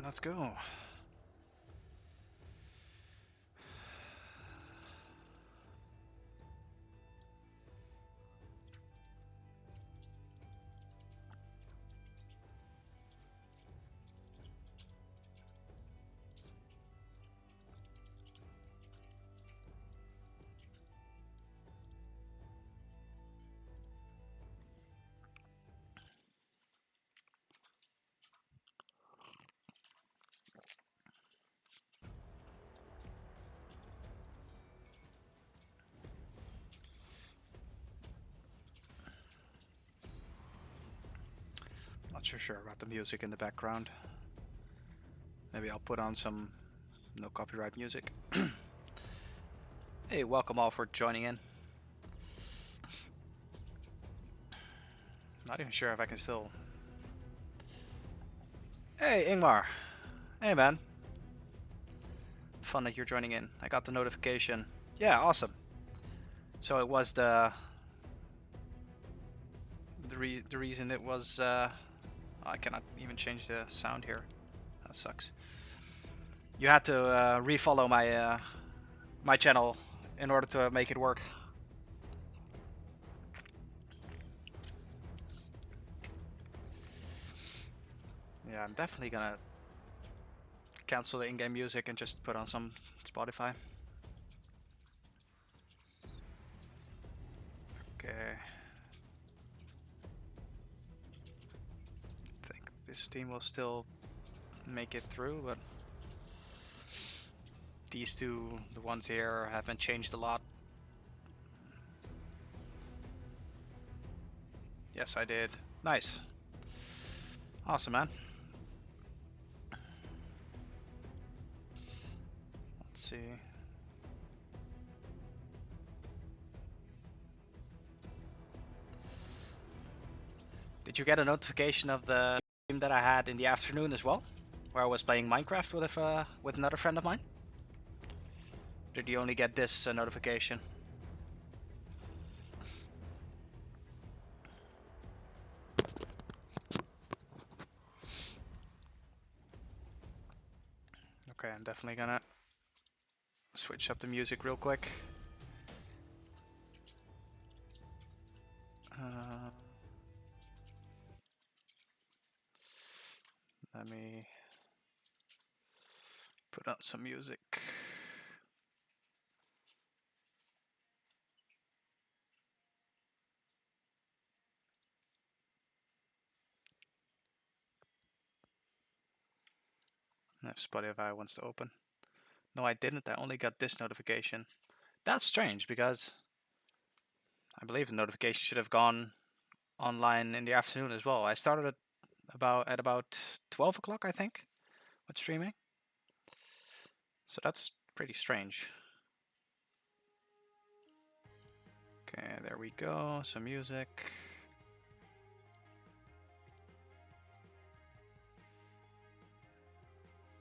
Let's go. Not sure about the music in the background. Maybe I'll put on some no copyright music. Hey, welcome all for joining in. Not even sure if I can still... Hey, Ingmar. Hey, man. Fun that you're joining in. I got the notification. Yeah, awesome. So it was the reason it was... I cannot even change the sound here. That sucks. You had to refollow my my channel in order to make it work. Yeah, I'm definitely gonna cancel the in-game music and just put on some Spotify. Okay. I think this team will still make it through, but these two, the ones here, haven't changed a lot. Yes, I did. Nice. Awesome, man. Let's see. Did you get a notification of the game that I had in the afternoon as well? Where I was playing Minecraft with another friend of mine? Did you only get this notification? Okay, I'm definitely gonna switch up the music real quick. Let me put on some music. If Spotify wants to open. No, I didn't. I only got this notification. That's strange because I believe the notification should have gone online in the afternoon as well. I started at about 12 o'clock, I think, with streaming. So that's pretty strange. Okay, there we go. Some music.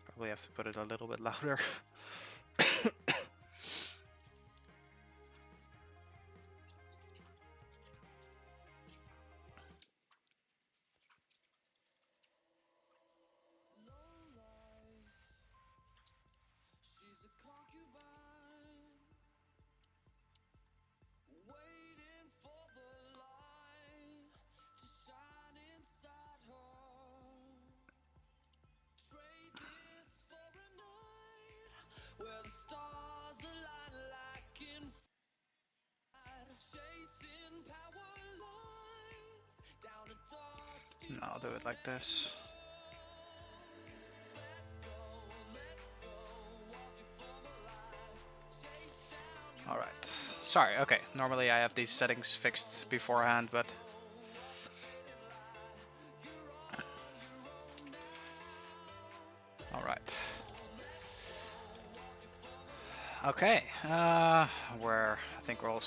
Probably have to put it a little bit louder. No, I'll do it like this. Alright. Sorry, okay. Normally I have these settings fixed beforehand, but... Alright. Okay. Where I think we'll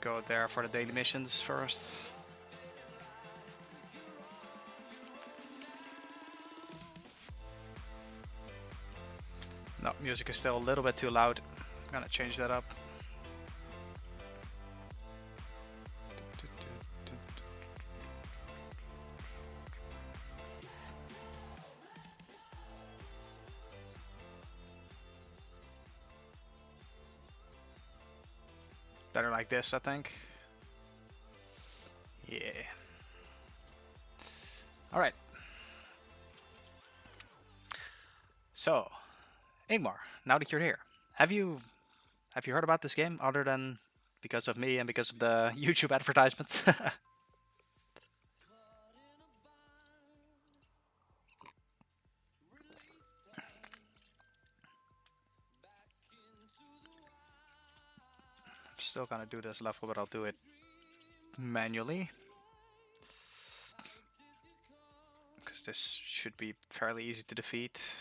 go there for the daily missions first. No, music is still a little bit too loud. I'm gonna change that up. Better like this, I think. Yeah. Alright. So, Ingmar, now that you're here, have you heard about this game other than because of me and because of the YouTube advertisements? Still gonna do this level, but I'll do it manually. Because this should be fairly easy to defeat.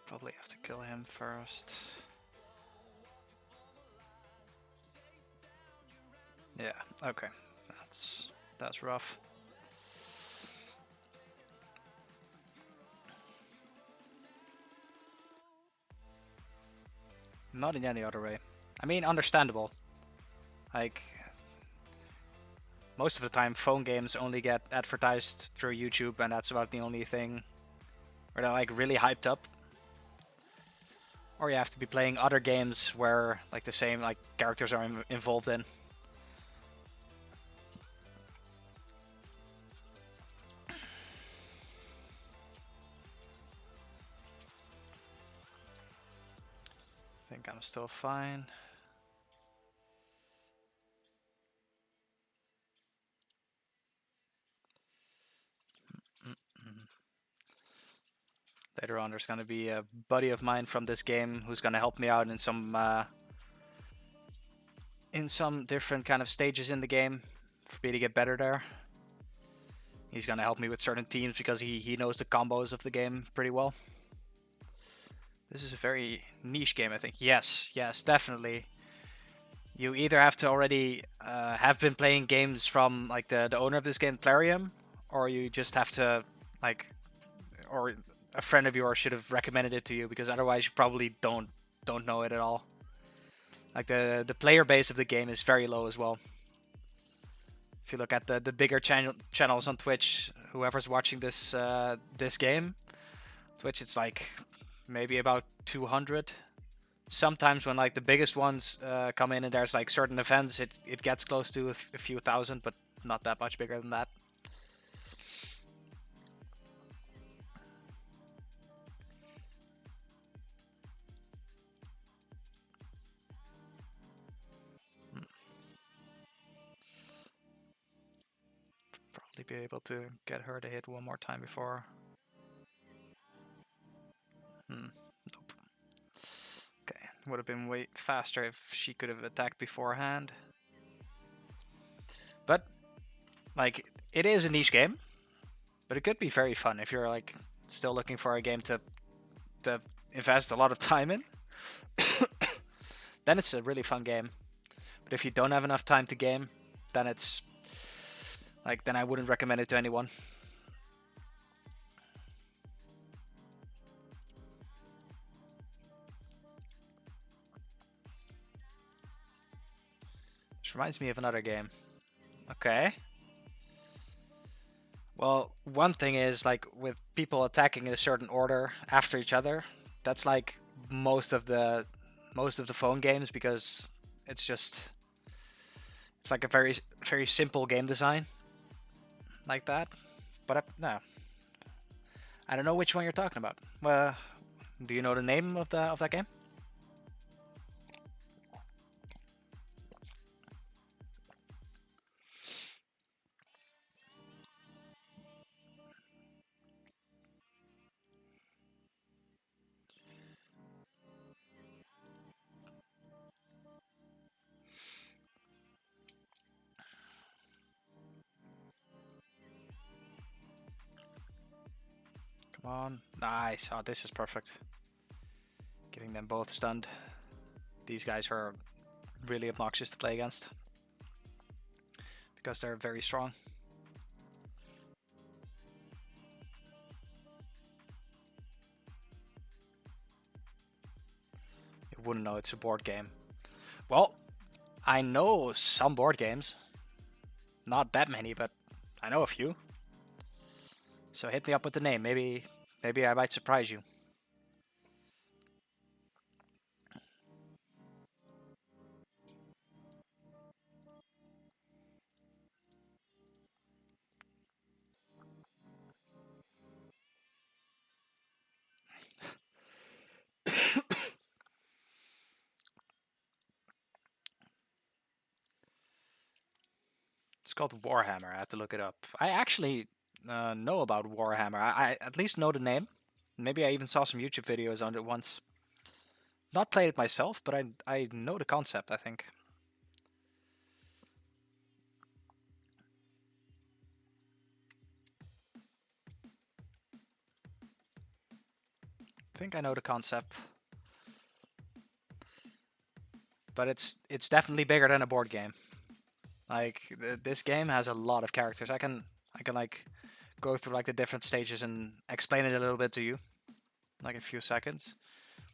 Probably have to kill him first. Yeah, okay. That's rough. Not in any other way. I mean, understandable. Like, most of the time phone games only get advertised through YouTube, and that's about the only thing where they're like really hyped up. Or you have to be playing other games where like the same like characters are involved in. I think I'm still fine. Later on, there's going to be a buddy of mine from this game who's going to help me out in some different kind of stages in the game for me to get better there. He's going to help me with certain teams because he knows the combos of the game pretty well. This is a very niche game, I think. Yes, definitely. You either have to already have been playing games from like the owner of this game, Plarium, or you just have to like, or a friend of yours should have recommended it to you, because otherwise you probably don't know it at all. Like the player base of the game is very low as well. If you look at the bigger channels on Twitch, whoever's watching this this game, Twitch, it's like maybe about 200. Sometimes when like the biggest ones come in and there's like certain events, it gets close to a few thousand, but not that much bigger than that. Probably be able to get her to hit one more time before. Nope. Okay, would have been way faster if she could have attacked beforehand. But like, it is a niche game, but it could be very fun if you're like still looking for a game to invest a lot of time in. Then it's a really fun game. But if you don't have enough time to game, then it's like, then I wouldn't recommend it to anyone. This reminds me of another game. Okay. Well, one thing is like with people attacking in a certain order after each other, that's like most of the phone games, because it's like a very simple game design like that. But no, I don't know which one you're talking about. Do you know the name of that game? Come on, nice. Oh, this is perfect. Getting them both stunned. These guys are really obnoxious to play against because they're very strong. wouldn't know it's a board game. Well, I know some board games. Not that many, but I know a few. So hit me up with the name. Maybe I might surprise you. It's called Warhammer. I have to look it up. I actually know about Warhammer. I at least know the name. Maybe I even saw some YouTube videos on it once. Not played it myself, but I know the concept, I think. I think I know the concept. But it's definitely bigger than a board game. Like this game has a lot of characters. I can like go through like the different stages and explain it a little bit to you, like a few seconds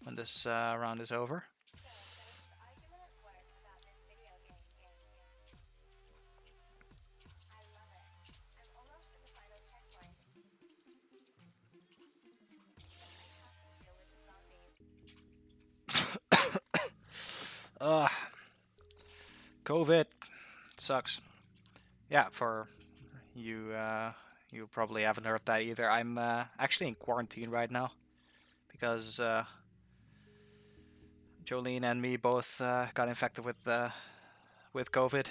when this round is over. Ugh, COVID sucks. Yeah, for you, you probably haven't heard that either. I'm actually in quarantine right now because Jolene and me both got infected with COVID.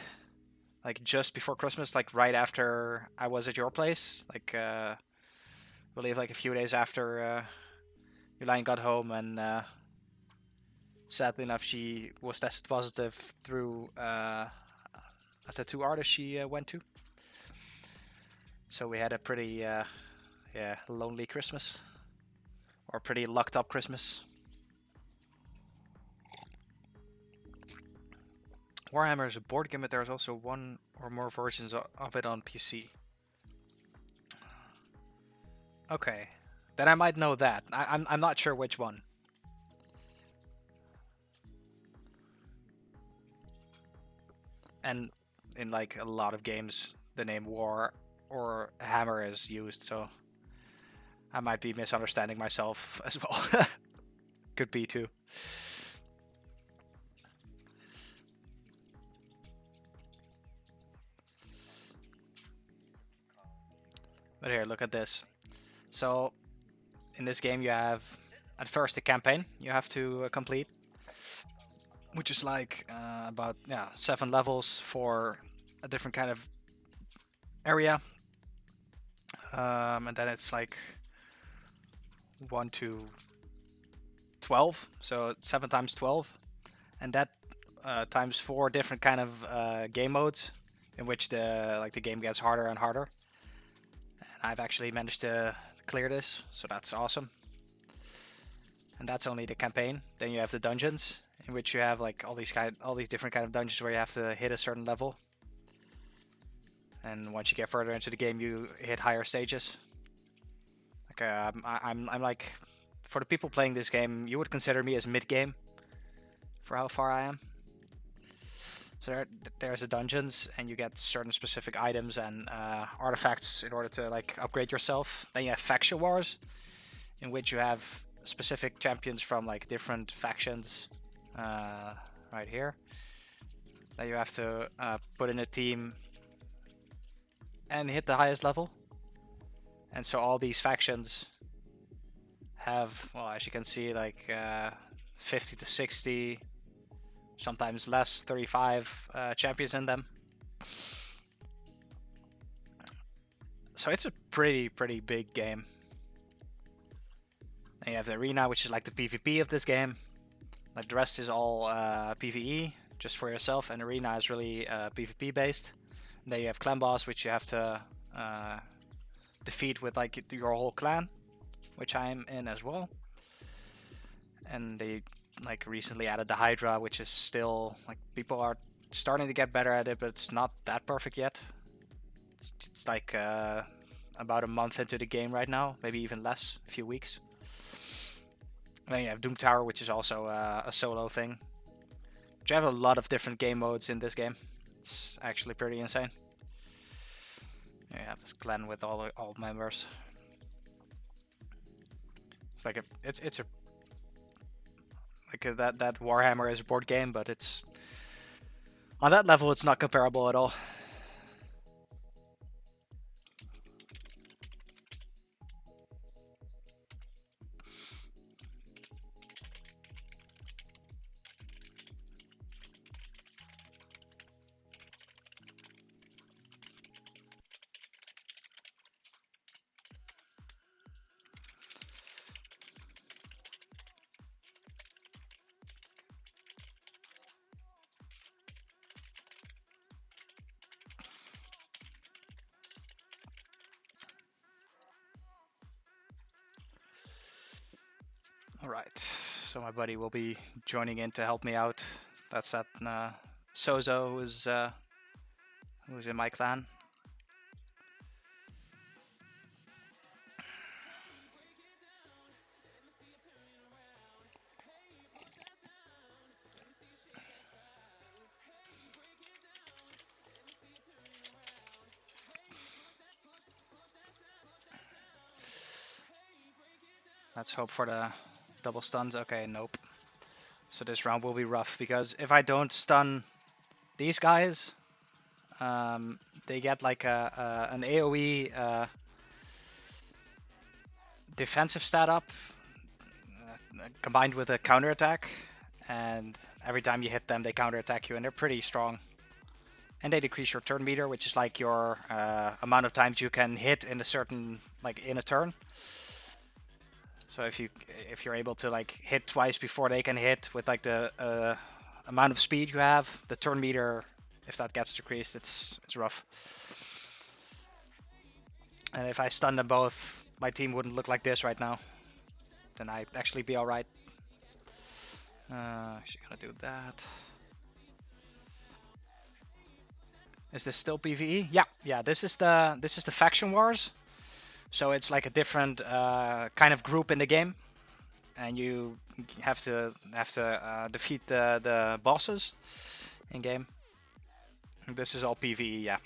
Like just before Christmas, like right after I was at your place. Like I believe like a few days after Jolene got home, and sadly enough, she was tested positive through a tattoo artist she went to. So we had a pretty yeah, lonely Christmas, or pretty locked up Christmas. Warhammer is a board game, but there's also one or more versions of it on PC. Okay, then I might know that. I'm not sure which one. And in like a lot of games, the name War or Hammer is used, so I might be misunderstanding myself as well. Could be too. But here, look at this. So, in this game, you have at first a campaign you have to complete, which is like about 7 levels for a different kind of area, and then it's like 1 to 12, so 7 times 12, and that times 4 different kind of game modes in which the game gets harder and harder. And I've actually managed to clear this, so that's awesome. And that's only the campaign. Then you have the dungeons, in which you have like all these different kind of dungeons where you have to hit a certain level. And once you get further into the game, you hit higher stages. Like I'm like, for the people playing this game, you would consider me as mid game for how far I am. So there's the dungeons, and you get certain specific items and artifacts in order to like upgrade yourself. Then you have faction wars, in which you have specific champions from like different factions. Right here, that you have to put in a team and hit the highest level. And so all these factions have, well, as you can see, like 50 to 60, sometimes less, 35 champions in them. So it's a pretty big game. And you have the arena, which is like the PvP of this game. Like the rest is all PvE, just for yourself, and arena is really PvP based. And then you have clan boss, which you have to defeat with like your whole clan, which I'm in as well. And they like recently added the Hydra, which is still like people are starting to get better at it, but it's not that perfect yet. It's like about a month into the game right now, maybe even less, a few weeks. And then you have Doom Tower, which is also a solo thing. But you have a lot of different game modes in this game. It's actually pretty insane. You have this clan with all members. It's like that Warhammer is a board game, but it's on that level. It's not comparable at all. Alright, so my buddy will be joining in to help me out. That's that Sozo who's in my clan. Let's hope for the double stuns. Okay, nope. So this round will be rough, because if I don't stun these guys, they get like an AoE defensive stat up combined with a counter attack, and every time you hit them they counter attack you, and they're pretty strong. And they decrease your turn meter, which is like your amount of times you can hit in a certain, like in a turn. So if you're able to like hit twice before they can hit with like the amount of speed you have, the turn meter, if that gets decreased, it's rough. And if I stun them both, my team wouldn't look like this right now. Then I'd actually be alright. Actually gonna do that. Is this still PvE? Yeah. This is the faction wars. So it's like a different kind of group in the game, and you have to defeat the bosses in game. This is all PvE, yeah.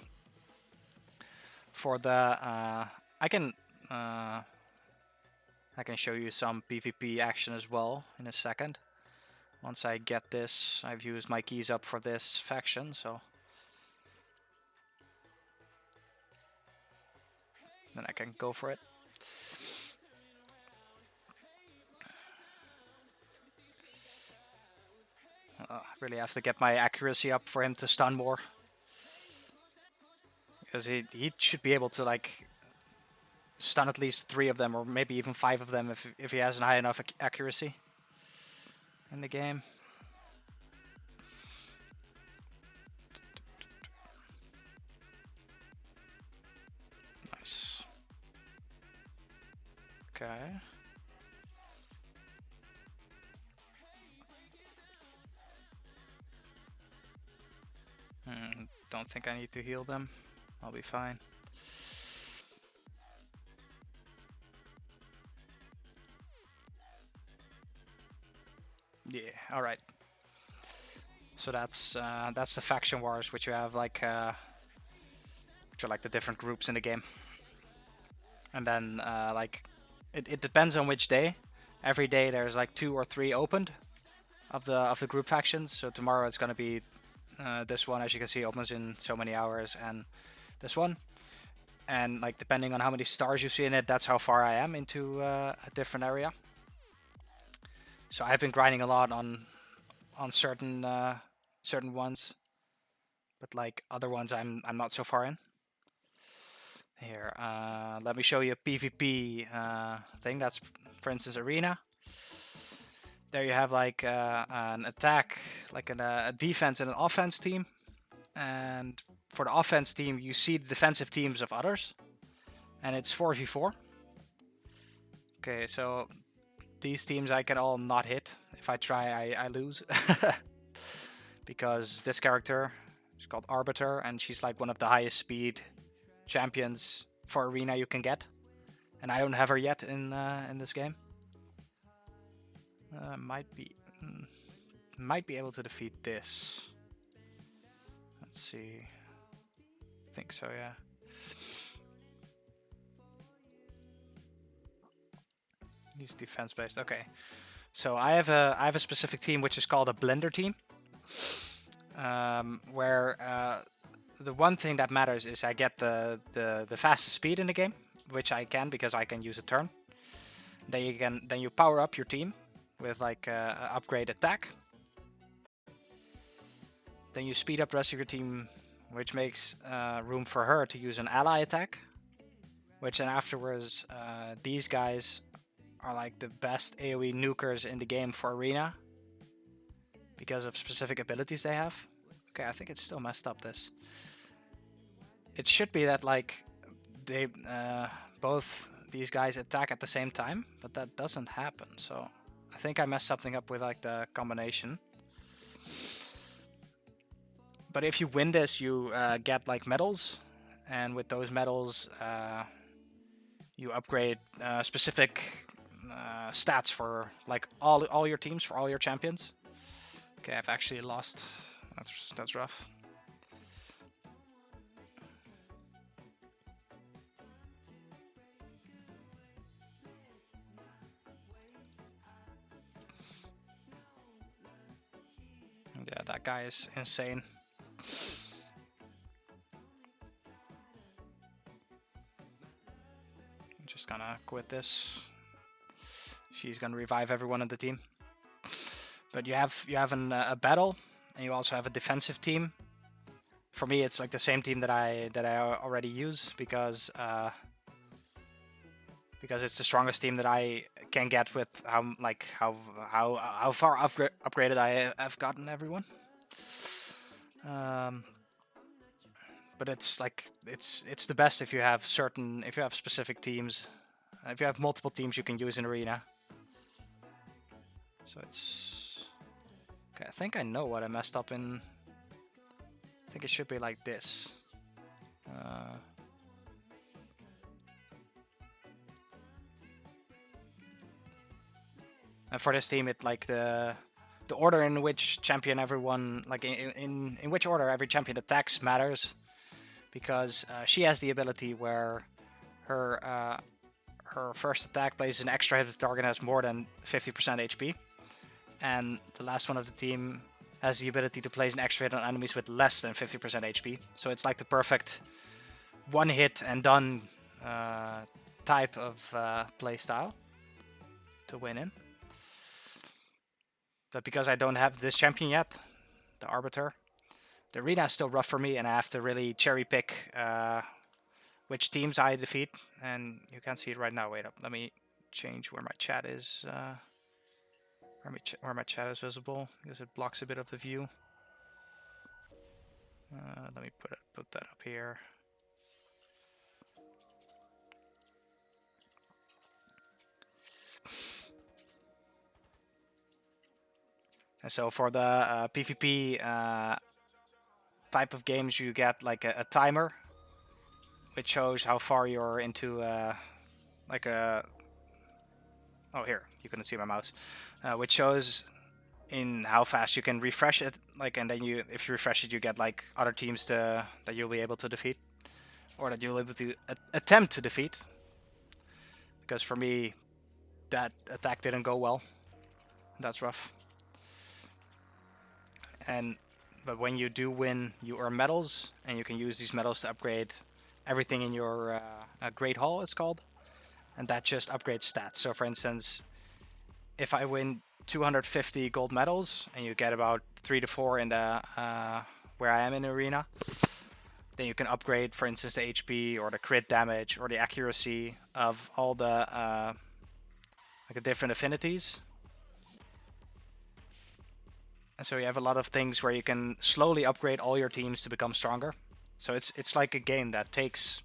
For the I can show you some PvP action as well in a second. Once I get this, I've used my keys up for this faction, so then I can go for it. Really have to get my accuracy up for him to stun more, because he should be able to like stun at least 3 of them, or maybe even 5 of them if he has a high enough accuracy in the game. Nice. Okay. Don't think I need to heal them. I'll be fine. Yeah, alright. So that's the faction wars, which you have like which are like the different groups in the game. And then like it depends on which day. Every day there's like 2 or 3 opened of the group factions. So tomorrow it's gonna be this one, as you can see, opens in so many hours, and this one. And like depending on how many stars you see in it, that's how far I am into a different area. So I've been grinding a lot on certain ones, but like other ones I'm not so far in. Here, let me show you a PvP thing. That's, for instance, Arena. There you have like an attack, like a defense and an offense team. And for the offense team, you see the defensive teams of others. And it's 4v4. Okay, so these teams I can all not hit. If I try, I lose. Because this character, she's called Arbiter, and she's like one of the highest speed champions for Arena you can get. And I don't have her yet in this game. Might be able to defeat this. Let's see. I think so, yeah. Use defense based. Okay. So I have a specific team which is called a blender team. Where the one thing that matters is I get the fastest speed in the game, which I can because I can use a turn. Then you power up your team with like upgrade attack. Then you speed up the rest of your team, which makes room for her to use an ally attack. Which then afterwards, these guys are like the best AoE nukers in the game for arena because of specific abilities they have. Okay, I think it's still messed up. This. It should be that like they both these guys attack at the same time, but that doesn't happen. So I think I messed something up with like the combination. But if you win this, you get like medals, and with those medals, you upgrade specific stats for like all your teams, for all your champions. Okay, I've actually lost. That's rough. Yeah, that guy is insane. I'm just gonna quit this. She's gonna revive everyone in the team. But you have a battle, and you also have a defensive team. For me, it's like the same team that I already use because it's the strongest team that I can get with how far upgraded I have gotten everyone. But it's like it's the best if you have specific teams. If you have multiple teams you can use in arena. So it's okay. I think I know what I messed up in. I think it should be like this. And for this team, it like the order in which champion everyone like in which order every champion attacks matters, because she has the ability where her first attack places an extra hit if the target has more than 50% HP, and the last one of the team has the ability to place an extra hit on enemies with less than 50% HP. So it's like the perfect one hit and done type of playstyle to win in. But because I don't have this champion yet, the Arbiter, the arena is still rough for me, and I have to really cherry pick which teams I defeat. And you can't see it right now. Wait up, let me change where my chat is. Where my chat is visible, because it blocks a bit of the view. Let me put that up here. And so for the PvP type of games, you get like a timer, which shows how far you're into like a. Oh, here you couldn't see my mouse, which shows in how fast you can refresh it. Like, and then if you refresh it, you get like other teams that you'll be able to defeat, or that you'll be able to attempt to defeat. Because for me, that attack didn't go well. That's rough. But when you do win, you earn medals, and you can use these medals to upgrade everything in your Great Hall, it's called, and that just upgrades stats. So for instance, if I win 250 gold medals, and you get about 3 to 4 in the where I am in the arena, then you can upgrade, for instance, the HP or the crit damage or the accuracy of all the like the different affinities. And so you have a lot of things where you can slowly upgrade all your teams to become stronger. So it's like a game that takes,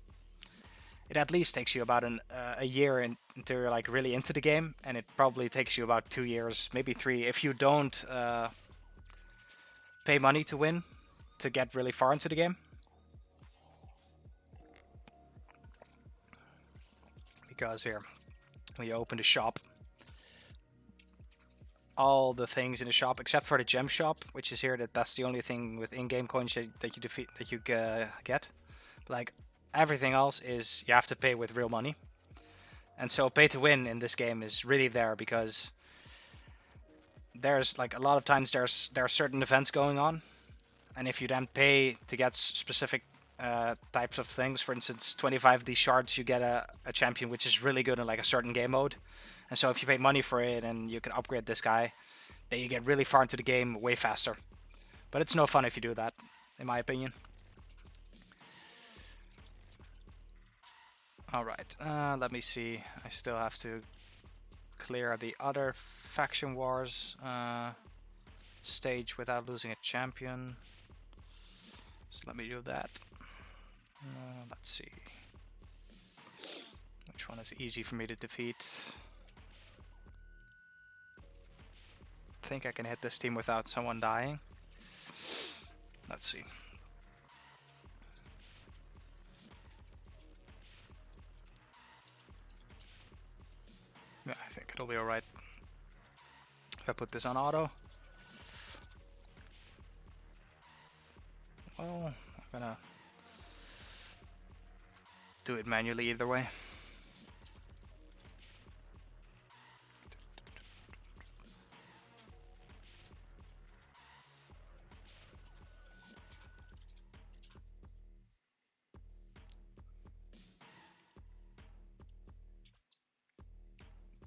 it at least takes you about a year until you're like really into the game, and it probably takes you about 2 years, maybe 3, if you don't pay money to win, to get really far into the game. Because here, when you open the shop, all the things in the shop except for the gem shop, which is here. That's the only thing with in-game coins that you get. Like everything else is you have to pay with real money. And so pay to win in this game is really there because there's like a lot of times there are certain events going on, and if you then pay to get specific types of things, for instance 25 of these shards, you get a champion which is really good in like a certain game mode. And so if you pay money for it and you can upgrade this guy, then you get really far into the game way faster. But it's no fun if you do that, in my opinion. Alright, let me see. I still have to clear the other faction wars stage without losing a champion. So let me do that. Let's see. Which one is easy for me to defeat? I think I can hit this team without someone dying. Let's see. Yeah, I think it'll be alright. If I put this on auto. Well, I'm gonna do it manually either way.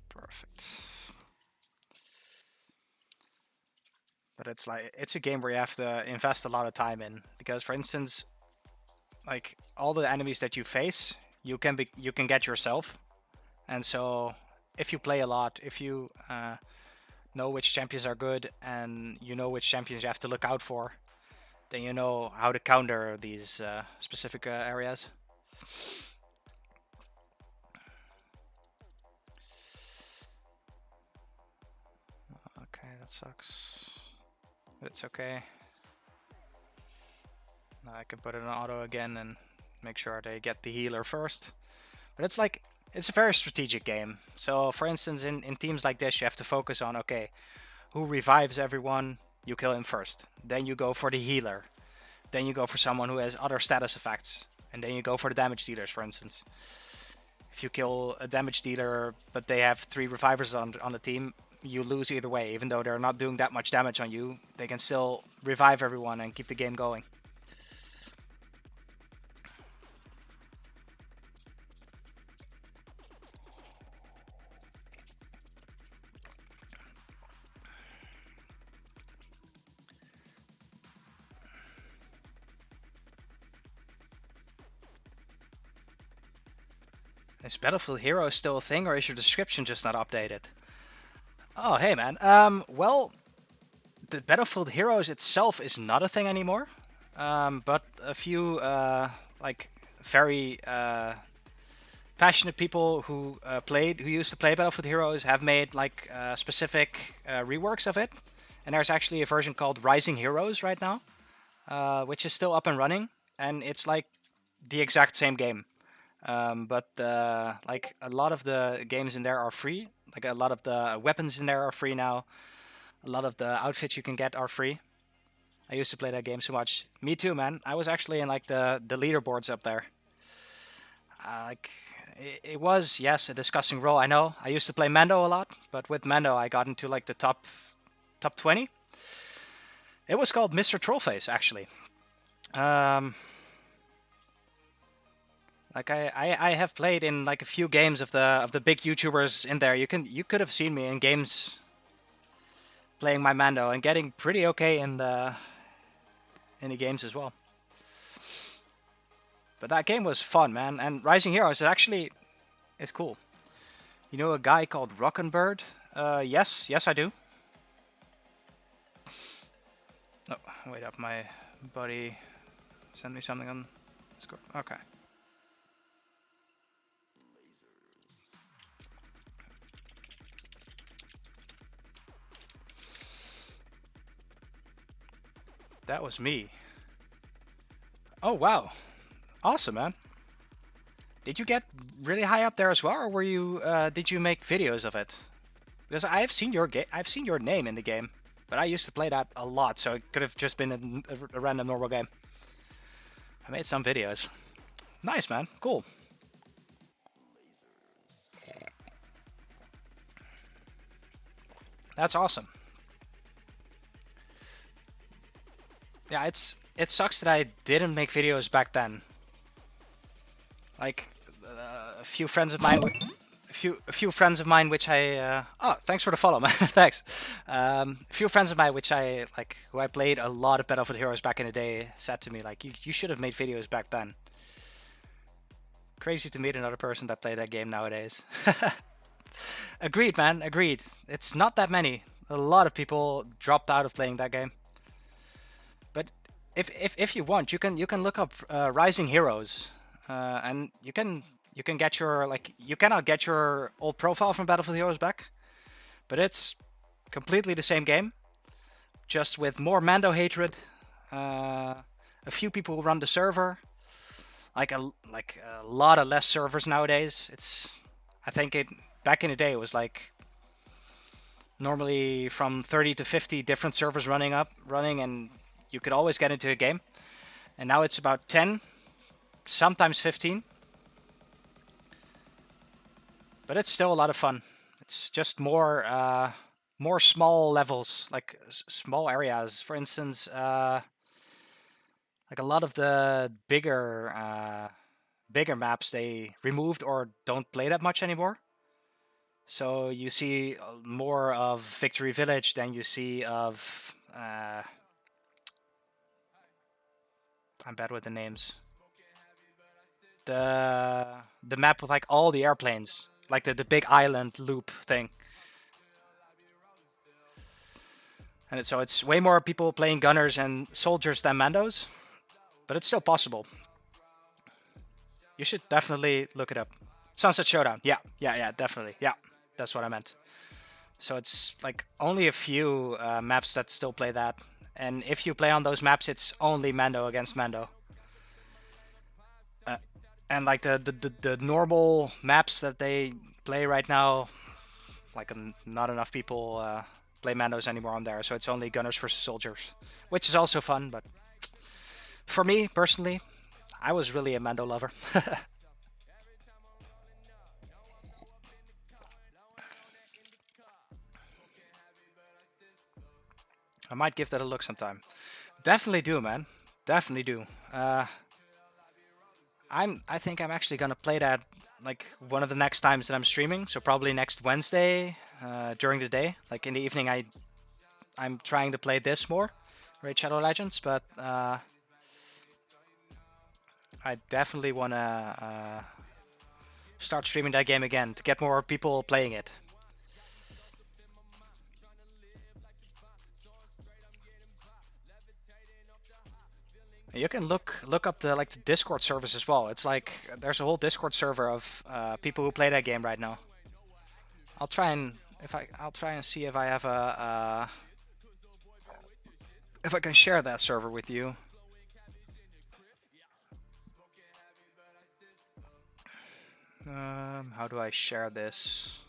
Perfect. But it's like, it's a game where you have to invest a lot of time in, because for instance, like all the enemies that you face, you can get yourself. And so if you play a lot, if you know which champions are good and you know which champions you have to look out for, then you know how to counter these specific areas. Okay, that sucks. But it's okay. Now I can put it on auto again and make sure they get the healer first. But it's like, it's a very strategic game. So for instance, in teams like this, you have to focus on, okay, who revives everyone, you kill him first. Then you go for the healer. Then you go for someone who has other status effects. And then you go for the damage dealers, for instance. If you kill a damage dealer, but they have 3 revivers on the team, you lose either way. Even though they're not doing that much damage on you, they can still revive everyone and keep the game going. Is Battlefield Heroes still a thing, or is your description just not updated? Oh, hey man. Well, the Battlefield Heroes itself is not a thing anymore. But a few like very passionate people who used to play Battlefield Heroes have made like specific reworks of it. And there's actually a version called Rising Heroes right now, which is still up and running, and it's like the exact same game. But like a lot of the games in there are free. Like a lot of the weapons in there are free now. A lot of the outfits you can get are free. I used to play that game so much. Me too, man. I was actually in like the leaderboards up there. Like it was, yes, a disgusting role. I know. I used to play Mando a lot, but with Mando I got into like the top 20. It was called Mr. Trollface, actually. Like I have played in like a few games of the big YouTubers in there. You could have seen me in games playing my Mando and getting pretty okay in the games as well. But that game was fun, man. And Rising Heroes is actually cool. You know a guy called Rockenbird? Yes, I do. Oh, wait up, my buddy sent me something on Discord. Okay. That was me. Oh, wow. Awesome, man. Did you get really high up there as well, or were you, did you make videos of it? Because I've seen your name in the game, but I used to play that a lot, so it could have just been a random normal game. I made some videos. Nice, man. Cool. That's awesome. Yeah, it sucks that I didn't make videos back then. Like a few friends of mine, a few friends of mine, which I oh, thanks for the follow, man. Thanks. A few friends of mine, which I like, who I played a lot of Battlefield Heroes back in the day, said to me like, you should have made videos back then. Crazy to meet another person that played that game nowadays. Agreed, man. Agreed. It's not that many. A lot of people dropped out of playing that game. But if you want, you can look up Rising Heroes, and you can get your like, you cannot get your old profile from Battlefield Heroes back, but it's completely the same game, just with more Mando hatred. A few people who run the server, like a lot of less servers nowadays. I think back in the day it was like normally from 30 to 50 different servers running, and you could always get into a game. And now it's about 10, sometimes 15. But it's still a lot of fun. It's just more small levels, like small areas. For instance, like a lot of the bigger maps they removed or don't play that much anymore. So you see more of Victory Village than you see of I'm bad with the names. The map with like all the airplanes, like the big island loop thing. And so it's way more people playing gunners and soldiers than Mandos, but it's still possible. You should definitely look it up. Sunset Showdown. Yeah, definitely. Yeah, that's what I meant. So it's like only a few maps that still play that. And if you play on those maps, it's only Mando against Mando. And like the normal maps that they play right now, like not enough people play Mandos anymore on there. So it's only gunners versus soldiers, which is also fun. But for me personally, I was really a Mando lover. I might give that a look sometime. Definitely do, man. Definitely do. I think I'm actually gonna play that like one of the next times that I'm streaming. So probably next Wednesday during the day. Like in the evening, I'm trying to play this more, Raid Shadow Legends. But I definitely wanna start streaming that game again to get more people playing it. You can look up the the Discord service as well. It's like there's a whole Discord server of people who play that game right now. I'll try and see if I have a if I can share that server with you. How do I share this?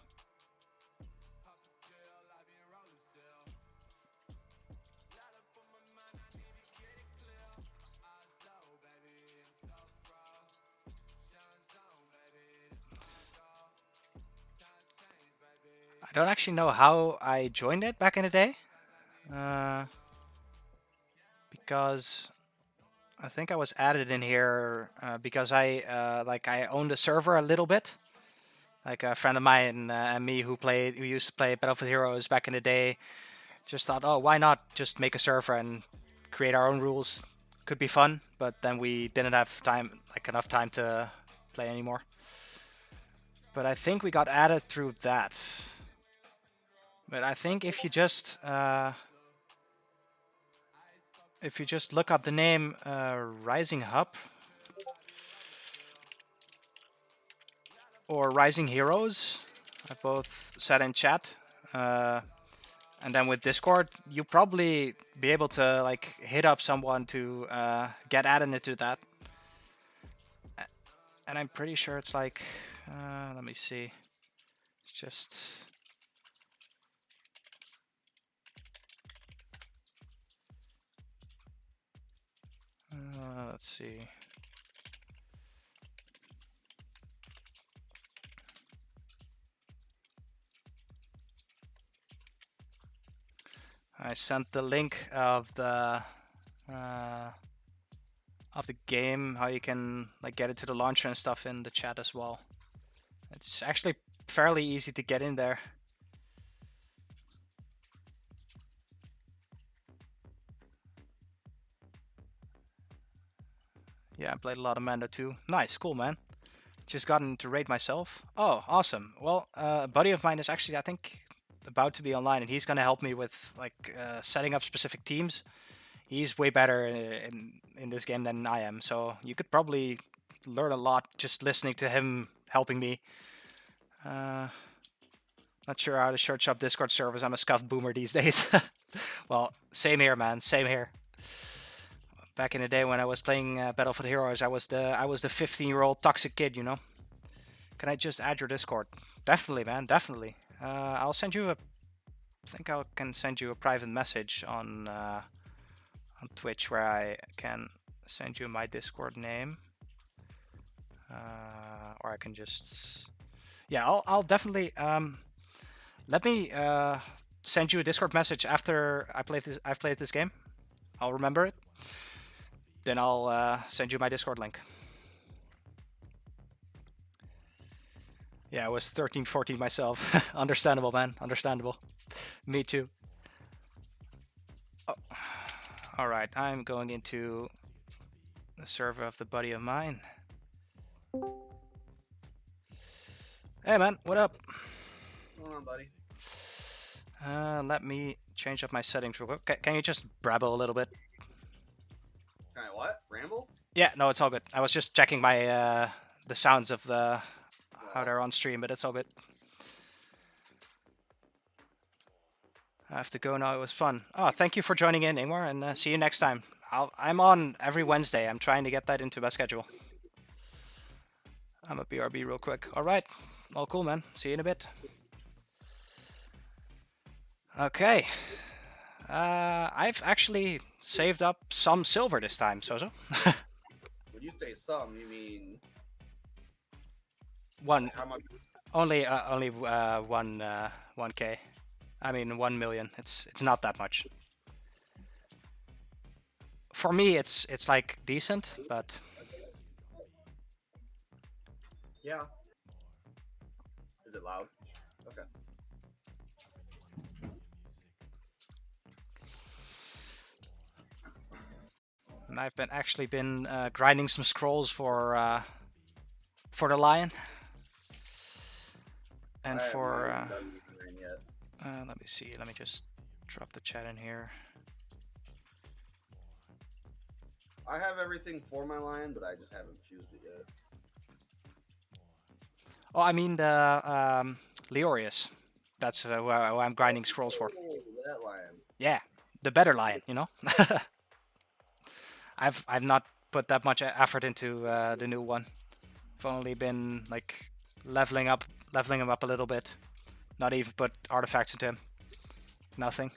I don't actually know how I joined it back in the day, because I think I was added in here because I owned a server a little bit. Like a friend of mine and me who used to play Battlefield Heroes back in the day, just thought, oh, why not just make a server and create our own rules? Could be fun, but then we didn't have enough time to play anymore. But I think we got added through that. But I think if you just look up the name Rising Hub or Rising Heroes, I both said in chat, and then with Discord, you probably be able to like hit up someone to get added into that. And I'm pretty sure it's like, let me see. It's just Let's see. I sent the link of the game, how you can like get into the launcher and stuff in the chat as well. It's actually fairly easy to get in there. Yeah, I played a lot of Mando too. Nice, cool, man. Just got into raid myself. Oh, awesome. Well, a buddy of mine is actually, I think, about to be online, and he's gonna help me with like setting up specific teams. He's way better in this game than I am, so you could probably learn a lot just listening to him helping me. Not sure how to search up Discord servers. I'm a scuffed boomer these days. Well, same here, man. Same here. Back in the day when I was playing Battlefield Heroes, I was the 15-year-old toxic kid, you know. Can I just add your Discord? Definitely, man. Definitely. I'll send you a. I think I can send you a private message on Twitch where I can send you my Discord name, or I can just. Yeah, I'll definitely. Let me send you a Discord message after I've played this game. I'll remember it. Then I'll send you my Discord link. Yeah, I was 13, 14 myself. Understandable, man. Understandable. Me too. Oh. All right, I'm going into the server of the buddy of mine. Hey, man. What up? What's going on, buddy? Let me change up my settings real quick. Can you just brabble a little bit? Can I what? Ramble? Yeah, no, it's all good. I was just checking my the sounds of the how they're on stream, but it's all good. I have to go now. It was fun. Oh, thank you for joining in, Ingmar, and see you next time. I'm on every Wednesday. I'm trying to get that into my schedule. I'm a BRB real quick. All right. All cool, man. See you in a bit. Okay. I've actually saved up some silver this time, Sozo. When you say some, you mean One. how much? Only 1K. I mean 1 million. It's not that much. For me, it's like decent, but Yeah. Is it loud? Okay. and I've actually been grinding some scrolls for the lion, and for let me see. Let me just drop the chat in here. I have everything for my lion, but I just haven't fused it yet. Oh, I mean the Leorius. That's who I'm grinding scrolls for. Oh, that lion. Yeah, the better lion, you know. I've not put that much effort into the new one. I've only been like leveling him up a little bit. Not even put artifacts into him. Nothing.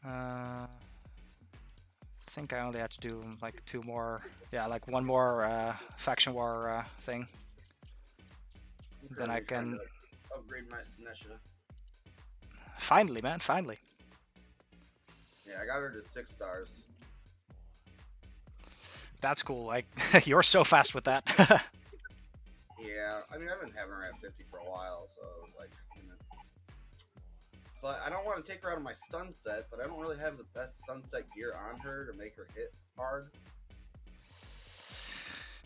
I think I only had to do like 2 more. Yeah, like 1 more faction war thing. Then I can upgrade my Sinesha. Finally, man, finally. Yeah, I got her to 6 stars. That's cool. Like you're so fast with that. Yeah, I mean I've been having her at 50 for a while, so like. But I don't want to take her out of my stun set, but I don't really have the best stun set gear on her to make her hit hard.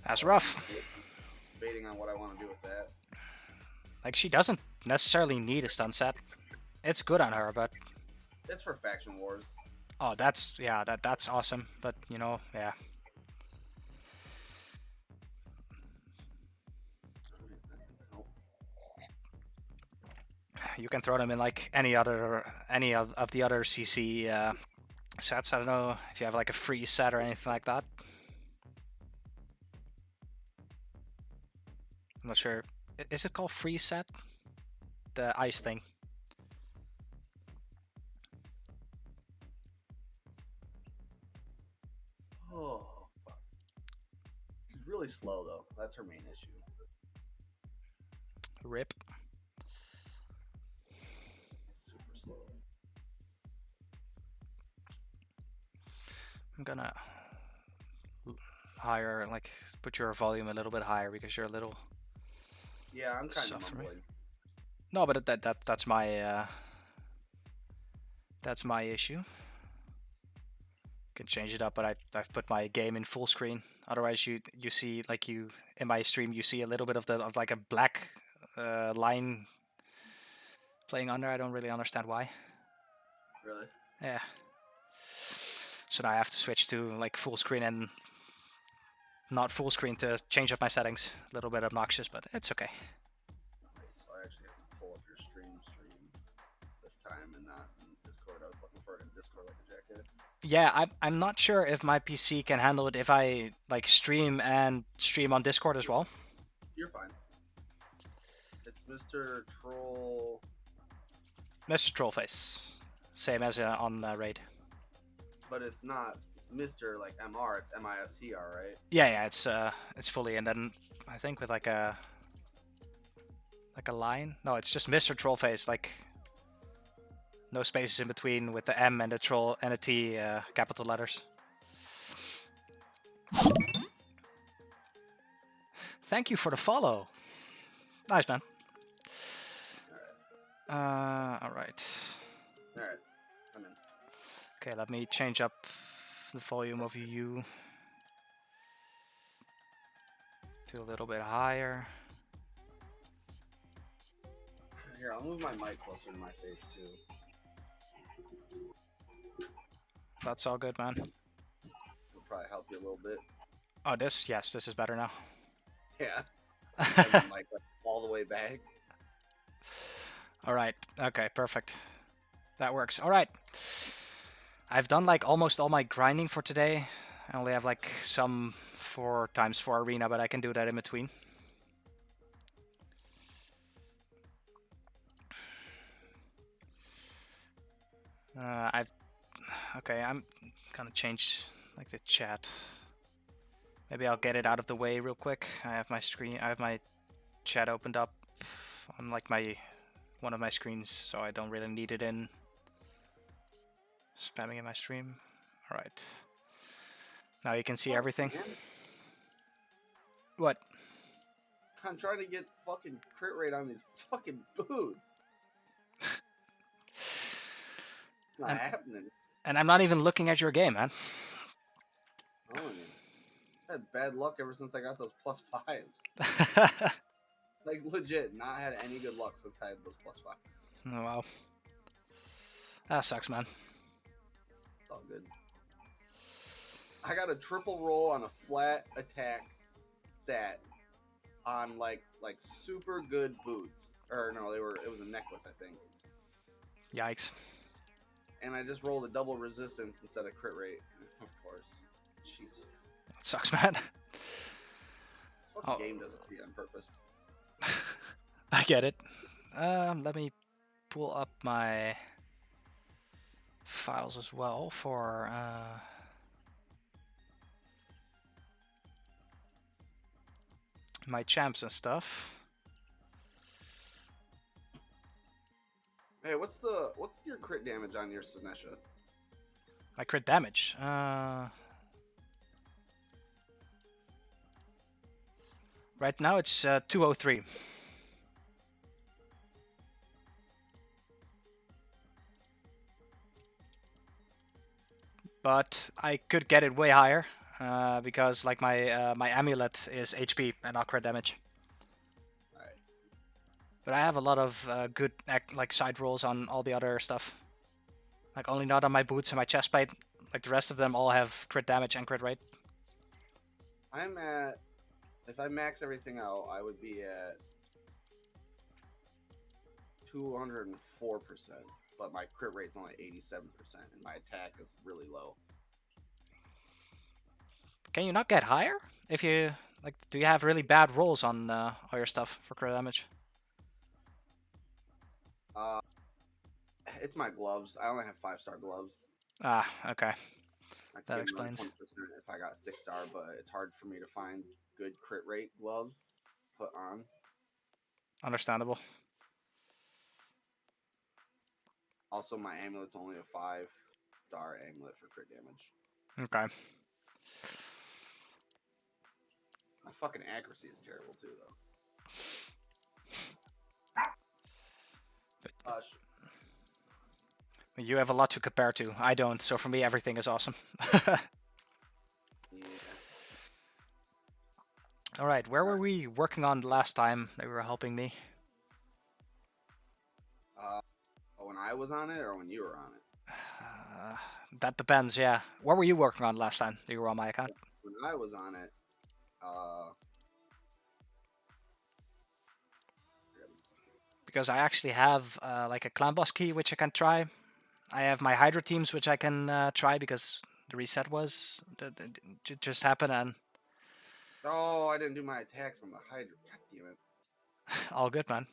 That's rough. Debating on what I want to do with that. Like she doesn't necessarily need a stun set. It's good on her, but it's for faction wars. Oh, that's that's awesome. But you know, yeah. You can throw them in like any of the other CC sets. I don't know if you have like a free set or anything like that. I'm not sure. Is it called free set? The ice thing. Oh, fuck. She's really slow though. That's her main issue. Rip. It's super slow. I'm gonna higher, like, put your volume a little bit higher because you're a little Yeah, I'm kind of suffering. mumbling. No, but that's my issue. Can change it up, but I've put my game in full screen. Otherwise, you see, like, you in my stream you see a little bit of like a black line playing under. I don't really understand why. Really? Yeah. So now I have to switch to like full screen and not full screen to change up my settings. A little bit obnoxious, but it's okay. Wait, so I actually have to pull up your stream this time and not in Discord. I was looking for it in Discord like a jackass. Yeah, I'm not sure if my PC can handle it if I like stream on Discord as well. You're fine. It's Mr. Troll. Mr. Trollface, same as on Raid. But it's not Mr. like MR, it's MISTR, right? Yeah, it's fully, and then I think with like a line. No, it's just Mr. Trollface, like no spaces in between with the M and the troll and a T, capital letters. Thank you for the follow. Nice, man. All right. All right, I'm in. Okay, let me change up the volume of you to a little bit higher. Here, I'll move my mic closer to my face too. That's all good, man. It'll probably help you a little bit. Oh, this is better now. Yeah. Have the mic like, all the way back. All right. Okay, perfect. That works. All right. I've done like almost all my grinding for today. I only have like some 4x4 arena, but I can do that in between. Okay, I'm gonna change like the chat. Maybe I'll get it out of the way real quick. I have my chat opened up on like one of my screens, so I don't really need it in spamming in my stream. All right. Now you can see everything. Man. What? I'm trying to get fucking crit rate on these fucking boots. It's not happening. And I'm not even looking at your game, man. Oh, man. I had bad luck ever since I got those +5s. Like, legit, not had any good luck since I had those +5s. Oh, wow. That sucks, man. It's all good. I got a triple roll on a flat attack stat on like super good boots. Or no, it was a necklace, I think. Yikes. And I just rolled a double resistance instead of crit rate. Of course. Jesus. That sucks, man. What game does it on purpose? I get it. Let me pull up my files as well for my champs and stuff. Hey, what's your crit damage on your Sinesha? My crit damage. Right now it's 203. But I could get it way higher because like my my amulet is HP and not crit damage. Alright. But I have a lot of good like side rolls on all the other stuff. Like only not on my boots and my chestplate. Like the rest of them all have crit damage and crit rate. I'm at, if I max everything out, I would be at 204%, but my crit rate's only 87%, and my attack is really low. Can you not get higher? If you like, do you have really bad rolls on all your stuff for crit damage? It's my gloves. I only have 5-star gloves. Ah, okay. I could That get another explains. 20% if I got 6-star, but it's hard for me to find good crit rate gloves to put on. Understandable. Also, my amulet's only a 5-star amulet for crit damage. Okay. My fucking accuracy is terrible too, though. You have a lot to compare to. I don't, so for me everything is awesome. Yeah. All right, where were we working on last time that you were helping me? When I was on it or when you were on it? That depends, yeah. What were you working on last time that you were on my account? When I was on it, Because I actually have like a clan boss key which I can try. I have my Hydra teams which I can try because the reset was just happened and oh, I didn't do my attacks on the Hydra. God damn it. all good, man.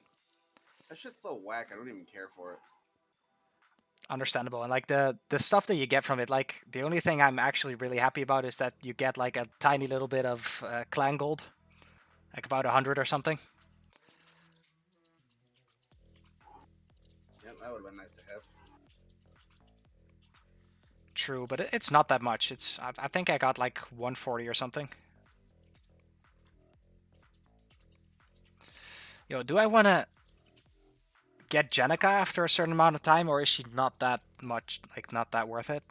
That shit's so whack, I don't even care for it. Understandable. And like the stuff that you get from it, like the only thing I'm actually really happy about is that you get like a tiny little bit of clan gold, like about 100 or something. Yep, that would have been nice to have. True, but it's not that much. I think I got like 140 or something. Yo, do I want to get Jenica after a certain amount of time, or is she not that much, like not that worth it?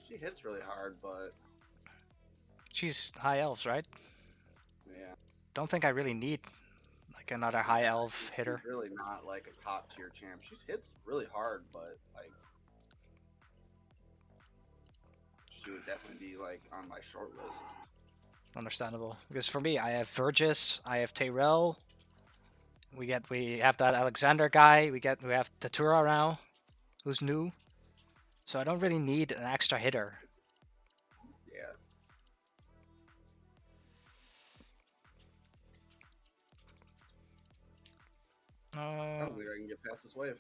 She hits really hard, but She's high elves, right? yeah. Don't think I really need like another high elf hitter. She's really not like a top tier champ. She hits really hard, but like she would definitely be like on my short list. Understandable, because for me, I have Vergis, I have Tyrell. We have that Alexander guy. We have Tatura now, who's new. So I don't really need an extra hitter. Yeah. I don't think I can get past this wave.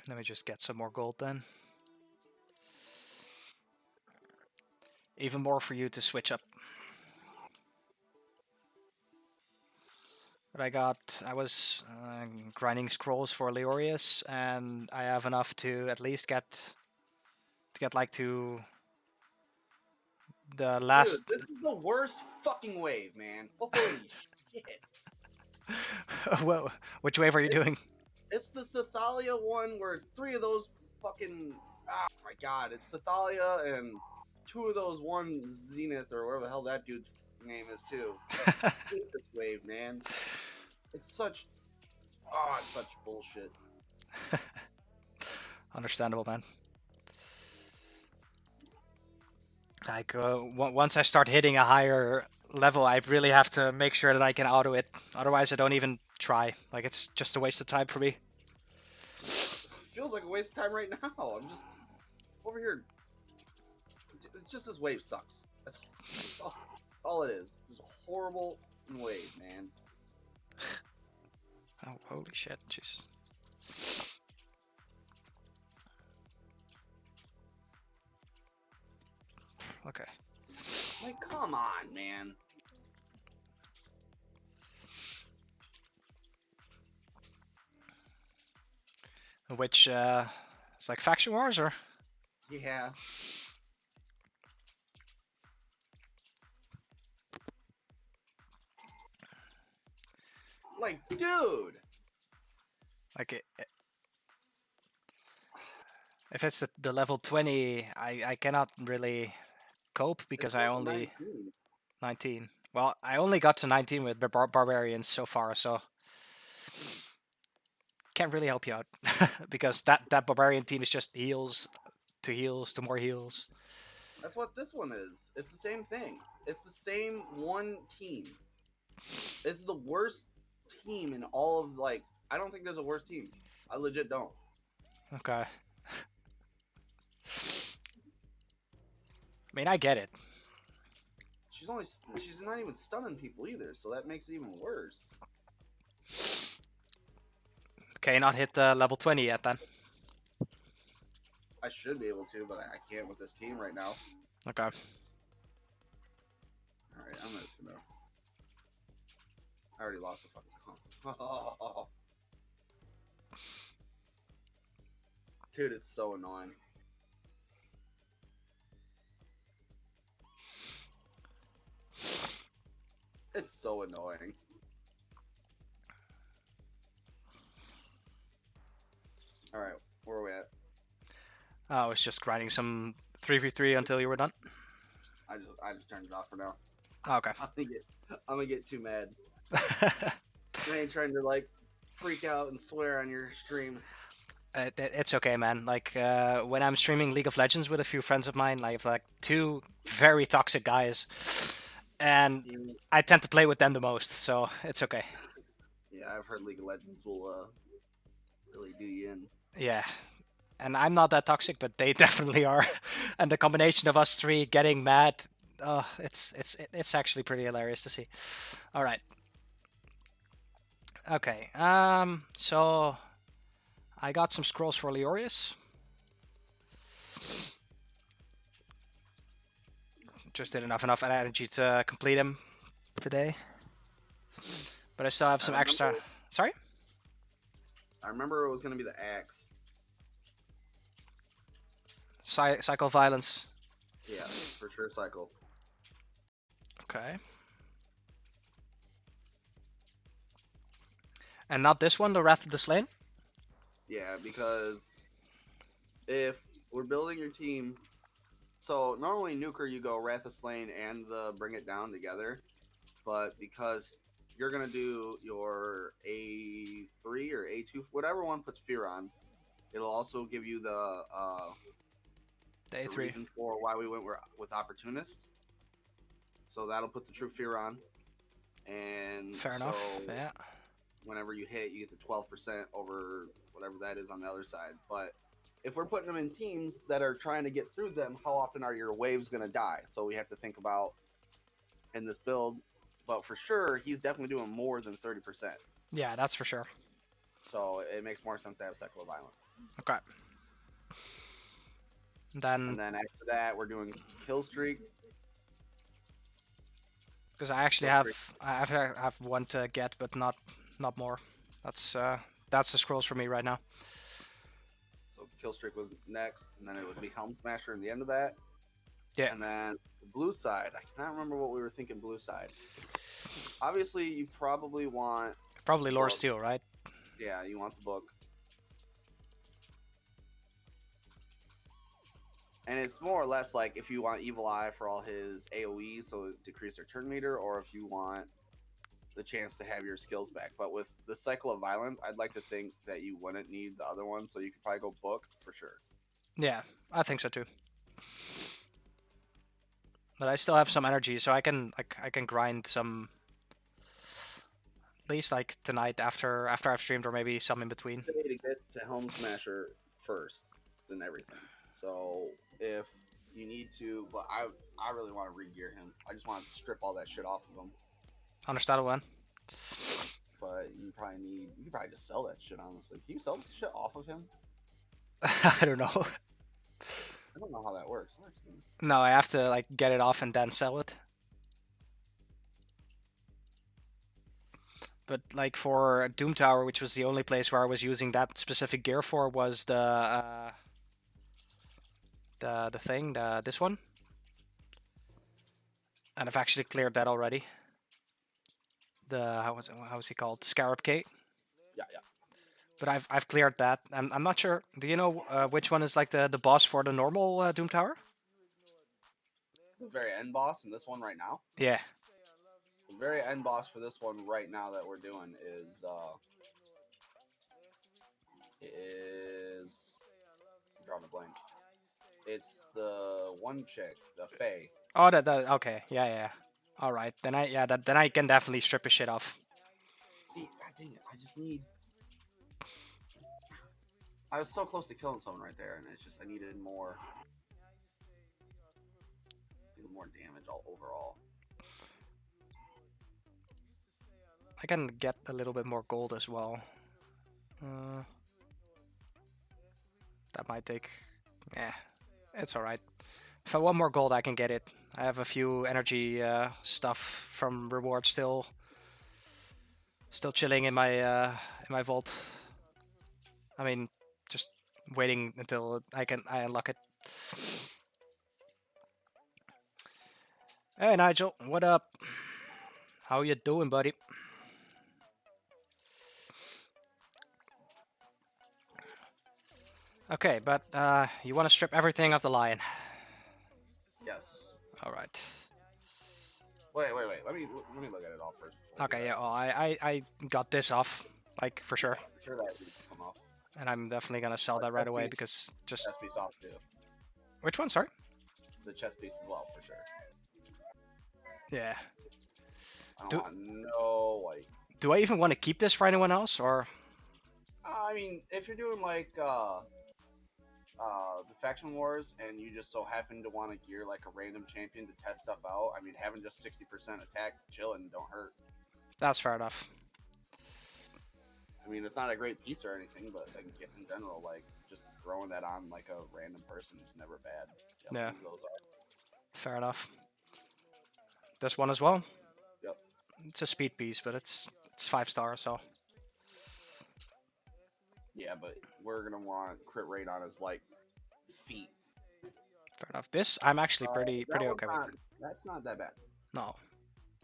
Let me just get some more gold then. Even more for you to switch up. But I was grinding scrolls for Leorius, and I have enough to at least get like to the last. Dude, this is the worst fucking wave, man. Holy shit. Well, which wave are you doing? It's the Cythalia one where it's 3 of those fucking. Oh my god, it's Cythalia and 2 of those one Zenith or whatever the hell that dude's name is too. I hate this wave, man. It's such. Oh, it's such bullshit. Understandable, man. Like once I start hitting a higher level, I really have to make sure that I can auto it. Otherwise, I don't even try. Like it's just a waste of time for me. Feels like a waste of time right now. I'm just over here. It's just this wave sucks. That's all it is. It's a horrible wave, man. Oh, holy shit, jeez. Okay. Like, come on, man. Which, it's like Faction Wars, or? Yeah. Like, dude. Like, if it's the level 20, I cannot really cope because I only... 19. Well, I only got to 19 with barbarians so far, so can't really help you out because that barbarian team is just heals to more heals. That's what this one is. It's the same thing. It's the same one team. This is the worst team in all of like. I don't think there's a worse team. I legit don't. Okay. I mean, I get it. She's not even stunning people either, so that makes it even worse. Can you not hit level 20 yet then? I should be able to, but I can't with this team right now. Okay. All right, I'm just gonna. I already lost the fucking. Dude, it's so annoying. It's so annoying. All right, where are we at? I was just grinding some 3v3 until you were done. I just turned it off for now. Okay. I'm gonna get too mad. I ain't trying to like freak out and swear on your stream. It's okay, man. Like when I'm streaming League of Legends with a few friends of mine, I have like two very toxic guys, and I tend to play with them the most, so it's okay. Yeah, I've heard League of Legends will really do you in. Yeah, and I'm not that toxic, but they definitely are. And the combination of us three getting mad, it's actually pretty hilarious to see. All right. Okay. So I got some scrolls for Leorius. Just did enough energy to complete him today. But I still have some extra. Sorry? I remember it was gonna be the axe. Cycle violence. Yeah, for sure, cycle. Okay. And not this one, the Wrath of the Slain? Yeah, because if we're building your team, so normally Nuker you go Wrath of Slain and the Bring It Down together, but because you're gonna do your A3 or A2, whatever one puts fear on, it'll also give you the A3 reason for why we went with Opportunist. So that'll put the true fear on, and fair enough. Yeah. Whenever you hit, you get the 12% over whatever that is on the other side. But if we're putting them in teams that are trying to get through them, how often are your waves going to die? So we have to think about in this build. But for sure, he's definitely doing more than 30%. Yeah, that's for sure. So it makes more sense to have Cycle of Violence. Okay. And then after that, we're doing Kill Streak. Because I actually have one to get, but not more. That's the scrolls for me right now. So Kill Streak was next, and then it would be Helm Smasher in the end of that. Yeah. And then the blue side, I cannot remember what we were thinking blue side. Obviously, you probably want... Probably Lore Steel, right? Yeah, you want the book. And it's more or less like if you want Evil Eye for all his AoE, so decrease their turn meter, or if you want the chance to have your skills back. But with the Cycle of Violence, I'd like to think that you wouldn't need the other one, so you could probably go book for sure. Yeah, I think so too. But I still have some energy, so I can grind some. At least like tonight after I've streamed, or maybe some in between. To get to Helm Smasher first than everything. So if you need to, but I really want to re-gear him. I just want to strip all that shit off of him. Understandable, man. But you could probably just sell that shit, honestly. Can you sell this shit off of him? I don't know. I don't know how that works. No, I have to like get it off and then sell it. But like for Doom Tower, which was the only place where I was using that specific gear for, was the thing, this one. And I've actually cleared that already. The how was he called? Scarab Gate. Yeah. But I've cleared that. I'm not sure. Do you know which one is like the boss for the normal Doom Tower? The very end boss in this one right now. Yeah. The very end boss for this one right now that we're doing is I'm drawing a blank. It's the one chick, the Fae. Oh, that okay. Yeah. All right. Then I can definitely strip his shit off. See, god dang it! I just need. I was so close to killing someone right there, and it's just I needed more damage overall. I can get a little bit more gold as well. Uh, that might take. Yeah, it's all right. If I want more gold, I can get it. I have a few energy stuff from reward still chilling in my vault. I mean, just waiting until I unlock it. Hey Nigel, what up? How you doing, buddy? Okay, but you want to strip everything off the lion. Yes. All right. Wait. Let me look at it all first before we do Okay, yeah, that. well, I got this off, like, for Yeah, sure. I'm sure that needs to come off. And I'm definitely gonna sell that right Chest away piece, because just... chest piece off too. Which one, sorry? The chest piece as well, for sure. Yeah. I don't Do, want no like. do I even want to keep this for anyone else, or... I mean, if you're doing like the faction wars and you just so happen to want to gear like a random champion to test stuff out, I mean, having just 60% attack chilling don't hurt. That's fair enough. I mean, it's not a great piece or anything, but like in general, like just throwing that on like a random person is never bad. Yeah. Those are. Fair enough. This one as well? Yep. It's a speed piece, but it's 5-star, so... Yeah, but we're gonna want crit rate on his like feet. Fair enough. This, I'm actually That pretty one's okay with. not. That's not that bad. No.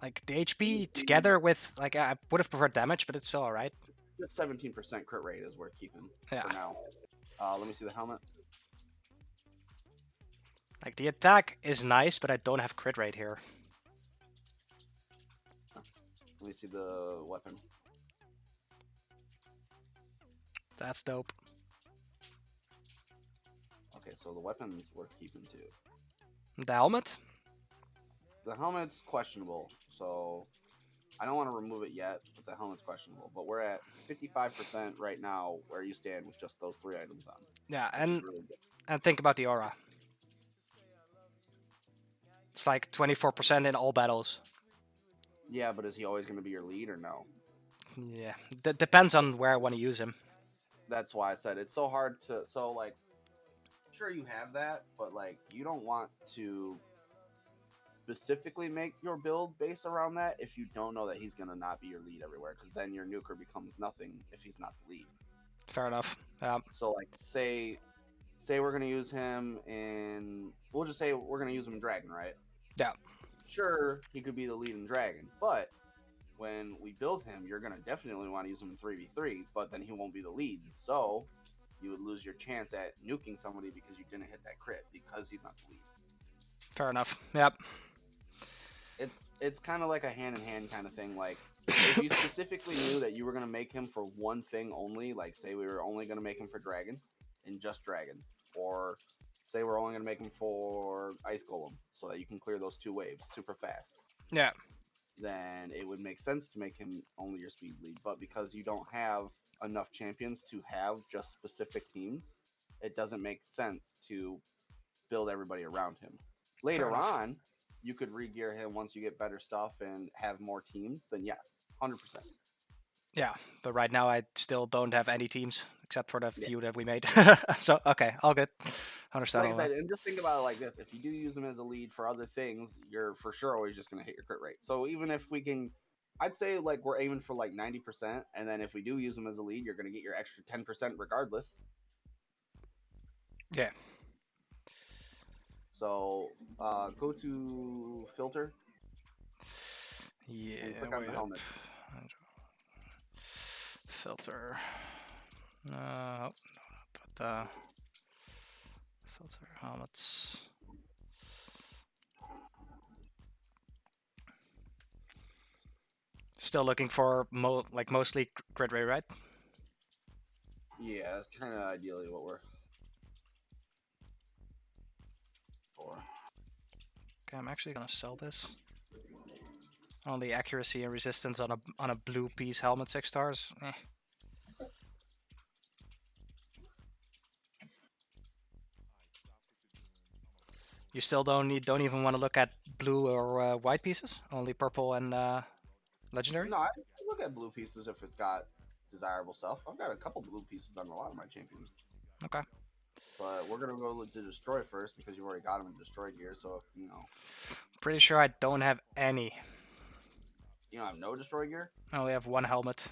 Like, the HP See, together with... Like, I would have preferred damage, but it's still alright. just 17% crit rate is worth keeping Yeah. for now. Let me see the helmet. Like, the attack is nice, but I don't have crit rate here. Let me see the weapon. That's dope. Okay, so the weapon's worth keeping too. The helmet? The helmet's questionable, so I don't want to remove it yet, but the helmet's questionable. But we're at 55% right now where you stand with just those 3 items on. Yeah, Which is really good. and think about the aura. It's like 24% in all battles. Yeah, but is he always going to be your lead or no? Yeah, depends on where I want to use him. That's why I said it's so hard to. So, like, sure, you have that, but, like, you don't want to specifically make your build based around that if you don't know that he's going to not be your lead everywhere, because then your nuker becomes nothing if he's not the lead. Fair enough. Yeah. So, like, say we're going to use him in. We'll just say we're going to use him in Dragon, right? Yeah. Sure, he could be the lead in Dragon, but when we build him, you're going to definitely want to use him in 3v3, but then he won't be the lead. So you would lose your chance at nuking somebody because you didn't hit that crit because he's not the lead. Fair enough. Yep. It's kind of like a hand-in-hand kind of thing. Like, if you specifically knew that you were going to make him for one thing only, like say we were only going to make him for Dragon and just Dragon, or say we're only going to make him for Ice Golem so that you can clear those 2 waves super fast. Yeah. Then it would make sense to make him only your speed lead. But because you don't have enough champions to have just specific teams, it doesn't make sense to build everybody around him. Later on, you could re-gear him once you get better stuff and have more teams, then yes, 100%. Yeah, but right now I still don't have any teams except for the few that we made. So, okay, all good. Understandable. Like I said, and just think about it like this. If you do use him as a lead for other things, you're for sure always just going to hit your crit rate. So even if we can, I'd say like we're aiming for like 90%, and then if we do use him as a lead, you're going to get your extra 10% regardless. Yeah. So go to filter. Yeah. And click on the helmet. Filter. No, not that. Filter helmets. Still looking for mostly crit rate, right? Yeah, that's kind of ideally what we're for. Okay, I'm actually gonna sell this. Only accuracy and resistance on a blue piece helmet, 6 stars. Eh. You still don't even want to look at blue or white pieces. Only purple and legendary. No, I look at blue pieces if it's got desirable stuff. I've got a couple blue pieces on a lot of my champions. Okay. But we're gonna go to destroy first because you've already got them in destroy gear. So if Pretty sure I don't have any. you don't have no destroy gear. I only have one helmet.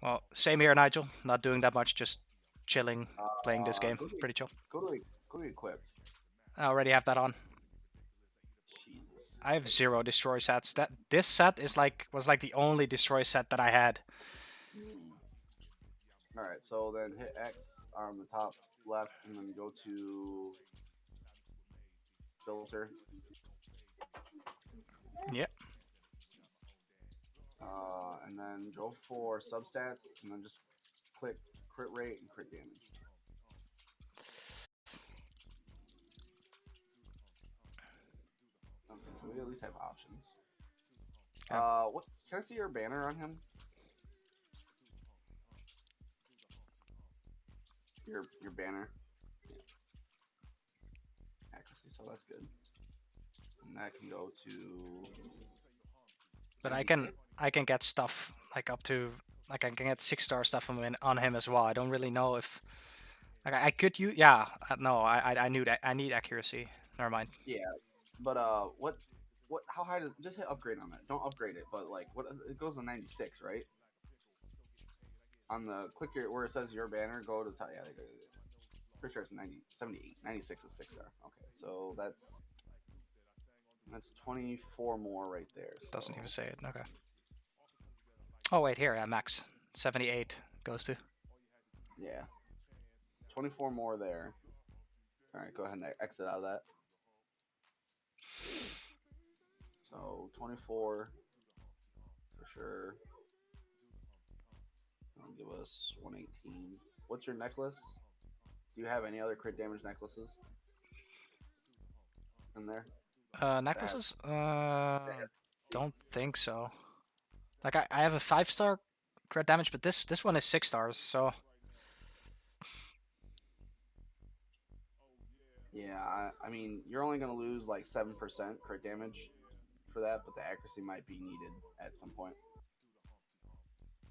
Well, same here, Nigel. Not doing that much, just chilling, playing this game. Go to Pretty chill. go to equipped. I already have that on. Jesus. I have 0 destroy sets. This set is was like the only destroy set that I had. All right, so then hit X on the top left, and then go to filter. Yep. And then go for substats, and then just click crit rate and crit damage. Okay, so we at least have options. Yeah. What can I see your banner on him? Your banner. Yeah. Accuracy, so that's good. And that can go to. But I can get stuff like up to I can get 6-star stuff on him as well. I don't really know if I could use no I knew that I need accuracy. Never mind. Yeah, but what how high does just hit upgrade on that? Don't upgrade it, but like what it goes to 96, right? On the click your where it says your banner, go to the top. Yeah, pretty sure it's 90, 78, 96 is 6-star. Okay, so that's 24 more right there. So. Doesn't even say it. Okay. Oh wait, here, yeah, max 78 goes to. Yeah, 24 more there. All right, go ahead and exit out of that. So 24 for sure. That'll give us 118. What's your necklace? Do you have any other crit damage necklaces in there? Necklaces? Don't think so. Like I have a 5-star crit damage, but this one is 6 stars, so. Yeah, I mean, you're only gonna lose like 7% crit damage for that, but the accuracy might be needed at some point.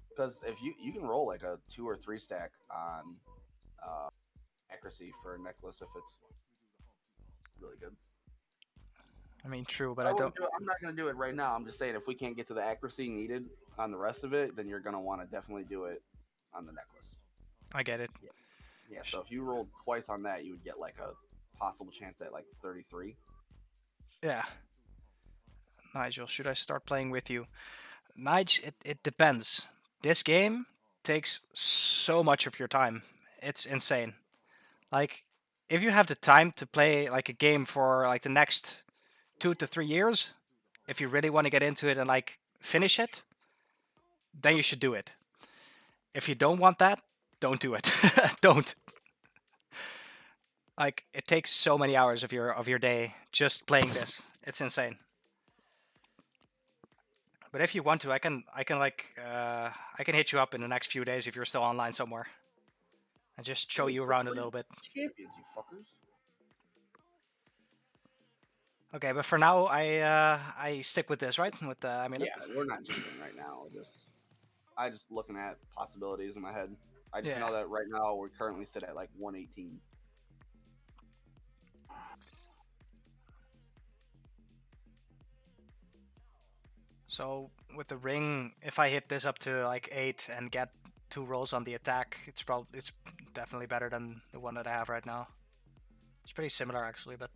Because if you can roll like a 2 or 3 stack on accuracy for a necklace if it's really good. I mean, true, but I don't. I'm not gonna do it right now. I'm just saying if we can't get to the accuracy needed on the rest of it, then you're gonna want to definitely do it on the necklace. I get it. Yeah. So if you rolled twice on that, you would get like a possible chance at like 33. Yeah. Nigel, should I start playing with you? Nigel, it depends. This game takes so much of your time. It's insane. Like, if you have the time to play like a game for like the next 2 to 3 years, if you really want to get into it and like finish it, then you should do it. If you don't want that, don't do it. Don't. Like, it takes so many hours of your day just playing this. It's insane. But if you want to, I can hit you up in the next few days if you're still online somewhere, and just show you around a little bit. Champions, you fuckers. Okay, but for now, I stick with this, right? With the amulet. Yeah, we're not jumping right now. I just looking at possibilities in my head. I just know that right now we're currently sit at like 118. So with the ring, if I hit this up to like 8 and get 2 rolls on the attack, it's definitely better than the one that I have right now. It's pretty similar actually, but.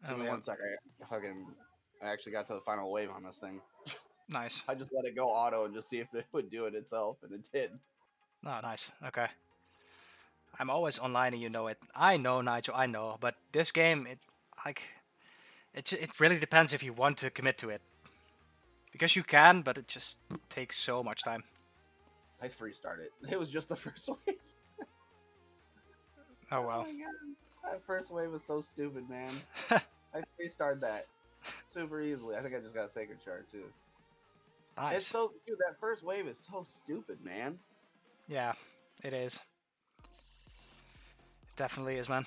Give me 1 second. I actually got to the final wave on this thing. Nice. I just let it go auto and just see if it would do it itself, and it did. Oh, nice. Okay. I'm always online and you know it. I know, Nigel, I know. But this game, it really depends if you want to commit to it. Because you can, but it just takes so much time. I 3-starred it. It was just the first wave. Oh, well. Oh my God. That first wave was so stupid, man. I 3-starred that super easily. I think I just got a Sacred Shard, too. Nice. It's so, dude, that first wave is so stupid, man. Yeah, it is. It definitely is, man.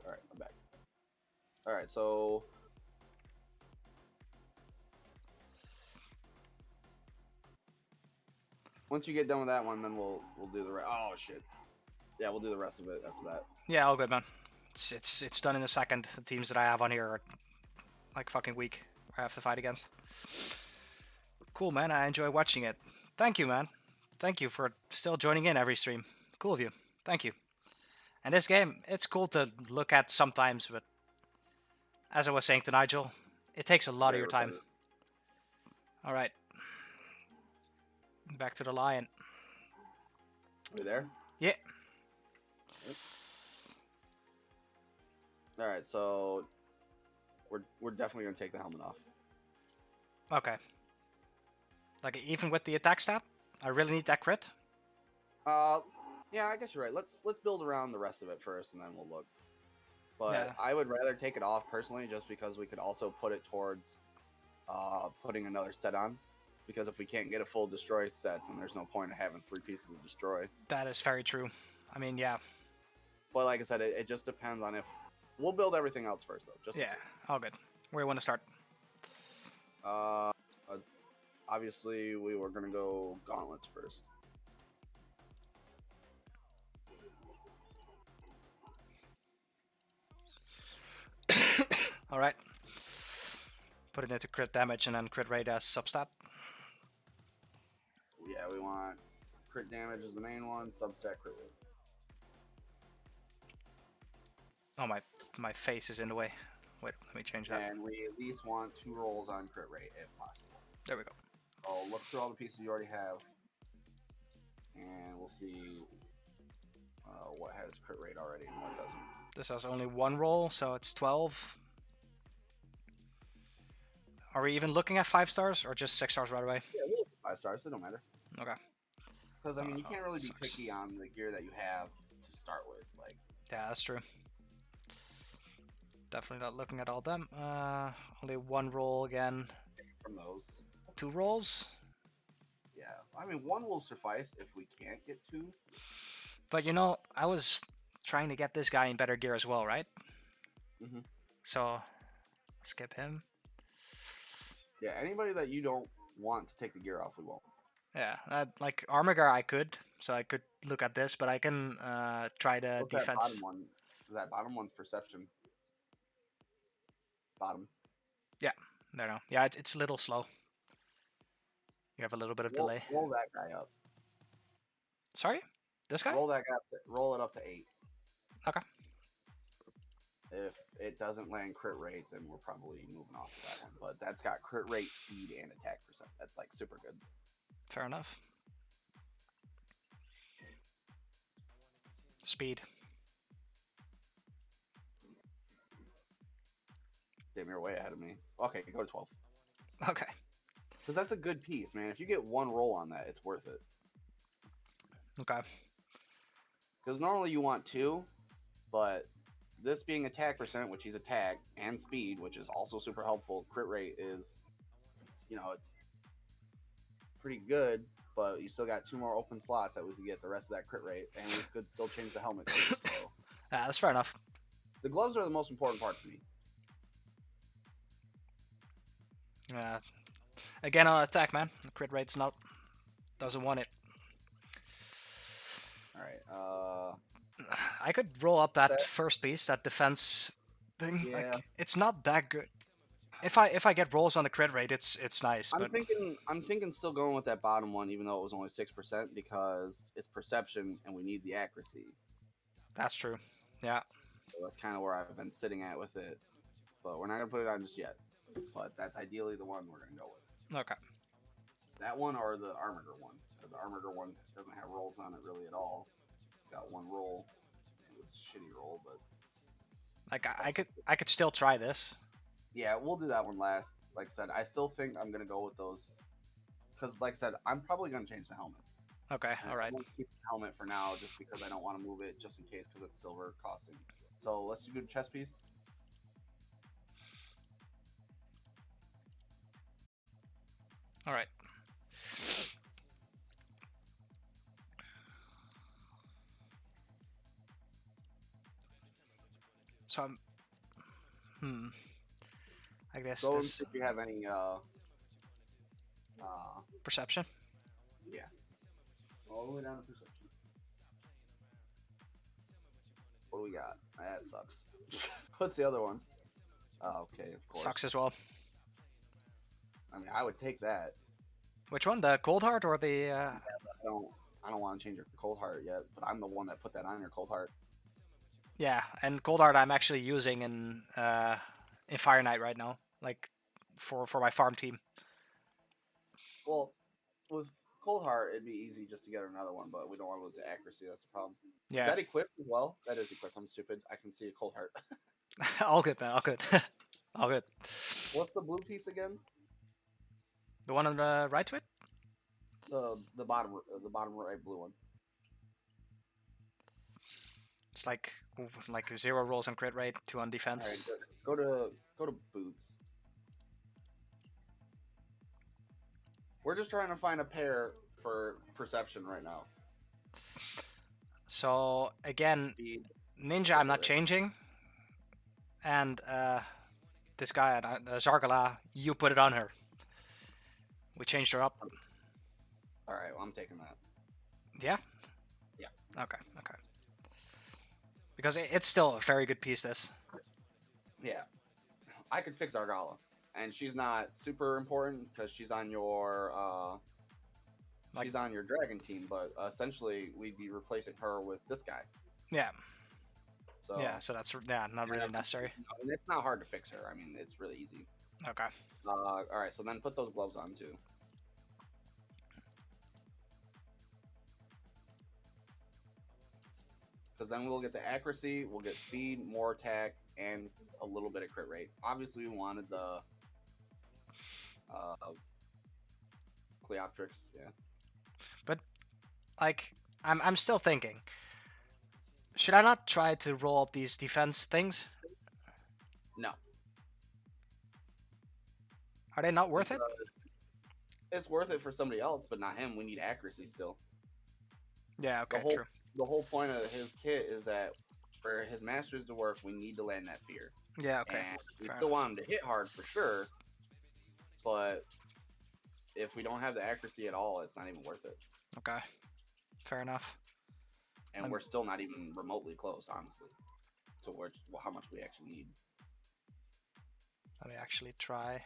All right, I'm back. All right, so once you get done with that one, then we'll do the rest. Oh shit. Yeah, we'll do the rest of it after that. Yeah, all good, man. It's done in a second. The teams that I have on here are like fucking weak. I have to fight against. Cool, man. I enjoy watching it. Thank you, man. Thank you for still joining in every stream. Cool of you. Thank you. And this game, it's cool to look at sometimes, but as I was saying to Nigel, it takes a lot of your time. All right. Back to the lion. We there? Yeah. All right, so we're definitely gonna take the helmet off. Okay. Like even with the attack stat, I really need that crit. Yeah, I guess you're right. Let's build around the rest of it first, and then we'll look. But Yeah. I would rather take it off personally, just because we could also put it towards putting another set on. Because if we can't get a full destroy set, then there's no point in having 3 pieces of destroy. That is very true. I mean, yeah. But like I said, it just depends on if we'll build everything else first, though. Just Yeah, all good. Where do you want to start? Obviously we were gonna go gauntlets first. All right. Put it into crit damage and then crit rate as substat. Yeah, we want crit damage is the main one, substat crit rate. Oh, my face is in the way. Wait, let me change that. And we at least want 2 rolls on crit rate if possible. There we go. So look through all the pieces you already have, and we'll see what has crit rate already and what doesn't. This has only 1 roll, so it's 12. Are we even looking at 5 stars or just 6 stars right away? Yeah, we'll look at 5 stars. It don't matter. Okay. Because I mean, you can't really be sucks. picky on the gear that you have to start with. Like, Yeah, that's true. Definitely not looking at all of them. Only 1 roll again. from those. 2 rolls. Yeah, I mean, 1 will suffice if we can't get 2. But you know, I was trying to get this guy in better gear as well, right? Mhm. So, skip him. Yeah, anybody that you don't want to take the gear off, we won't. Yeah, like Armiger I could, so I could look at this, but I can try the What's that defense. bottom one? That bottom one's perception. Bottom. Yeah, there now. Yeah, it's a little slow. You have a little bit of delay. Roll that guy up. Sorry? This guy? Roll that guy up. Roll it up to 8. Okay. If it doesn't land crit rate, then we're probably moving off of that one. But that's got crit rate, speed, and attack percent. That's like super good. Fair enough. Speed. Damn, you're way ahead of me. Okay, go to 12. Okay. Because that's a good piece, man. If you get 1 roll on that, it's worth it. Okay. Because normally you want 2, but this being attack percent, which he's attack, and speed, which is also super helpful, crit rate is, you know, it's pretty good, but you still got 2 more open slots that we could get the rest of that crit rate, and we could still change the helmet too, so. Yeah, that's fair enough. The gloves are the most important part to me. Yeah. Again on attack, man. The crit rate's not... doesn't want it. Alright, I could roll up that first piece, that defense thing. Yeah. Like, it's not that good. If I get rolls on the crit rate, it's nice. I'm But thinking still going with that bottom one, even though it was only 6%, because it's perception and we need the accuracy. that's true. Yeah. So that's kind of where I've been sitting at with it. But we're not going to put it on just yet. But that's ideally the one we're going to go with. Okay. That one or the Armiger one. Because the Armiger one doesn't have rolls on it really at all. It's got 1 roll. It was a shitty roll, but... Like, I could still try this. Yeah, we'll do that one last. Like I said, I still think I'm going to go with those. Because, like I said, I'm probably going to change the helmet. Okay, And alright. I'm going to keep the helmet for now just because I don't want to move it just in case because it's silver costing. So let's do the chest piece. Alright. So I guess Go and this see if you have any perception. yeah. All the way down to perception. What do we got? That sucks. What's the other one? Oh, okay, of course. Sucks as well. I mean, I would take that. Which one? The cold heart or the? I don't want to change your cold heart yet, but I'm the one that put that on your cold heart. Yeah, and cold heart I'm actually using in Fire Knight right now, like for my farm team. Well, with cold heart, it'd be easy just to get another one, but we don't want to lose the accuracy. That's the problem. Yeah. Is that equipped as well? That is equipped. I'm stupid. I can see a cold heart. All good, man. All good. All good. What's the blue piece again? The one on the right to it? The bottom right blue one. It's like 0 rolls on crit rate, 2 on defense. All right, go to boots. We're just trying to find a pair for perception right now. So again, Speed. Ninja I'm not changing, and this guy Zargala, you put it on her. We changed her up. All right, well, I'm taking that. Yeah. Yeah. Okay. Because it's still a very good piece. This. Yeah, I could fix Argala, and she's not super important because she's on your she's on your dragon team. But essentially, we'd be replacing her with this guy. Yeah. So yeah, so that's not really necessary. And it's not hard to fix her. I mean, it's really easy. Okay. All right, so then put those gloves on too. Because then we'll get the accuracy, we'll get speed, more attack, and a little bit of crit rate. Obviously, we wanted the Cleoptrix, yeah. But like, I'm still thinking. Should I not try to roll up these defense things? No. Are they not worth it? It's worth it for somebody else, but not him. We need accuracy still. Yeah, okay, true. The whole point of his kit is that for his masters to work, we need to land that fear. Yeah, okay. And we still want him to hit hard for sure, but if we don't have the accuracy at all, it's not even worth it. Okay, fair enough. And we're still not even remotely close, honestly, towards how much we actually need. Let me actually try.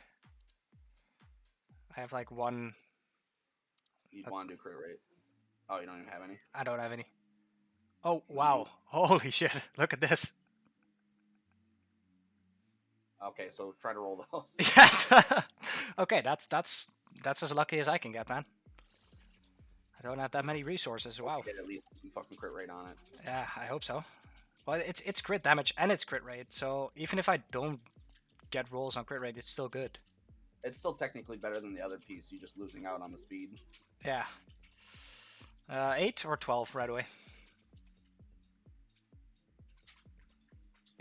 I have like one. You'd want to do crit rate. Oh, you don't even have any? I don't have any. Oh, wow. Holy shit. Look at this. Okay, so try to roll those. Yes. Okay, that's as lucky as I can get, man. I don't have that many resources. Wow. Get at least some fucking crit rate on it. Yeah, I hope so. Well, it's crit damage and it's crit rate, so even if I don't get rolls on crit rate, it's still good. It's still technically better than the other piece. You're just losing out on the speed. Yeah. 8 or 12 right away?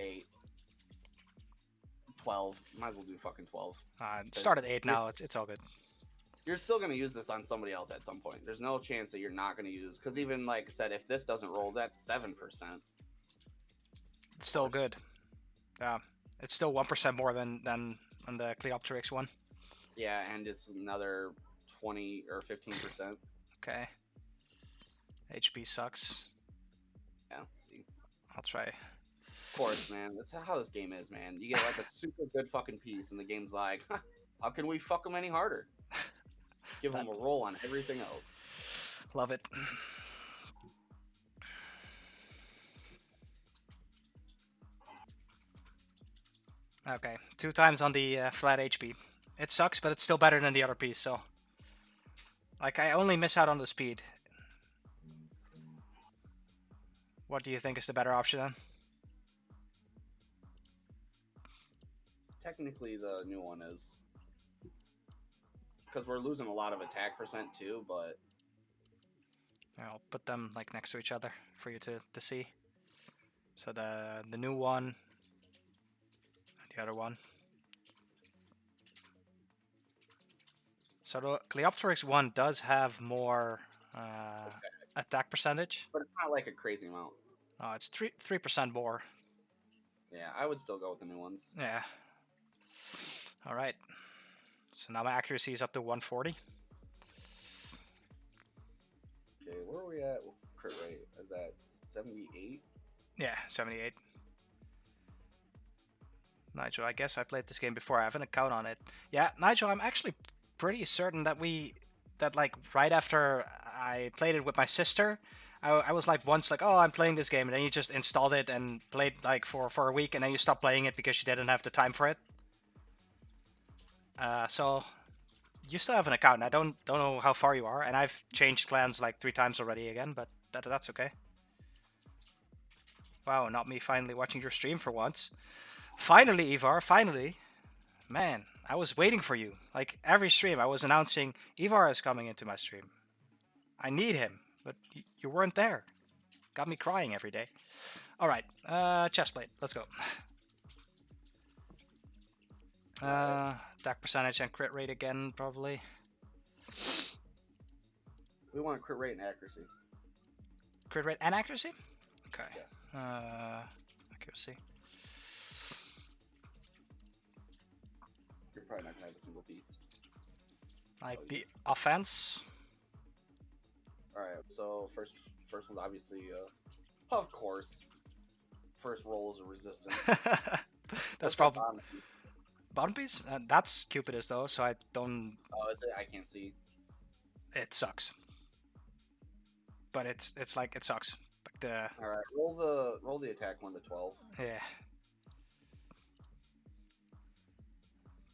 8. 12. Might as well do fucking 12. Start at 8 now. It's all good. You're still going to use this on somebody else at some point. There's no chance that you're not going to use... Because even, like I said, if this doesn't roll, that's 7%. It's still good. Yeah. It's still 1% more than on the Cleoptrix one. Yeah, and it's another 20 or 15%. Okay. HP sucks. Yeah, see. I'll try. Of course, man. That's how this game is, man. You get like a super good fucking piece, and the game's like, how can we fuck them any harder? Give them a roll on everything else. Love it. Okay, 2 times on the flat HP. It sucks, but it's still better than the other piece, so... Like, I only miss out on the speed. What do you think is the better option then? Technically, the new one is... Because we're losing a lot of attack percent too, but... I'll put them like next to each other for you to see. So the new one, and the other one. So the Cleoptrix one does have more attack percentage. But it's not like a crazy amount. Oh, it's 3% more. Yeah, I would still go with the new ones. Yeah. All right. So now my accuracy is up to 140. Okay, where are we at with crit rate? Is that 78? Yeah, 78. Nigel, I guess I played this game before. I have an account on it. Yeah, Nigel, I'm actually pretty certain that like right after I played it with my sister, I was like once like, oh, I'm playing this game, and then you just installed it and played like for a week, and then you stopped playing it because you didn't have the time for it. So you still have an account. And I don't know how far you are, and I've changed clans like 3 times already again, but that's okay. Wow, not me finally watching your stream for once. Finally, Ivar, finally. Man, I was waiting for you. Like every stream, I was announcing Ivar is coming into my stream. I need him, but you weren't there. Got me crying every day. All right, chestplate. Let's go. Attack percentage and crit rate again, probably. We want crit rate and accuracy. Crit rate and accuracy. Okay. Yes. Accuracy. You're probably not gonna have a single piece. Like the offense. All right. So first one's obviously, of course, first roll is a resistance. That's probably bottom piece. That's Cupidus though, so I don't. Oh, is it? I can't see. It sucks. But it's like it sucks. Like the. All right. Roll the attack 1 to 12. Yeah.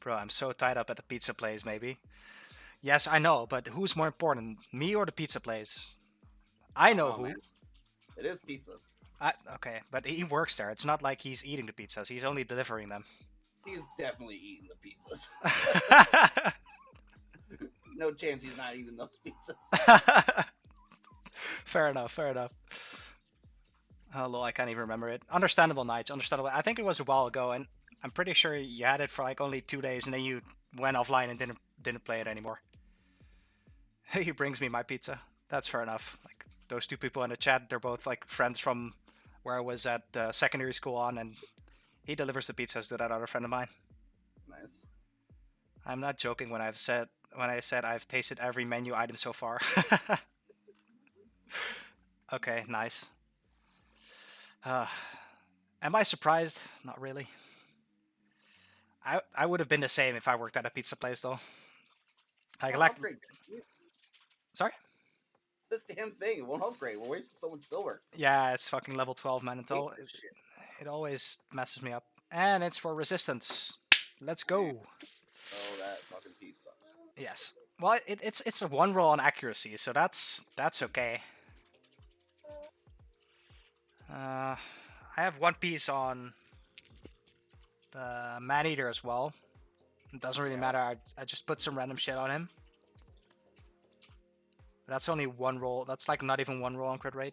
Bro, I'm so tied up at the pizza place. Maybe. Yes, I know, but who's more important, me or the pizza place? I know who. Man. It is pizza. Okay, but he works there. It's not like he's eating the pizzas. He's only delivering them. He's definitely eating the pizzas. No chance he's not eating those pizzas. Fair enough. Fair enough. Hello, I can't even remember it. Understandable, Nige. Understandable. I think it was a while ago, and I'm pretty sure you had it for like only 2 days, and then you went offline and didn't play it anymore. He brings me my pizza. That's fair enough. Like those two people in the chat, they're both like friends from where I was at secondary school on, and he delivers the pizzas to that other friend of mine. Nice. I'm not joking when I said I've tasted every menu item so far. Okay, nice. Am I surprised? Not really. I would have been the same if I worked at a pizza place though. Upgrade. Sorry? This damn thing, it won't upgrade. We're wasting so much silver. Yeah, it's fucking level 12, man. It always messes me up. And it's for resistance. Let's go. Oh, that fucking piece sucks. Yes. Well, it's a one roll on accuracy, so that's okay. I have one piece on the man-eater as well. It doesn't really matter. I just put some random shit on him. That's only one roll. That's like not even one roll on crit rate.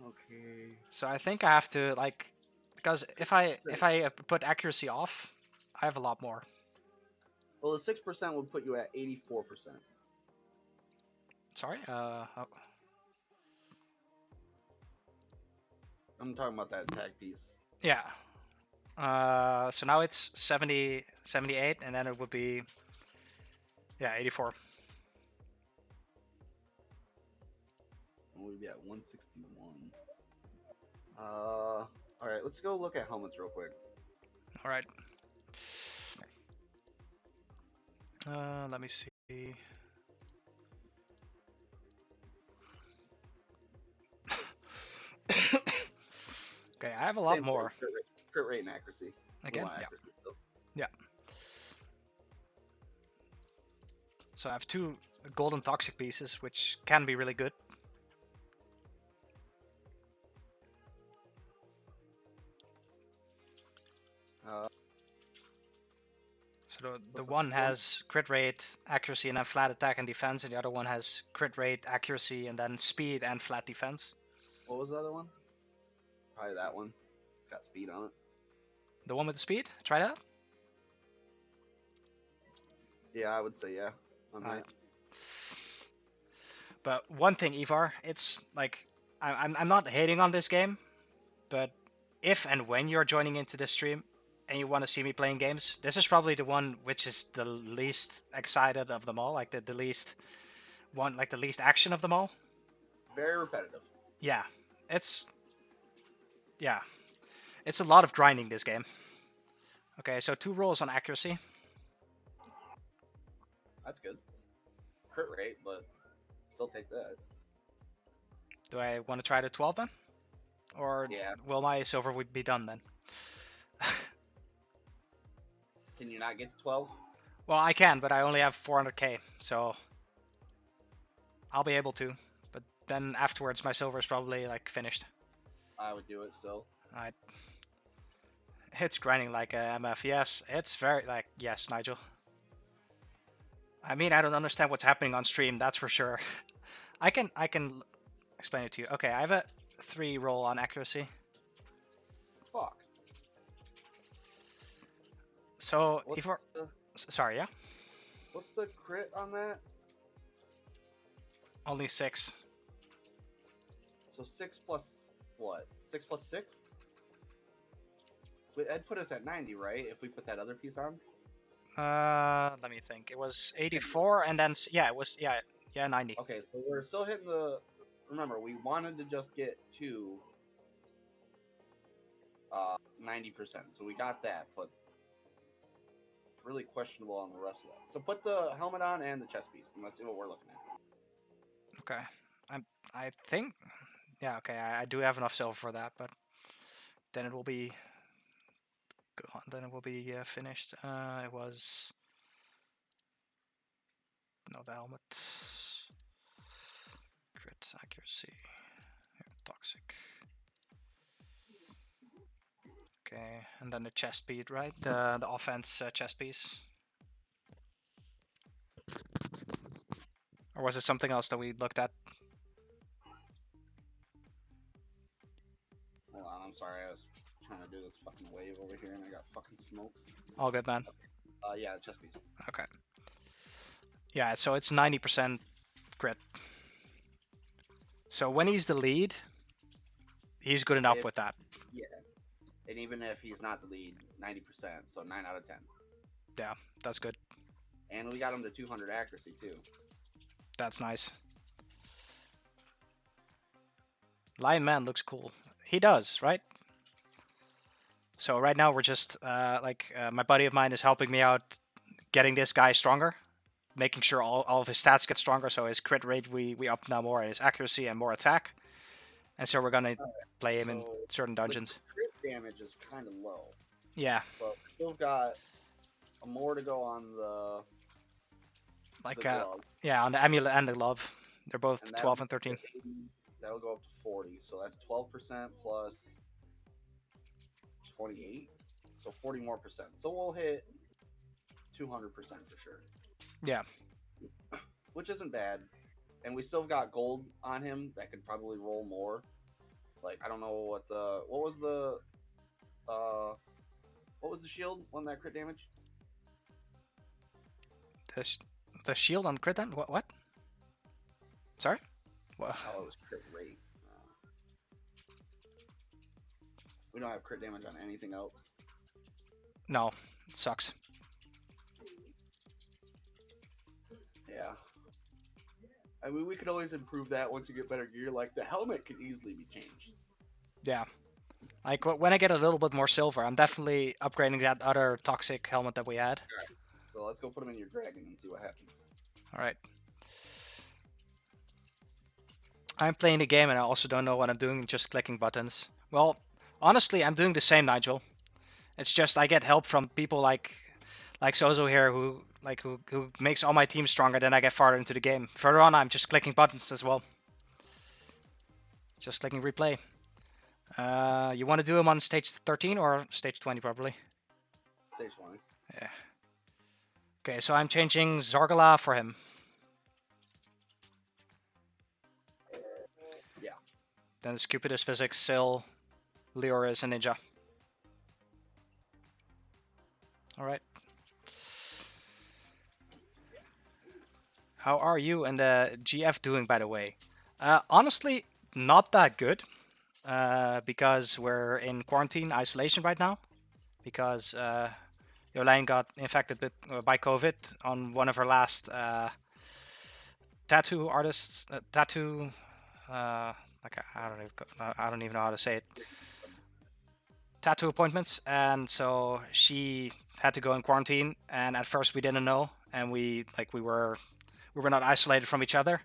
Okay. So I think I have to like, because if I put accuracy off, I have a lot more. Well, the 6% would put you at 84%. Sorry. Oh. I'm talking about that attack piece. Yeah. So now it's 70, 78, and then it would be, yeah, 84. We'd be at 161. All right, let's go look at helmets real quick. All right. Let me see. Okay, I have a lot Same more. Crit rate and accuracy. Again, yeah. Accuracy still. Yeah. So I have 2 golden toxic pieces, which can be really good. So the one has crit rate, accuracy, and then flat attack and defense, and the other one has crit rate, accuracy, and then speed and flat defense. What was the other one? Probably that one. It's got speed on it. The one with the speed? Try that? Yeah, I would say yeah. Right. But one thing, Ivar, it's like I'm not hating on this game, but if and when you're joining into this stream and you want to see me playing games, this is probably the one which is the least excited of them all, like the least one, like the least action of them all. Very repetitive. Yeah, it's yeah, it's a lot of grinding this game. Okay, so 2 rolls on accuracy. That's good. Crit rate, but still take that. Do I want to try the 12 then? Or Yeah. will my silver be done then? Can you not get to 12? Well, I can, but I only have 400k, so I'll be able to. But then afterwards, my silver is probably like finished. I would do it still. Alright. It's grinding like a MF. Yes, it's very like yes, Nigel. I mean, I don't understand what's happening on stream. That's for sure. I can explain it to you. Okay, I have a 3 roll on accuracy. Fuck. So What's if we're the, sorry, yeah, what's the crit on that? only 6. So 6 plus what? 6 plus 6? That'd put us at 90, right? If we put that other piece on? Let me think. It was 84, and then yeah, it was 90. Okay, so we're still hitting the. Remember, we wanted to just get to 90%, so we got that, but really questionable on the rest of that. So put the helmet on and the chest piece, and let's see what we're looking at. Okay, I think yeah. Okay, I do have enough silver for that, but then it will be gone. Then it will be finished. It was no the helmet. Crit accuracy. Toxic. Okay, and then the chest beat, right? The offense chest piece. Or was it something else that we looked at? Hold on, I'm sorry, I was trying to do this fucking wave over here and I got fucking smoked. All good, man. Yeah, chest piece. Okay. Yeah, so it's 90% crit. So when he's the lead, he's good enough with that. Yeah. And even if he's not the lead, 90%, so 9 out of 10. Yeah, that's good. And we got him to 200 accuracy, too. That's nice. Lion Man looks cool. He does, right? So right now we're just, my buddy of mine is helping me out getting this guy stronger. Making sure all of his stats get stronger, so his crit rate we up now more, and his accuracy and more attack. And so we're gonna play him in certain dungeons. Crit damage is kind of low. Yeah. But we still got more to go on the yeah, on the amulet and the glove. They're both 12 and 13. That'll go up to 40, so that's 12% plus 28, so 40 more percent. So we'll hit 200% for sure. Yeah. Which isn't bad. And we still got gold on him that could probably roll more. Like, I don't know what was the shield on that crit damage? The shield on crit damage? What? Sorry? What? Oh, it was crit rate. We don't have crit damage on anything else. No, it sucks. Yeah. I mean, we could always improve that once you get better gear. Like, the helmet could easily be changed. Yeah. Like, when I get a little bit more silver, I'm definitely upgrading that other toxic helmet that we had. Alright, so let's go put him in your dragon and see what happens. Alright. I'm playing the game and I also don't know what I'm doing, just clicking buttons. Well, honestly, I'm doing the same, Nigel. It's just I get help from people like Sozo here who makes all my team stronger, then I get farther into the game. Further on, I'm just clicking buttons as well. Just clicking replay. You want to do him on stage 13 or stage 20 probably? Stage 20. Yeah. Okay, so I'm changing Zargala for him. Yeah. Then it's Cupidus, Physics, Syl, Leoris, and Ninja. Alright. How are you and the GF doing, by the way? Honestly, not that good. because we're in quarantine isolation right now because Jolijn got infected by COVID on one of her last tattoo artists tattoo like I don't even know how to say it, tattoo appointments, and so she had to go in quarantine. And at first we didn't know, and we were not isolated from each other.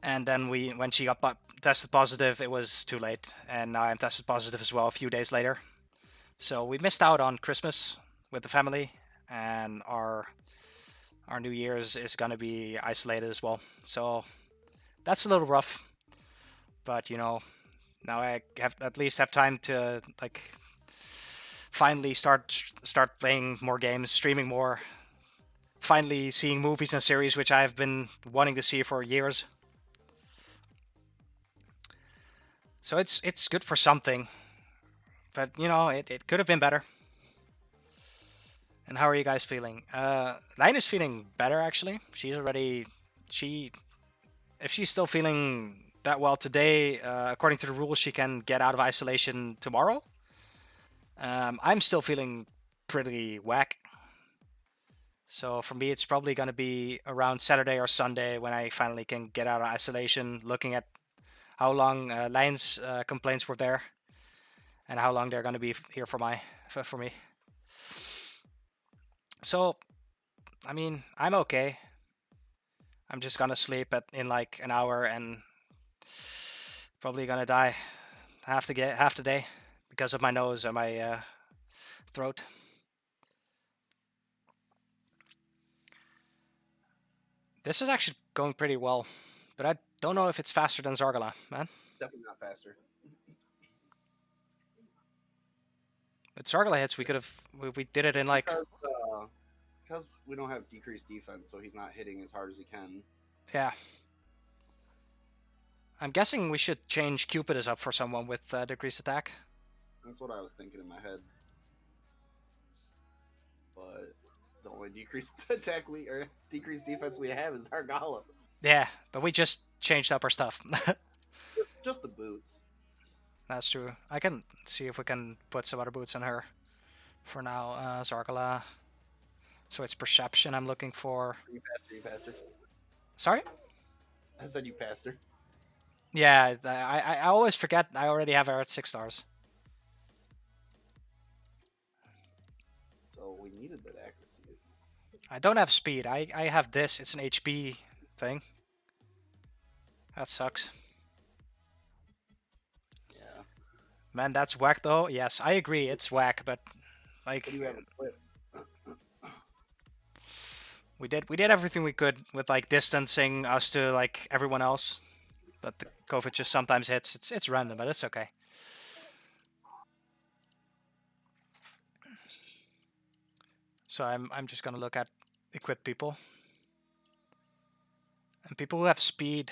And then when she got tested positive, it was too late, and now I'm tested positive as well a few days later. So we missed out on Christmas with the family, and our New Year's is gonna be isolated as well. So that's a little rough, but now I have at least have time to like finally start playing more games, streaming more, finally seeing movies and series which I've been wanting to see for years. So it's good for something, but it could have been better. And how are you guys feeling? Line is feeling better actually. She if she's still feeling that well today, according to the rules, she can get out of isolation tomorrow. I'm still feeling pretty whack. So for me, it's probably going to be around Saturday or Sunday when I finally can get out of isolation, looking at how long Lions complaints were there and how long they're going to be here for me. So, I mean, I'm okay. I'm just going to sleep in like an hour and probably going to die half the day because of my nose and my throat. This is actually going pretty well, but I don't know if it's faster than Zargala, man. Definitely not faster. With Zargala hits, we did it in like Because we don't have decreased defense, so he's not hitting as hard as he can. yeah. I'm guessing we should change Cupid up for someone with decreased attack. That's what I was thinking in my head. But the only decreased attack or decreased defense we have is Argala. Yeah, but we just changed up our stuff. Just the boots. That's true. I can see if we can put some other boots on her. For now, Zargala. So it's perception I'm looking for. You passed her. Sorry? I said you passed her. Yeah, I always forget I already have her at 6 stars. So we needed that accuracy. I don't have speed. I have this. It's an HP thing. That sucks. Yeah. Man, that's whack though. Yes, I agree. It's whack, but like What do you have equipped? we did everything we could with like distancing us to like everyone else. But the COVID just sometimes hits. It's random, but it's okay. So I'm just gonna look at equipped people. And people who have speed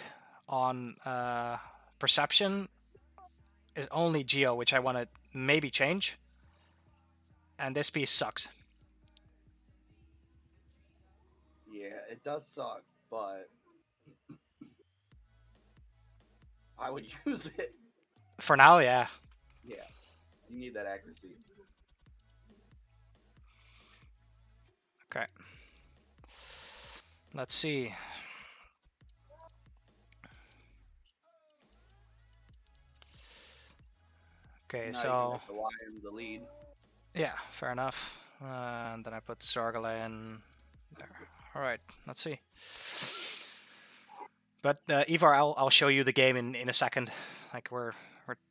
on perception is only Geo, which I want to maybe change. And this piece sucks. Yeah, it does suck, but I would use it. For now, yeah. Yeah, you need that accuracy. Okay. Let's see. Okay, Now so you can the lion, the lead. yeah, fair enough. And then I put Zargala in there. All right, let's see. But Ivar, I'll show you the game in a second. Like we're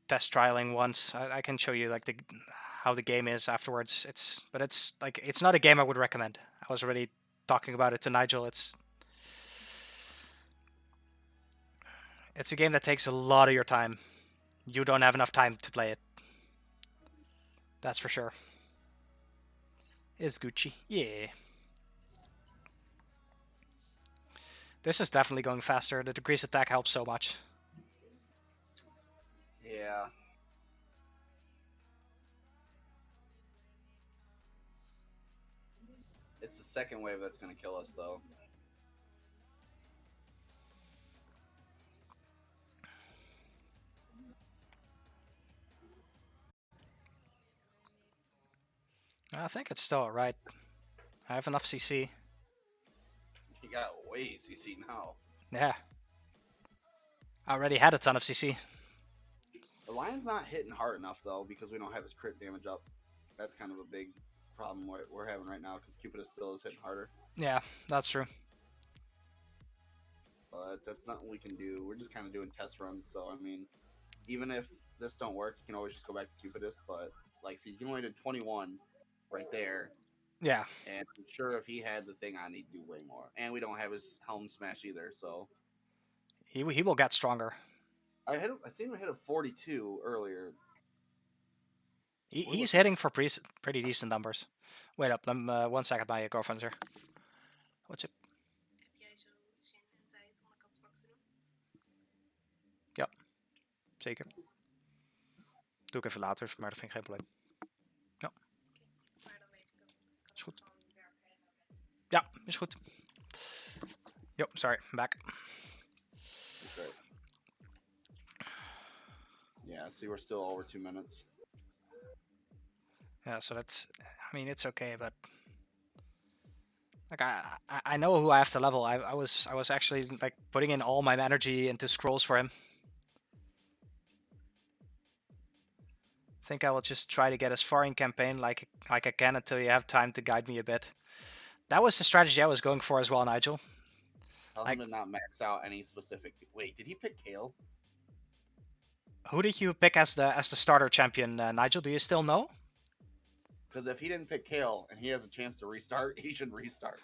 test trialing once. I can show you like how the game is afterwards. It's like it's not a game I would recommend. I was already talking about it to Nigel. It's a game that takes a lot of your time. You don't have enough time to play it. That's for sure. Is Gucci. Yeah. This is definitely going faster. The decreased attack helps so much. Yeah. It's the second wave that's going to kill us, though. I think it's still alright. I have enough CC. He got way CC now. Yeah. I already had a ton of CC. The lion's not hitting hard enough though because we don't have his crit damage up. That's kind of a big problem we're having right now because Cupidus still is hitting harder. Yeah, that's true. But that's not what we can do. We're just kind of doing test runs. So I mean, even if this don't work, you can always just go back to Cupidus. But like, see, you only did 21 right there. Yeah. And I'm sure if he had the thing on, he'd do way more. And we don't have his helm smash either. So He will get stronger. I seen him hit a 42 earlier. He's hitting for pretty decent numbers. Wait up, 1 second, my girlfriend's here. What's it? Ja, zeker. Doe ik even later, maar dat vind ik geen probleem. Ja. Is goed. Ja, is goed. Yo, sorry, I'm back. Okay. Yeah, see, we're still over 2 minutes. Yeah, so that's, I mean, it's okay, but like I know who I have to level. I was actually like putting in all my energy into scrolls for him. I think I will just try to get as far in campaign like I can until you have time to guide me a bit. That was the strategy I was going for as well, Nigel. Tell him to not max out any specific. Wait, did he pick Kale? Who did you pick as the starter champion, Nigel? Do you still know? Because if he didn't pick Kale and he has a chance to restart, he should restart.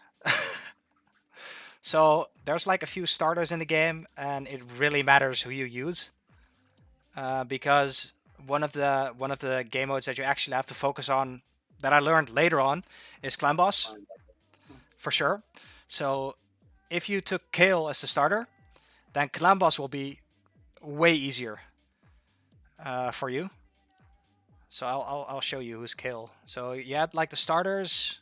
So there's like a few starters in the game, and it really matters who you use, because one of the game modes that you actually have to focus on that I learned later on is clan boss, for sure. So if you took Kale as the starter, then clan boss will be way easier for you. So I'll show you who's Kale. So you had like the starters.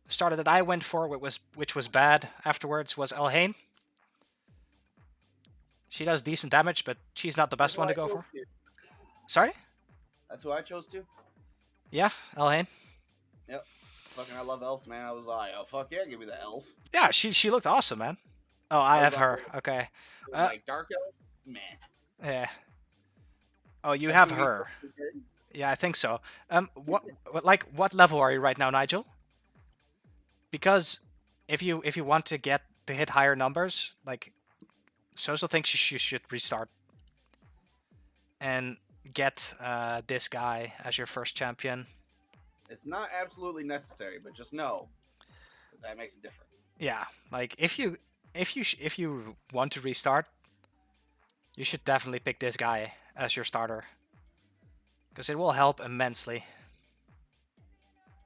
The starter that I went for, which was bad afterwards, was Elhain. She does decent damage, but she's not the best one to go for. Sorry? That's who I chose to? Yeah, Elhain. Yep. Fucking I love elves, man. I was like, oh fuck yeah, give me the elf. Yeah, she looked awesome, man. Oh, I have her. Okay. Like dark elf? Man. Yeah. Oh, you have her. Yeah, I think so. What level are you right now, Nigel? Because if you want to get to hit higher numbers, like Social thinks you should restart and get this guy as your first champion. It's not absolutely necessary, but just know that makes a difference. Yeah, like if you want to restart, you should definitely pick this guy as your starter because it will help immensely.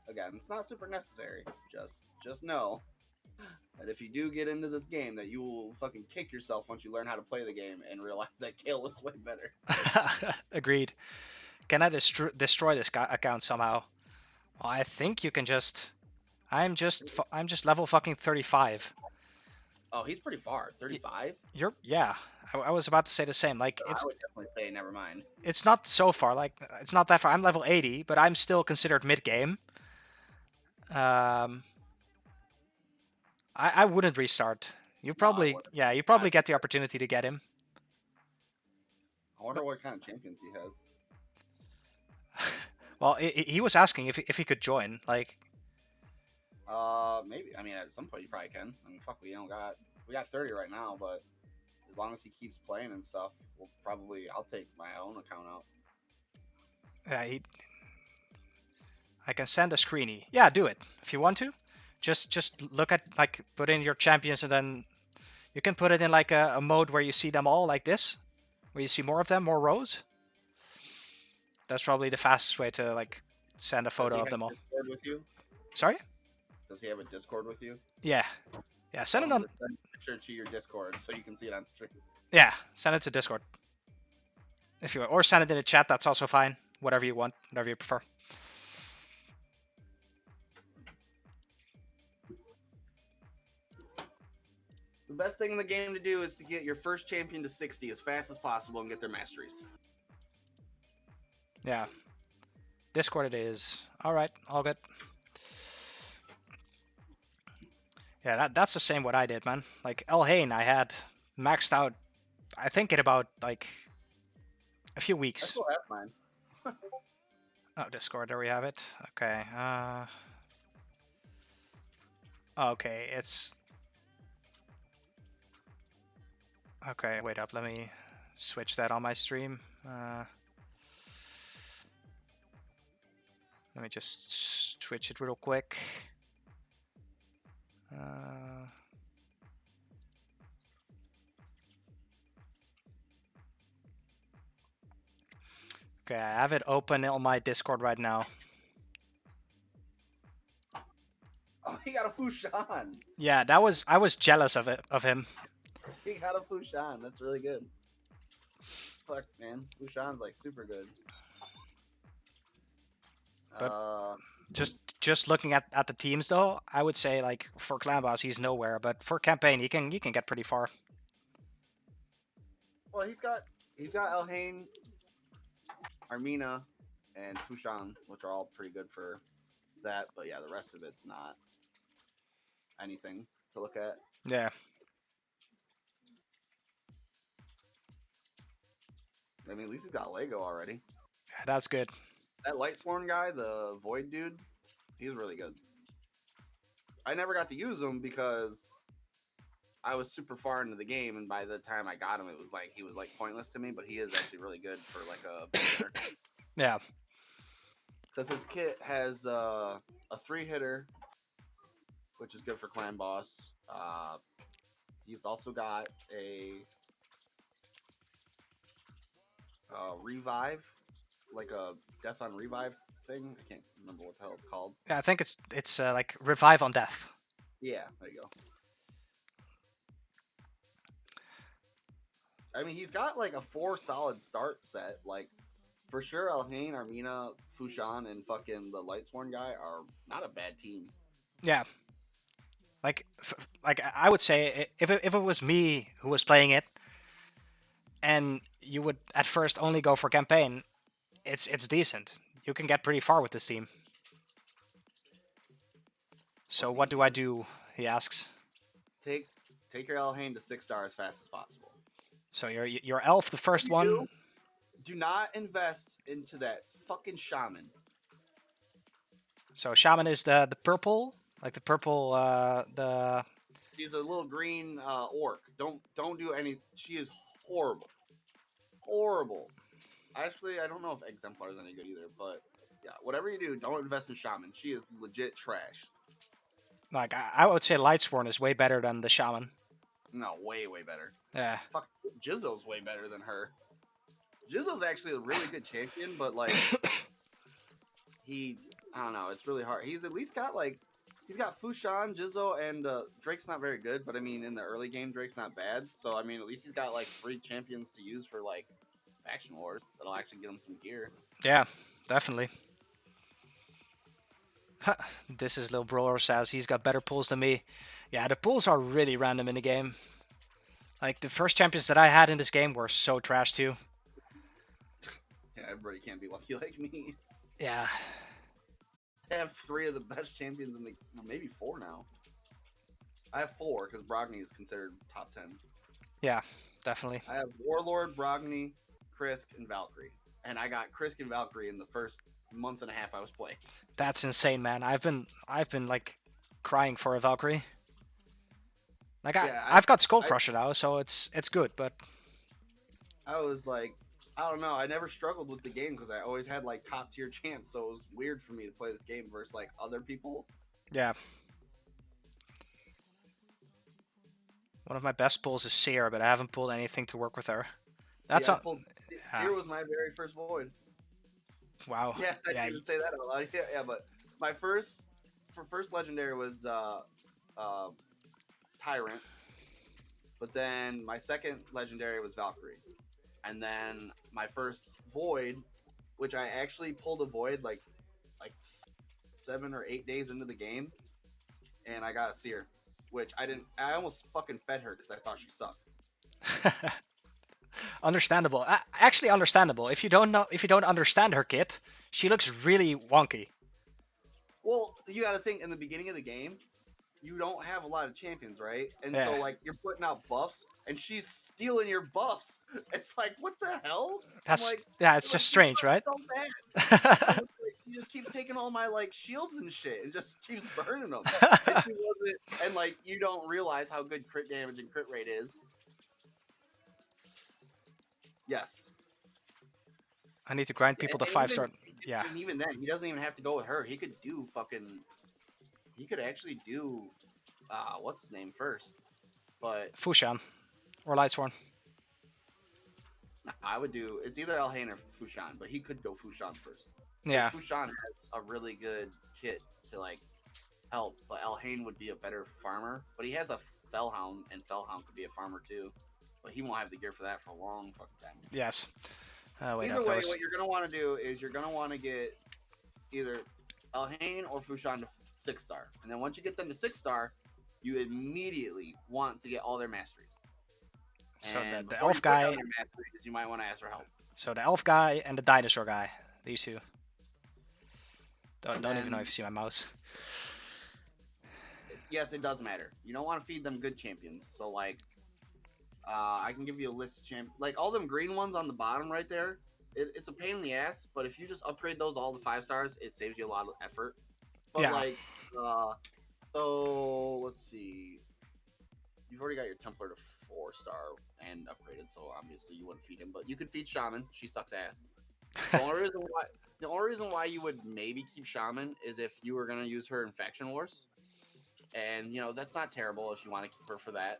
Again, it's not super necessary. Just know that if you do get into this game, that you will fucking kick yourself once you learn how to play the game and realize that Kale is way better. Agreed. Can I destroy this account somehow? Well, I think you can just. I'm just level fucking 35. Oh, he's pretty far. 35. Yeah. I was about to say the same. Like I would definitely say never mind. It's not so far. Like it's not that far. I'm level 80, but I'm still considered mid game. I wouldn't restart. You probably get the opportunity to get him. I wonder what kind of champions he has. Well, he was asking if he could join. Like, maybe. I mean, at some point you probably can. I mean, fuck, we got 30 right now, but as long as he keeps playing and stuff, I'll take my own account out. Yeah, I can send a screeny. Yeah, do it if you want to. Just look at, like, put in your champions, and then you can put it in like a mode where you see them all like this, where you see more of them, more rows. That's probably the fastest way to like send a photo of them all. Discord with you? Sorry? Does he have a Discord with you? Yeah. Send it on. Send a picture to your Discord so you can see it on stream. Yeah, send it to Discord if you want, or send it in the chat. That's also fine. Whatever you want, whatever you prefer. The best thing in the game to do is to get your first champion to 60 as fast as possible and get their masteries. Yeah. Discord it is. All right, all good. Yeah, that's the same what I did, man. Like Elhain, I had maxed out. I think in about like a few I weeks. still have mine. Oh, Discord, there we have it. Okay. Okay, it's okay. Wait up, let me switch that on my stream. Let me just switch it real quick. Okay, I have it open on my Discord right now. Oh, he got a Fushan. Yeah, I was jealous of him. He got a Fushan. That's really good. Fuck, man. Fushan's like super good. But just looking at the teams though, I would say like for clan boss he's nowhere, but for campaign he can get pretty far. Well, he's got Elhain, Armina, and Fushan, which are all pretty good for that. But yeah, the rest of it's not anything to look at. Yeah. I mean, at least he's got Lego already. That's good. That Lightsworn guy, the Void dude, he's really good. I never got to use him because I was super far into the game, and by the time I got him, it was like he was like pointless to me. But he is actually really good for like a beginner. Yeah. Because his kit has a 3-hitter, which is good for clan boss. He's also got a revive, like a death on revive thing. I can't remember what the hell it's called. Yeah, I think it's like revive on death. Yeah, there you go. I mean, he's got like a 4 solid start set. Like, for sure, Elhain, Armina, Fushan, and fucking the Lightsworn guy are not a bad team. Yeah. Like I would say if it was me who was playing it, and you would at first only go for campaign, it's decent. You can get pretty far with this team. So what do I do? He asks. Take your Elhain to 6 stars as fast as possible. So your elf, the first one. Do not invest into that fucking shaman. So shaman is the purple, like the purple the. She's a little green orc. Don't do any. She is horrible, horrible. Actually, I don't know if Exemplar is any good either, but yeah, whatever you do, don't invest in shaman. She is legit trash. Like I would say Lightsworn is way better than the shaman. No, way better. Yeah. Fuck, Jizzo's way better than her. Jizzo's actually a really good champion, but like I don't know, it's really hard. He's at least got like he's got Fushan, Jizzo, and Drake's not very good, but I mean in the early game Drake's not bad. So I mean at least he's got like 3 champions to use for like faction wars that'll actually get him some gear. Yeah, definitely. This is Lil Brawler says he's got better pulls than me. Yeah, the pulls are really random in the game. Like the first champions that I had in this game were so trash too. Yeah, everybody can't be lucky like me. Yeah. I have 3 of the best champions in the maybe 4 now. I have 4 because Brogni is considered top 10. Yeah, definitely. I have Warlord, Brogni, Krisk, and Valkyrie, and I got Krisk and Valkyrie in the first month and a half I was playing. That's insane, man. I've been like crying for a Valkyrie. Like I've got Skull Crusher now, so it's good, but I was like, I don't know. I never struggled with the game because I always had like top tier champs, so it was weird for me to play this game versus like other people. Yeah. One of my best pulls is Seer, but I haven't pulled anything to work with her. That's Seer was my very first void. Wow. Yeah, I didn't say that a lot. Yeah, but my first legendary was Tyrant, but then my second legendary was Valkyrie, and then my first void, which I actually pulled a void like 7 or 8 days into the game, and I got a Seer, which I almost fucking fed her because I thought she sucked. Understandable. Actually understandable. If you don't understand her kit, she looks really wonky. Well, you got to think in the beginning of the game, you don't have a lot of champions, right? And Yeah, so like you're putting out buffs, and she's stealing your buffs. It's like what the hell? that's yeah. It's just She's strange, right? so bad because it's like, she just keeps taking all my like shields and shit and just keeps burning them. And she wasn't, and like you don't realize how good crit damage and crit rate is. Yes, I need to grind people to and 5-star. Yeah, even then, he doesn't even have to go with her. He could do fucking. He could actually do, what's his name first? But Fushan or Lightsworn. I would do. It's either Elhain or Fushan, but he could go Fushan first because Yeah, Fushan has a really good kit to like help. But Elhain would be a better farmer. But he has a Fellhound, and Fellhound could be a farmer too. But he won't have the gear for that for a long fucking time. yes. Wait Either up, that way, was what you're gonna want to do is you're gonna want to get either Elhain or Fushan to 6-star, and then once you get them to 6-star, you immediately want to get all their masteries. so And the before you elf put down guy. their masteries, you might want to ask for help. So the elf guy and the dinosaur guy. These two. And Don't even know then if you see my mouse. yes, it does matter. You don't want to feed them good champions. So like, I can give you a list of champions. Like all them green ones on the bottom right there. It's a pain in the ass, but if you just upgrade those all to 5-stars, it saves you a lot of effort. But Yeah. like, so let's see. You've already got your Templar to 4-star and upgraded, so obviously you wouldn't feed him. But you could feed Shaman. She sucks ass. The only reason why you would maybe keep Shaman is if you were gonna use her in Faction Wars. And that's not terrible if you want to keep her for that.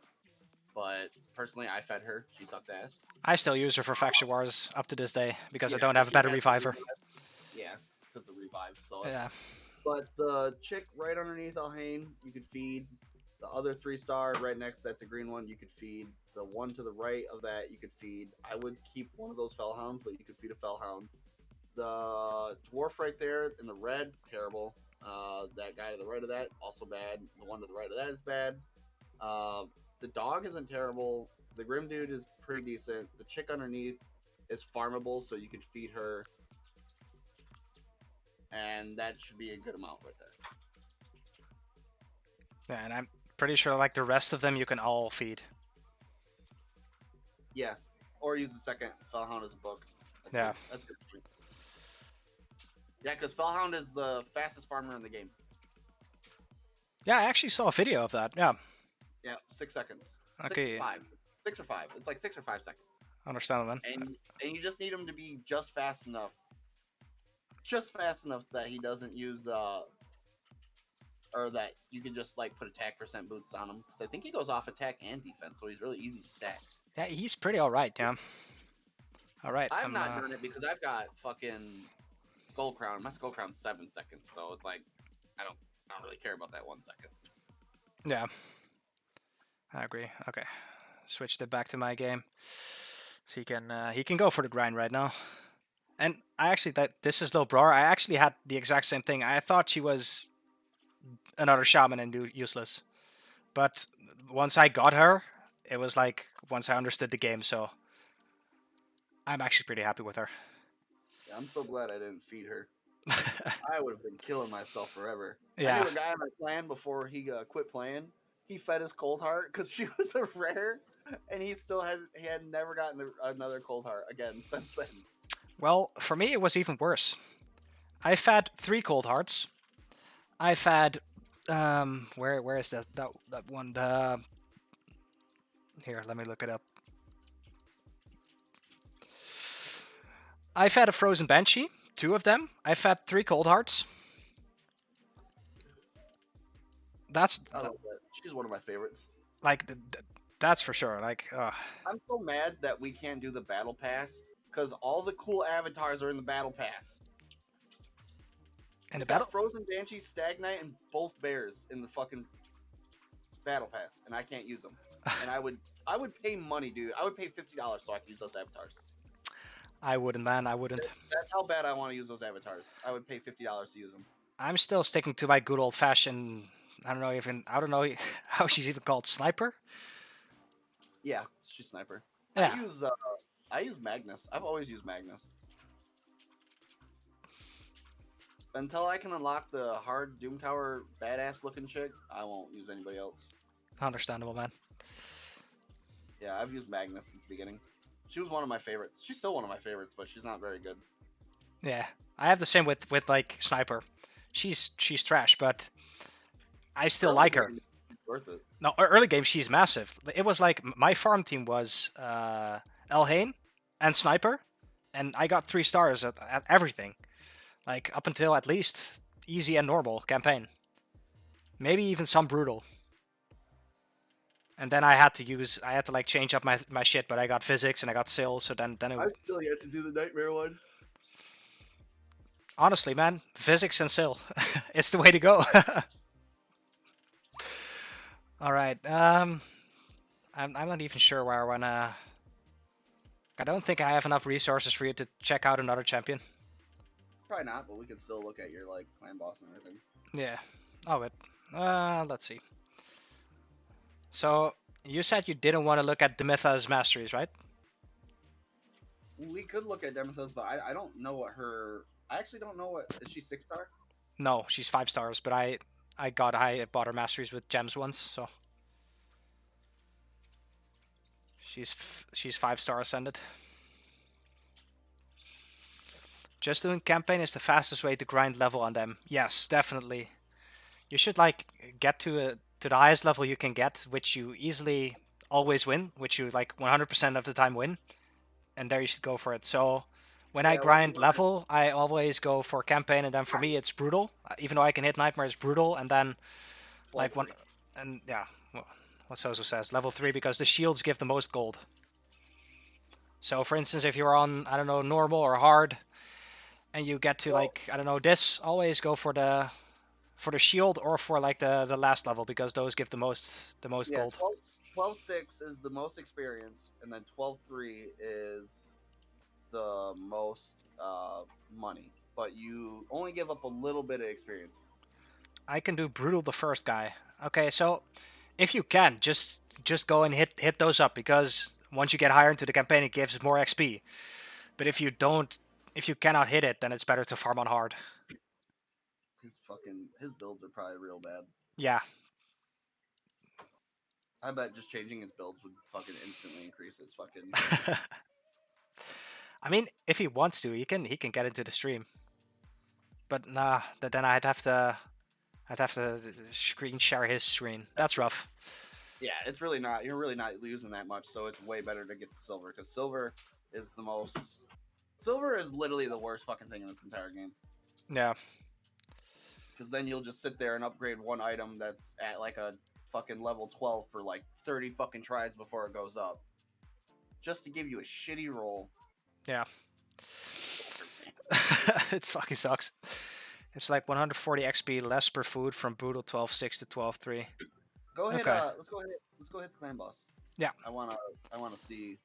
But personally, I fed her. She sucks ass. I still use her for faction wars up to this day because I Yeah, don't have a she better has the reviver. revive. Yeah, because the revive. So, Yeah. but the chick right underneath Elhain, you could feed. The other 3-star right next, that's a green one. You could feed. The one to the right of that, you could feed. I would keep one of those Fellhounds, but you could feed a Fellhound. The dwarf right there in the red, terrible. That guy to the right of that, also bad. The one to the right of that is bad. The dog isn't terrible. The grim dude is pretty decent. The chick underneath is farmable, so you could feed her, and that should be a good amount right there. Yeah, and I'm pretty sure like the rest of them you can all feed. Yeah, or use the second Fellhound as a book. Yeah. That's good. Yeah, because Fellhound is the fastest farmer in the game. Yeah, I actually saw a video of that. Yeah. Yeah, 6 seconds. Okay. 6 or 5. It's like 6 or 5 seconds. Understandable, man. And you just need him to be just fast enough that he doesn't use or that you can just like put attack percent boots on him, because I think he goes off attack and defense, so he's really easy to stack. Yeah, he's pretty alright, yeah. Alright. I'm not doing it because I've got fucking Skull Crown. My Skull Crown's 7 seconds, so it's like I don't really care about that 1 second. Yeah. I agree. Okay. Switched it back to my game. So he can go for the grind right now. And I actually thought this is Lil Brar. I actually had the exact same thing. I thought she was another shaman and useless. But once I got her, it was like once I understood the game, so I'm actually pretty happy with her. Yeah, I'm so glad I didn't feed her. I would have been killing myself forever. Yeah. I knew a guy on my clan before he quit playing. He fed his Cold Heart because she was a rare, and he had never gotten another Cold Heart again since then. Well, for me, it was even worse. I fed 3 cold hearts. I fed where is that one? Here, let me look it up. I fed a frozen banshee, 2 of them. I fed 3 cold hearts. She's one of my favorites. Like that's for sure. Like I'm so mad that we can't do the battle pass because all the cool avatars are in the battle pass. and the It's got battle. Frozen Banshee, Stagnite, and both bears in the fucking battle pass, and I can't use them. And I would pay money, dude. I would pay $50 so I could use those avatars. I wouldn't, man. I wouldn't. That's how bad I want to use those avatars. I would pay $50 to use them. I'm still sticking to my good old fashioned. I don't know how she's even called, sniper. Yeah, she's sniper. Yeah. I use Magnus. I've always used Magnus. Until I can unlock the hard Doom Tower badass looking chick, I won't use anybody else. Understandable, man. Yeah, I've used Magnus since the beginning. She was one of my favorites. She's still one of my favorites, but she's not very good. Yeah, I have the same with like Sniper. She's trash, but I still Early like her. game, it's worth it. No, early game she's massive. It was like my farm team was Elhain and Sniper, and I got 3 stars at everything. Like up until at least easy and normal campaign. Maybe even some brutal. And then I had to like change up my shit, but I got physics and I got Sil, so then it, I still yet to do the Nightmare one. honestly, man, physics and Sil, it's the way to go. All right, I'm not even sure where I wanna. I don't think I have enough resources for you to check out another champion. Probably not, but we can still look at your like clan boss and everything. Yeah. Oh, but let's see. So you said you didn't want to look at Demitha's masteries, right? We could look at Demethos, but I don't know what her. I actually don't know what is she 6-star? No, she's 5 stars, but I bought her masteries with gems once, so she's 5 star ascended. Just doing campaign is the fastest way to grind level on them. Yes, definitely. You should like get to the highest level you can get, which you easily always win, which you like 100% of the time win, and there you should go for it. So when I Yeah, what you grind level, I always go for campaign, and then for me it's brutal. Even though I can hit nightmare, it's brutal, and then like one, and yeah, what Soso says, level 3 because the shields give the most gold. So for instance, if you're on I don't know normal or hard, and you get to like I don't know this, always go for the shield or for like the last level because those give the most Yeah, gold. 12-6 is the most experience, and then 12-3 is the most money. But you only give up a little bit of experience. I can do brutal the first guy. Okay, so if you can, just go and hit those up because once you get higher into the campaign, it gives more XP. But if you cannot hit it, then it's better to farm on hard. His builds are probably real bad. Yeah. I bet just changing his builds would fucking instantly increase his fucking. I mean, if he wants to, he can get into the stream. But nah, then I'd have to screen share his screen. That's rough. Yeah, it's really not. You're really not losing that much, so it's way better to get the silver because silver is the most. Silver is literally the worst fucking thing in this entire game. Yeah. Because then you'll just sit there and upgrade one item that's at like a fucking level 12 for like 30 fucking tries before it goes up, just to give you a shitty roll. Yeah. It fucking sucks. It's like 140 XP less per food from brutal 12.6 to 12.3. Go ahead. Okay. Let's go hit the clan boss. Yeah. I wanna see.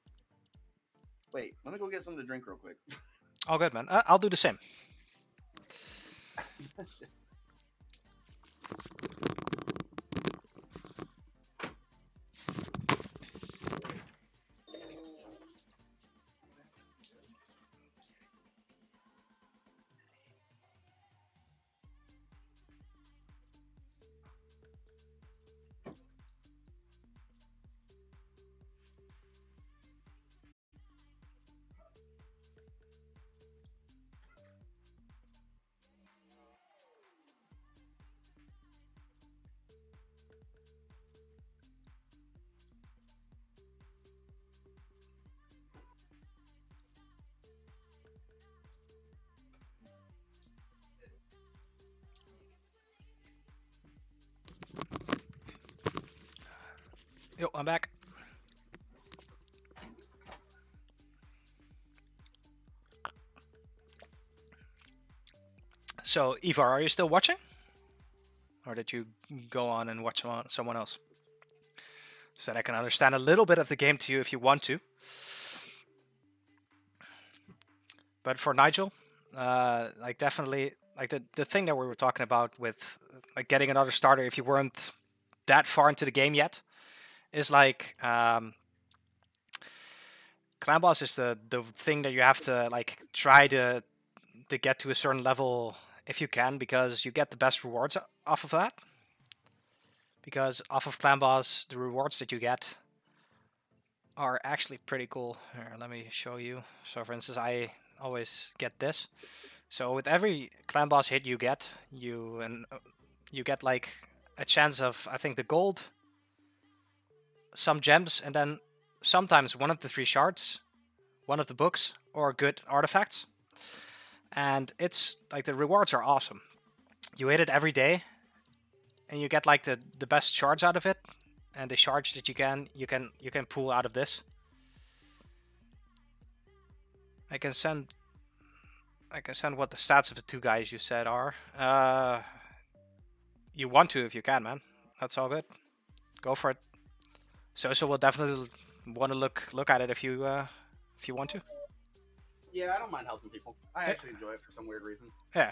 Wait, let me go get something to drink real quick. All good, man. I'll do the same. Yo, I'm back. So, Ivar, are you still watching? Or did you go on and watch someone else? So that I can understand a little bit of the game to you if you want to. But for Nigel, like definitely, like the thing that we were talking about with like getting another starter if you weren't that far into the game yet, is like clan boss is the thing that you have to like try to get to a certain level if you can, because you get the best rewards off of that. Because off of Clan Boss, the rewards that you get are actually pretty cool. Here, let me show you. So, for instance, I always get this. So, with every Clan Boss hit you get like a chance of, I think, the gold, some gems, and then sometimes one of the 3 shards, one of the books, or good artifacts. And it's like the rewards are awesome. You hit it every day, and you get like the best shards out of it, and the shards that you can pull out of this. I can send what the stats of the 2 guys you said are. You want to if you can, man. That's all good. Go for it. So will definitely want to look at it if you want to. Yeah, I don't mind helping people. I actually enjoy it for some weird reason. Yeah.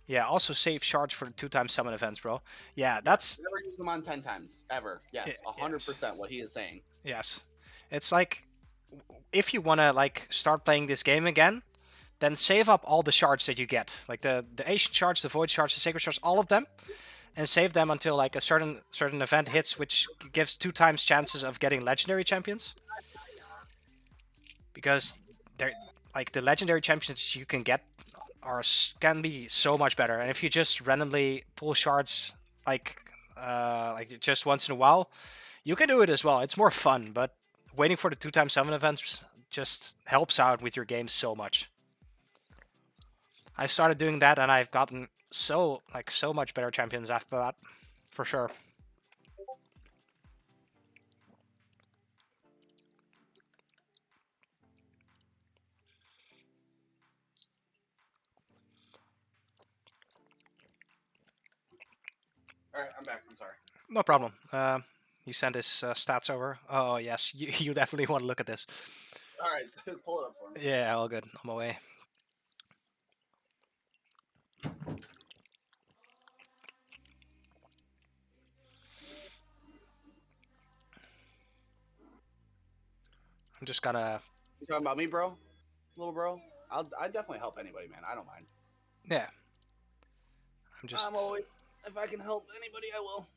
Yeah, also save shards for the 2x summon events, bro. Yeah, that's... Never use them on 10 times, ever. Yes, 100% what he is saying. Yes. It's like, if you want to like start playing this game again, then save up all the shards that you get. Like the ancient shards, the void shards, the sacred shards, all of them. And save them until like a certain event hits, which gives 2x chances of getting legendary champions. Because they're like the legendary champions you can get can be so much better. And if you just randomly pull shards like just once in a while, you can do it as well. It's more fun, but waiting for the 2x summon events just helps out with your game so much. I started doing that, and I've gotten so much better champions after that, for sure. All right, I'm back. I'm sorry. No problem. You sent his stats over. Oh yes, you definitely want to look at this. All right, so pull it up for me. Yeah, all good. On my way. I'm just gonna... You talking about me, bro? Little bro? I'd definitely help anybody, man. I don't mind. Yeah. I'm always, if I can help anybody, I will.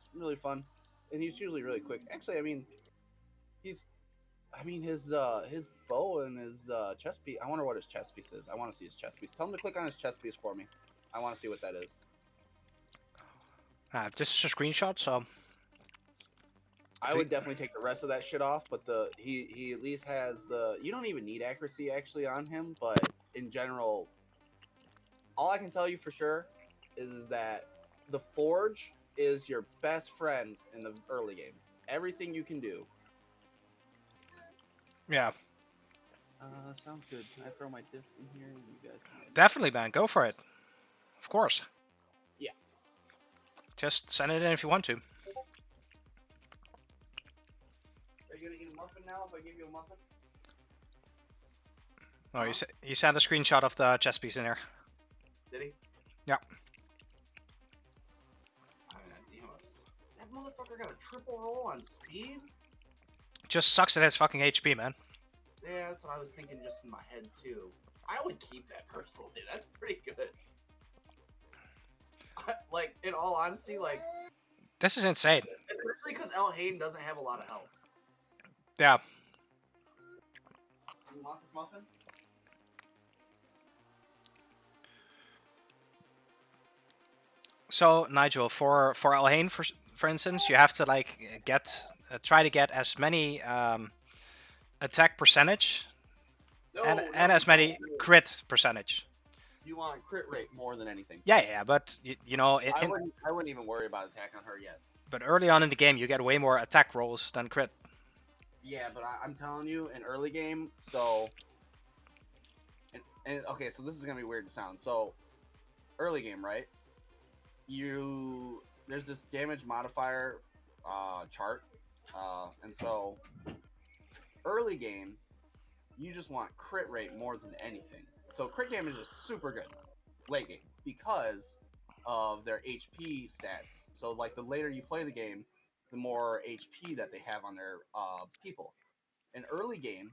It's really fun, and he's usually really quick. Actually, I mean, his bow and his chest piece. I wonder what his chest piece is. I want to see his chest piece. Tell him to click on his chest piece for me. I want to see what that is. This is a screenshot, so I would definitely take the rest of that shit off, but he at least has the... You don't even need accuracy actually on him, but in general, all I can tell you for sure is that the Forge is your best friend in the early game. Everything you can do. yeah, Sounds good. Can I throw my disc in here? You guys can... definitely, man. Go for it. Of course. Yeah. Just send it in if you want to. Are you gonna eat a muffin now if I give you a muffin? Oh, you sent a screenshot of the chess piece in there. Did he? Yeah. That motherfucker got a triple roll on speed? Just sucks that it's fucking HP, man. Yeah, that's what I was thinking just in my head too. I would keep that personal, dude. That's pretty good. Like, in all honesty, like... This is insane. Especially because El Hayden doesn't have a lot of health. Yeah. You want this muffin? So Nigel, for Elhain, for instance, you have to like try to get as many attack percentage and as many crit percentage. You want crit rate more than anything. Yeah, but you know, I wouldn't even worry about attack on her yet. But early on in the game, you get way more attack rolls than crit. Yeah, but I'm telling you, in early game, so... And okay, so this is going to be weird to sound. So, early game, right? There's this damage modifier chart. And so, early game, you just want crit rate more than anything. So, crit damage is super good late game because of their HP stats. So, like, the later you play the game, the more HP that they have on their people. In early game,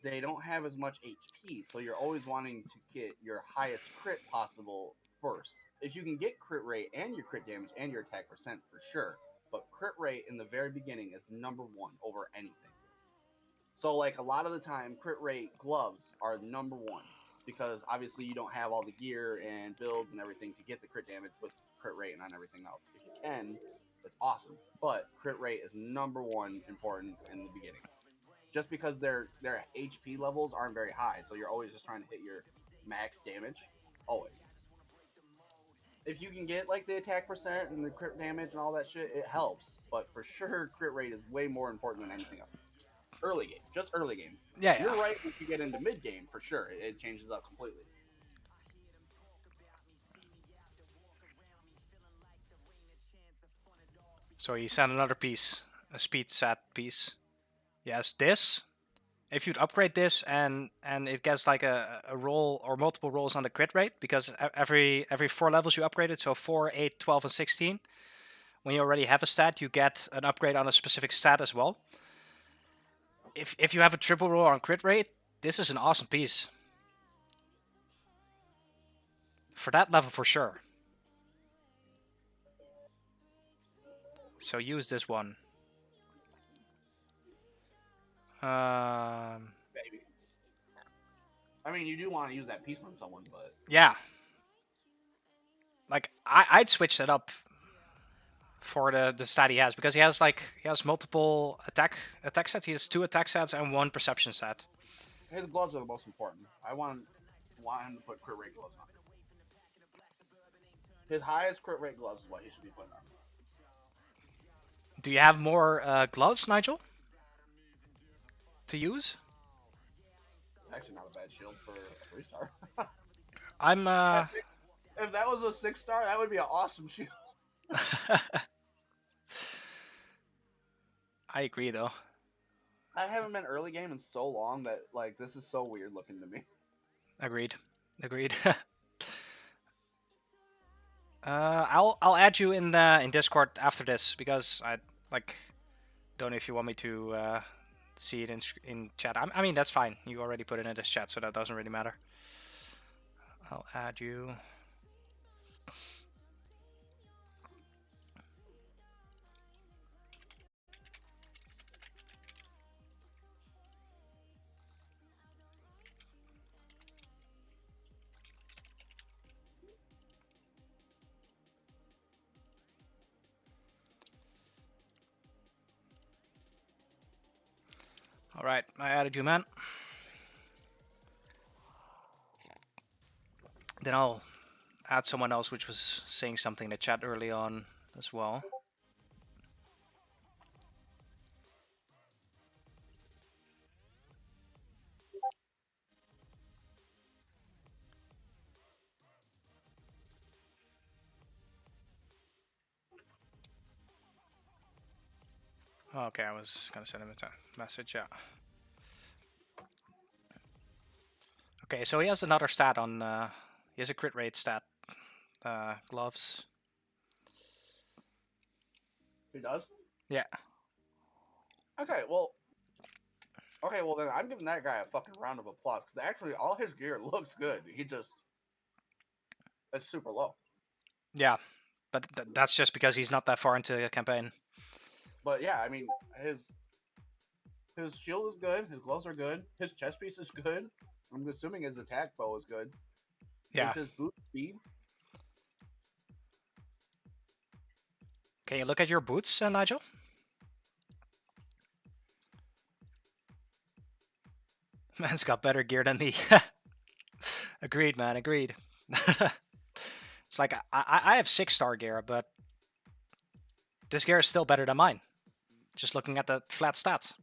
they don't have as much HP, so you're always wanting to get your highest crit possible first. If you can get crit rate and your crit damage and your attack percent for sure, but crit rate in the very beginning is number one over anything. So like a lot of the time, crit rate gloves are number one because obviously you don't have all the gear and builds and everything to get the crit damage with crit rate and on everything else. If you can, it's awesome. But crit rate is number one important in the beginning. Just because their HP levels aren't very high, so you're always just trying to hit your max damage. Always. If you can get like the attack percent and the crit damage and all that shit, it helps. But for sure, crit rate is way more important than anything else. Early game, just early game. Yeah, You're yeah. right. If you get into mid game, for sure, it changes up completely. So he sent another piece, a speed set piece. Yes, this. If you'd upgrade this and it gets like a roll or multiple rolls on the crit rate, because every 4 levels you upgrade it, so 4, 8, 12, and 16. When you already have a stat, you get an upgrade on a specific stat as well. If you have a triple roll on crit rate, this is an awesome piece. For that level, for sure. So use this one. Maybe. I mean, you do want to use that piece on someone, but Yeah. Like I'd switch it up for the stat he has, because he has multiple attack sets. He has 2 attack sets and 1 perception set. his gloves are the most important. I want him to put crit rate gloves on. His highest crit rate gloves is what he should be putting on. Do you have more gloves, Nigel, to use? Actually, not a bad shield for a 3-star. I'm If that was a 6-star, that would be an awesome shield. I agree though. I haven't been early game in so long that like this is so weird looking to me. Agreed. I'll add you in Discord after this, because I like don't know if you want me to see it in chat. I mean, that's fine. You already put it in this chat, so that doesn't really matter. I'll add you. All right, I added you, man. Then I'll add someone else, which was saying something in the chat early on as well. Okay, I was gonna send him a message, yeah. Okay, so he has another stat on, he has a crit rate stat, gloves. He does? Yeah. Okay, well then I'm giving that guy a fucking round of applause because actually all his gear looks good. It's super low. Yeah, but that's just because he's not that far into the campaign. But yeah, I mean his shield is good, his gloves are good, his chest piece is good. I'm assuming his attack bow is good. Yeah. Is his boot speed? Can you look at your boots, Nigel? Man's got better gear than me. Agreed, man. Agreed. It's like I have 6-star gear, but this gear is still better than mine. Just looking at the flat stats.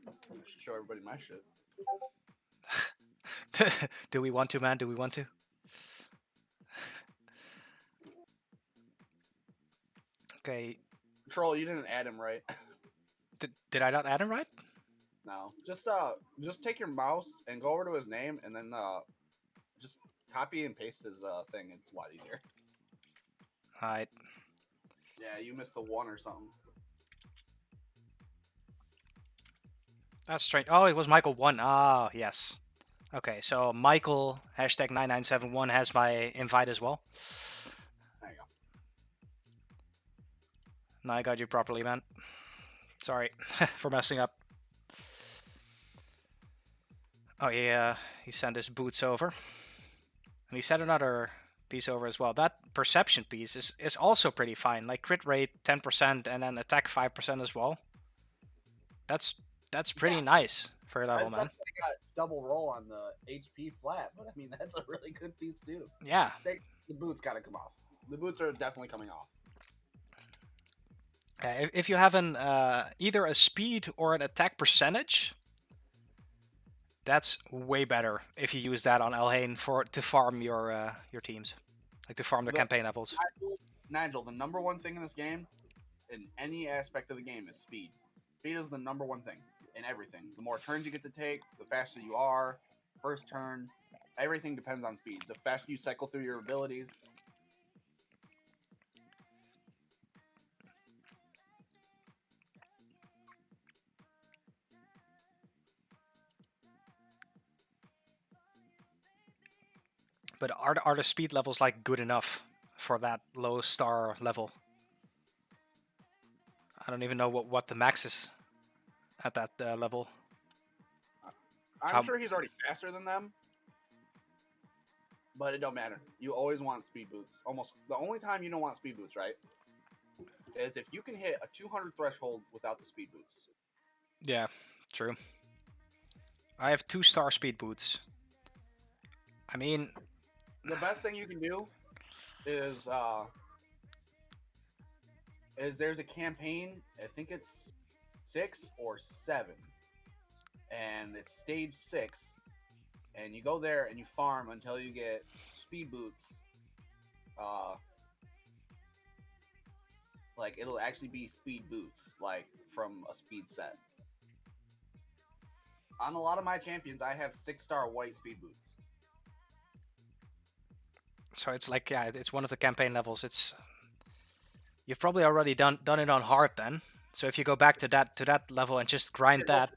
I should show everybody my shit. Do we want to, man? Do we want to? Okay. Troll, you didn't add him right. Did I not add him right? No. Just take your mouse and go over to his name and then just copy and paste his thing. It's a lot easier. Alright. Yeah, you missed the 1 or something. That's strange. Oh, it was Michael 1. Ah, yes. Okay, so Michael hashtag 9971 has my invite as well. There you go. Now I got you properly, man. Sorry for messing up. Oh, he sent his boots over. And he sent another piece over as well. That perception piece is also pretty fine. Like crit rate 10% and then attack 5% as well. That's pretty Yeah, nice for a level, that man. sucks. I got double roll on the HP flat, but I mean that's a really good piece too. Yeah. The boots got to come off. The boots are definitely coming off. If you have an either a speed or an attack percentage, that's way better if you use that on Elhain to farm your teams, like to farm the The, campaign levels. Nigel, the number one thing in this game, in any aspect of the game, is speed. Speed is the number one thing in everything. The more turns you get to take, the faster you are. First turn, everything depends on speed. The faster you cycle through your abilities. But are the speed levels like good enough for that low star level? I don't even know what the max is at that level. I'm sure he's already faster than them, but it don't matter. You always want speed boots. Almost the only time you don't want speed boots, right, is if you can hit a 200 threshold without the speed boots. Yeah, true. I have 2-star speed boots. I mean, The best thing you can do is there's a campaign. I think it's 6 or 7, and it's stage 6, and you go there and you farm until you get speed boots. Like it'll actually be speed boots, like from a speed set. On a lot of my champions, I have 6-star white speed boots. so it's like it's one of the campaign levels. You've probably already done it on hard then. So if you go back to that level and just grind Here, that,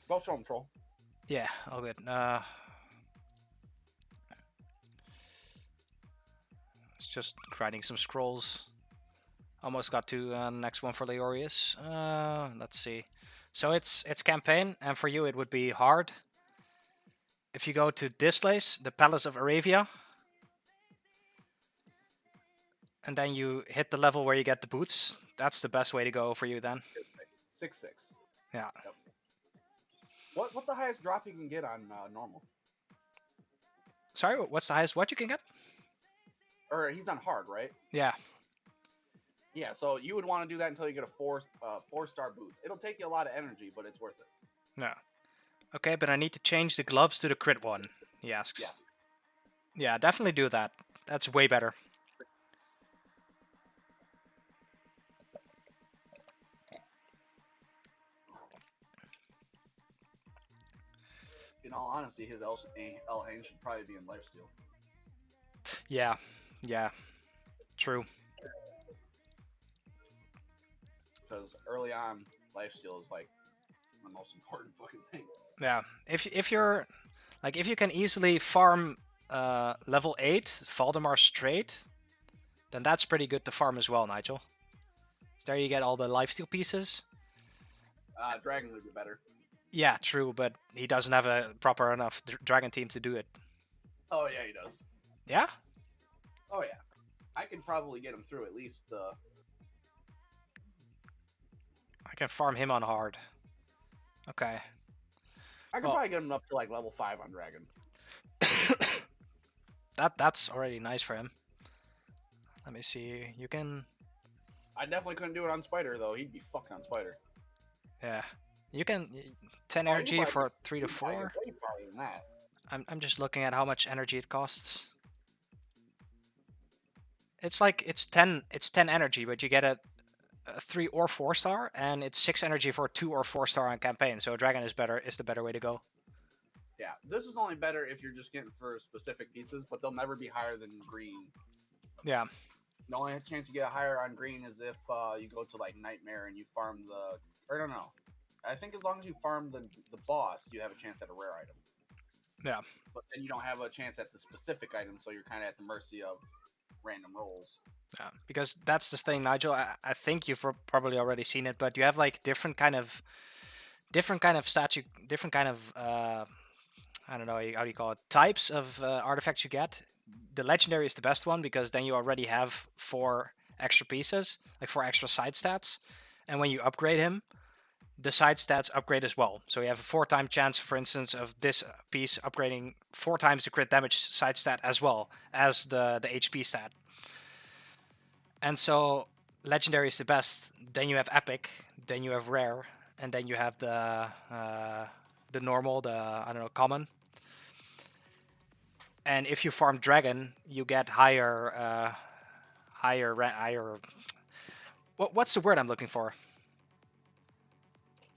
go show them, troll. yeah, all good. It's just grinding some scrolls. Almost got to the next one for Leorius. Let's see. So it's campaign, and for you it would be hard. If you go to this place, the Palace of Aravia, and then you hit the level where you get the boots, that's the best way to go for you then. 6-6. Yeah. Yep. What's the highest drop you can get on normal? Sorry, what's the highest what you can get? Or he's on hard, right? Yeah. Yeah, so you would want to do that until you get a 4-star boots. It'll take you a lot of energy, but it's worth it. No. Okay, but I need to change the gloves to the crit one, he asks. Yes. Yeah, definitely do that. That's way better. In all honesty, his Elhain should probably be in lifesteal. Yeah. Yeah. True. Because early on, lifesteal is like the most important fucking thing. Yeah. If you're like if you can easily farm level 8 Valdemar straight, then that's pretty good to farm as well, Nigel. So there you get all the lifesteal pieces. Dragon would be better. Yeah, true, but he doesn't have a proper enough dragon team to do it. Oh yeah, he does. Yeah? Oh yeah, I could probably get him through at least. I can farm him on hard. Okay. I could probably get him up to like level 5 on dragon. That's already nice for him. Let me see. You can. I definitely couldn't do it on Spider though. He'd be fucked on Spider. Yeah. You can 10 energy for 3 to 4. Way farther than that. I'm just looking at how much energy it costs. It's like it's 10 energy, but you get a 3 or 4 star, and it's 6 energy for a 2 or 4 star on campaign. So dragon is the better way to go. Yeah, this is only better if you're just getting for specific pieces, but they'll never be higher than green. Yeah. The only chance you get higher on green is if you go to like Nightmare and you farm the. Or no. I think as long as you farm the boss, you have a chance at a rare item. Yeah. But then you don't have a chance at the specific item, so you're kind of at the mercy of random rolls. Yeah, because that's the thing, Nigel. I think you've probably already seen it, but you have like different kind of statue, different kind of I don't know how do you call it, types of artifacts you get. The legendary is the best one because then you already have 4 extra pieces, like 4 extra side stats, and when you upgrade him, the side stats upgrade as well. So you have a 4-time chance, for instance, of this piece upgrading 4 times the crit damage side stat as well as the HP stat. And so legendary is the best. Then you have epic. Then you have rare, and then you have the normal, the I don't know, common. And if you farm dragon, you get higher. What's the word I'm looking for?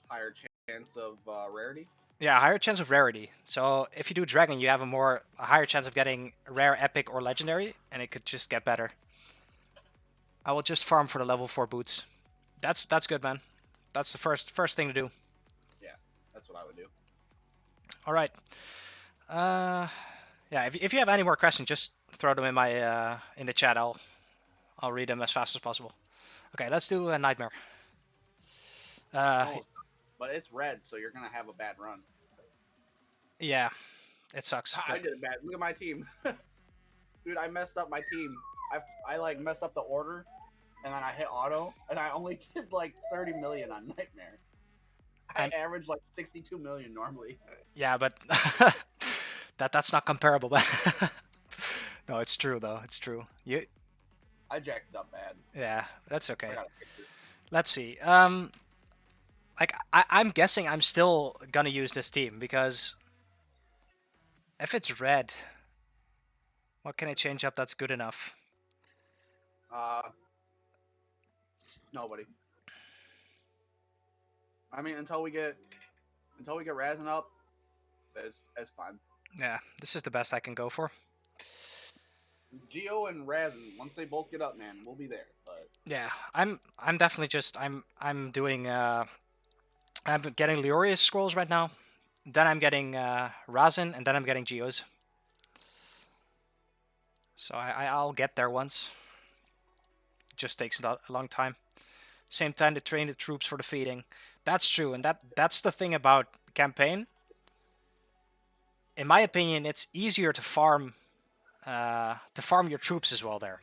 Higher chance of rarity. Yeah, higher chance of rarity. So if you do dragon, you have a higher chance of getting rare, epic, or legendary, and it could just get better. I will just farm for the level 4 boots. That's good, man. That's the first thing to do. Yeah, that's what I would do. All right. Yeah. If you have any more questions, just throw them in the chat. I'll read them as fast as possible. Okay, let's do a nightmare. But it's red, so you're gonna have a bad run. Yeah, it sucks. I did it bad. Look at my team, dude. I messed up my team. I like messed up the order, and then I hit auto, and I only did like 30 million on nightmare. I average like 62 million normally. Yeah, but that's not comparable. But no, it's true though. It's true. I jacked it up bad. Yeah, that's okay. I gotta fix it. Let's see. Like I'm guessing I'm still gonna use this team because if it's red, what can I change up that's good enough? Nobody. I mean, until we get Razin up, it's fine. Yeah, this is the best I can go for. Geo and Razin, once they both get up, man, we'll be there. But yeah, I'm definitely just I'm doing I'm getting Leorius scrolls right now. Then I'm getting Razin, and then I'm getting Geos. So I'll get there once. It just takes a long time. Same time to train the troops for the feeding. That's true, and that's the thing about campaign. In my opinion, it's easier to farm your troops as well there.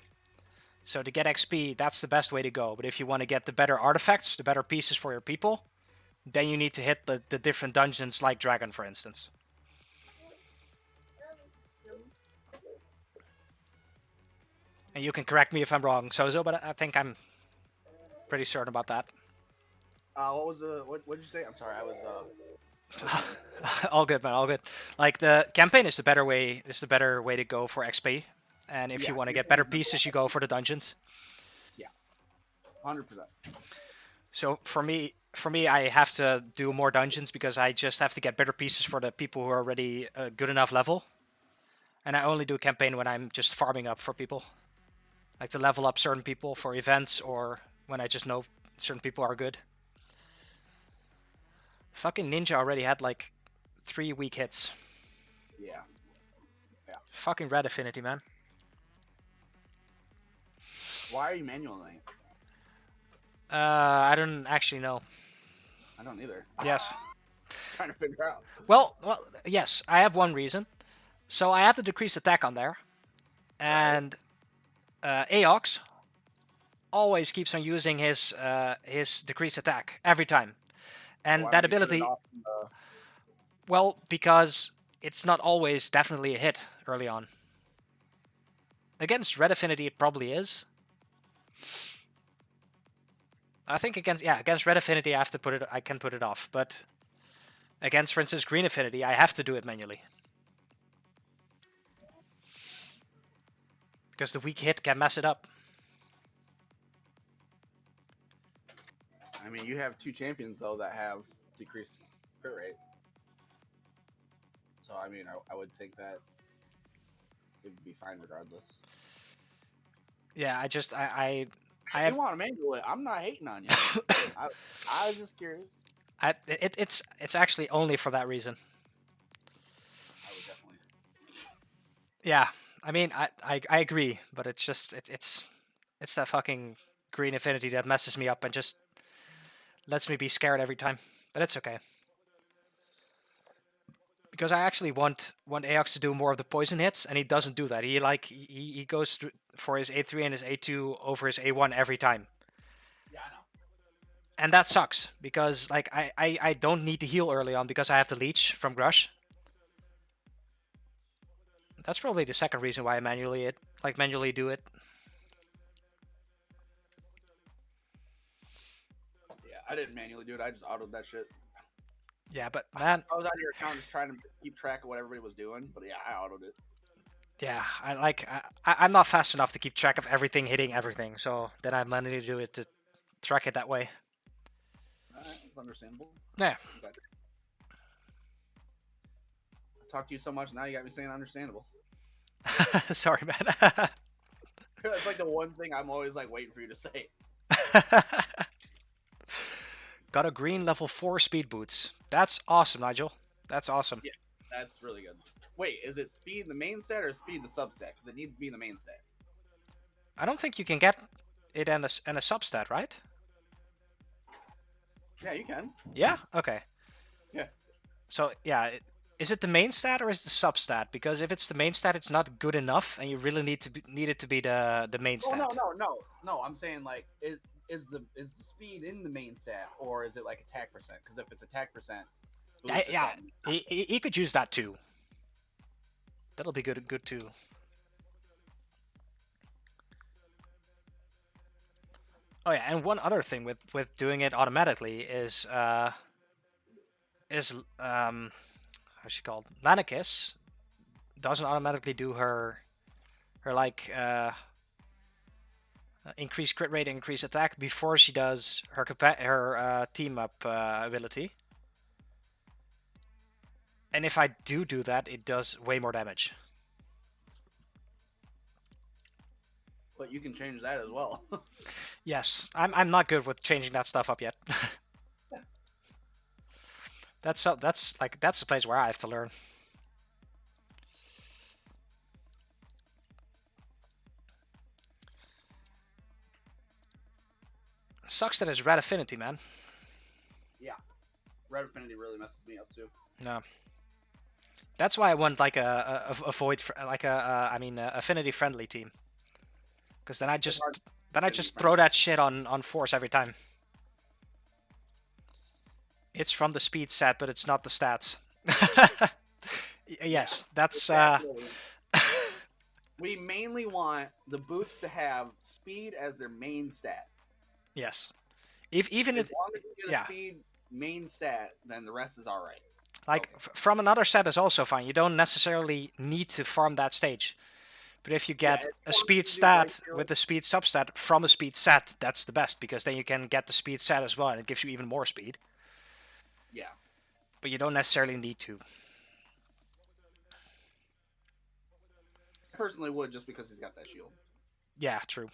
So to get XP, that's the best way to go. But if you want to get the better artifacts, the better pieces for your people, then you need to hit the different dungeons like Dragon, for instance. And you can correct me if I'm wrong, Sozo, but I think I'm pretty certain about that. What did you say? I'm sorry, I was all good, man. All good. Like the campaign is the better way. Is the better way to go for XP. And if you want to get better pieces, you go for the dungeons. Yeah, 100%. So for me, I have to do more dungeons because I just have to get better pieces for the people who are already a good enough level. And I only do a campaign when I'm just farming up for people, like to level up certain people for events or when I just know certain people are good. Fucking Ninja already had like 3 weak hits. Yeah. Fucking Red Affinity, man. Why are you manualing it? I don't actually know. I don't either. Yes. Trying to figure out. Well, yes, I have one reason. So I have the decreased attack on there, and Aox always keeps on using his decreased attack every time, and that ability. Well, because it's not always definitely a hit early on. Against Red Affinity, it probably is. I think against Red Affinity, I can put it off, but against, for instance, Green Affinity, I have to do it manually. Because the weak hit can mess it up. I mean, you have 2 champions, though, that have decreased crit rate. So, I mean, I would think that it would be fine regardless. Yeah, I you want to manual it, I'm not hating on you. I was just curious. It's actually only for that reason. I would definitely. Yeah, I mean, I agree, but it's just it's that fucking green affinity that messes me up and just lets me be scared every time. But it's okay because I actually want Aox to do more of the poison hits, and he doesn't do that. He goes for his A3 and his A2 over his A1 every time. Yeah, I know. And that sucks because like I don't need to heal early on because I have the leech from Grush. That's probably the second reason why I manually do it. Yeah, I didn't manually do it. I just autoed that shit. Yeah, but man, I was on your account just trying to keep track of what everybody was doing, but yeah, I autoed it. yeah, I'm not fast enough to keep track of everything hitting everything, so then I manually do it to track it that way. Alright, it's understandable. Yeah. Okay. I talked to you so much, now you got me saying understandable. Sorry, man. It's like the one thing I'm always like waiting for you to say. Got a green level 4 speed boots. That's awesome, Nigel. That's awesome. Yeah, that's really good. Wait, is it speed the main stat or speed the substat? Because it needs to be the main stat. I don't think you can get it in a substat, right? Yeah, you can. Yeah? Okay. Yeah. So, yeah, is it the main stat or is it the substat? Because if it's the main stat, it's not good enough, and you really need it to be the main Oh stat. no. I'm saying like is the speed in the main stat or is it like attack percent? Because if it's attack percent, Yeah, he could use that too. That'll be good too. Oh yeah, and one other thing with doing it automatically is how's she called? Lanikis doesn't automatically do her like increase crit rate, increase attack before she does her team up ability. And if I do that, it does way more damage. But you can change that as well. Yes, I'm not good with changing that stuff up yet. That's the place where I have to learn. Sucks that it's red affinity, man. Yeah, red affinity really messes me up too. No. That's why I want like a void, like a affinity friendly team. Because then I just throw that shit on force every time. It's from the speed set, but it's not the stats. Yes, that's. We mainly want the boots to have speed as their main stat. Yes. Even as long as you get a speed main stat, then the rest is all right. Like okay. From another set is also fine. You don't necessarily need to farm that stage. But if you get a speed stat with the speed substat from a speed set, that's the best because then you can get the speed set as well, and it gives you even more speed. Yeah. But you don't necessarily need to. I personally would just because he's got that shield. Yeah, true.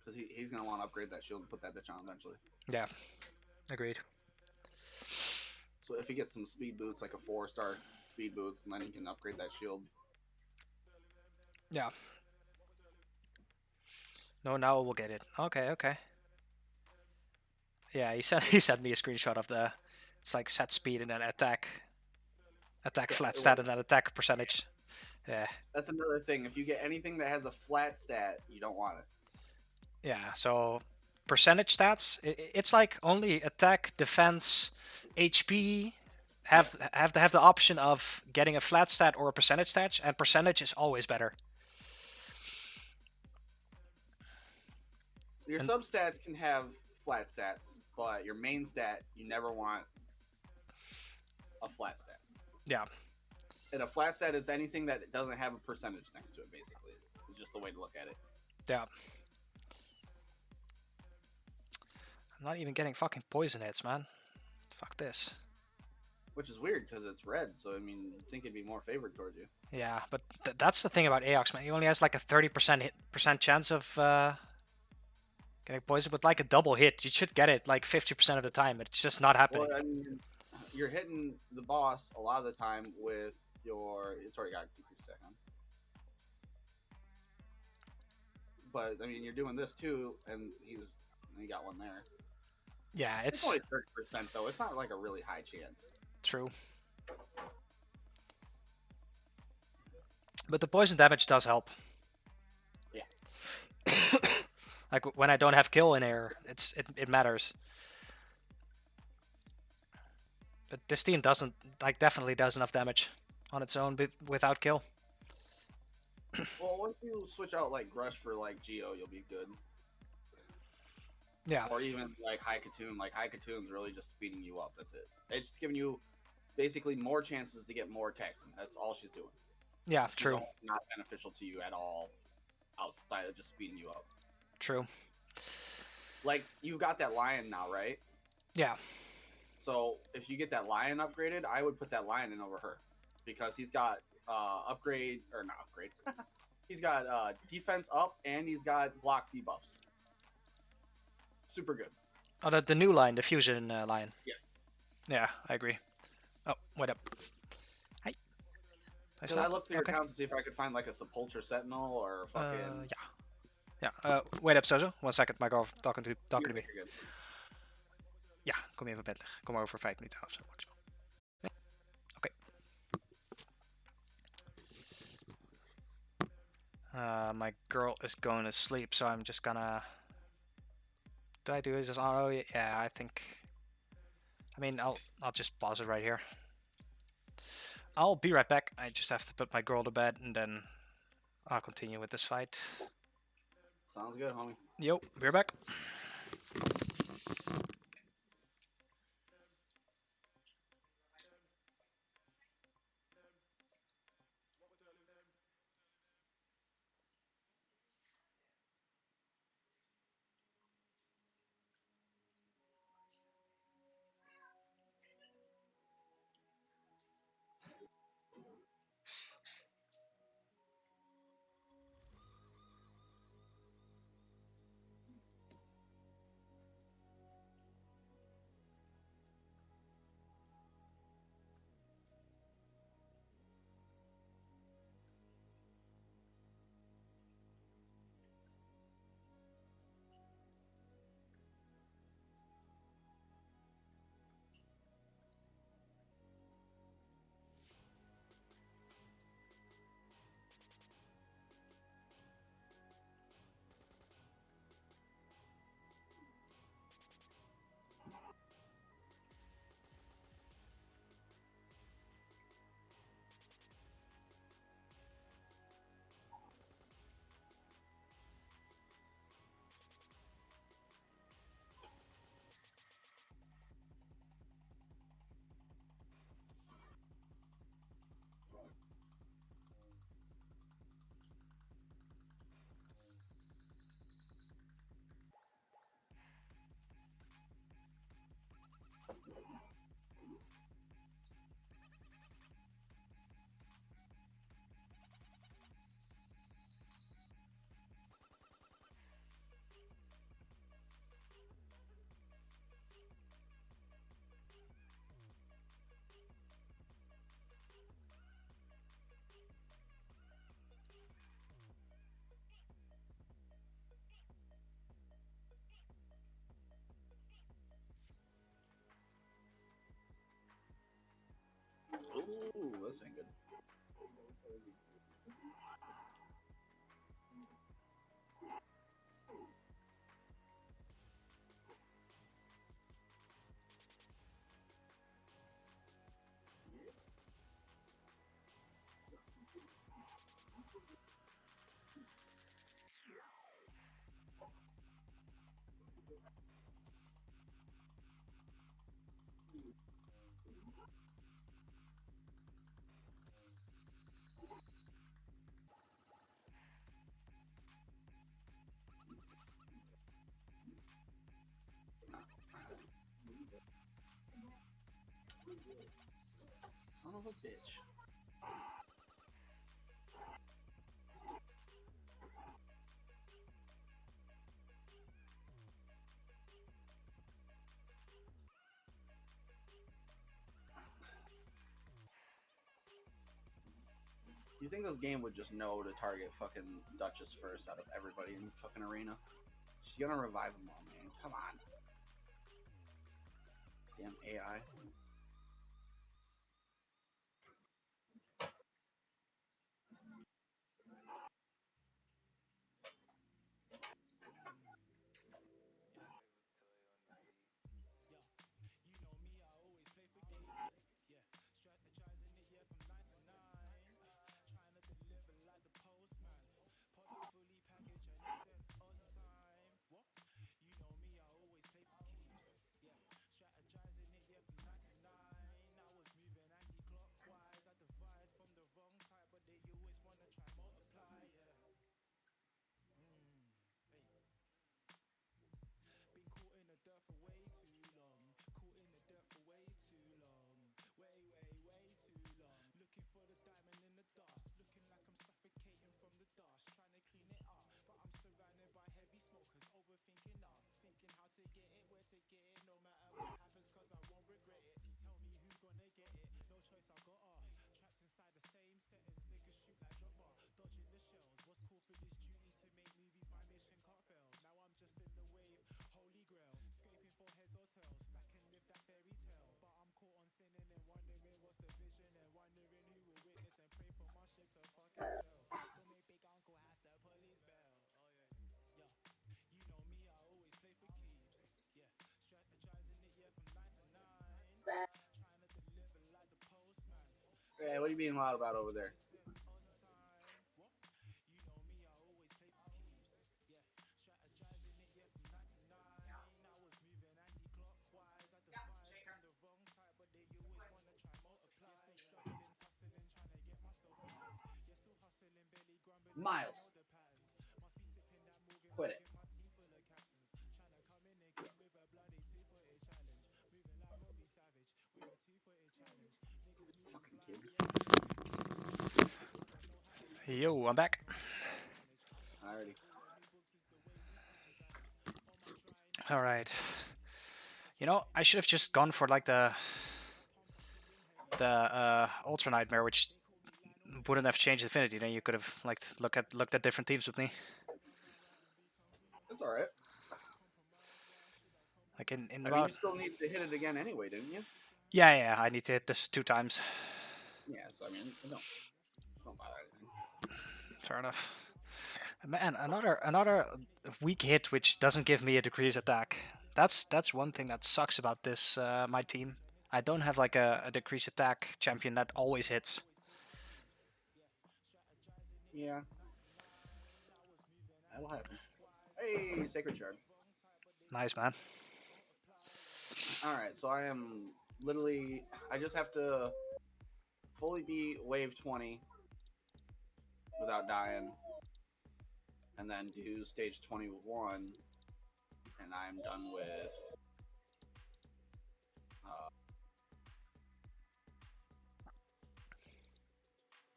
Because he's going to want to upgrade that shield and put that bitch on eventually. Yeah, agreed. So if he gets some speed boots, like a 4-star speed boots, and then he can upgrade that shield. Yeah. No, now we'll get it. Okay. Yeah, he sent me a screenshot of it's like set speed and then attack flat stat and then attack percentage. Yeah. That's another thing. If you get anything that has a flat stat, you don't want it. Yeah, so percentage stats, it's like only attack, defense, HP have the option of getting a flat stat or a percentage stat, and percentage is always better. Your substats can have flat stats, but your main stat, you never want a flat stat. Yeah. And a flat stat is anything that doesn't have a percentage next to it, basically. It's just the way to look at it. Yeah. I'm not even getting fucking poison hits, man. Fuck this. Which is weird, because it's red, so, I mean, you'd think it'd be more favored towards you. Yeah, but that's the thing about Aox, man. He only has like a 30% chance of Getting poisoned with like a double hit, you should get it like 50% of the time, but it's just not happening. Well, I mean, you're hitting the boss a lot of the time with your. It's already got decreased second. But I mean, you're doing this too, and he got one there. Yeah, It's it's only 30% though. It's not like a really high chance. true. But the poison damage does help. Yeah. Like when I don't have kill in air, it matters. But this team doesn't definitely does enough damage on its own without kill. Well, once you switch out like Grush for like Geo, you'll be good. Yeah. Or even like High Katoon. Like High Katoon's really just speeding you up. That's it. It's just giving you basically more chances to get more attacks in. That's all she's doing. Yeah, She's true. not beneficial to you at all outside of just speeding you up. True. Like you got that lion now, right? Yeah. So if you get that lion upgraded, I would put that lion in over her because he's got upgrade or not upgrade. He's got defense up and he's got block debuffs. Super good. Oh, the new line, the fusion line. Yes. Yeah, I agree. Oh, wait up. Hi. Because I looked through your account to see if I could find like a Sepulcher Sentinel or fucking. Ja. Wait up, Sozo. 1 second, my girl talking to me. You're good. Ja, kom je even bed liggen. Kom maar over 5 minuten of zo. Maximaal. Ja. Oké. My girl is going to sleep, so I'm just gonna. Do I do this auto? Yeah, I think. I mean, I'll just pause it right here. I'll be right back. I just have to put my girl to bed, and then I'll continue with this fight. Sounds good, homie. Yo, be right back. Ooh, this ain't good. Son of a bitch. You think this game would just know to target fucking Duchess first out of everybody in the fucking arena? She's gonna revive them all, man. Come on. Damn AI. Hey, what are you being loud about over there? Miles. Quit it. Fucking kid. Yo, I'm back. Alrighty. All right. You know, I should have just gone for like the Ultra Nightmare, which wouldn't have changed Infinity. Then you could have like looked at different teams with me. It's alright. Like in I mean, about you still need to hit it again anyway, didn't you? yeah, I need to hit this 2 times. Yeah, so I mean, don't bother anything. Fair enough. Man, another weak hit which doesn't give me a decreased attack. That's one thing that sucks about this my team. I don't have like a decreased attack champion that always hits. Yeah. That'll happen. Hey, Sacred Shard. Nice, man. Alright, so I am literally... I just have to fully beat wave 20 without dying. And then do stage 21. And I'm done with...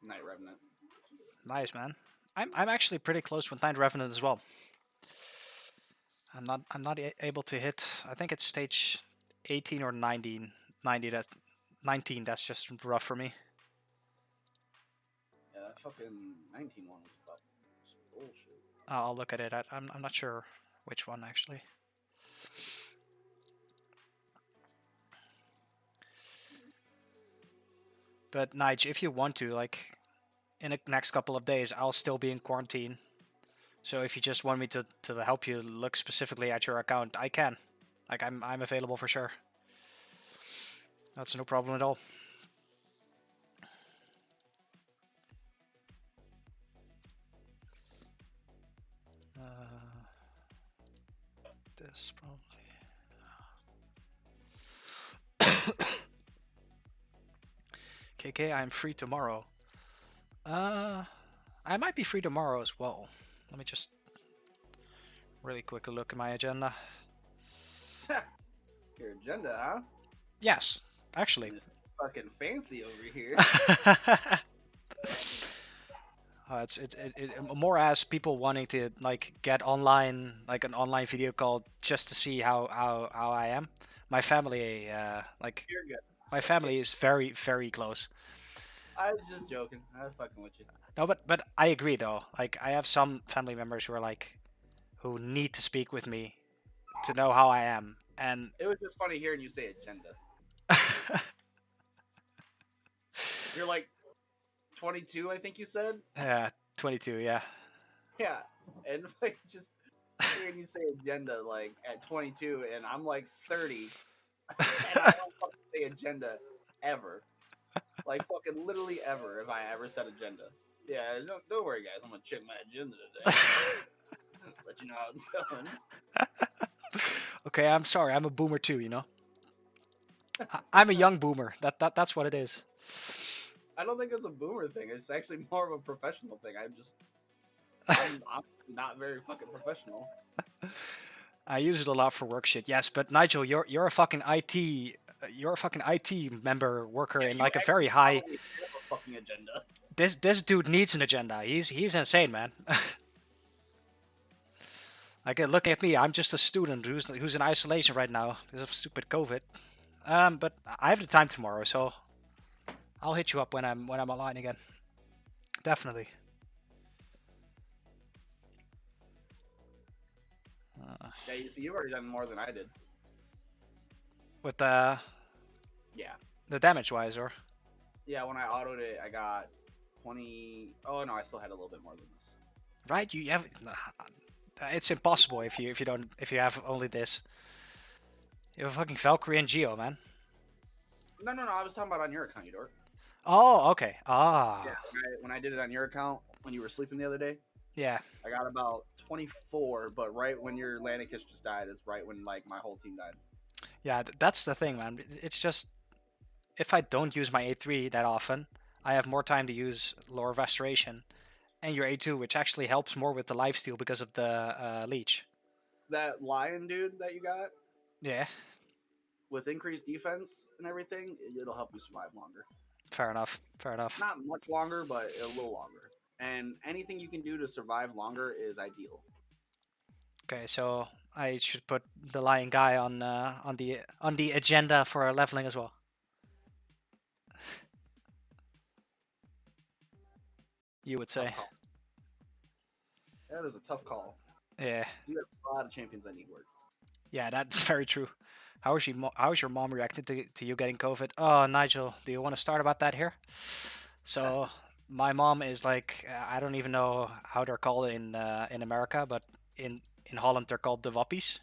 Night Revenant. Nice, man. I'm actually pretty close with Night Revenant as well. I'm not able to hit. I think it's stage 18 or 19. 19. That's just rough for me. Yeah, that fucking 19 one was about bullshit. I'll look at it. I'm not sure which one actually. But Nige, if you want to, like, in the next couple of days, I'll still be in quarantine. So if you just want me to help you look specifically at your account, I can. Like, I'm available for sure. That's no problem at all. This probably. KK, I'm free tomorrow. I might be free tomorrow as well. Let me just really quickly look at my agenda. Your agenda, huh? Yes, actually. It's fucking fancy over here. It's more as people wanting to like get online, like an online video call, just to see how I am. My family, like You're good. my family is very close. I was just joking. I was fucking with you. No, but I agree though. Like I have some family members who are like who need to speak with me to know how I am, and It was just funny hearing you say agenda. You're like 22, I think you said. yeah, 22. Yeah, Yeah, and like just hearing you say agenda like at 22, and I'm like 30, and I don't fucking say agenda ever. Like fucking literally ever. If I ever said agenda. Yeah, don't worry, guys. I'm gonna check my agenda today. Let you know how it's going. okay, I'm sorry. I'm a boomer too. You know, I'm a young boomer. That's what it is. I don't think it's a boomer thing. It's actually more of a professional thing. I'm not very fucking professional. I use it a lot for work shit. Yes, but Nigel, you're a fucking IT. You're a fucking IT member worker Yeah, in you like a very actually high. probably have a fucking agenda. This dude needs an agenda. He's insane, man. Like looking at me, I'm just a student who's in isolation right now because of stupid COVID. But I have the time tomorrow, so I'll hit you up when I'm online again. Definitely. Yeah, you see, you've already done more than I did. With Yeah. the damage wise, or Yeah, when I autoed it, I got 20. Oh no, I still had a little bit more than this. right? You have. It's impossible if you have only this. You have a fucking Valkyrie and Geo, man. No, I was talking about on your account, you dork. Oh, okay. Yeah, Ah, when I did it on your account when you were sleeping the other day, yeah. I got about 24. But right when your Landicus just died is right when like my whole team died. Yeah, that's the thing, man. It's just if I don't use my A3 that often, I have more time to use Lore Restoration and your A2, which actually helps more with the lifesteal because of the leech. That lion dude that you got Yeah, with increased defense and everything, it'll help you survive longer. fair enough. Fair enough. Not much longer, but a little longer. And anything you can do to survive longer is ideal. Okay, so I should put the lion guy on the agenda for leveling as well. You would Tough say, call. That is a tough call. yeah, You have a lot of champions that need work. yeah, that's very true. How's your mom reacted to you getting COVID? Oh, Nigel, do you want to start about that here? So my mom is like I don't even know how they're called in America, but in Holland they're called the wappies.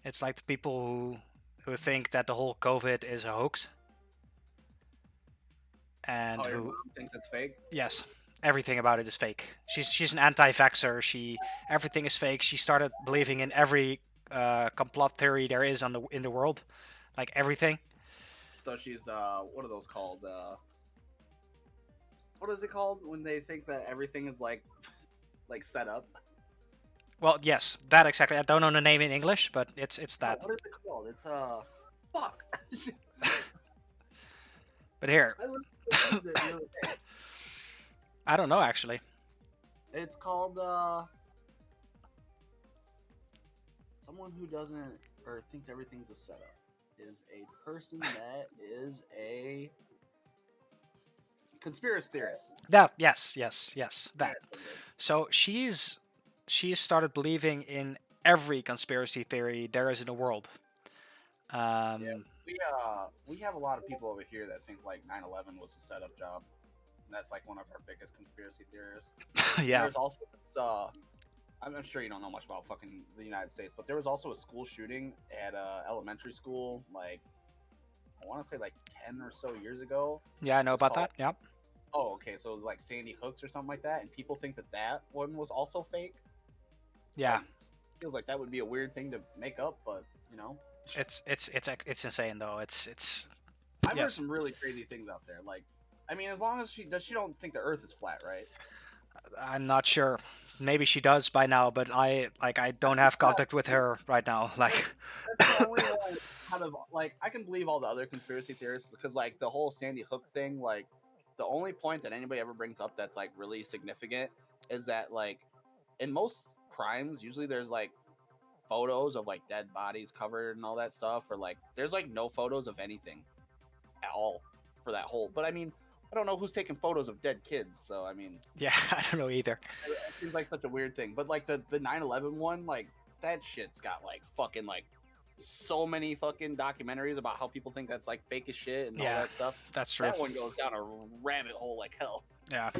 It's like the people who think that the whole COVID is a hoax and Oh, your who mom thinks it's fake? yes, everything about it is fake. She's an anti-vaxxer. Everything is fake. She started believing in every complot theory there is in the world, like everything. So she's, what are those called? What is it called when they think that everything is like set up? Well, yes, that exactly. I don't know the name in English, but it's Oh, that. what is it called? It's, fuck. But here, I looked at it the other day. I don't know actually. It's called, someone who doesn't, or thinks everything's a setup is a person that is a conspiracy theorist. That yes, that. So she's started believing in every conspiracy theory there is in the world. Um, We have a lot of people over here that think like 9/11 was a setup job. And that's like one of our biggest conspiracy theorists. yeah, There's also I'm sure you don't know much about fucking the United States, but there was also a school shooting at a elementary school like I want to say like 10 or so years ago. yeah, I know about that. Yeah, Oh, okay, so it was like Sandy Hooks or something like that, and people think that that one was also fake. yeah. Like, feels like that would be a weird thing to make up, but you know, It's insane though. It's I've heard yes. some really crazy things out there. Like, I mean, as long as she don't think the Earth is flat, right? I'm not sure. Maybe she does by now, but I don't have contact with her right now. Like, That's the only one kind of like I can believe all the other conspiracy theorists because like the whole Sandy Hook thing, like the only point that anybody ever brings up that's like really significant is that like in most crimes usually there's like photos of like dead bodies covered and all that stuff or like there's like no photos of anything at all for that whole but I mean I don't know who's taking photos of dead kids. So I mean, Yeah, I don't know either. it seems like such a weird thing. But like the 9/11 one, like that shit's got like fucking like so many fucking documentaries about how people think that's like fake as shit and all Yeah, that stuff. that's true. That one goes down a rabbit hole like hell. Yeah.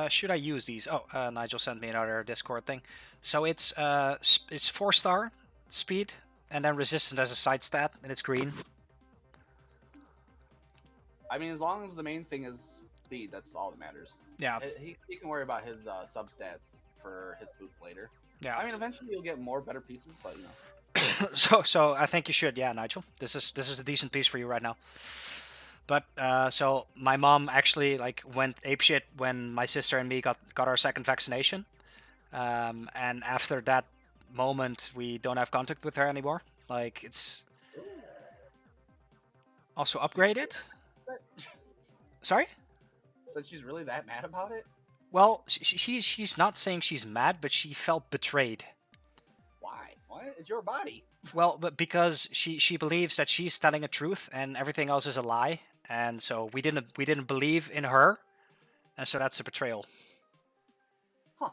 Should I use these? Oh, Nigel sent me another Discord thing. So it's it's 4-star speed, and then resistance as a side stat, and it's green. I mean, as long as the main thing is speed, that's all that matters. Yeah, He can worry about his substats for his boots later. yeah. I mean, eventually you'll get more better pieces, but you know. So I think you should, yeah, Nigel. This is a decent piece for you right now. But so my mom actually like went apeshit when my sister and me got our second vaccination, and after that moment we don't have contact with her anymore. Like it's also upgraded. Sorry. So she's really that mad about it? Well, she's not saying she's mad, but she felt betrayed. Why? What? It's your body. Well, but because she believes that she's telling a truth and everything else is a lie, and so we didn't believe in her, and so that's a betrayal. Huh.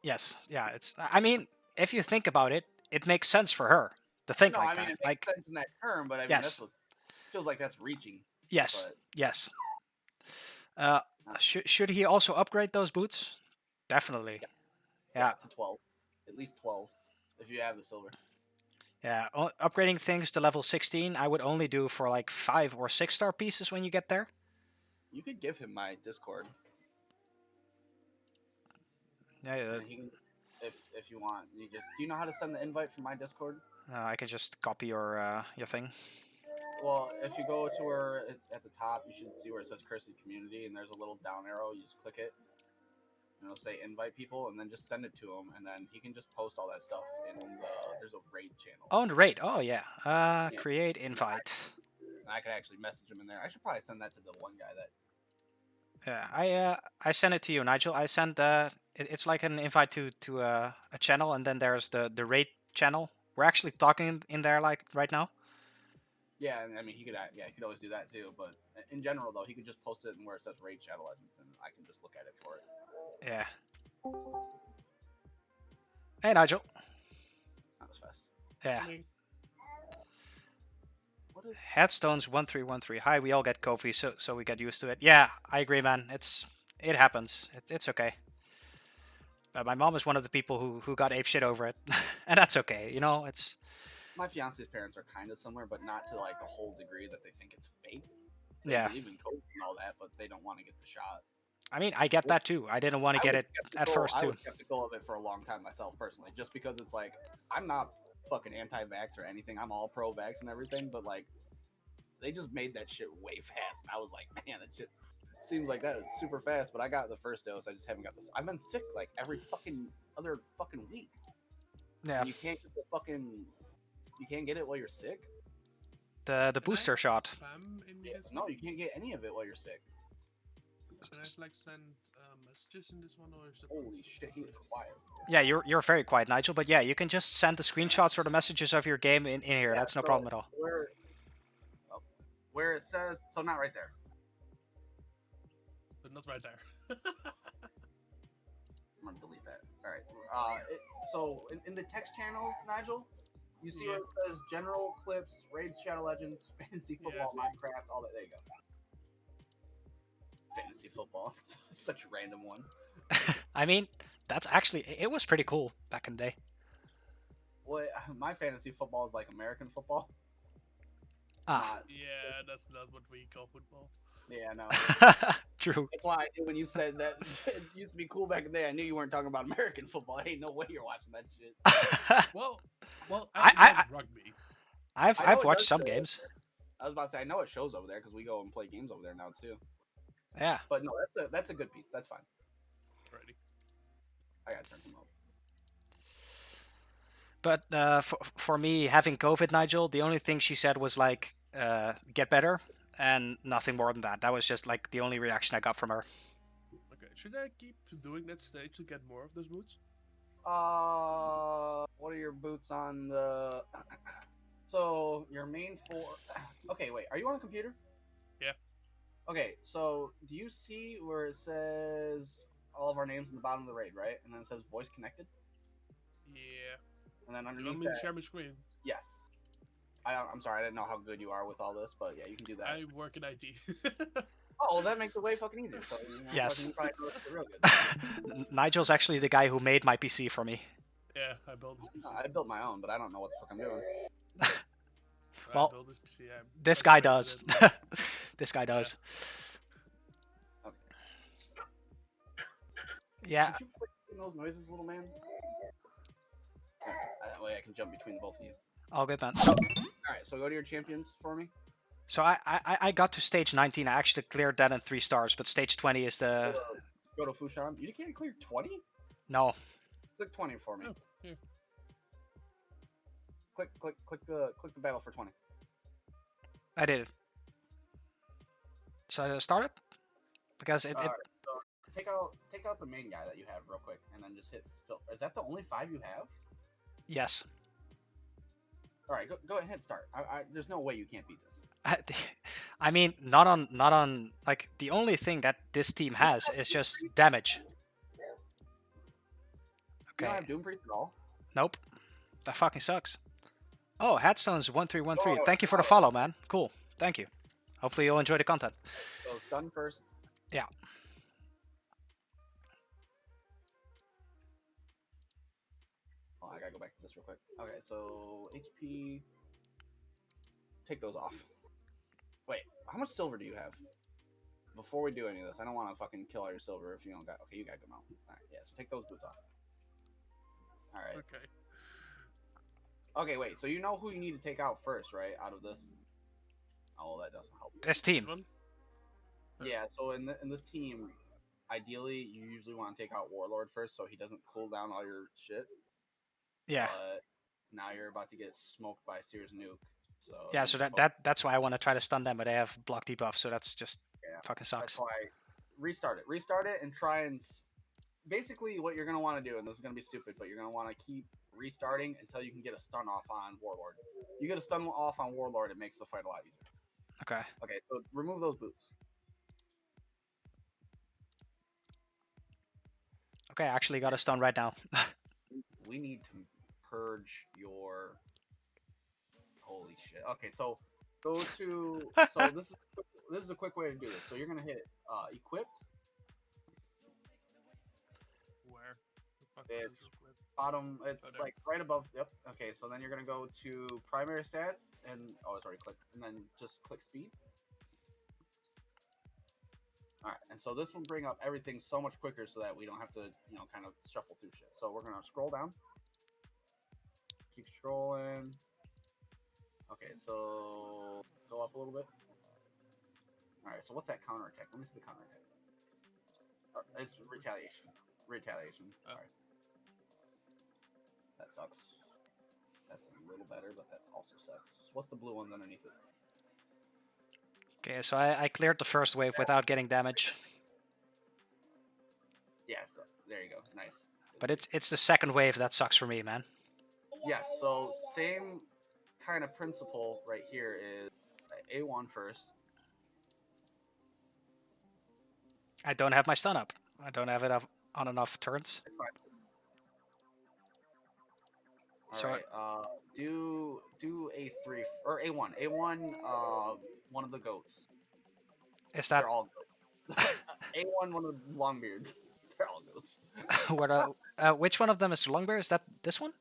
Yes, yeah. It's. I mean, if you think about it, it makes sense for her to think No, like I mean that. it makes sense in that term, but I mean Yes. that's what feels like that's reaching. Yes, But yes. Should he also upgrade those boots? Definitely. Yeah. to 12, at least 12, if you have the silver. Yeah, upgrading things to level 16, I would only do for like 5 or 6-star pieces when you get there. You could give him my Discord. Yeah, And he can, if you want. Do you know how to send the invite from my Discord? I can just copy your thing. Well, if you go to where at the top, you should see where it says Chris's Community, and there's a little down arrow. You just click it, and it'll say invite people, and then just send it to him, and then he can just post all that stuff in there's a raid channel. Oh, and raid. Oh, yeah. Create invite. And I could actually message him in there. I should probably send that to the one guy that. Yeah, I sent it to you, Nigel. I sent it's like an invite to a channel, and then there's the raid channel. We're actually talking in there like right now. Yeah, and I mean he could always do that too. But in general, though, he could just post it in where it says raid channel legends, and I can just look at it for it. Yeah. Hey, Nigel. That was fast. Yeah. What is? Headstones 1313. Hi, we all get Kofi, so we get used to it. Yeah, I agree, man. It happens. It's okay. My mom is one of the people who got apeshit over it, and that's okay. You know, it's. My fiance's parents are kind of similar, but not to like a whole degree that they think it's fake. They Yeah. believe in COVID and all that, but they don't want to get the shot. I mean, I get that too. I didn't want to get it at first I too. was skeptical of it for a long time myself personally, just because it's like I'm not fucking anti-vax or anything. I'm all pro-vax and everything, but like they just made that shit way fast. And I was like, man, that shit seems like that is super fast. But I got the first dose. I just haven't got this. I've been sick like every fucking other fucking week. Yeah. And you can't get the fucking. You can't get it while you're sick. The booster shot. Spam in Yeah, this no, one? you can't get any of it while you're sick. Can I like send messages in this one, or is it? Holy shit, he is quiet. Yeah, you're very quiet, Nigel. But yeah, you can just send the screenshots or the messages of your game in here. Yeah, That's no so problem at all. Where it says, so not right there. But not right there. I'm gonna delete that. All right. So in the text channels, Nigel, you see where it says general clips, raid, Shadow Legends, fantasy football, Yeah, Minecraft, all that. There you go. Fantasy football, such a random one. I mean, that's actually it was pretty cool back in the day. What my fantasy football is like American football. Ah, Yeah, that's not what we call football. Yeah, no. true. That's why I knew when you said that it used to be cool back in the day. I knew you weren't talking about American football. Ain't no way you're watching that shit. Well, I- love rugby. I've I know it watched does some show games. I was about to say I know it shows over there because we go and play games over there now too. Yeah. But no, that's a good piece. That's fine. Already. I gotta turn them up. But for me, having COVID, Nigel, the only thing she said was like, get better, and nothing more than that. That was just like the only reaction I got from her. Okay, should I keep doing that stage to get more of those boots? What are your boots on the? So your main four. Okay, wait. Are you on a computer? Yeah. Okay, so do you see where it says all of our names in the bottom of the raid, right? And then it says voice connected, Yeah. and then You underneath want me to that, share my screen? yes. I'm sorry, I didn't know how good you are with all this, but yeah, you can do that. I work in IT. Oh, well, that makes it way fucking easier. So Yes. fucking you probably know this real good. Nigel's actually the guy who made my PC for me. Yeah, I built this PC. I built my own, but I don't know what the fuck I'm doing. Well, I built this PC. This I guy fixed does. it. This guy does. Okay. Yeah. Could you quit making those noises, little man? That way I can jump between the both of you. All good, man. All right, so go to your champions for me. So I got to stage 19. I actually cleared that in 3 stars, but stage 20 is the... Go to Fushan. You can't clear 20? No. Click 20 for me. Oh, here. Click the battle for 20. I did it. Should I start it? Because it... Alright, so take out the main guy that you have real quick, and then just hit fill. Is that the only 5 you have? Yes. Alright, go ahead and hit start. There's no way you can't beat this. I mean, not on... Like, the only thing that this team has is just damage. You don't Okay. have Doom Priest at all? Nope. That fucking sucks. Oh, Headstone's 1313. Oh, Thank you for the follow, man. Cool. Thank you. Hopefully you'll enjoy the content. So stun first. Yeah. Oh, I gotta go back to this real quick. Okay, so HP. Take those off. Wait, how much silver do you have? Before we do any of this, I don't want to fucking kill all your silver if you don't got. Okay, you got them out. All right, yeah. So take those boots off. All right. Okay. Okay, wait. So you know who you need to take out first, right? Out of this. Oh, that doesn't help. This team. One? Yeah. So in this team, ideally, you usually want to take out Warlord first, so he doesn't cool down all your shit. Yeah. But now you're about to get smoked by Sears Nuke. So Yeah, so that's why I want to try to stun them, but they have block debuff, so that's just fucking sucks. That's why restart it and try and basically what you're gonna want to do, and this is gonna be stupid, but you're gonna want to keep restarting until you can get a stun off on Warlord. You get a stun off on Warlord, it makes the fight a lot easier. Okay. Okay, so remove those boots. Okay, I actually got a stun right now. We need to purge your. Holy shit. Okay, so go to. So this is a quick way to do this. So you're gonna hit equipped. Where? The fuck is It's this equipped? bottom. It's Oh, there. like right above. Yep. Okay, so then you're gonna go to primary stats and it's already clicked, and then just click speed. All right, and so this will bring up everything so much quicker, so that we don't have to, kind of shuffle through shit. So we're gonna scroll down. Keep scrolling. Okay, so go up a little bit. All right, so what's that counterattack? Let me see the counterattack. It's retaliation. Retaliation. Oh. Sorry. That sucks. That's a little better, but that also sucks. What's the blue ones underneath it? Okay, so I cleared the first wave without getting damage, Yeah, so, there you go. Nice. but it's the second wave that sucks for me, man. Yes, so same kind of principle right here is A1 first. I don't have my stun up. I don't have it up on enough turns. It's fine. So- Alright, do A3 or A1. A1, one of the goats. Is that They're all goats. A1, one of the longbeards. They're all goats. which one of them is Longbear? Is that this one?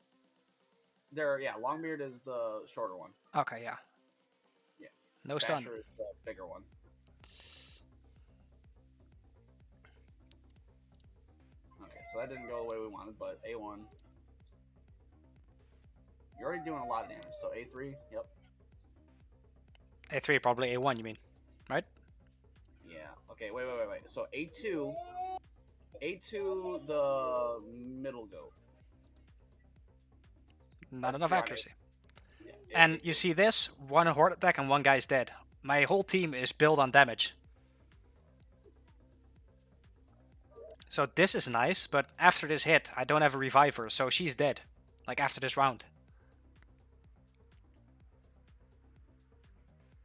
Longbeard is the shorter one. Okay, yeah. Yeah. No stun. Basher is the bigger one. Okay, so that didn't go the way we wanted, but A1. You're already doing a lot of damage, so A3, yep. A3, probably A1, you mean? Right? Yeah, okay, wait. So A2, the middle goat. Not That's enough right. accuracy. Yeah, And A2. you see this? One horde attack and one guy's dead. My whole team is built on damage. So this is nice, but after this hit, I don't have a reviver, so she's dead. Like after this round.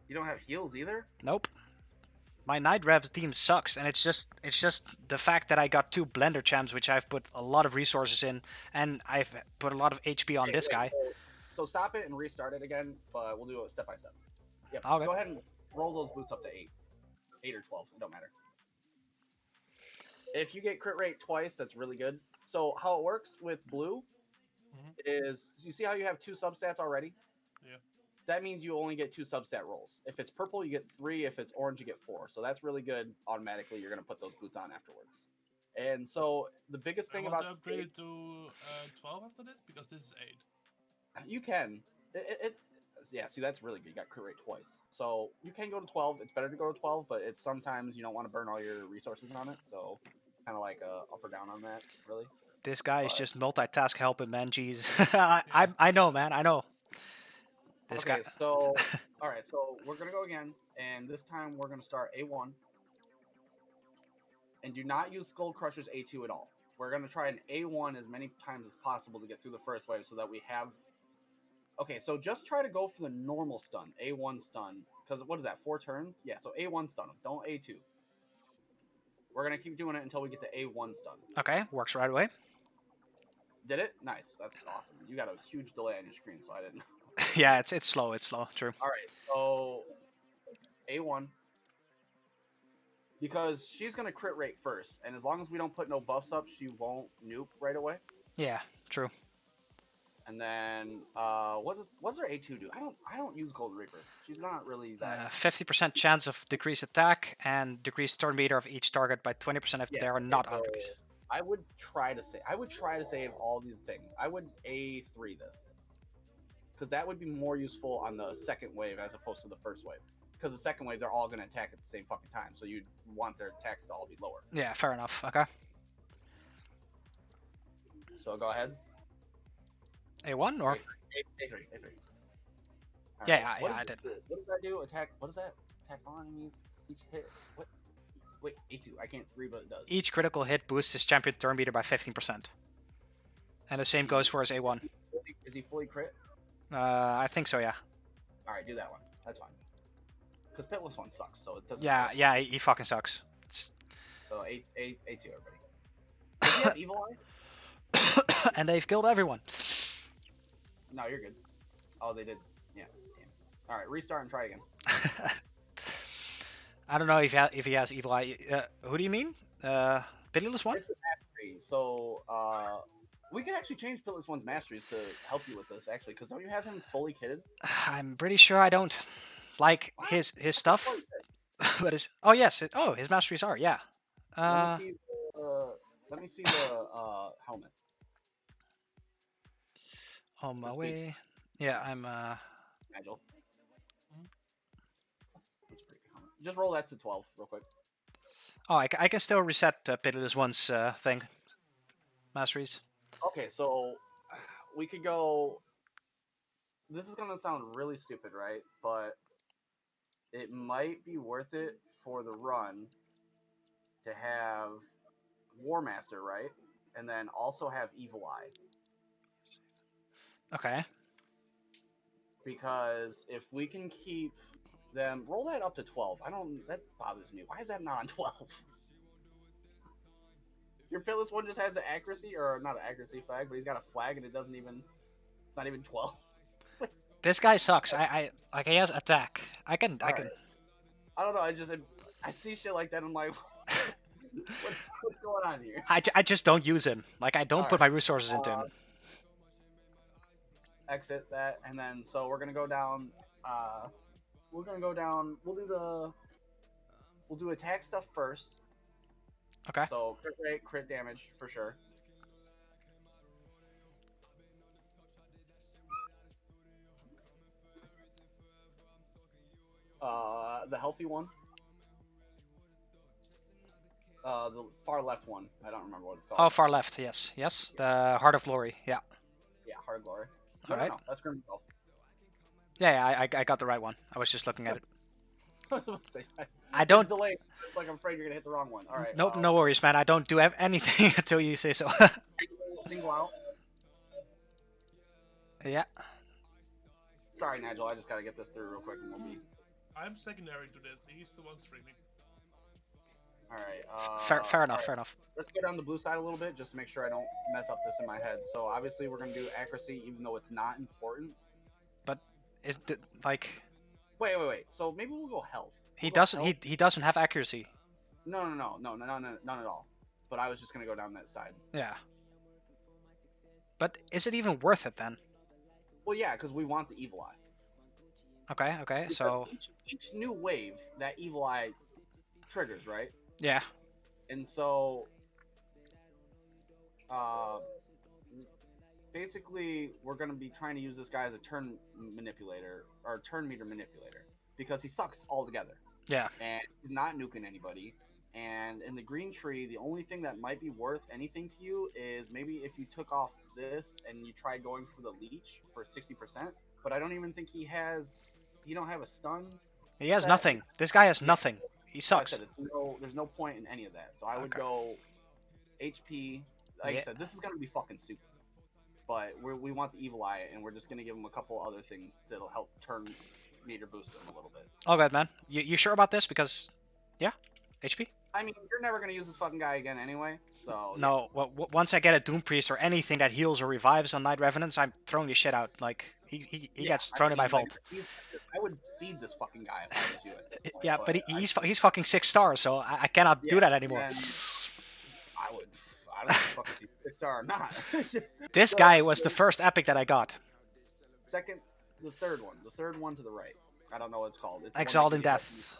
You don't have heals either? Nope. my Night Revs team sucks, and it's just the fact that I got 2 Blender champs, which I've put a lot of resources in, and I've put a lot of HP on Okay, this wait, guy. So stop it and restart it again, but we'll do it step by step. Yep. Okay. Go ahead and roll those boots up to 8 or 12. It don't matter. If you get crit rate twice, that's really good. So how it works with blue is you see how you have 2 substats already? Yeah. That means you only get 2 substat rolls. If it's purple, you get 3. If it's orange, you get 4. So that's really good. Automatically, you're going to put those boots on afterwards. And so the biggest thing I want about to upgrade it to 12 after this because this is 8. you can. Yeah, see, that's really good. You got crit rate twice. So you can go to 12. It's better to go to 12, but it's sometimes you don't want to burn all your resources on it. So kind of like up or down on that, really. This guy is But- just multitask helping, man. Jeez. I know, man. I know. This Okay, guy. so all right, so we're gonna go again, and this time we're gonna start A1, and do not use Skull Crusher's A2 at all. We're gonna try an A1 as many times as possible to get through the first wave, so that we have. Okay, so just try to go for the normal stun, A1 stun, because what is that? 4 turns? Yeah, so A1 stun them, don't A2. We're gonna keep doing it until we get to A1 stun. Okay, works right away. Did it? Nice, that's awesome. You got a huge delay on your screen, so I didn't. Yeah, it's slow. It's slow. True. All right, so A1. Because she's gonna crit rate first, and as long as we don't put no buffs up, she won't nuke right away. Yeah, true. And then, what's her A2 do? I don't use Gold Reaper. She's not really that. 50% chance of decreased attack and decreased turn meter of each target by 20% if they are not on decrease. I would try to save all these things. I would A3 this, because that would be more useful on the second wave as opposed to the first wave. Because the second wave, they're all going to attack at the same fucking time, so you'd want their attacks to all be lower. Yeah, fair enough. Okay. So go ahead. A1 or? A3. Yeah, What yeah, I does did. What does that do? Attack. What is that? Attack on enemies. Each hit. What? Wait, A2. I can't read what it does. Each critical hit boosts his champion turn meter by 15%. And the same goes for his A1. Is he fully crit? I think so, yeah. All right, do that one. That's fine. Because Pitless one sucks, so it doesn't. Yeah, he fucking sucks. So A2 everybody. Does he have Evil Eye? And they've killed everyone. No, you're good. Oh, they did. Yeah. Damn. All right, restart and try again. I don't know if he has evil eye. Who do you mean? Pitiless one? It's a mastery. So we can actually change Pitless one's masteries to help you with this, actually. Because don't you have him fully kitted? I'm pretty sure I don't. Like What? his stuff. But his his masteries are, yeah. Let me see the helmet. On my Let's way. Yeah, I'm Nigel. That's pretty common. Just roll that to 12 real quick. Oh, I can still reset Pitiless one's thing. Masteries. Okay, so we could go. This is gonna sound really stupid, right? But it might be worth it for the run to have War Master, right? And then also have Evil Eye. Okay. Because if we can keep them, roll that up to 12. That bothers me. Why is that not on 12? Your Pitless one just has an accuracy, or not an accuracy flag, but he's got a flag and it's not even 12. This guy sucks. I like he has attack. I can. Right. I don't know. I see shit like that. I'm like, what's going on here? I just don't use him. Like I don't put my resources into him. Exit that, and then so we're gonna go down. We'll do attack stuff first. Okay. So crit rate, crit damage for sure. The healthy one. The far left one. I don't remember what it's called. Oh, far left. Yes, yes. The Heart of Glory. Yeah. Yeah, Hard Glory. Alright. No, that's Grim Self. Yeah, I got the right one. I was just looking at it. I It's don't. delayed. It's like I'm afraid you're gonna hit the wrong one. All right. Nope, no worries, man. I don't do anything until you say so. Single out. Yeah. Sorry, Nigel. I just gotta get this through real quick, and we'll be. I'm secondary to this. He's the one streaming. All right. Fair enough. All right. Fair enough. Let's go down the blue side a little bit just to make sure I don't mess up this in my head. So obviously we're gonna do accuracy, even though it's not important. But like Wait. So maybe we'll go health. he We'll go doesn't health. he doesn't have accuracy. No, none at all. But I was just gonna go down that side. Yeah. But is it even worth it then? Well, yeah, because we want the evil eye. Okay. Because So each new wave, that evil eye triggers, right? yeah. And so, basically, we're gonna be trying to use this guy as a turn manipulator or turn meter manipulator because he sucks altogether. Yeah. And he's not nuking anybody. And in the green tree, the only thing that might be worth anything to you is maybe if you took off this and you tried going for the leech for 60%. But I don't even think he don't have a stun. He has set. nothing. This guy has nothing. He Like I sucks. said, there's no point in any of that. So I would Okay. go HP. Like I said, this is gonna be fucking stupid. But we want the evil eye, and we're just gonna give him a couple other things that'll help turn meter boost him a little bit. All good, man. You sure about this? Because yeah, HP. I mean, you're never gonna use this fucking guy again anyway. So No, well, once I get a Doom Priest or anything that heals or revives on Night Revenants, I'm throwing his shit out. Like, he gets thrown in my vault. I would feed this fucking guy if I was you. At this point, Yeah, but he's fucking 6 stars, so I cannot do that anymore. I don't know if fucking he's 6-star or not. This guy was the first epic that I got. The third one to the right. I don't know what it's called. It's Exalt in Death.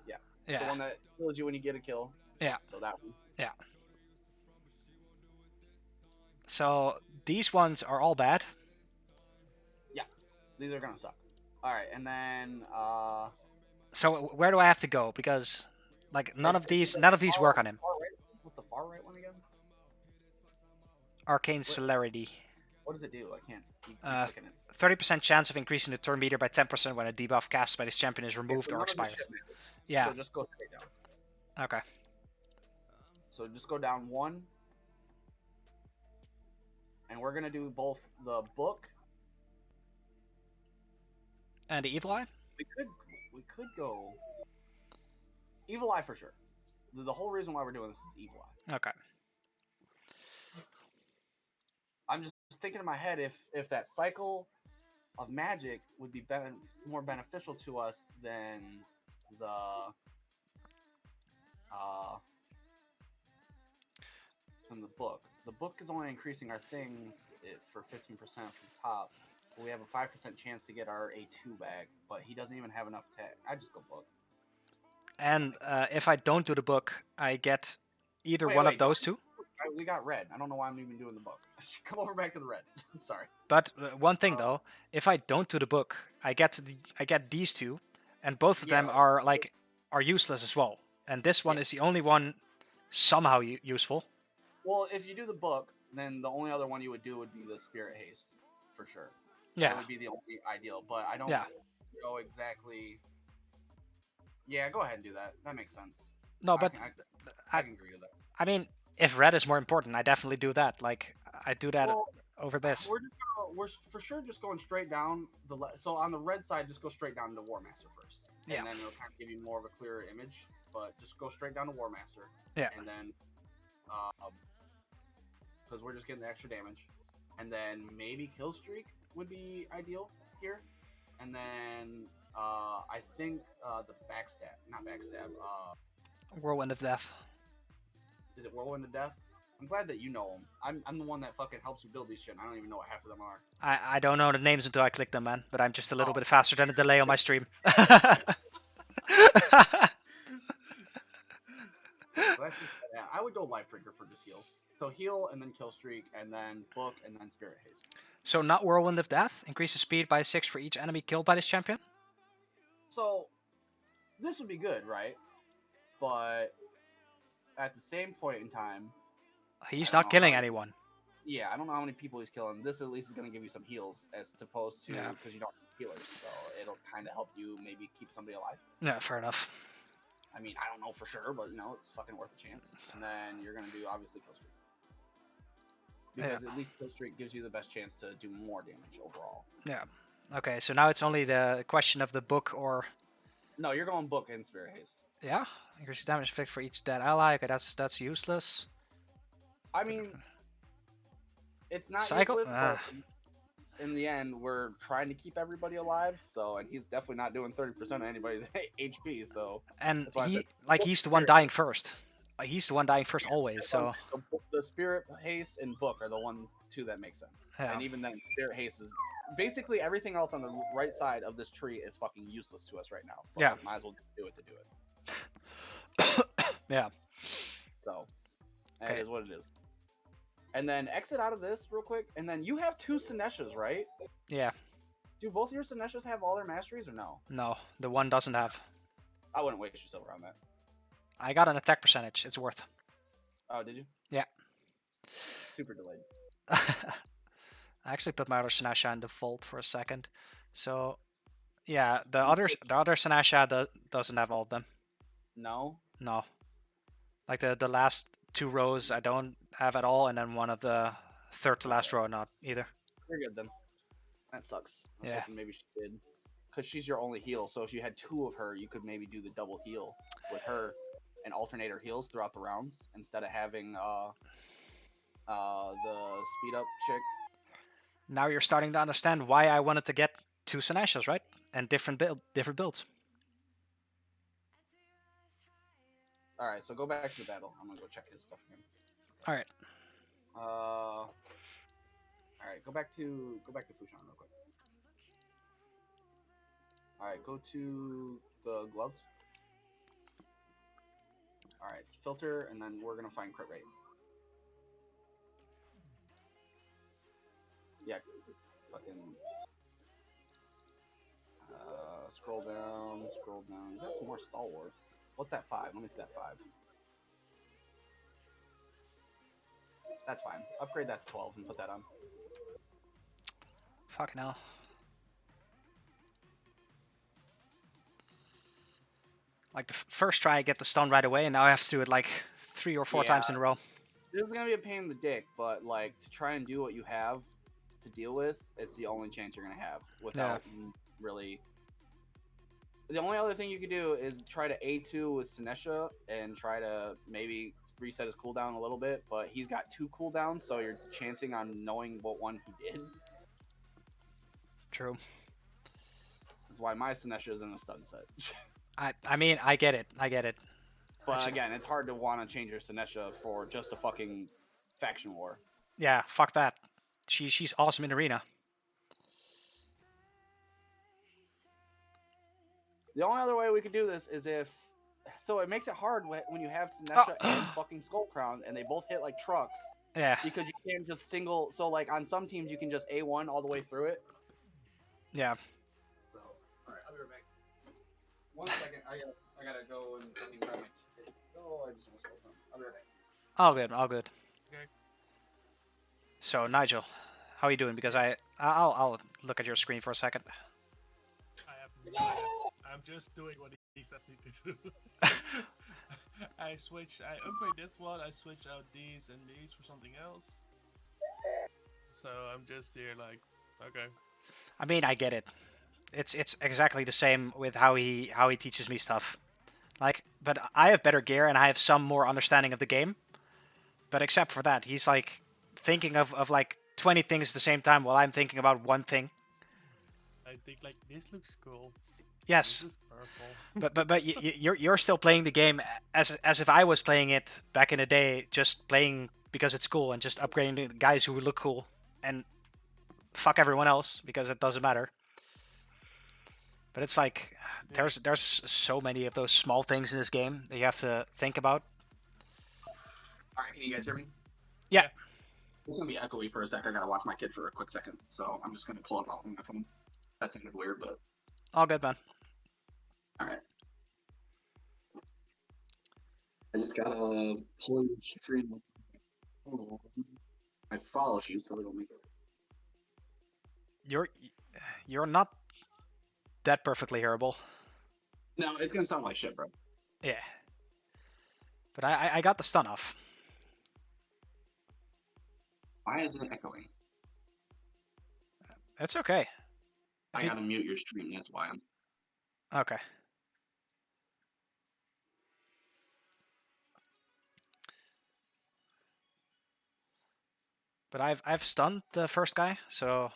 Yeah. The Yeah. one that kills you when you get a kill. Yeah. So that one. Yeah. So these ones are all bad. These are gonna suck. All right, and then So where do I have to go? Because like none of these work on him. What's the far right one again? Arcane Celerity. What does it do? I can't keep clicking it. 30% chance of increasing the turn meter by 10% when a debuff cast by this champion is removed so or none of this expires. shit matters. Yeah. So just go straight down. Okay. So just go down one. And we're gonna do both the book. And the Evil Eye? We could go Evil Eye for sure. The whole reason why we're doing this is Evil Eye. Okay. I'm just thinking in my head if that cycle of magic would be more beneficial to us than the book. The book is only increasing our things for 15% from top. We have a 5% chance to get our A2 back, but he doesn't even have enough attack. I just go book. And if I don't do the book, I get either one of those two. We got red. I don't know why I'm even doing the book. Come over back to the red. Sorry. But one thing though, if I don't do the book, I get these two, and both of them are useless as well. And this one is the only one somehow useful. Well, if you do the book, then the only other one you would do would be the Spirit Haste, for sure. Yeah. That would be the only ideal, but I don't know exactly. Yeah, go ahead and do that. That makes sense. No, but I can agree with that. I mean, if red is more important, I definitely do that. Like, I do that over this. We're for sure just going straight down so on the red side, just go straight down to War Master first, and then it'll kind of give you more of a clearer image. But just go straight down to War Master. Yeah. And then, because we're just getting the extra damage, and then maybe Kill Streak would be ideal here, and then I think the not backstab. Whirlwind of Death. Is it Whirlwind of Death? I'm glad that you know them. I'm the one that fucking helps you build these shit. And I don't even know what half of them are. I don't know the names until I click them, man. But I'm just a little bit faster than a delay on my stream. So I would go Life Trigger for just heal. So heal and then Kill Streak and then book and then Spirit Haste. So not Whirlwind of Death? Increases speed by 6 for each enemy killed by this champion? So this would be good, right? But at the same point in time, he's not killing anyone. Yeah, I don't know how many people he's killing. This at least is going to give you some heals as opposed to because you don't have healers. So it'll kind of help you maybe keep somebody alive. Yeah, fair enough. I mean, I don't know for sure, but it's fucking worth a chance. And then you're going to do obviously Kill Streak. Because at least Kill Streak gives you the best chance to do more damage overall. Yeah. Okay, so now it's only the question of the book or... No, you're going book and Spirit Haste. Yeah, increase damage effect for each dead ally. Okay, that's useless. I mean, it's not Cycle. useless, but in the end, we're trying to keep everybody alive. So, and he's definitely not doing 30% of anybody's HP. So And that's why I said he's the one spirit dying first. He's the one dying first always. That's what I'm So saying. The spirit haste and book are the one two that make sense. yeah, And even then, spirit haste is basically everything else on the right side of this tree is fucking useless to us right now. But Yeah. might as well do it to do it. yeah. So Okay. that is what it is. And then exit out of this real quick. And then you have 2 Sineshas, right? Yeah. Do both of your Sineshas have all their masteries or no? No, the one doesn't have. I wouldn't waste your silver on that. I got an attack percentage. It's worth. Oh, did you? Yeah. Super delayed. I actually put my other Sinasha in default for a second. So yeah, the other Sinasha doesn't have all of them. No. No. Like the last 2 rows I don't have at all, and then one of the third to last row not either. You're good then. That sucks. I was Yeah. hoping maybe she did. Because she's your only heal, so if you had 2 of her, you could maybe do the double heal with her and alternate her heals throughout the rounds instead of having the speed up chick. Now you're starting to understand why I wanted to get 2 Sinashas, right? And different builds. Alright, so go back to the battle. I'm gonna go check his stuff again. Alright. Alright, go back to Fushan real quick. Alright, go to the gloves. Alright, filter, and then we're gonna find crit rate. Yeah, fucking scroll down. You got some more stalwart. What's that 5? Let me see that 5. That's fine. Upgrade that to 12 and put that on. Fucking hell. Like the first try I get the stun right away, and now I have to do it like 3 or 4 times in a row. This is gonna be a pain in the dick, but like to try and do what you have to deal with, it's the only chance you're gonna have without really. The only other thing you could do is try to A2 with Sinesha and try to maybe reset his cooldown a little bit, but he's got 2 cooldowns, so you're chancing on knowing what one he did. True. That's why my Sinesha is in a stun set. I mean, I get it. But again, it's hard to want to change your Sinesha for just a fucking faction war. Yeah, fuck that. She's awesome in arena. The only other way we could do this is if... So it makes it hard when you have Sinesha and fucking Skull Crown, and they both hit like trucks. Yeah. Because you can't just single... So like on some teams, you can just A1 all the way through it. Yeah. So, alright, I'll be right back. 1 second, I gotta go and grab my kid. Oh, I just almost closed them. I'll be right back. All good. Okay. So Nigel, how are you doing? Because I'll look at your screen for a second. I have no idea. I'm just doing what he says me to do. I upgrade this one, I switch out these and these for something else. So I'm just here like, okay. I mean, I get it. It's exactly the same with how he teaches me stuff. Like, but I have better gear and I have some more understanding of the game. But except for that, he's like thinking of like 20 things at the same time while I'm thinking about one thing. I think like this looks cool. Yes. This is purple. but you're still playing the game as if I was playing it back in the day, just playing because it's cool and just upgrading the guys who look cool and fuck everyone else because it doesn't matter. But it's like there's so many of those small things in this game that you have to think about. Alright, can you guys hear me? Yeah. It's gonna be echoey for a sec. I gotta watch my kid for a quick second, so I'm just gonna pull it off on my phone. That sounded weird, but All good, man. alright. I just gotta pull your screen. I followed you, so it'll make it. You're not that perfectly hearable. No, it's gonna sound like shit, bro. Yeah. But I got the stun off. Why is it echoing? It's okay. I gotta mute your stream, that's why I'm... Okay. But I've stunned the first guy, so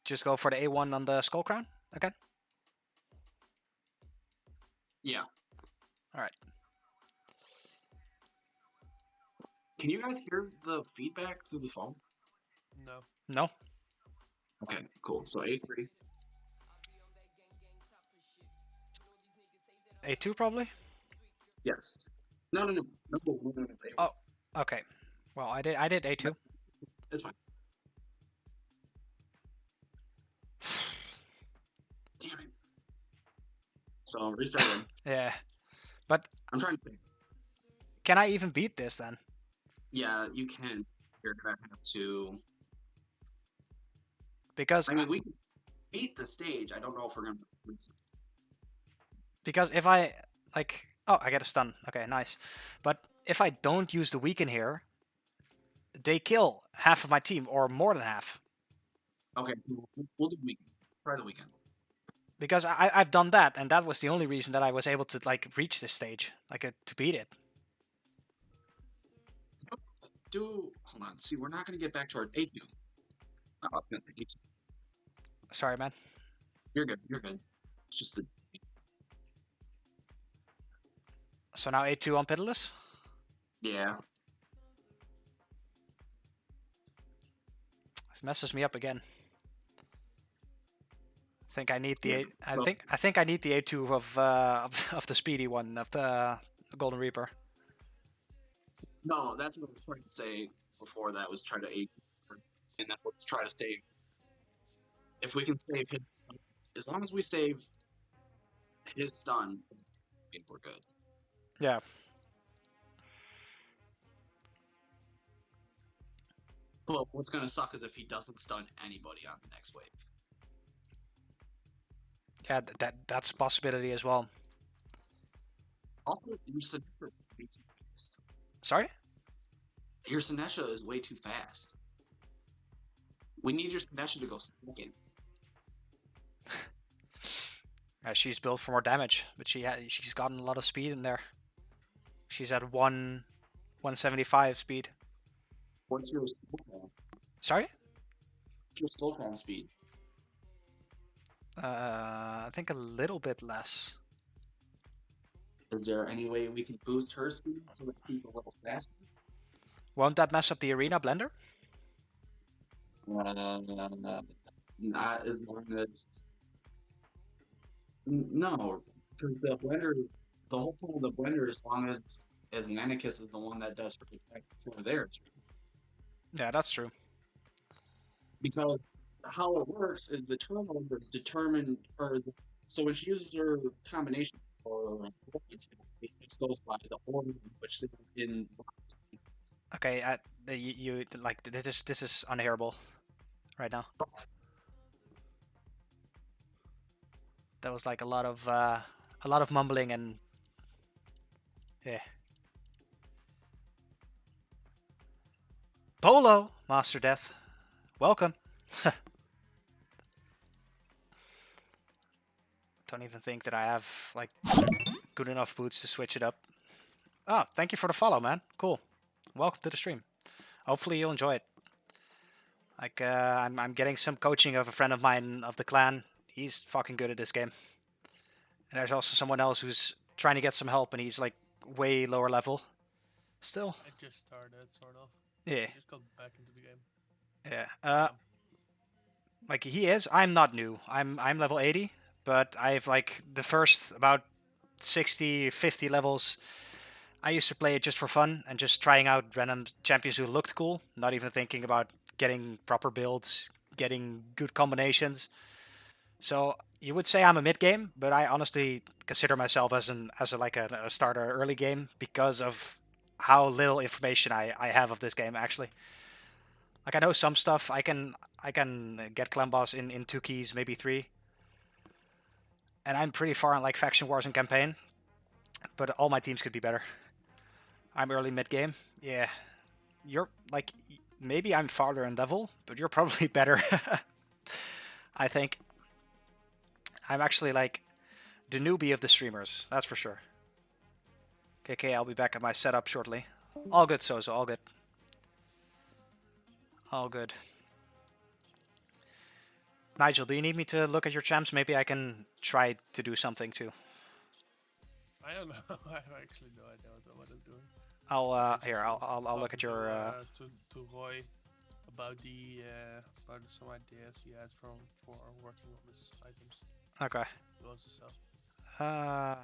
just go for the A1 on the skull crown again. Yeah. All right. Can you guys hear the feedback through the phone? No. No. Okay, cool. So A3. A2 probably. Yes. No. No. Oh. Okay. Well, I did A2. It's fine. Damn it. So restart again. Yeah. But I'm trying to think. can I even beat this then? Yeah, you can. You're gonna have to. Because I mean, we can beat the stage. I don't know if we're gonna. because if I like, oh, I get a stun. Okay, nice. But if I don't use the weaken here, they kill half of my team or more than half. Okay, we'll do weekend. Try the weekend. Because I've done that, and that was the only reason that I was able to like reach this stage, like to beat it. Hold on. See, we're not gonna get back to our A2. Oh, A2. Sorry, man. You're good. You're good. It's just the. So now A2 on Pitiless. Yeah. This messes me up again. I think I need the Yeah, I think I need the A2 of the speedy one of the Golden Reaper. No, that's what I was trying to say before. That was try to A2, and then let's try to save. If we can save his, as long as we save his stun, I think we're good. Yeah. But what's gonna suck is if he doesn't stun anybody on the next wave. Yeah, that's a possibility as well. Also, your Sinesha is way too fast. Sorry? Your Sinesha is way too fast. We need your Sinesha to go second. She's built for more damage, but she's gotten a lot of speed in there. She's at 175 speed. What's your Skullcrown? Sorry? What's your Skullcrown speed? I think a little bit less. Is there any way we can boost her speed so that she's a little faster? Won't that mess up the arena blender? Not as long as. No, because the blender, the whole point of the blender, as long as Manicus is the one that does her attack for theirs. Yeah, that's true. Because how it works is the turnover is determined, so when she uses her combination or it just goes by the order in which they're in. Okay, you like this is unhearable right now. That was like a lot of mumbling and yeah. Polo, Master Death, welcome. Don't even think that I have like good enough boots to switch it up. Oh, thank you for the follow, man. Cool. Welcome to the stream. Hopefully you'll enjoy it. Like I'm getting some coaching of a friend of mine of the clan. He's fucking good at this game. And there's also someone else who's trying to get some help, and he's like way lower level. Still. I just started, sort of. Yeah. I just got back into the game. Yeah. Like he is. I'm not new. I'm level 80, but I've like the first about 60, 50 levels. I used to play it just for fun and just trying out random champions who looked cool, not even thinking about getting proper builds, getting good combinations. So you would say I'm a mid game, but I honestly consider myself as a starter early game because of how little information I have of this game actually. Like I know some stuff. I can get clan boss in 2 keys, maybe 3. And I'm pretty far in like faction wars and campaign. But all my teams could be better. I'm early mid game. Yeah. You're like maybe I'm farther in level, but you're probably better. I think. I'm actually like the newbie of the streamers, that's for sure. Okay, I'll be back at my setup shortly. All good, Sozo, all good. All good. Nigel, do you need me to look at your champs? Maybe I can try to do something too. I don't know. I have actually no idea what I'm doing. I'll I was here. just I'll look at talking your. to Roy about about some ideas he had for working on his items Okay. he wants to sell.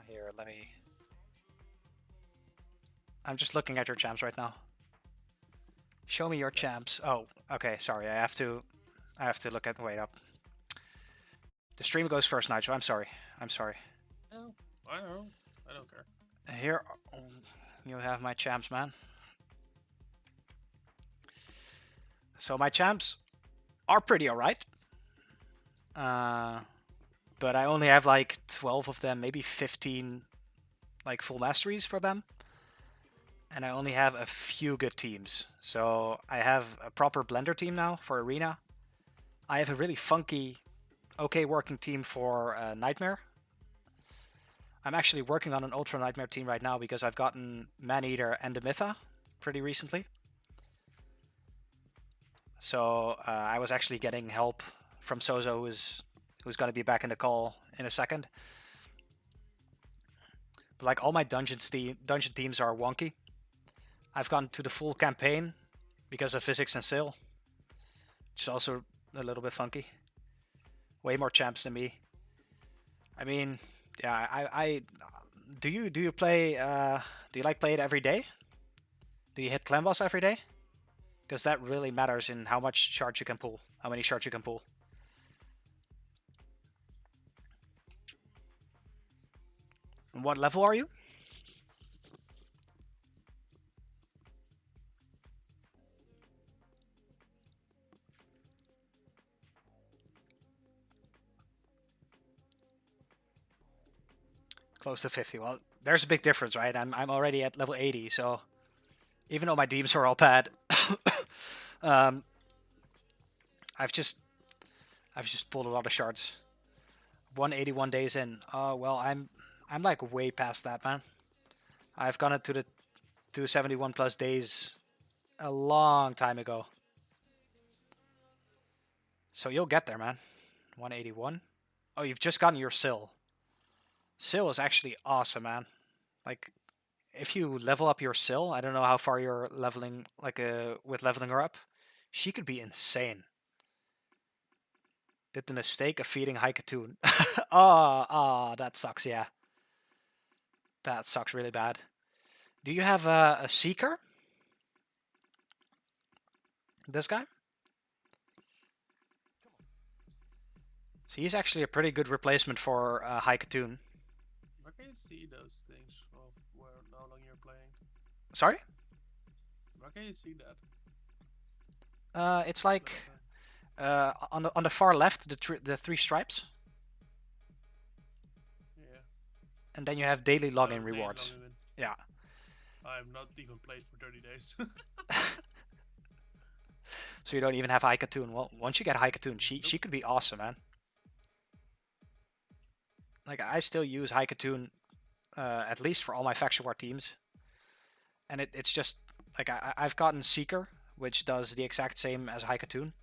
Here. Let me. I'm just looking at your champs right now. Show me your champs. Oh, okay. Sorry. I have to look at. Wait up. The stream goes first, Nigel. I'm sorry. I'm sorry. No, I don't know. I don't care. Here, you have my champs, man. So my champs are pretty alright. But I only have like 12 of them, maybe 15 like full masteries for them. And I only have a few good teams. So I have a proper blender team now for Arena. I have a really funky, okay working team for Nightmare. I'm actually working on an Ultra Nightmare team right now because I've gotten Maneater and Mytha pretty recently. So I was actually getting help from Sozo, who's going to be back in the call in a second. But like all my dungeon teams are wonky. I've gone to the full campaign because of physics and Sil, which is also a little bit funky. Way more champs than me. I mean, yeah, I do you play do you like play it every day? Do you hit clan boss every day? Because that really matters in how much shards you can pull, how many shards you can pull. And what level are you? Close to 50. Well, there's a big difference, right? I'm already at level 80, so even though my teams are all bad, I've just pulled a lot of shards. 181 days in. Oh well, I'm like way past that, man. I've gone it to the 271 plus days a long time ago. So you'll get there, man. 181. Oh, you've just gotten your Sil. Sil is actually awesome, man. Like, if you level up your Sil, I don't know how far you're leveling, like, with leveling her up. She could be insane. Did the mistake of feeding Haikatoon. That sucks, yeah. That sucks really bad. Do you have a Seeker? This guy? So he's actually a pretty good replacement for Haikatoon. Where can you see those things of where how long you're playing? Sorry? Where can you see that? It's like on the far left, the three stripes, Yeah. and then you have daily login Daily rewards. login. Yeah. I've not even played for 30 days. So you don't even have Haikatoon. Well, once you get Haikatoon, she could be awesome, man. Like, I still use Haikatoon at least for all my faction war teams, and it's just like I've gotten Seeker, which does the exact same as Haikatoon,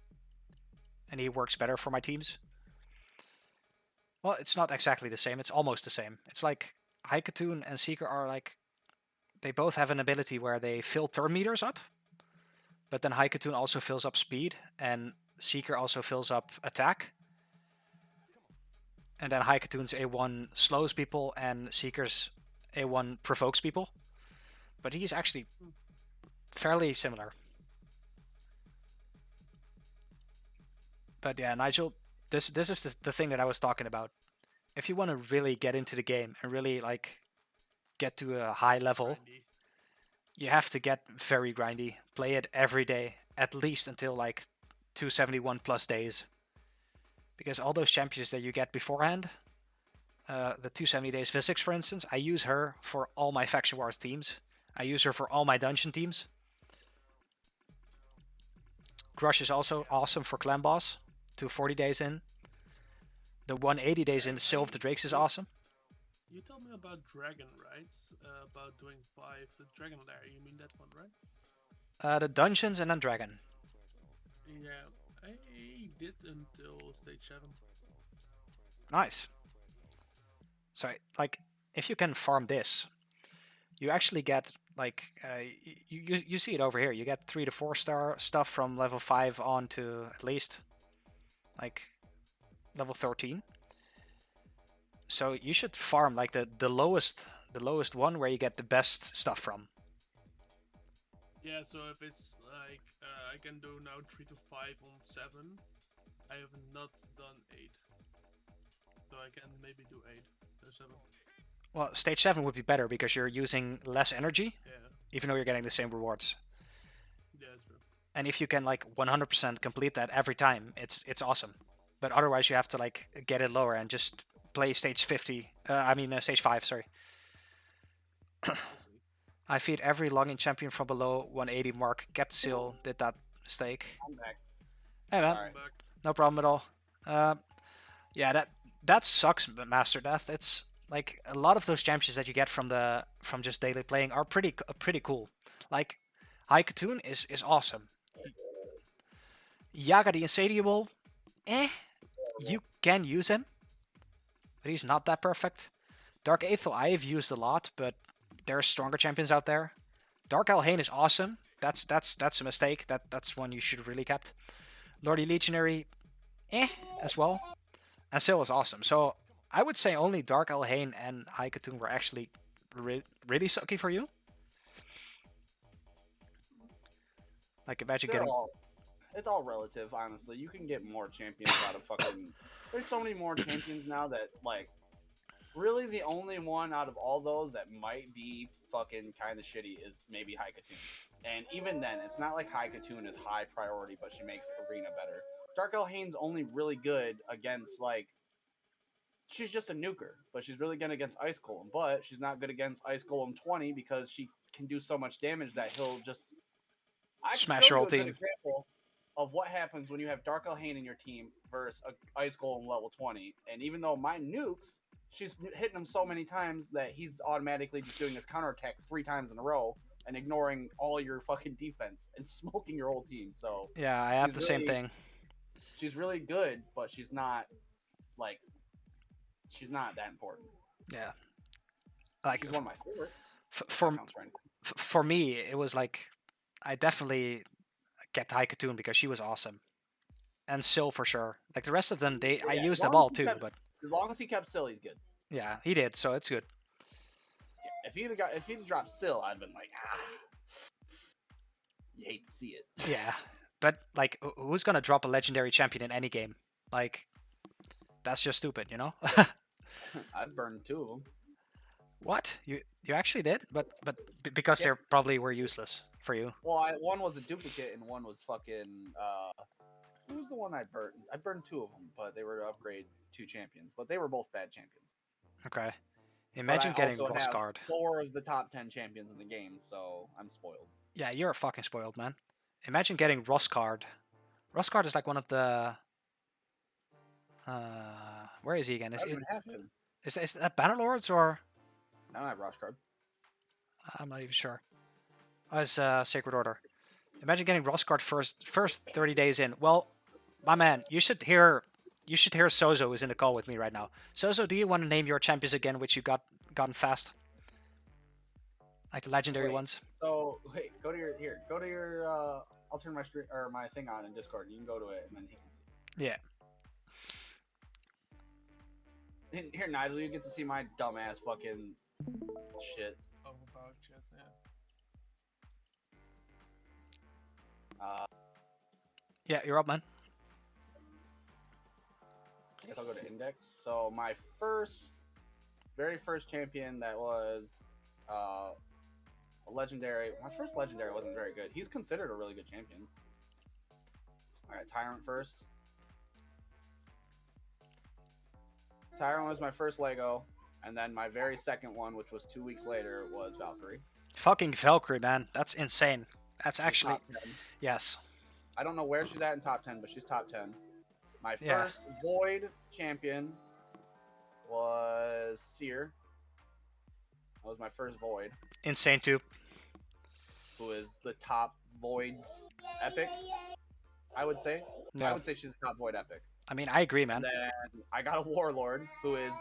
and he works better for my teams. Well, it's not exactly the same. It's almost the same. It's like Haikatoon and Seeker are like, they both have an ability where they fill turn meters up, but then Haikatoon also fills up speed, and Seeker also fills up attack. And then Haikatoon's A1 slows people, and Seeker's A1 provokes people. But he's actually fairly similar. But yeah, Nigel, this is the thing that I was talking about. If you want to really get into the game and really like get to a high level, Grindy. you have to get very grindy. Play it every day, at least until like 271 plus days. Because all those champions that you get beforehand, the 270 days physics, for instance, I use her for all my faction wars teams. I use her for all my dungeon teams. Crush is also awesome for clan boss. 240 days in. The 180 days in Sylph the Drakes is awesome. You told me about Dragon, right? About doing 5 the Dragon Lair. You mean that one, right? The dungeons and then dragon. Yeah, I did until stage 7. Nice. So, like, if you can farm this, you actually get like you see it over here. You get 3 to 4 star stuff from level 5 on to at least like level 13. So you should farm like the lowest one where you get the best stuff from. Yeah, so if it's like I can do now 3 to 5 on 7, I have not done 8. So I can maybe do 8 or 7. Well, stage 7 would be better because you're using less energy, Yeah, even though you're getting the same rewards. yeah, that's true. And if you can like 100% complete that every time, it's awesome. But otherwise, you have to like get it lower and just play stage 50. Stage 5. Sorry. We'll see. I feed every login champion from below 180 mark. Kept Seal did that mistake. I'm back. Hey man, Alright. Come back. no problem at all. Yeah, that sucks, Master Death. It's like a lot of those champions that you get from just daily playing are pretty cool. Like High Katoon is awesome. Yaga the Insatiable, you can use him, but he's not that perfect. Dark Aethel I have used a lot, but there are stronger champions out there. Dark Elhane is awesome. That's a mistake. That's one you should have really kept. Lordy Legionary, as well. And Sil is awesome. So I would say only Dark Elhane and High Katoon were actually really sucky for you. Like imagine They're getting all, it's all relative, honestly. You can get more champions out of fucking. There's so many more champions now that like, really the only one out of all those that might be fucking kind of shitty is maybe High Katoon. And even then, it's not like High Katoon is high priority, but she makes Arena better. Dark Elhane's only really good against like. She's just a nuker, but she's really good against Ice Golem. But she's not good against Ice Golem 20 because she can do so much damage that he'll just. I can smash show your you whole a good team. example of what happens when you have Dark Elhane in your team versus a Ice Golem level 20. And even though my nukes, she's hitting him so many times that he's automatically just doing his counterattack 3 times in a row and ignoring all your fucking defense and smoking your whole team. So Yeah, I have she's the same really, thing. she's really good, but she's not like she's not that important. Yeah, like She's one of my favorites. for That counts for anything. for me, it was like I definitely kept High Katoon because she was awesome, and Sil for sure. Like the rest of them, I Yeah, used as them long as all he too. kept- But as long as he kept still, he's good. yeah, he did, so it's good. If he'd dropped Sill, I'd been like, you hate to see it. Yeah, but like, who's gonna drop a legendary champion in any game? Like, that's just stupid, you know? I've burned 2 of them. What? You actually did? But because Yeah. they probably were useless for you. Well, one was a duplicate and one was fucking. Who was the one I burned? I burned 2 of them, but they were to upgrade 2 champions. But they were both bad champions. Okay. But Imagine I getting also have Roscard. 4 of the top 10 champions in the game, so I'm spoiled. Yeah, you're fucking spoiled, man. Imagine getting Roscard. Roscard is like one of the. Where is he again? I Is don't even have him. is that Bannerlords or? I don't have Rush card. I'm not even sure. Oh, it's Sacred Order. Imagine getting Roscard first 30 days in. Well, my man, you should hear Sozo is in the call with me right now. Sozo, do you want to name your champions again, which you gotten fast? Like the legendary Wait. ones? So wait, go to your. I'll turn my stream or my thing on in Discord. You can go to it, and then he can see. Yeah. Here, Nigel, you get to see my dumbass fucking shit. Overpowered shit, yeah. Yeah, you're up, man. I guess I'll go to index. So my very first champion that was a legendary. My first legendary wasn't very good. He's considered a really good champion. All right, Tyrant first. Tyrant was my first Lego, and then my very second one, which was 2 weeks later, was Valkyrie. Fucking Valkyrie, man. That's insane. That's actually Top 10. yes. I don't know where she's at in top 10, but she's top 10. My Yeah. first Void champion was Seer. That was my first Void, Insane too. who is the top Void epic. I would say. Yeah. I would say she's a top void epic. I mean, I agree, And man. then I got a Warlord who is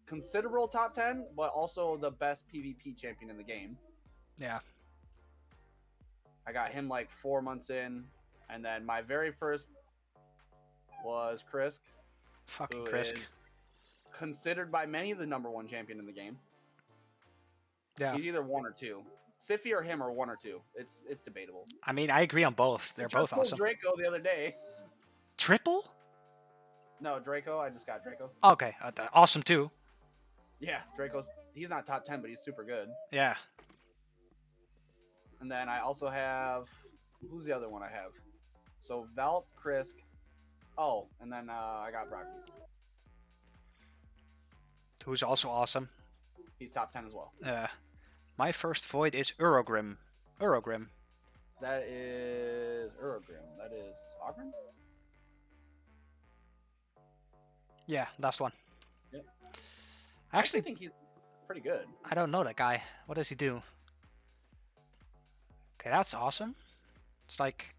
considerable top 10, but also the best PvP champion in the game. Yeah. I got him like 4 months in, and then my very first was Krisk, Fucking who Krisk. is considered by many the #1 champion in the game. Yeah. He's either 1 or 2. Siffy or him are 1 or 2. It's debatable. I mean, I agree on both. They're I just both pulled awesome. Draco the other day. Triple? No, Draco. I just got Draco. Okay. Awesome too. Yeah, he's not top 10, but he's super good. Yeah. And then I also have, who's the other one I have? So Valp, Krisk. Oh, and then I got Brock. Who's also awesome. He's top 10 as well. My first void is Urogrim. Urogrim. That is Urogrim. That is Ogrim? Yeah, last one. Yep. Actually, I think he's pretty good. I don't know that guy. What does he do? Okay, that's awesome. It's like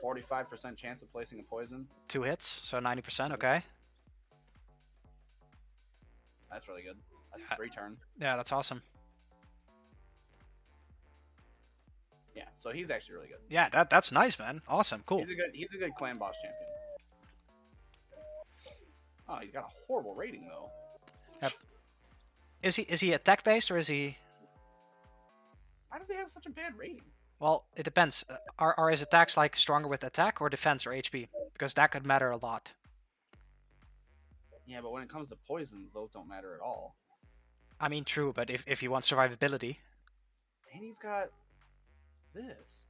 45% chance of placing a poison. 2 hits, so 90%. Okay. That's really good. That's Yeah. 3 turn. Yeah, that's awesome. Yeah, so he's actually really good. Yeah, that's nice, man. Awesome. Cool. He's a good clan boss champion. Oh, he's got a horrible rating though. Is he attack based or is he? Why does he have such a bad rating? Well, it depends. Are his attacks like stronger with attack or defense or HP? Because that could matter a lot. Yeah, but when it comes to poisons, those don't matter at all. I mean, true, but if you want survivability, And he's got this.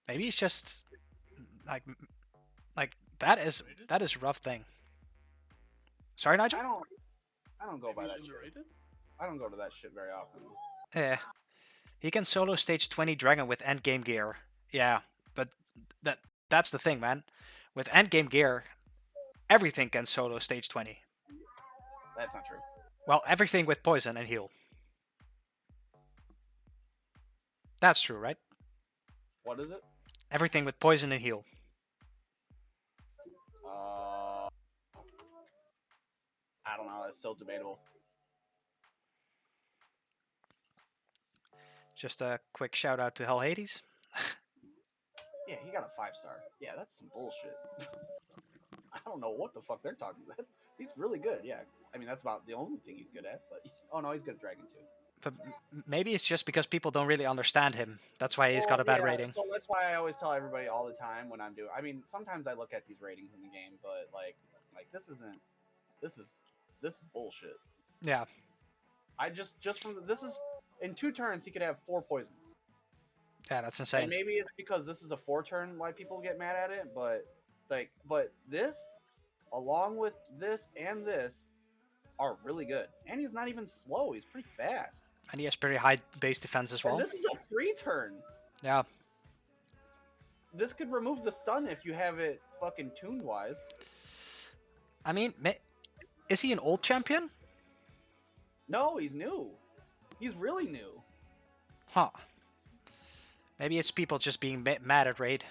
maybe it's just like that is a rough thing. Sorry, Nigel. I don't go by that shit. Underrated? I don't go to that shit very often. Yeah. He can solo stage 20 dragon with endgame gear. Yeah, but that's the thing, man. With endgame gear, everything can solo stage 20. That's not true. Well, everything with poison and heal. That's true, right? What is it? Everything with poison and heal. I don't know. That's still debatable. Just a quick shout out to Hell Hades. Yeah, he got a 5-star. Yeah, that's some bullshit. I don't know what the fuck they're talking about. He's really good. Yeah, I mean that's about the only thing he's good at. But oh no, he's good at Dragon too. But maybe it's just because people don't really understand him. That's why he's got a bad rating. So that's why I always tell everybody all the time when I'm doing. I mean, sometimes I look at these ratings in the game, but like this isn't. This is bullshit. Yeah. I just from this is in 2 turns he could have 4 poisons. Yeah, that's And insane. maybe it's because this is a 4 turn why people get mad at it, but this, along with this and this, are really good. And he's not even slow. He's pretty fast. And he has pretty high base defense as well. And this is a 3 turn. Yeah. This could remove the stun if you have it fucking tuned wise. I mean, is he an old champion? No, he's new. He's really new. Huh. Maybe it's people just being mad at Raid.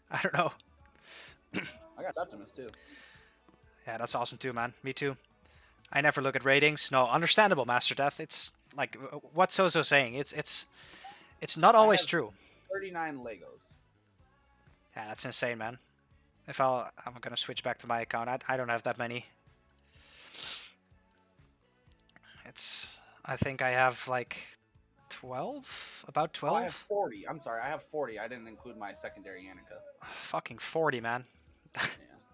I don't know. I got Septimus too. Yeah, that's awesome too, man. Me too. I never look at ratings. No, understandable, Master Death. It's like what Sozo's saying. It's not always true. 39 Legos. Yeah, that's insane, man. I'm gonna switch back to my account. I don't have that many. I think I have like 12, about 12. Oh, I have 40. I'm sorry, I have 40. I didn't include my secondary Yannicka. Fucking 40, man. Yeah.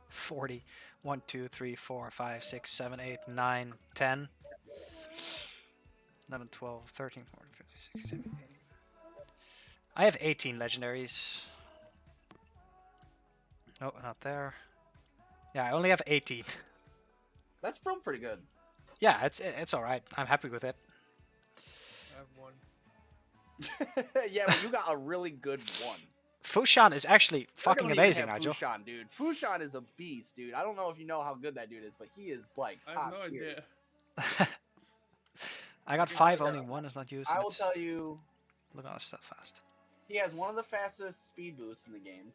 40. 1, 2, 3, 4, 5, 6, 7, 8, 9, 10, 11, 12, 13, 14, 15, 16, 17, 18. I have 18 legendaries. Oh, not there. Yeah, I only have 18. That's still pretty good. Yeah, it's all right. I'm happy with it. I have 1. Yeah, but you got a really good one. Fushan is actually fucking I don't even amazing, have Nigel. Fushan, dude. Fushan is a beast, dude. I don't know if you know how good that dude is, but he is like I top have no tier. idea. I got 5, only 1 is not used. I will tell you, Look at all this stuff fast. He has one of the fastest speed boosts in the game.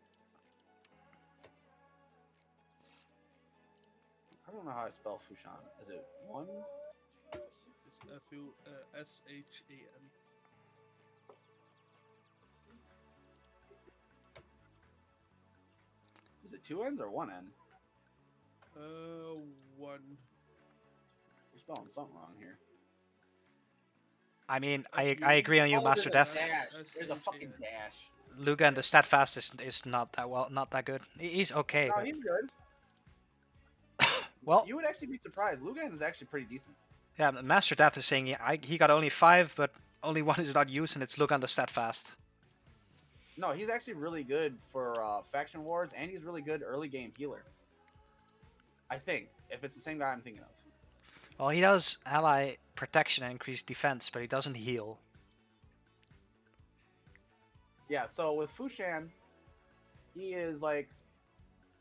I don't know how I spell Fushan. Is it one? It's Fushan. Is it 2 N's or 1 N? One. You're spelling something wrong here. I mean, I agree on you, Oh, Master there's Death. a dash. There's a S-H-A-N. fucking dash. Lugan, the stat fast is not that good. He's okay, No, but he's good. well, You would actually be surprised. Lugan is actually pretty decent. yeah. Master Death is saying he got only 5, but only one is not used, and it's Lugan the stat fast. No, he's actually really good for faction wars, and he's really good early game healer. I think, if it's the same guy I'm thinking of. Well, he does ally protection and increased defense, but he doesn't heal. Yeah, so with Fushan, he is like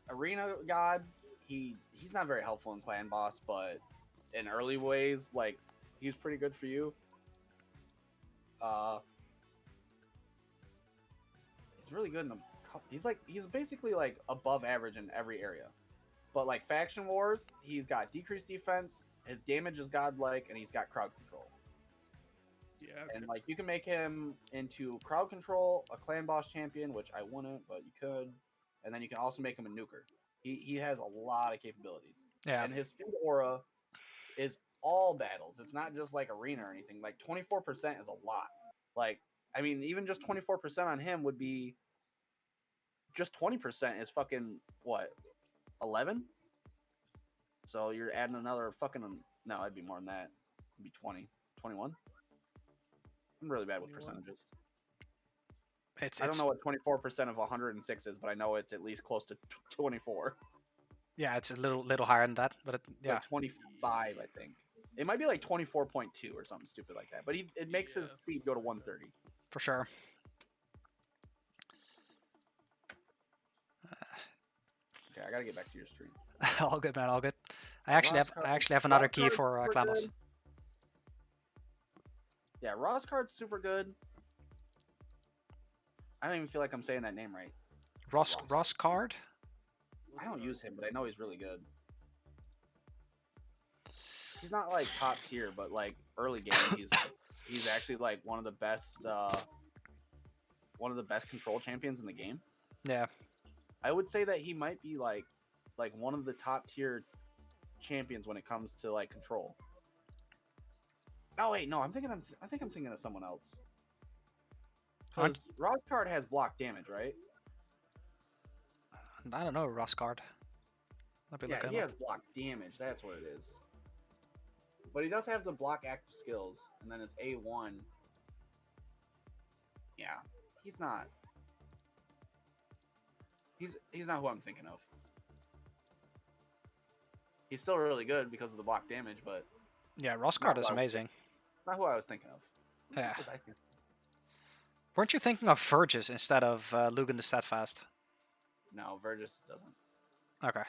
arena god. He's not very helpful in clan boss, but in early ways, like he's pretty good for you. He's really good in the. He's basically like above average in every area. But like faction wars, he's got decreased defense, his damage is godlike, and he's got crowd control. Yeah. And like you can make him into crowd control, a clan boss champion, which I wouldn't, but you could. And then you can also make him a nuker. He has a lot of capabilities. Yeah. And his speed aura is all battles. It's not just like arena or anything. Like 24% is a lot. Like, I mean, even just 24% on him would be just 20% is fucking what? 11? So you're adding another fucking no, it'd be more than that. It'd be 20, 21. I'm really bad with 21. percentages. It's I don't know what 24% of 106 is, but I know it's at least close to 24. Yeah, it's a little higher than that, but It's yeah, like 25, I think. It might be like 24.2 or something stupid like that. But it makes his Yeah. speed go to 130. for sure. Okay, I gotta get back to your stream. All good, man. All good. I actually have another key Ross for card's clan super boss. good. Yeah, Ross card's super good. I don't even feel like I'm saying that name right. Ross card. I don't use him, but I know he's really good. He's not like top tier, but like early game, he's actually like one of the best control champions in the game. Yeah. I would say that he might be like one of the top tier champions when it comes to like control. Oh wait, no, I think I'm thinking of someone else. Because Ross card has block damage, right? I don't know Ross card. Let me Yeah, look he him has up. block damage. That's what it is. But he does have the block active skills, and then it's A1. Yeah, he's not. He's not who I'm thinking of. He's still really good because of the block damage, but Yeah, Ross card is who I- amazing. it's not who I was thinking of. Yeah. What was I thinking? Weren't you thinking of Vergis instead of Lugan the Steadfast? No, Vergis doesn't. Okay.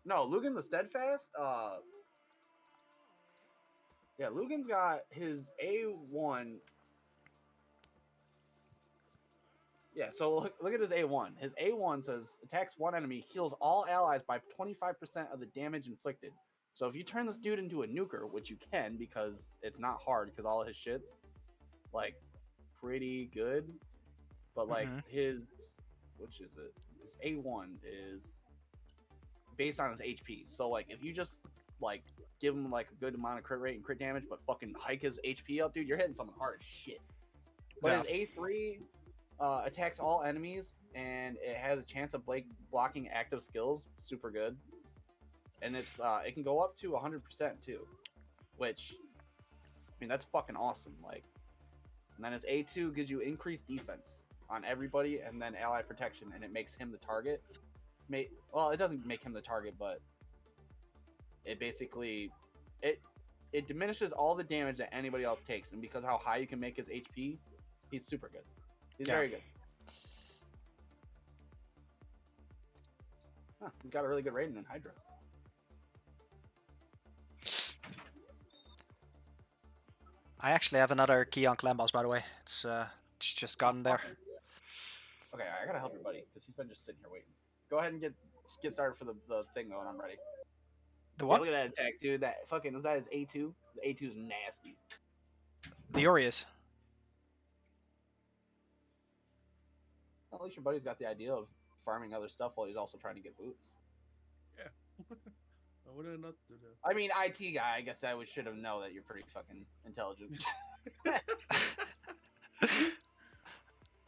No, Lugan the Steadfast. Yeah, Lugan's got his A1. Yeah, so look at his A1. His A1 says attacks one enemy, heals all allies by 25% of the damage inflicted. So if you turn this dude into a nuker, which you can because it's not hard because all of his shit's like pretty good. But like his which is it? His A1 is based on his HP. So like if you just like give him like a good amount of crit rate and crit damage, but fucking hike his HP up, dude, you're hitting someone hard as shit. But Yeah. his A3 attacks all enemies, and it has a chance of blocking active skills. Super good, and it can go up to 100% too, which I mean that's fucking awesome. Like, and then his A2 gives you increased defense on everybody, and then ally protection, and it makes him the target. Well, it doesn't make him the target, but it basically it diminishes all the damage that anybody else takes, and because how high you can make his HP, he's super good. He's very good. Huh, he's got a really good rating in Hydra. I actually have another key on clan boss, by the way. It's It's just gotten there. Okay, I gotta help your buddy because he's been just sitting here waiting. Go ahead and get started for the thing though, and I'm ready. The Yeah, what? look at that attack, dude. That fucking is that his A2? The A2 is nasty. The Orius. Well, at least your buddy's got the idea of farming other stuff while he's also trying to get boots. Yeah. Why would I not do that? I mean, IT guy. I guess I should have known that you're pretty fucking intelligent.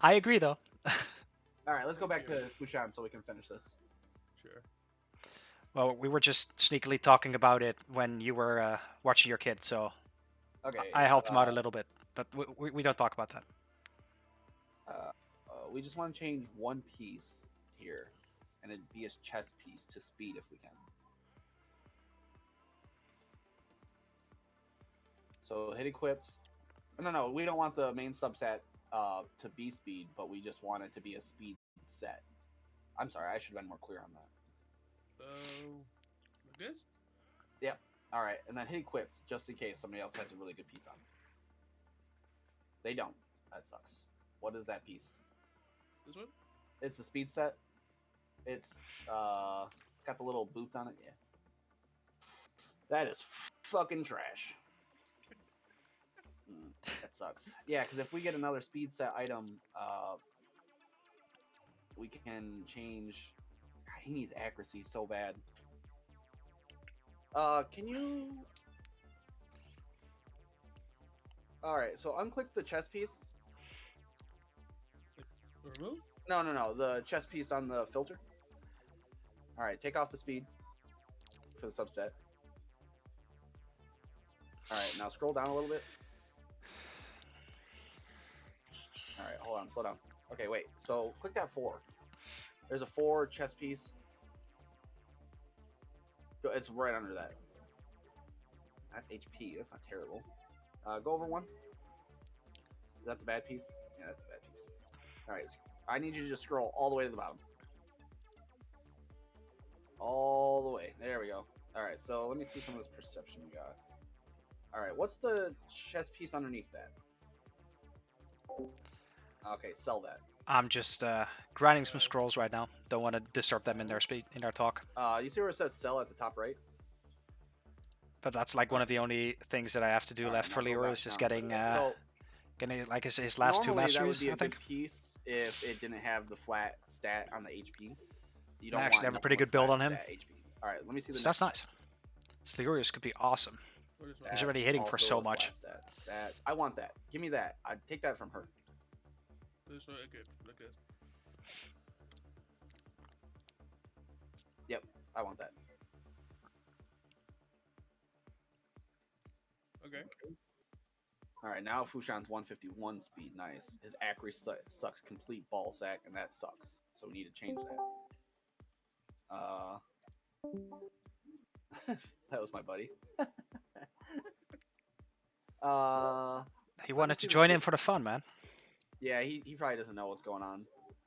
I agree, though. All right, let's go back to Fushan so we can finish this. Sure. Well, we were just sneakily talking about it when you were watching your kid, so Okay. I helped him out a little bit, but we don't talk about that. We just want to change one piece here, and it'd be his chest piece to speed if we can. So hit equipped. No, we don't want the main subset to be speed, but we just want it to be a speed set. I'm sorry, I should have been more clear on that. Like this? Yep. All right, and then hit equipped just in case somebody else has a really good piece on. They don't. That sucks. What is that piece? This one? It's a speed set. It's got the little boots on it. Yeah. That is fucking trash. That sucks. Yeah, because if we get another speed set item, we can change. God, he needs accuracy so bad. Can you? All right, so unclick the chest piece. Remove? No, the chest piece on the filter. All right, take off the speed for the subset. All right, now scroll down a little bit. All right, hold on, slow down. Okay, wait. So click that 4. There's a 4 chest piece. It's right under that. That's HP. That's not terrible. Go over 1. Is that the bad piece? Yeah, that's the bad piece. All right, I need you to just scroll all the way to the bottom. All the way. There we go. All right, so let me see some of this perception we got. All right, what's the chest piece underneath that? Okay, sell that. I'm just grinding some scrolls right now. Don't want to disturb them in their talk. You see where it says sell at the top right? But that's like one of the only things that I have to do left for Leroy is just getting like his last 2 masteries, that would be I think. a good piece if it didn't have the flat stat on the HP. You don't I actually want have a pretty good build on him. HP. All right, let me see the. So that's nice. Sleorius could be awesome. What is He's one? already hitting for Also so a much. flat stat. That I want that. Give me that. I'd take that from her. This one? Okay, like this. Yep, I want that. Okay. All right, now Fushan's 151 speed. Nice. His accuracy sucks complete ball sack, and that sucks. So we need to change that. That was my buddy. He wanted to join in for the fun, man. Yeah, he probably doesn't know what's going on.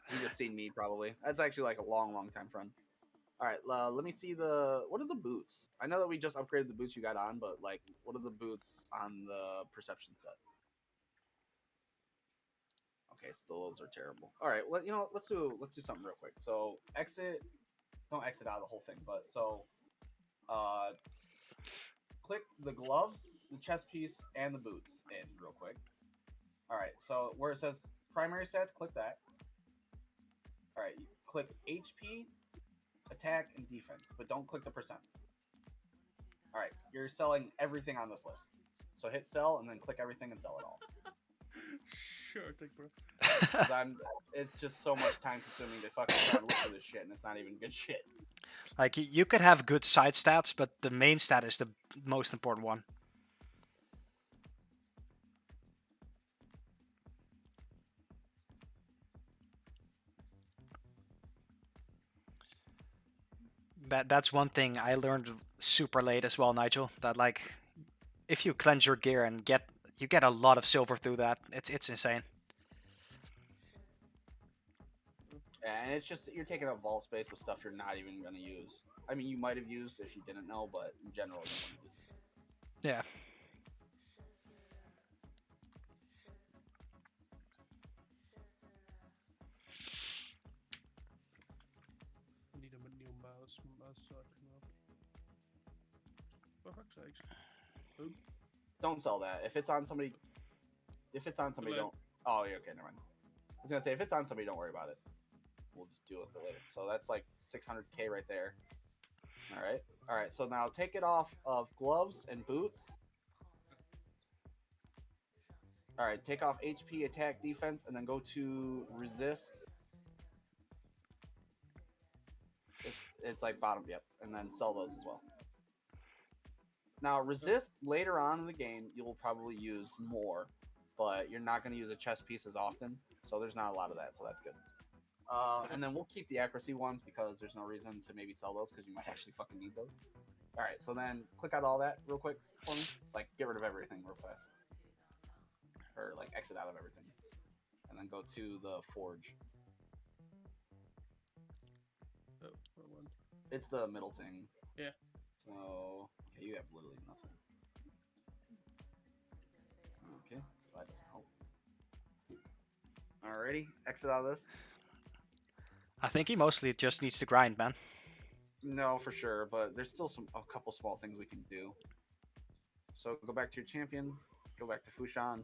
He just seen me probably. That's actually like a long time friend. All right, let me see what are the boots? I know that we just upgraded the boots you got on, but like, what are the boots on the perception set? Okay, still those are terrible. All right, well, let's do something real quick. So don't exit out of the whole thing, but so click the gloves, the chest piece, and the boots in real quick. All right, so where it says primary stats, click that. All right, click HP, attack, and defense, but don't click the percents. All right, you're selling everything on this list. So hit sell and then click everything and sell it all. Sure, take bro. 'Cause it's just so much time consuming to fucking try and look for this shit, and it's not even good shit. Like, you could have good side stats, but the main stat is the most important one. That's one thing I learned super late as well, Nigel. That like, if you cleanse your gear and you get a lot of silver through that, it's insane. And it's just you're taking up vault space with stuff you're not even gonna use. I mean, you might have used if you didn't know, but in general, you wouldn't use this. Yeah. selecting up. For fuck's sakes. Oop. Don't sell that. If it's on somebody, Too late. don't. Oh, yeah, okay, never mind. I was gonna say if it's on somebody, don't worry about it. We'll just deal with it later. So that's like 600k right there. All right. So now take it off of gloves and boots. All right, take off HP, attack, defense, and then go to resist. It's like bottom, yep, and then sell those as well. Now resist later on in the game, you will probably use more, but you're not going to use a chess piece as often, so there's not a lot of that, so that's good. And then we'll keep the accuracy ones because there's no reason to maybe sell those because you might actually fucking need those. All right, so then click out all that real quick for me, like get rid of everything real fast. Or like exit out of everything, and then go to the forge. Oh, wrong one. It's the middle thing. Yeah. So okay, you have literally nothing. Okay, so that doesn't help. Alrighty, exit out of this. I think he mostly just needs to grind, man. No, for sure, but there's still a couple small things we can do. So go back to your champion. Go back to Fushan.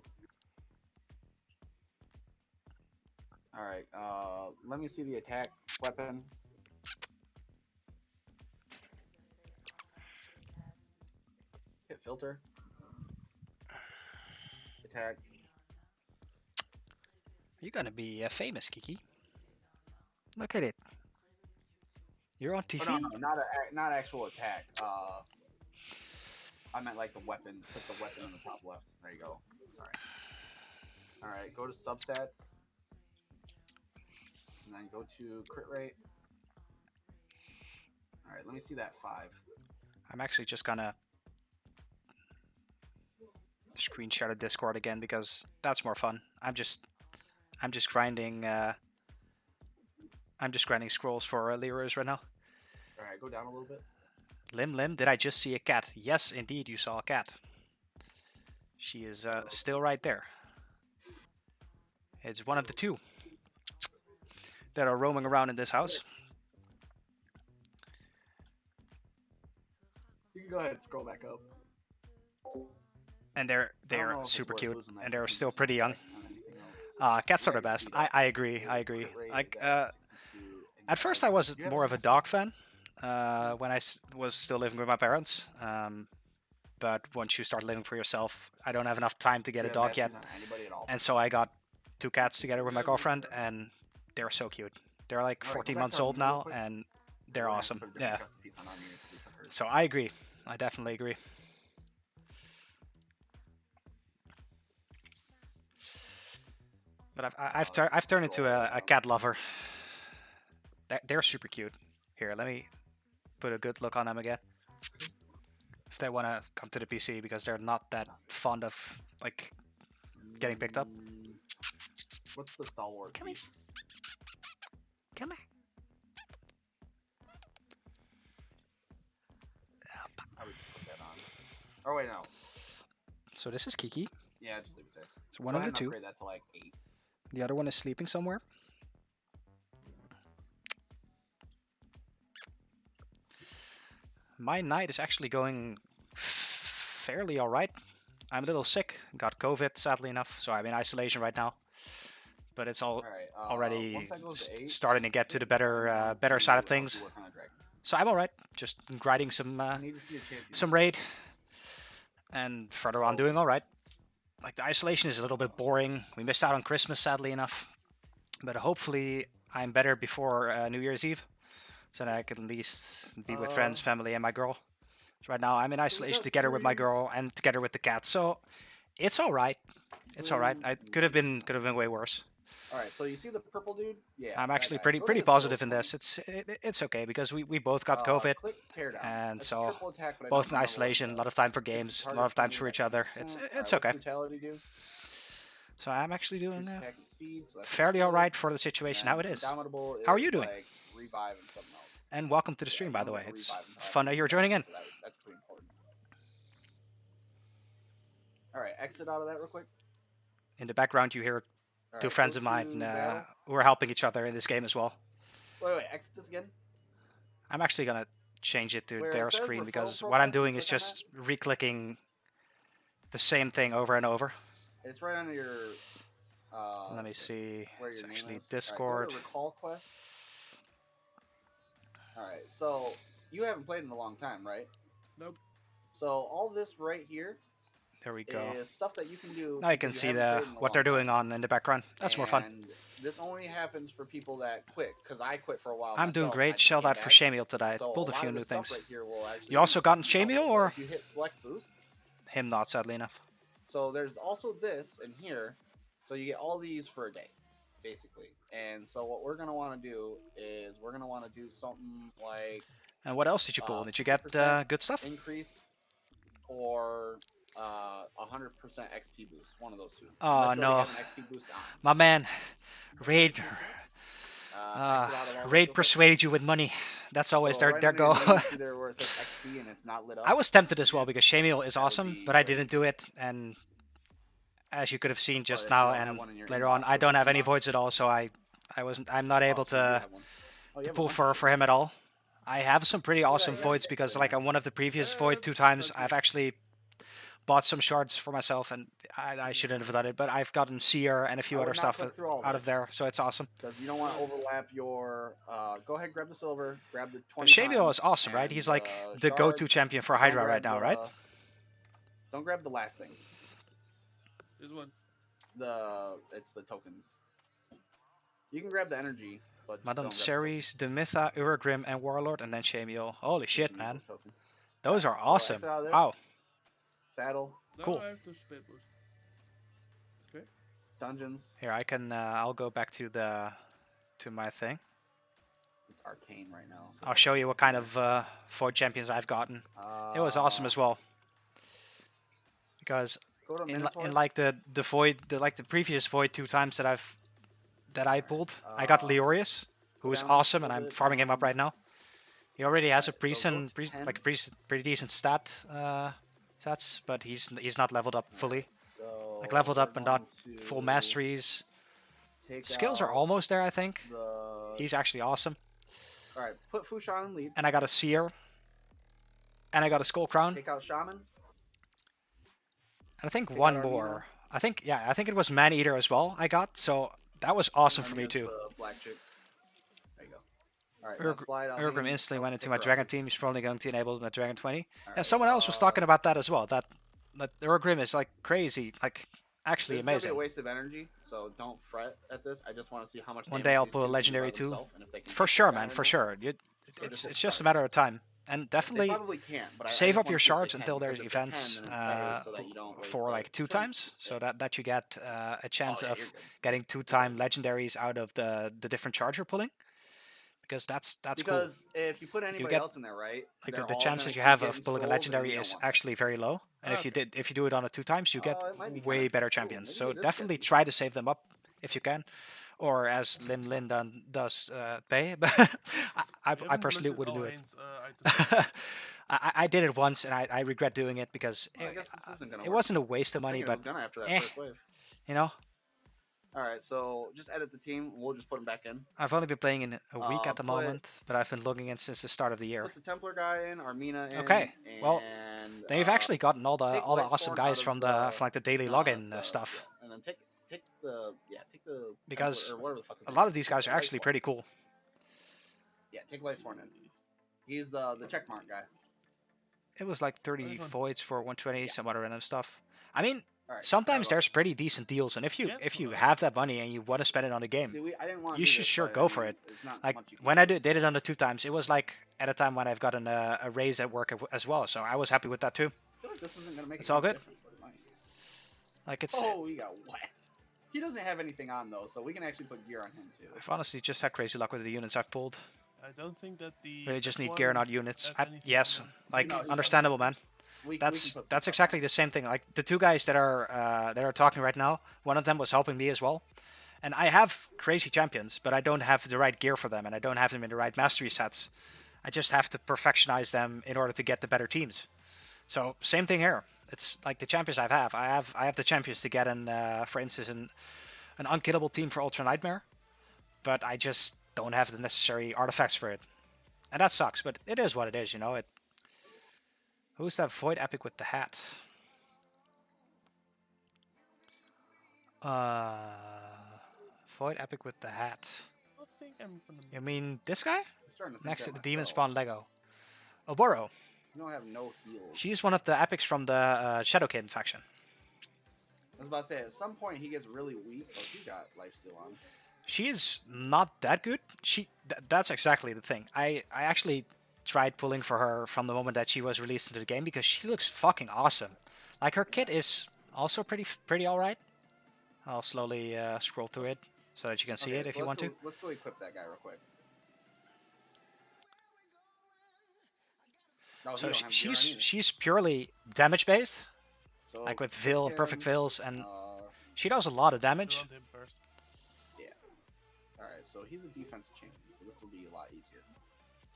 All right. Let me see the attack weapon. Hit filter. Attack. You're gonna be famous, Kiki. Look at it. You're on TV. Oh, no, not actual attack. I meant like the weapon. Put the weapon in the top left. There you go. Sorry. All right. Go to substats. And then go to crit rate. All right, let me see that 5. I'm actually just gonna screen share the Discord again because that's more fun. I'm just grinding. I'm just grinding scrolls for Leroy's right now. All right, go down a little bit. Lim, did I just see a cat? Yes, indeed, you saw a cat. She is still right there. It's one of the two that are roaming around in this house. You can go ahead and scroll back up. And I don't they're know if it's super worth cute, losing that and they're piece still to pretty young. check on anything else. Cats are Yeah, the best. you can see I agree. that. Crit rate Like, is at 62, and at first I was you have more of a enough- dog fan when I was still living with my parents. But once you start living for yourself, I don't have enough time to get you a have dog yet. matches on anybody at all. And so I got 2 cats together with my girlfriend, and they're so cute. They're like All right, go 14 back months to our old menu real now, quick. and We're they're gonna have to awesome. put a different Yeah. custom piece on our unit to be for her. So I agree. I definitely agree. But I've turned into a cat lover. They're super cute. Here, let me put a good look on them again. If they want to come to the PC, because they're not that fond of like getting picked up. What's the stalwart? Come here. piece? Come here. I would put that on. Oh wait, no. So this is Kiki. Yeah, just leave it there. So one Go of ahead the and two. upgrade that to like 8. The other one is sleeping somewhere. My night is actually going fairly alright. I'm a little sick. Got COVID, sadly enough, so I'm in isolation right now. But it's all All right. already once that goes to 8, starting to get to the better side of things. Work on a dragon. So I'm alright. Just grinding some I need to see a champion. some raid, and further on doing alright. Like the isolation is a little bit boring. We missed out on Christmas, sadly enough. But hopefully I'm better before New Year's Eve, so that I can at least be with friends, family, and my girl. So right now I'm in isolation together with my girl and together with the cat. So it's all right. It's all right. I could have been way worse. All right. So you see the purple dude? Yeah. I'm that actually guy. pretty Go to his positive in skills this. It's okay because we both got point. COVID, Click teardown. and That's a so triple attack, but I both don't in know what isolation. it A lot of does. time for This games, a target lot of times speed for at each other. 10%. It's All right, it's what's okay. brutality do? So I'm actually doing Increased attack and speed, so that's fairly good. all right for the situation how it And is. Indomitable How are is you doing? Like revive and something else. And welcome to the Yeah, stream, you by don't the way. get a It's revive until fun that after you're joining in. so that's pretty important. All right, exit out of that real quick. In the background, you hear All two right, friends go of mine to battle. who are helping each other in this game as well. Wait, exit this again. I'm actually gonna change it to Where it their says screen referral because what program, I'm doing is click on just re-clicking the same thing over and over. It's right under your. Let me see. Where It's your name actually is. Discord. Alright, go to recall quest. Alright, so you haven't played in a long time, right? Nope. So all this right here There we go. is stuff that you can do. Now you can because see haven't the played in a what they're long doing time. on in the background. That's more fun. And this only happens for people that quit, because I quit for a while. I'm doing myself, and I great. just Shelled came out for back. Shamiel today. So Pulled a lot few of new this stuff things. Right here will actually You also gotten be helpful, Shamiel, but or if you hit select boost, him not, sadly enough. so there's also this in here, so you get all these for a day, basically. And so what we're gonna want to do is we're gonna want to do something like And what else did you pull? Did you get 50% good stuff? increase or 100% XP boost. One of those two. Oh Unless you already no, have an XP boost on. my man, Raid, Exit out of all this real Raid quick. persuaded you with money. That's always So their right their under your goal. name, you see there where it says XP and it's not lit up. I was tempted as well because Shamiel is That would awesome, be but I great. didn't do it. And as you could have seen just if you now don't have and one in your later on, inbox, I look don't at have any inbox. voids at all, so I'm not able Oh, you do to have one. Oh, you have a pull bunch of for him at all. I have some pretty awesome yeah. voids because like on one of the previous Yeah, void 2 that's times, good. I've actually bought some shards for myself, and I shouldn't have done it, but I've gotten Seer and a few I other would not stuff click through all out of this. there, so it's awesome. Because you don't want to overlap your. Go ahead, grab the silver, grab the 20. Shamiel is awesome, right? and He's like the the go-to shard. champion for Don't Hydra right grab now, right? Don't grab the last thing. This one. It's the tokens. You can grab the energy, but just Madame don't grab the Ceres, Demitha, Urgrim, and Warlord, and then Shamiel. Holy shit, tokens. man. Tokens. Those are So awesome. exit out of this. Wow. Battle, No, Cool. I have those papers. Okay. dungeons, Here, I can, I'll go back to my thing. it's arcane right now. So I'll show you what kind of void champions I've gotten. It was awesome as well. Because Go to in Minotaur. like the void, like the previous void 2 times that I pulled, I got Leorius, who is down awesome, a and I'm little bit, farming him up right now. He already has a Alright, so go decent, to 10. like pretty decent stats, but he's not leveled up fully. So Like leveled up we're and not going full to masteries. take Skills are out almost there, I think. the. He's actually awesome. All right, put Fushan in lead. And I got a Seer. And I got a Skull Crown. Take out Shaman. And I think take one out more. I think it was Man Eater as well I got. So that was awesome for me Armina's too. the black chick. There you go. All right, Urg- slide on Urgrim me. instantly went into Take my her Dragon out. team. He's probably going to enable my Dragon 20. All Yeah, right, someone else was talking about that as well. That Urgrim is like crazy, like actually This is gonna amazing. be a waste of energy, so don't fret at this. I just want to see how much. One damage day I'll these pull a two can do legendary by too. themselves, and if they can For take sure, this man, guy for or sure. not. It's we'll just a start. matter of time. And They definitely probably can't, but I save just up wanna your see if they shards can, until because there's if they can, events then it's better so that you don't waste for the like 2 turn. times, so that you get a chance Oh, yeah, of you're good. getting 2-time legendaries out of the different charger pulling, because that's cool. Because if you put anybody get- else in there, right? Like they're the all chances gonna you keep have getting of pulling a scrolls, and legendary you don't is want that. actually very low. And if Okay. you do it on a 2 times, you get Oh, it might be way kinda better cool. champions. Maybe So it is definitely sketchy. try to save them up if you can, or as Lin does pay. But I personally wouldn't do it. I did it once, and I regret doing it because Well, I guess this isn't gonna it work. wasn't a waste of money, Thinking it but was gonna after that eh. first wave. you know, All right, so just edit the team. We'll just put them back in. I've only been playing in a week at the Put- moment, but I've been logging in since the start of the year. Put the Templar guy in, Armina in. Okay, well, and, Then you've actually gotten all the take awesome Lightsworn guys out from of like the daily no, login it's, stuff. yeah. And then take the Because Templar, or whatever the fuck his A name lot is. of these guys are Take actually Lightsworn. pretty cool. Yeah, take Lightsworn in. He's the checkmark guy. It was like 30 Nice one. voids for 120, some other random stuff. I mean, All right, sometimes sorry there's pretty decent deals, and if you have that money and you want to spend it on the game, about- See, I didn't want you should sure go for it. Like much you can when I use. did it on the 2 times, it was like at a time when I've gotten a raise at work as well, so I was happy with that too. I feel like this isn't gonna make It's a all huge good. difference, but it might. Like it's, Oh, he got whacked. He doesn't have anything on though, so we can actually put gear on him too. I've honestly just had crazy luck with the units I've pulled. I don't think that the. Really just that need gear, one not units. has anything Yes, on them. like No, he's understandable, man. We can That's put some that's stuff exactly the same thing. Like the 2 guys that are talking right now, one of them was helping me as well. And I have crazy champions, but I don't have the right gear for them, and I don't have them in the right mastery sets. I just have to perfectionize them in order to get the better teams. So same thing here. It's like the champions I have the champions to get in, for instance, an unkillable team for Ultra Nightmare, but I just don't have the necessary artifacts for it. And that sucks, but it is what it is, you know. Who's that Void Epic with the hat? Void Epic with the hat. I think I'm gonna. You mean this guy? I'm starting to think Next to that the Demon myself. Spawn Lego. Oboro. You don't have no heals. She's one of the epics from the Shadowkin faction. I was about to say, at some point he gets really weak. Oh, he got lifesteal on. She is not that good. That's exactly the thing. I actually tried pulling for her from the moment that she was released into the game because she looks fucking awesome. Like her kit is also pretty alright. I'll slowly scroll through it so that you can see Okay, it if so you let's want go, Let's go equip that guy real quick. No, to. So he don't have gear on either. she's purely damage based, So like with pick Veil and Perfect him, Veils, and uh, she does a lot of We'll damage. run him first. Alright, so he's a defensive champion, so this will be a lot easier.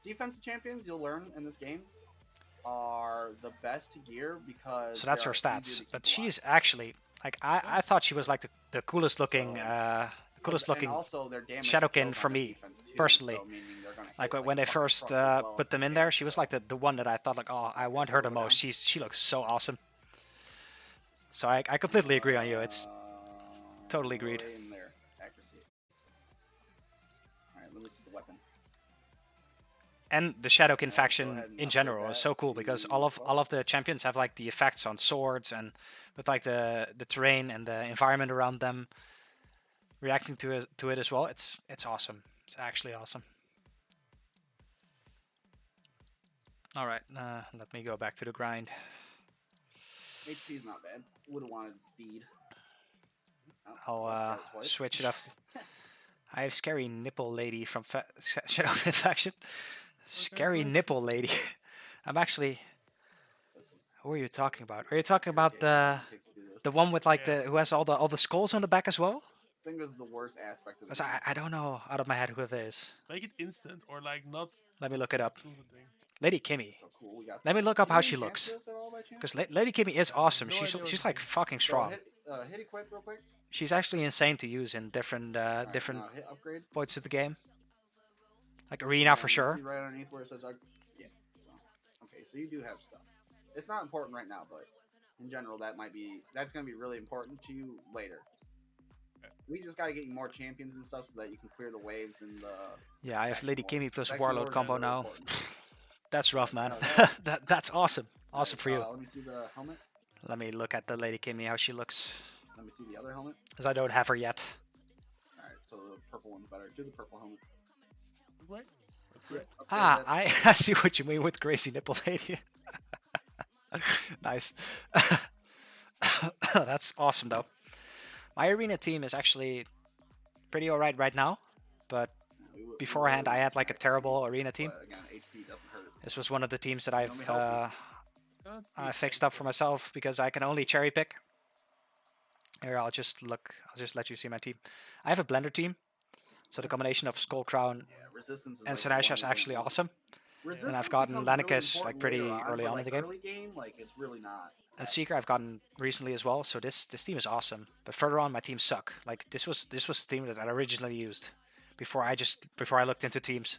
Defensive champions, you'll learn in this game, are the best to gear because So that's her they're easier stats. to keep But alive. she's actually like I thought she was like the coolest looking And also their damage Shadowkin builds for on their me, defense too, personally. so meaning they're gonna like hit, when they fucking first trucks as well put as them in they there. can, She was so- like the one that I thought like, oh, I want her the Go down. most. She looks so awesome. So I completely agree on you. It's totally agreed. Right in there. Accuracy. Alright, let me see the weapon. And the Shadowkin go faction ahead and in upgrade general is that so cool because to all of 12. the champions have like the effects on swords and with like the terrain and the environment around them reacting to it as well. It's awesome. It's actually awesome. All right, let me go back to the grind. HP's not bad. Would have wanted speed. I'll Oh, self-start twice. switch it off. I have scary nipple lady from Shadowkin faction. Scary nipple lady. I'm actually. This is Who are you talking about? Are you talking about the one with like Yeah. the who has all the skulls on the back as well? I think this is the worst aspect of the 'Cause I don't know out of my head who it is. Make it instant or like not. Let me look it up. do the thing. Lady Kimmy. So cool. We got Let me that. look up Can how you she enhance looks. this at all by chance? Because Lady Kimmy is awesome. No idea what She's to like do. fucking So strong. hit equip real quick. She's actually insane to use in different Alright, different now hit upgrade. points of the game. Like arena And for you sure. See right underneath where it says yeah. So okay, so you do have stuff. It's not important right now, but in general, that's gonna be really important to you later. We just gotta get you more champions and stuff so that you can clear the waves and the. Yeah, I have Lady Kimmy plus Faction Warlord wars are combo really now. important. That's rough, man. Alright, That's awesome. Alright, Awesome for you. Let me see the helmet. Let me look at the Lady Kimmy how she looks, Let me see the other helmet. as I don't have her yet. Alright, so the purple one's better. Do the purple helmet. Right? Yeah, Ah, upgrade I see what you mean with Gracie Nipple Lady. Nice. That's awesome, though. My arena team is actually pretty alright right now, but beforehand I had like a terrible arena team. But again, HP doesn't hurt. This was one of the teams that Let me help I fixed up for myself because I can only cherry pick. Here, I'll just let you see my team. I have a blender team, so the combination of Skull Crown Yeah, resistance is and like Sinasha is one actually thing. awesome. Resistance I've gotten becomes really Lanicus, like, important pretty later early but, on in the game. Early game, like it's really not. And Seeker I've gotten recently as well, so this team is awesome. But further on, my teams suck. Like this was the team that I originally used before I looked into teams.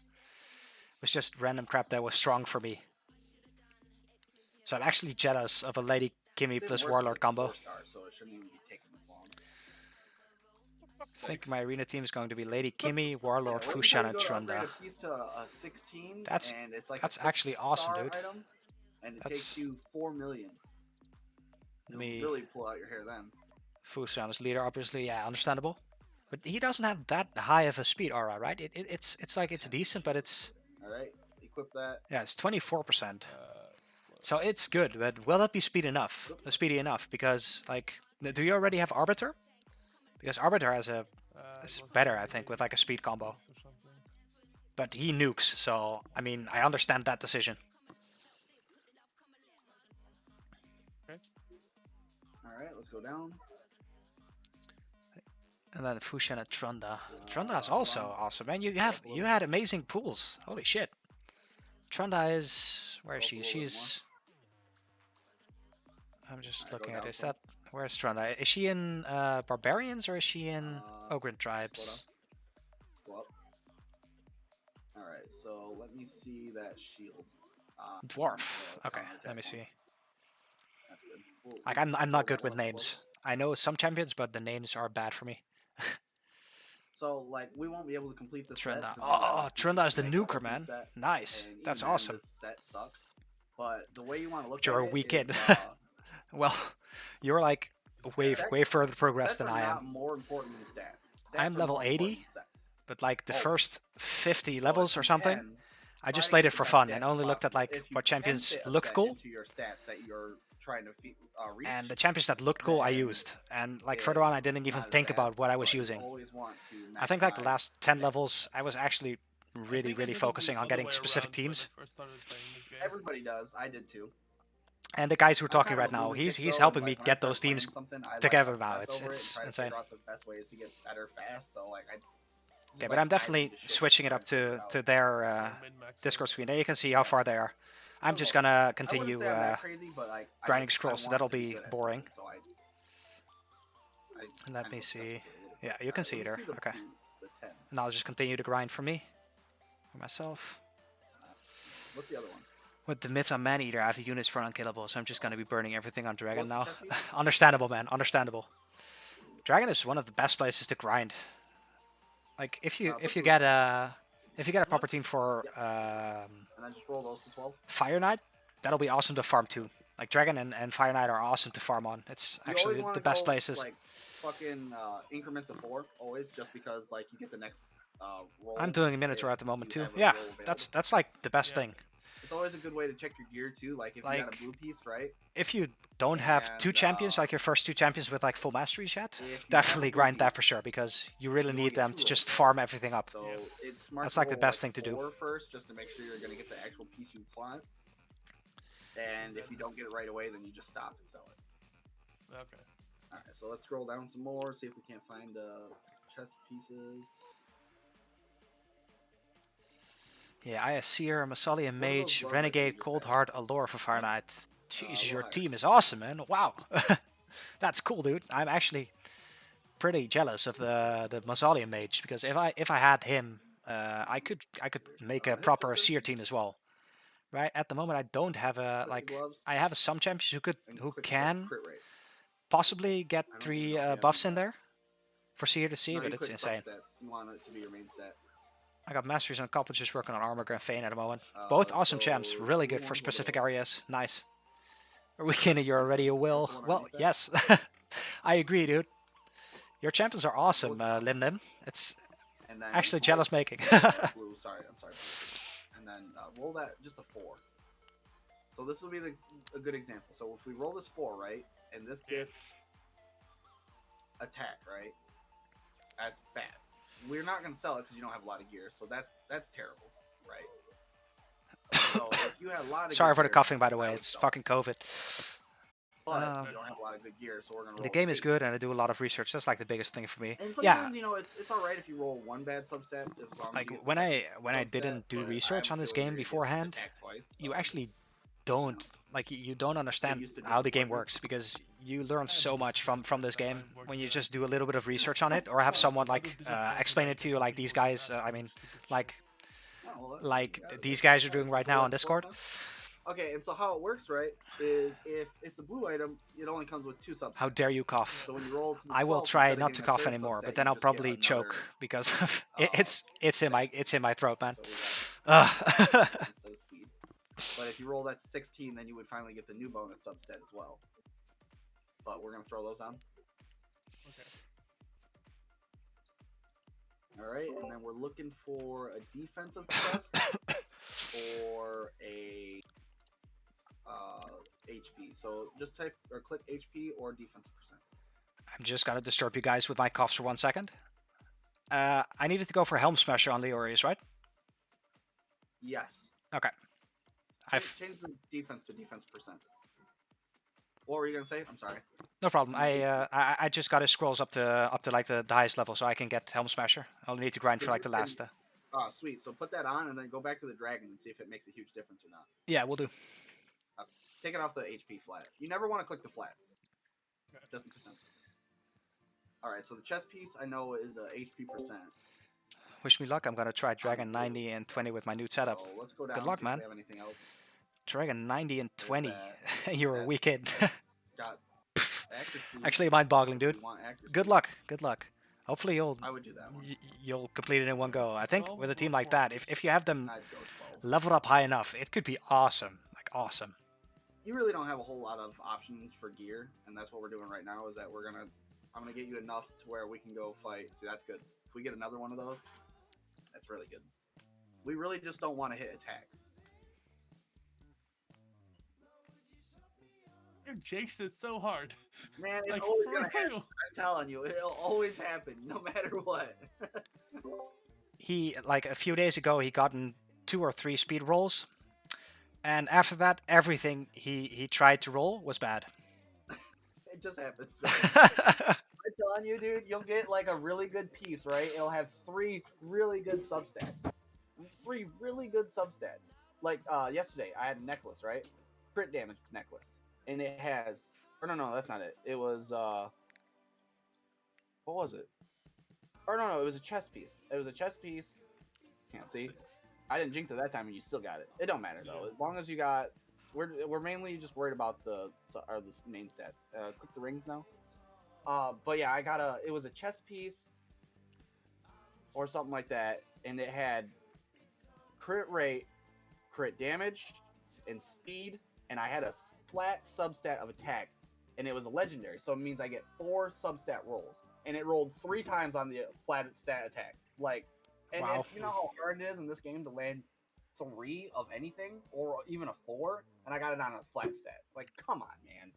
It was just random crap that was strong for me. So I'm actually jealous of a Lady Kimmy It plus works Warlord with combo. 4-star, so it shouldn't even be taking this long. I think my arena team is going to be Lady Kimmy, Warlord, Yeah, Fushan, and you go to upgrade Trunda. a piece to a 16, That's- and it's like that's a actually awesome, 6-star dude. Item, and it That's- takes you 4 million. Let You'll me- really pull out your hair then. Fushan is leader, obviously, yeah, understandable. But he doesn't have that high of a speed aura, right? It's like it's decent, but it's All right, equip that. yeah, it's 24%. Uh, So it's good, but will that be speedy enough? Because like, do you already have Arbiter? Because Arbiter has a is better, I think, with like a speed combo. or something. But he nukes, so I mean, I understand that decision. All right, let's go down. And then Fushan and Trunda. Trunda is also awesome, man. You had amazing pools. Holy shit. Trunda is where is she? Go for a little bit She's. I'm just Alright, looking go at down is some. that where's Trunda? Is she in Barbarians or is she in Ogren tribes? Go up. All right, so let me see that shield. Dwarf. The Okay, counterattack let me one. see. That's good. We'll Like just I'm roll not good that with one as names. I know some champions, but the names are bad for me. So like we won't be able to complete the set. Trunda. 'Cause we don't have Oh, enough pieces Trunda is to the make a nuker, whole piece man. set. Nice. And That's even then, awesome. this set sucks. But the way you want to look But you're at a it weak is, kid. Well, you're like way Sets- way further progressed sets than are I am. not more important than stats. Stats I'm are level more 80, important than sets. but like the Always. first 50 So levels if or you something, can, I try just to played get it the for best fun and stats only looked at possible. like If you what can champions fit a looked set cool, into your stats that you're trying to reach, and the champions that looked cool I then used. And like further on, I didn't it's even not as think bad, about what I was but you using. always want to I think like the maximize last 10 stats. levels, I was actually I really, think I really did it focusing the on other getting way specific around when teams. I first started playing this game. Everybody does. I did too. And the guys who are I'm talking kind of right a now, lunatic, he's though, helping and me like when I get start those teams playing something, I together like now. obsess over it and It's try to insane. figure out the best ways to get better fast. So like I just, Okay, but like, I'm dive definitely into shit switching it trying up figure it to out. their Or min-max Discord it. screen. There you can see how far they are. I'm just gonna I wouldn't continue say I'm that crazy, but like grinding I scrolls, so want that'll to be good at boring. something, so Let kind me of obsess see. with it a little Yeah, bit. you can Alright, see let me there. see the Okay. boots, the 10. And I'll just continue to grind for me, for myself. What's the other one? With the Myth on Man-Eater, I have the units for unkillable, so I'm just gonna be burning everything on Dragon What's the now. chest piece? Understandable, man. Understandable. Dragon is one of the best places to grind. Like if you Put get boots. if you get a proper team for And then just roll those to 12. Fire Knight, that'll be awesome to farm too. Like Dragon and Fire Knight are awesome to farm on. It's You actually always want the to best go places. like fucking increments of 4, always, just because like you get the next roll. I'm doing a if Minotaur at the moment you too. have a Yeah, roll that's available. like the best Yeah. thing. It's always a good way to check your gear too. Like if you got a Like- blue piece, right? If you don't have two And, champions, like your first two champions with like full masteries yet, if you have definitely a blue grind that piece, for sure because you really you only need get them 2 to rolls just there. farm everything up. So Yeah. it's smart. That's to like the roll, best thing to do. 4 first, just to make sure you're gonna get the actual piece you want. And if you don't get it right away, then you just stop and sell it. Okay. All right, so let's scroll down some more, see if we can't find chest pieces. Yeah, I have Seer, Masalian What are those Mage, gloves that Renegade, you just Cold had? Heart, Allure for Fire Knight. Jeez, your Liar. team is awesome, man. Wow. That's cool, dude. I'm actually pretty jealous of the Mausoleum Mage because if I had him, I could make a His proper picture? Seer team as well. Right at the moment, I don't have a Click the like. gloves I have some champions and who click the can crit rate. possibly get I don't 3 even know if you have buffs them in yet. there for Seer to see, No, but you it's click insane. substats. You want it to be your main stat. I got Masteries on a couple, just working on Armor and Fane at the moment. Both awesome champs, So really blue good for ones, what are specific those? areas. Nice. Weekend, you're already a will. That's the one I Well, reset? yes. I agree, dude. Your champions are awesome, What's Lim Lim. It's And then actually roll- jealous making. blue, sorry, I'm sorry. And then roll that just a 4. So this will be a good example. So if we roll this 4, right, and this Yeah. gets attack, right, that's bad. We're not gonna sell it because you don't have a lot of gear, so that's terrible, right? So if you had a lot of Sorry good for the gear, coughing, by the I way. would It's sell it. fucking COVID. But Um, you don't have a lot of good gear, so we're gonna roll. The game is 8. good, and I do a lot of research. That's like the biggest thing for me. And Yeah, sometimes you know it's all right if you roll one bad subset. As long as like you get the when I second didn't subset, do but I research have on a this feeling game you're gonna get beforehand, attacked twice, you so- actually don't like you don't understand used to how the game disappointment. works because you learn Yeah, so but much it's from this just game how it works, when you yeah. just do a little bit of research on it or have someone Other like disappointment explain is it to you that like these people guys. have I mean, stupid shit. like Oh, well, that's- like yeah, these that's- guys are yeah, doing right so now roll on the 4 Discord. then. Okay, and so how it works, right, is if it's a blue item, it only comes with 2 subsets. How dare you cough? So when you roll to the I will 12th, try instead of not to getting a cough third anymore, subset, but you then I'll just get probably another, choke because of it's in my throat, man. So Ugh. instead of speed. But if you roll that to 16, then you would finally get the new bonus subset as well. But we're gonna throw those on. Okay. All right, and then we're looking for a defensive chest or a HP. So just type or click HP or defensive percent. I'm just gonna disturb you guys with my coughs for 1 second. I needed to go for Helm Smasher on Leorius, right? Yes. Okay. Change the defense to defense percent. What were you gonna say? I'm sorry. No problem. I just got his scrolls up to like the highest level, so I can get Helm Smasher. I'll need to grind for like the last. Oh, sweet. So put that on and then go back to the dragon and see if it makes a huge difference or not. Yeah, we'll do. Take it off the HP flat. You never want to click the flats. Doesn't make sense. All right. So the chest piece I know is HP percent. Wish me luck. I'm gonna try Dragon 90 and 20 with my new setup. So let's go down. Good luck, see if man. we have anything else. Dragon 90 and There's 20. that. You're a That's- weak kid. Got accuracy. Actually, mind-boggling, You dude. want accuracy. Good luck. Good luck. Hopefully I would do that one. you'll complete it in one go. I think 12 with a or team like 4? that, if you have them I'd go 12. leveled up high enough, it could be awesome. Like awesome. You really don't have a whole lot of options for gear, and that's what we're doing right now. Is that I'm gonna get you enough to where we can go fight. See, that's good. If we get another one of those, that's really good. We really just don't want to hit attack. You jinxed it so hard. Man, it's Like, always for gonna happen. real. I'm telling you, it'll always happen, no matter what. He like a few days ago he gotten 2 or 3 speed rolls, and after that everything he tried to roll was bad. It just happens. I'm telling you, dude, you'll get like a really good piece, right? It'll have 3 really good substats. 3 really good substats. Like yesterday, I had a necklace, right? Crit damage necklace, and it has. Or no, that's not it. It was what was it? Or no, it was a chest piece. It was a chest piece. Can't see. 6. I didn't jinx it that time, and you still got it. It don't matter though, as long as you got. We're mainly just worried about the main stats. Click the rings now. But yeah, I got it was a chest piece or something like that, and it had crit rate, crit damage, and speed, and I had a flat substat of attack, and it was a legendary, so it means I get 4 substat rolls, and it rolled 3 times on the flat stat attack. Like, and Wow. you know how hard it is in this game to land 3 of anything, or even a 4, and I got it on a flat stat. It's like, come on, man.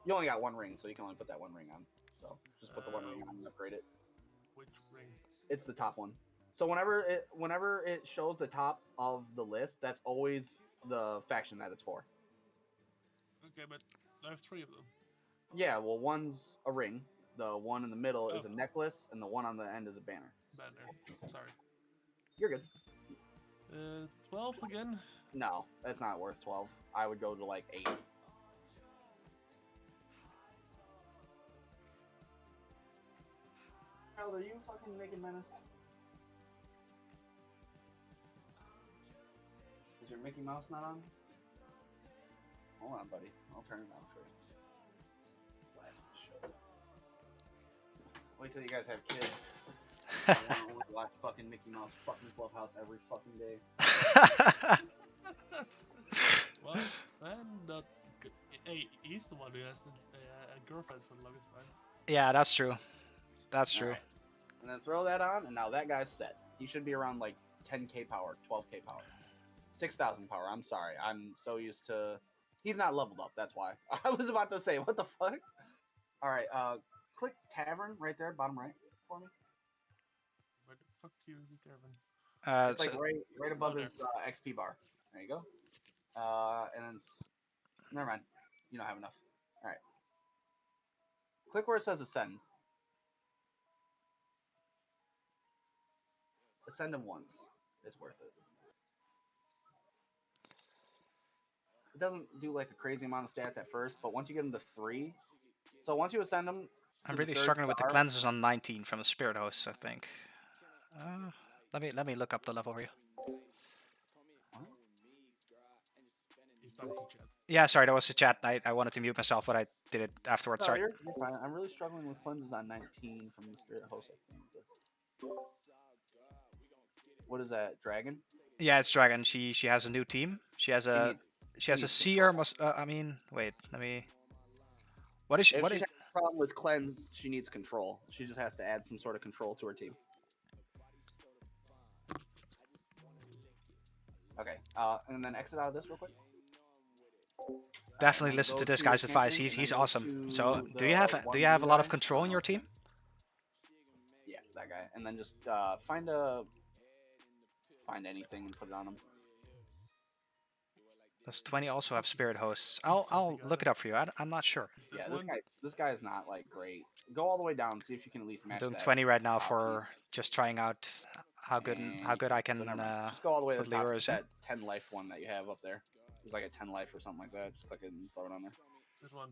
You only got 1 ring, so you can only put that 1 ring on. So just put the 1 ring on and upgrade it. Which ring? It's the top one. So whenever it shows the top of the list, that's always the faction that it's for. Okay, but I have 3 of them. Yeah, well, one's a ring, the one in the middle is a Oh. necklace, and the one on the end is a banner. Banner. Sorry. You're good. 12 again? No, that's not worth 12. I would go to like 8. Harold, are you fucking making menace? Is your Mickey Mouse not on? Hold on, buddy. I'll turn it on for you. Last show. Wait till you guys have kids. I want to watch fucking Mickey Mouse fucking Clubhouse every fucking day. Well, then that's good. Hey, he's the one who has a girlfriend for the longest time. Yeah, that's true. That's true. Alright. And then throw that on, and now that guy's set. He should be around like 10k power, 12k power, 6,000 power. I'm sorry. I'm so used to. He's not leveled up. That's why. I was about to say, what the fuck? All right. Click tavern right there, bottom right for me. Where the fuck do you get there, It's like So- right above Okay. his XP bar. There you go. And then never mind. You don't have enough. All right. Click where it says ascend. Ascend him once. It's worth it. It doesn't do like a crazy amount of stats at first, but once you get him to 3, so once you ascend him, I'm to the really 3rd struggling with the star- cleanses on 19 from the spirit hosts, I think. Let me look up the level for you. He's talking to chat. Yeah, sorry, that was the chat. I wanted to mute myself, but I did it afterwards. No, Sorry. you're fine. I'm really struggling with cleanses on 19 from the spirit host. I think. What is that? Dragon? Yeah, it's Dragon. She has a new team. She has a needs seer. I mean, wait. Let me. What is she? If What she is? has a problem with cleanse, she needs control. She just has to add some sort of control to her team. Okay. And then exit out of this real quick. Definitely and listen go to this to guy's your advice. campaign, and He's then go awesome. to So, do the you have one a lot of guy. control in your team? Yeah, that guy. And then just find anything and put it on him. Does 20 also have spirit hosts? I'll look it up for you. I'm not sure. Is this Yeah, one? this guy is not like great. Go all the way down, see if you can at least I'm match doing that. 20 right now top for piece. just trying out how good And I so can never mind. Just go all the way to put the top. Leroy's in. That 10 life one that you have up there. There's like a 10 life or something like that. Just click it and throw it on there. This one.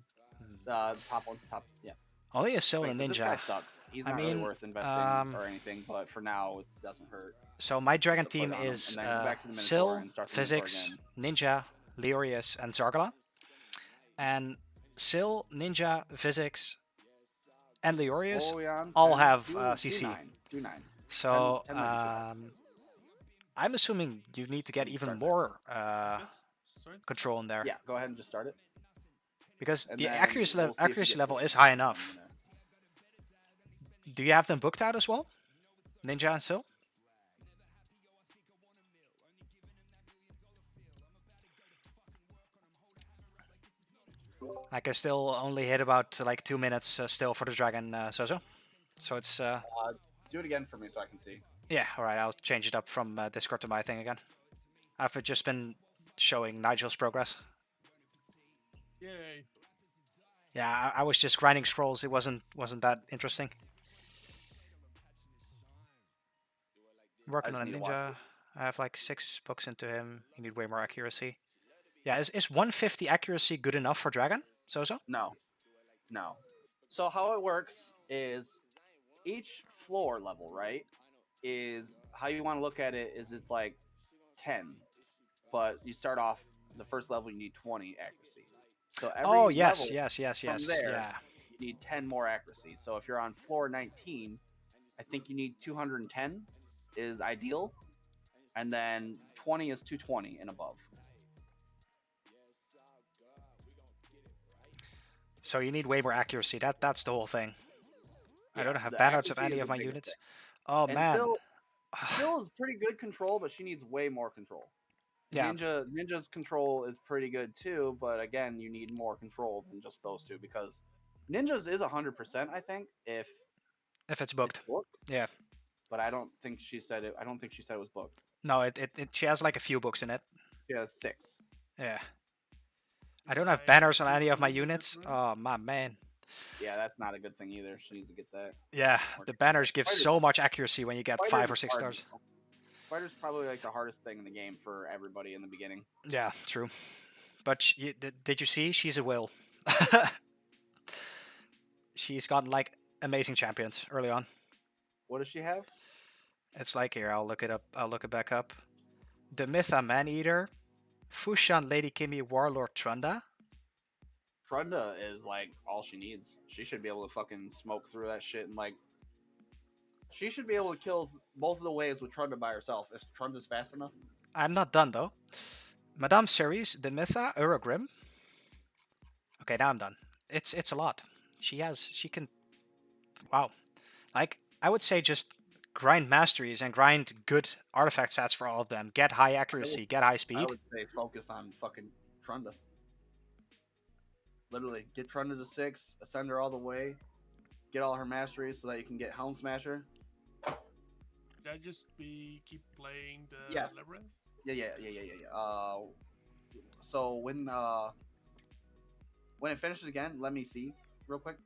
Top one, top. Yeah. Only a Sil Wait, and so a this guy Ninja. sucks. He's I not really mean, worth investing or anything, but for now, it doesn't hurt so my dragon to put team on him. is And then go back to the Minotaur Sil, and start the Minotaur Physics, again. Ninja, Leorius, and Zargala. And Sil, Ninja, Physics, and Leorius Oleon, all 10, have do CC. 9. Do 9. So 10 might be too high. I'm assuming you need to get even Start that. more Yes. Sorry. control in there. Yeah, go ahead and just start it. Because And the then accuracy, we'll see if he accuracy gets level good. is high enough. Do you have them booked out as well? Ninja and Sil? I can still only hit about like 2 minutes still for the dragon, Sozo. So it's Do it again for me so I can see. yeah. All right, I'll change it up from Discord to my thing again. I've just been showing Nigel's progress. Yay. Yeah, I was just grinding scrolls. It wasn't that interesting. Working just on a need to watch ninja. I have like 6 books into him. You need way more accuracy. Yeah, is 150 accuracy good enough for dragon? Sozo? No. No. So how it works is each floor level, right, is how you want to look at it is it's like 10. But you start off the first level you need 20 accuracy. So every Oh yes, level yes, yes, from yes. there, Yeah. you need 10 more accuracy. So if you're on floor 19, I think you need 210 is ideal. And then 20 is 220 and above. So you need way more accuracy. That's the whole thing. I Yeah, don't have the bannouts of accuracy any is of the my biggest units. thing. Oh And man. Sil is pretty good control, but she needs way more control. Yeah. Ninja's control is pretty good too, but again, you need more control than just those two because Ninja's is 100%, I think, if If it's it's booked. booked. Yeah. But I don't think she said it. I don't think she said it was booked. No, she has like a few books in it. She has 6. Yeah. I don't have I banners on think any of my Ninja units. has Oh my man. Yeah, that's not a good thing either. She needs to get that. Yeah, the banners give Spiders- so much accuracy when you get Spider's 5 or 6 hard, stars. though. Spider's probably like the hardest thing in the game for everybody in the beginning. Yeah, true. But did you see? She's a will. She's gotten like amazing champions early on. What does she have? It's like here. I'll look it up. I'll look it back up. The Mytha Man-Eater, Fushan Lady Kimi Warlord Trunda. Trunda is like all she needs. She should be able to fucking smoke through that shit and like. She should be able to kill both of the waves with Trunda by herself if Trunda's fast enough. I'm not done though. Madame Ceres, the Mytha, Uragrim. Okay, now I'm done. It's a lot. She can. Wow. Like I would say, just grind masteries and grind good artifact stats for all of them. Get high accuracy. Get high I speed. would say focus on fucking Trunda. Literally, get Trunda to 6, ascend her all the way, get all her masteries so that you can get Helm Smasher. Should I just keep playing the Yes. labyrinth? Yeah. So when it finishes again, let me see real quick.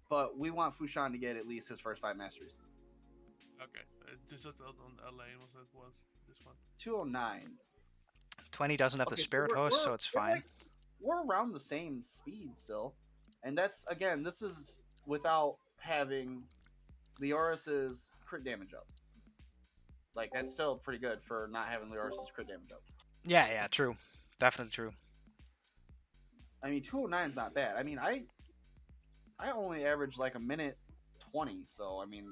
But we want Fushan to get at least his first 5 masteries. Okay. Just on Elaine was this one. 209. 20 doesn't have the Okay, so spirit host, so it's fine. We're around the same speed still, and that's again. This is without having Leoris's crit damage up. Like that's still pretty good for not having Leoris's crit damage up. Yeah, true. Definitely true. I mean, 209 is not bad. I mean, I only average like a minute 20, so I mean,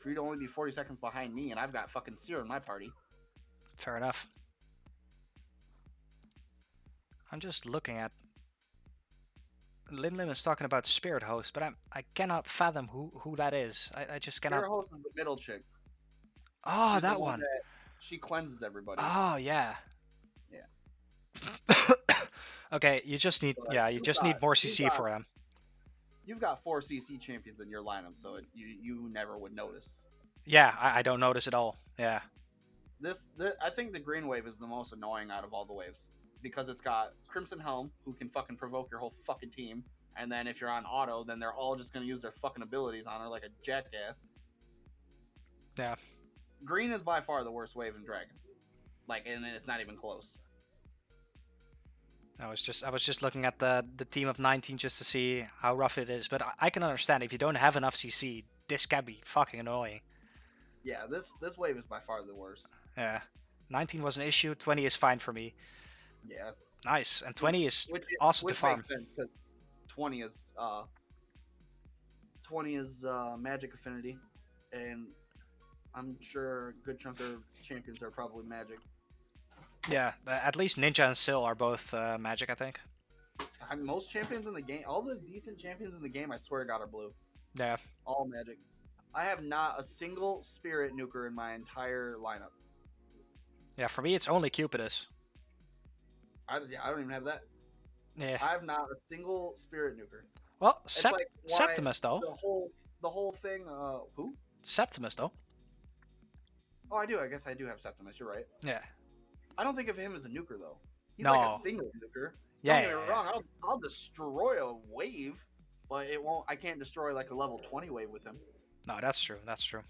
for you to only be 40 seconds behind me, and I've got fucking Seer in my party. Fair enough. I'm just looking at. Lim is talking about spirit host, but I cannot fathom who that is. I just cannot. Spirit Host is the middle chick. Oh, She's the that one. that she cleanses everybody. Oh yeah. Yeah. Okay, you just need need more CC for him. You've got 4 CC champions in your lineup, so you never would notice. Yeah, I don't notice at all. Yeah. I think the green wave is the most annoying out of all the waves because it's got Crimson Helm, who can fucking provoke your whole fucking team, and then if you're on auto, then they're all just gonna use their fucking abilities on her like a jackass. Yeah. Green is by far the worst wave in Dragon, and it's not even close. I was just looking at the team of 19 just to see how rough it is. But I can understand if you don't have enough CC, this can be fucking annoying. Yeah, this wave is by far the worst. Yeah, 19 was an issue. 20 is fine for me. Yeah, Nice, and which 20 is which, awesome to which farm. makes sense because 20 is 20 is magic affinity, and I'm sure a good chunk of champions are probably magic. Yeah, at least Ninja and Sil are both magic, I think. Most champions in the game, all the decent champions in the game, I swear to God, are blue. Yeah, All magic. I have not a single spirit nuker in my entire lineup. yeah. For me, it's only Cupidus. I don't even have that. Yeah. I have not a single spirit nuker. Well, It's like why Septimus though. the whole thing. Who? Septimus though. Oh, I do. I guess I do have Septimus. You're right. Yeah. I don't think of him as a nuker though. He's No. like a single nuker. Yeah. Don't get me wrong. I'll destroy a wave, but it won't. I can't destroy like a level 20 wave with him. No, that's true. That's true.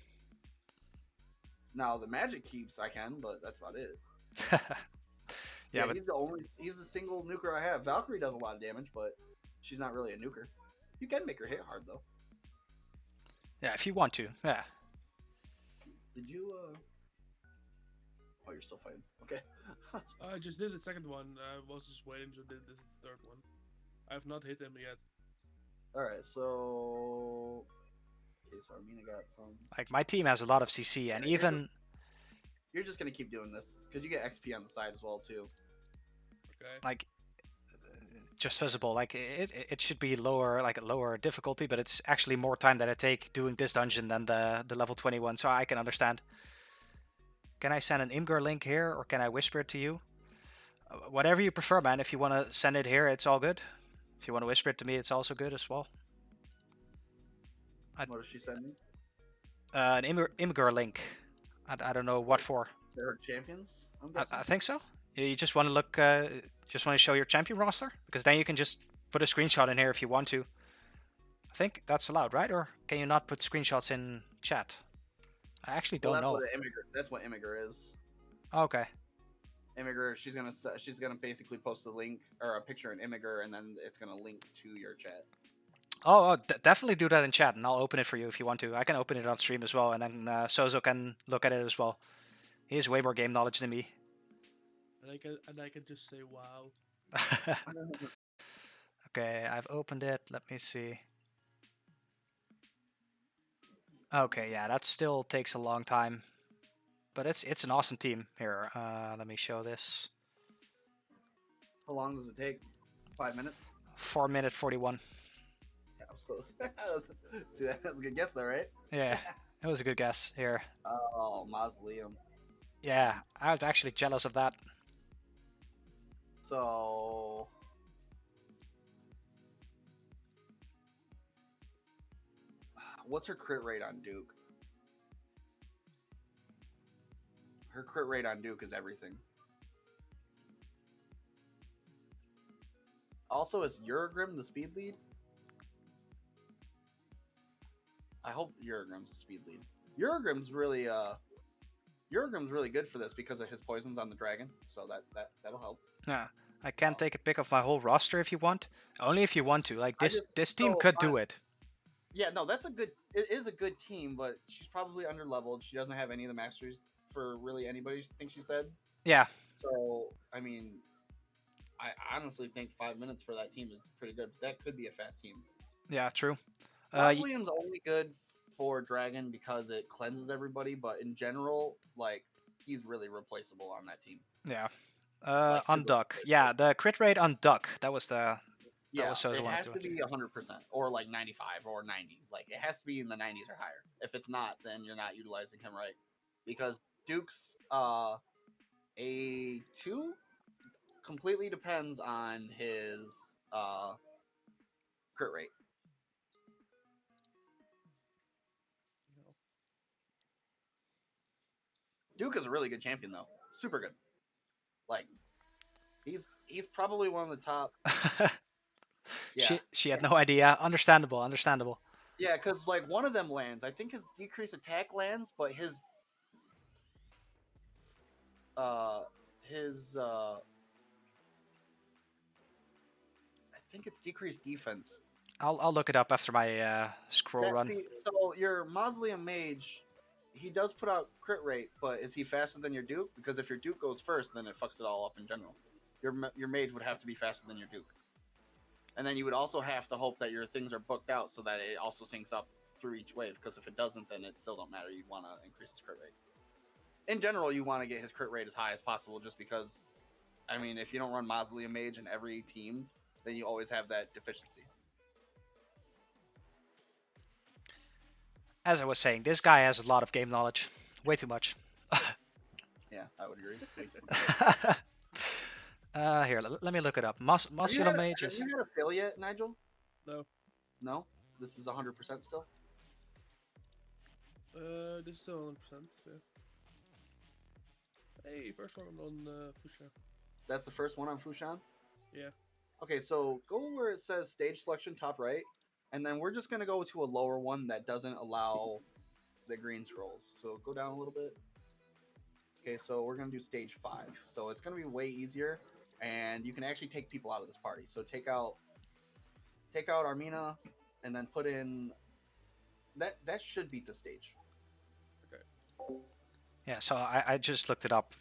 Now the magic keeps I can, but that's about it. Yeah, but he's the single nuker I have. Valkyrie does a lot of damage, but she's not really a nuker. You can make her hit hard though. yeah, if you want to. Yeah. Did you? Oh, you're still fighting. Okay. I just did the second one. I was just waiting to do this third one. I have not hit him yet. All right. So. Okay, so Armina got some. Like my team has a lot of CC, and even You're just gonna keep doing this because you get XP on the side as well too. Okay. like just visible. Like it should be lower, like a lower difficulty, but it's actually more time that I take doing this dungeon than the level 21. So I can understand. Can I send an Imgur link here, or can I whisper it to you? Whatever you prefer, man. If you want to send it here, it's all good. If you want to whisper it to me, it's also good as well. What does she send me? An Imgur link. I don't know what for. They're her champions. I'm I guessing. think so. You just want to look, just want to show your champion roster, because then you can just put a screenshot in here if you want to. I think that's allowed, right? Or can you not put screenshots in chat? I actually don't Well, know. that's what Immiger is. Okay. Immiger, she's gonna basically post a link or a picture in Immiger, and then it's gonna link to your chat. Oh, definitely do that in chat, and I'll open it for you if you want to. I can open it on stream as well, and then Sozo can look at it as well. He has way more game knowledge than me. And I can just say wow. Okay, I've opened it. Let me see. Okay, yeah, that still takes a long time, but it's an awesome team. Here, let me show this. How long does it take? 5 minutes? 4 minute 41. Yeah, I was close. See, that was a good guess, though, right? Yeah, it was a good guess. Here, Oh, Mausoleum. yeah, I was actually jealous of that. So, what's her crit rate on Duke? Her crit rate on Duke is everything. Also, is Uragrim the speed lead? I hope Uragrim's the speed lead. Uragrim's really good for this because of his poisons on the dragon, so that'll help. Yeah, I can take a pic of my whole roster if you want. Only if you want to. Like this team so could do it. Yeah, no, it is a good team, but she's probably under leveled. She doesn't have any of the masteries for really anybody, I think she said. Yeah. So, I mean, I honestly think 5 minutes for that team is pretty good. That could be a fast team. Yeah, true. William's only good for Dragon because it cleanses everybody, but in general, like, he's really replaceable on that team. Yeah. Like, on super Duck. replaceable. Yeah, the crit rate on Duck. That was the. Yeah, was so it wanted has to to be 100% or like 95 or 90. Like, it has to be in the 90s or higher. If it's not, then you're not utilizing him right. Because Duke's A2 completely depends on his crit rate. Duke is a really good champion though. Super good. Like, he's probably one of the top. Yeah. She had no idea. Understandable. Yeah, because like one of them lands. I think his decreased attack lands, but his think it's decreased defense. I'll look it up after my scroll run. So your Mausoleum Mage, he does put out crit rate, but is he faster than your Duke? Because if your Duke goes first, then it fucks it all up in general. Your Mage would have to be faster than your Duke. And then you would also have to hope that your things are booked out so that it also syncs up through each wave, because if it doesn't, then it still don't matter. You want to increase his crit rate. In general, you want to get his crit rate as high as possible, just because, I mean, if you don't run Mausoleum Mage in every team, then you always have that deficiency. As I was saying, this guy has a lot of game knowledge. Way too much. Yeah, I would agree. Here, let me look it up. Muscular Mage Have is... you had affiliate, Nigel? No. No? This is 100% still? This is still 100%. Yeah. Hey, first one on Fusha. That's the first one on Fushan? Yeah. Okay, so go where it says stage selection top right, and then we're just going to go to a lower one that doesn't allow the green scrolls. So go down a little bit. Okay, so we're going to do stage 5. So it's going to be way easier, and you can actually take people out of this party. So take out Armina, and then put in... That should beat the stage. Yeah, so I just looked it up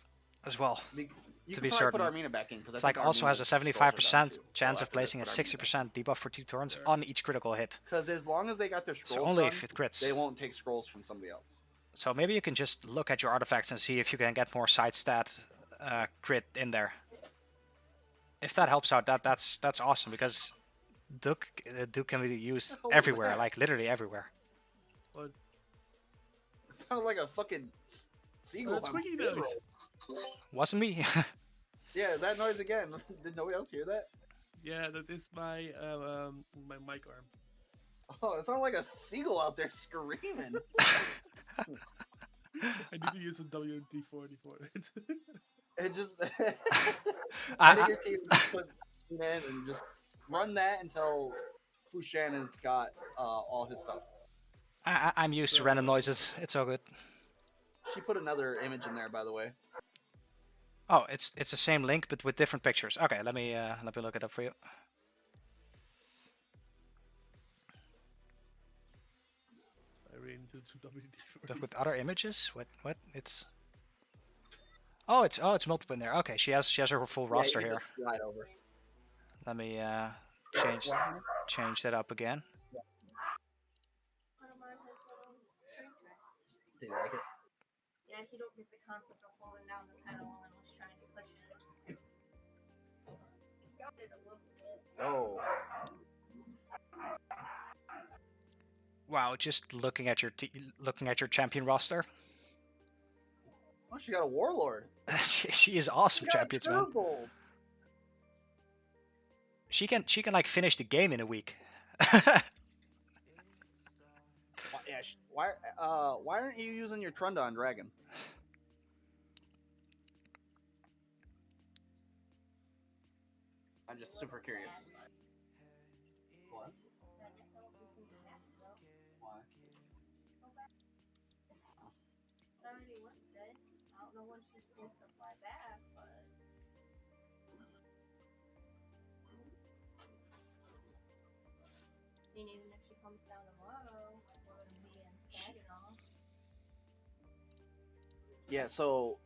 as well. You To can be probably certain. put Armina back in, because It's like also has a 75% chance of placing a 60% debuff for 2 turns There. on each critical hit. Because as long as they got their scrolls So only done, if it crits. they won't take scrolls from somebody else. So maybe you can just look at your artifacts and see if you can get more side stat crit in there. If that helps out, that's awesome, because Duke can be used What the hell was everywhere, that? like literally everywhere. What? It sounded like a fucking seagull. That's on squeaky steroids. noise. Wasn't me? Yeah, that noise again. Did nobody else hear that? Yeah, that is my mic arm. Oh, it sounded like a seagull out there screaming. I need to use a WD-40 for it. It just. I- I think your team just put in and just run that until Fushan has got all his stuff. I'm used to random noises. It's all good. She put another image in there, by the way. Oh, it's the same link but with different pictures. Okay, let me look it up for you. I really need to do WD-40. But with other images? What? It's multiple in there. Okay, she has her full roster you here. just slide over. Let me change that up again. Do you like it? Yeah, he don't get the concept of holding down the pedal and was trying to push it. Got it a little bit. Oh. Wow, just looking at your champion roster. Oh, she got a warlord. she is awesome, She got a champions, man. turtle. She can like finish the game in a week. Yeah, why aren't you using your Trunda on Dragon? I'm just super curious. What? Why? It's already Wednesday. I don't know when she's supposed to fly back, but. I mean, even if she comes down tomorrow, we're gonna be in Saginaw. Yeah, so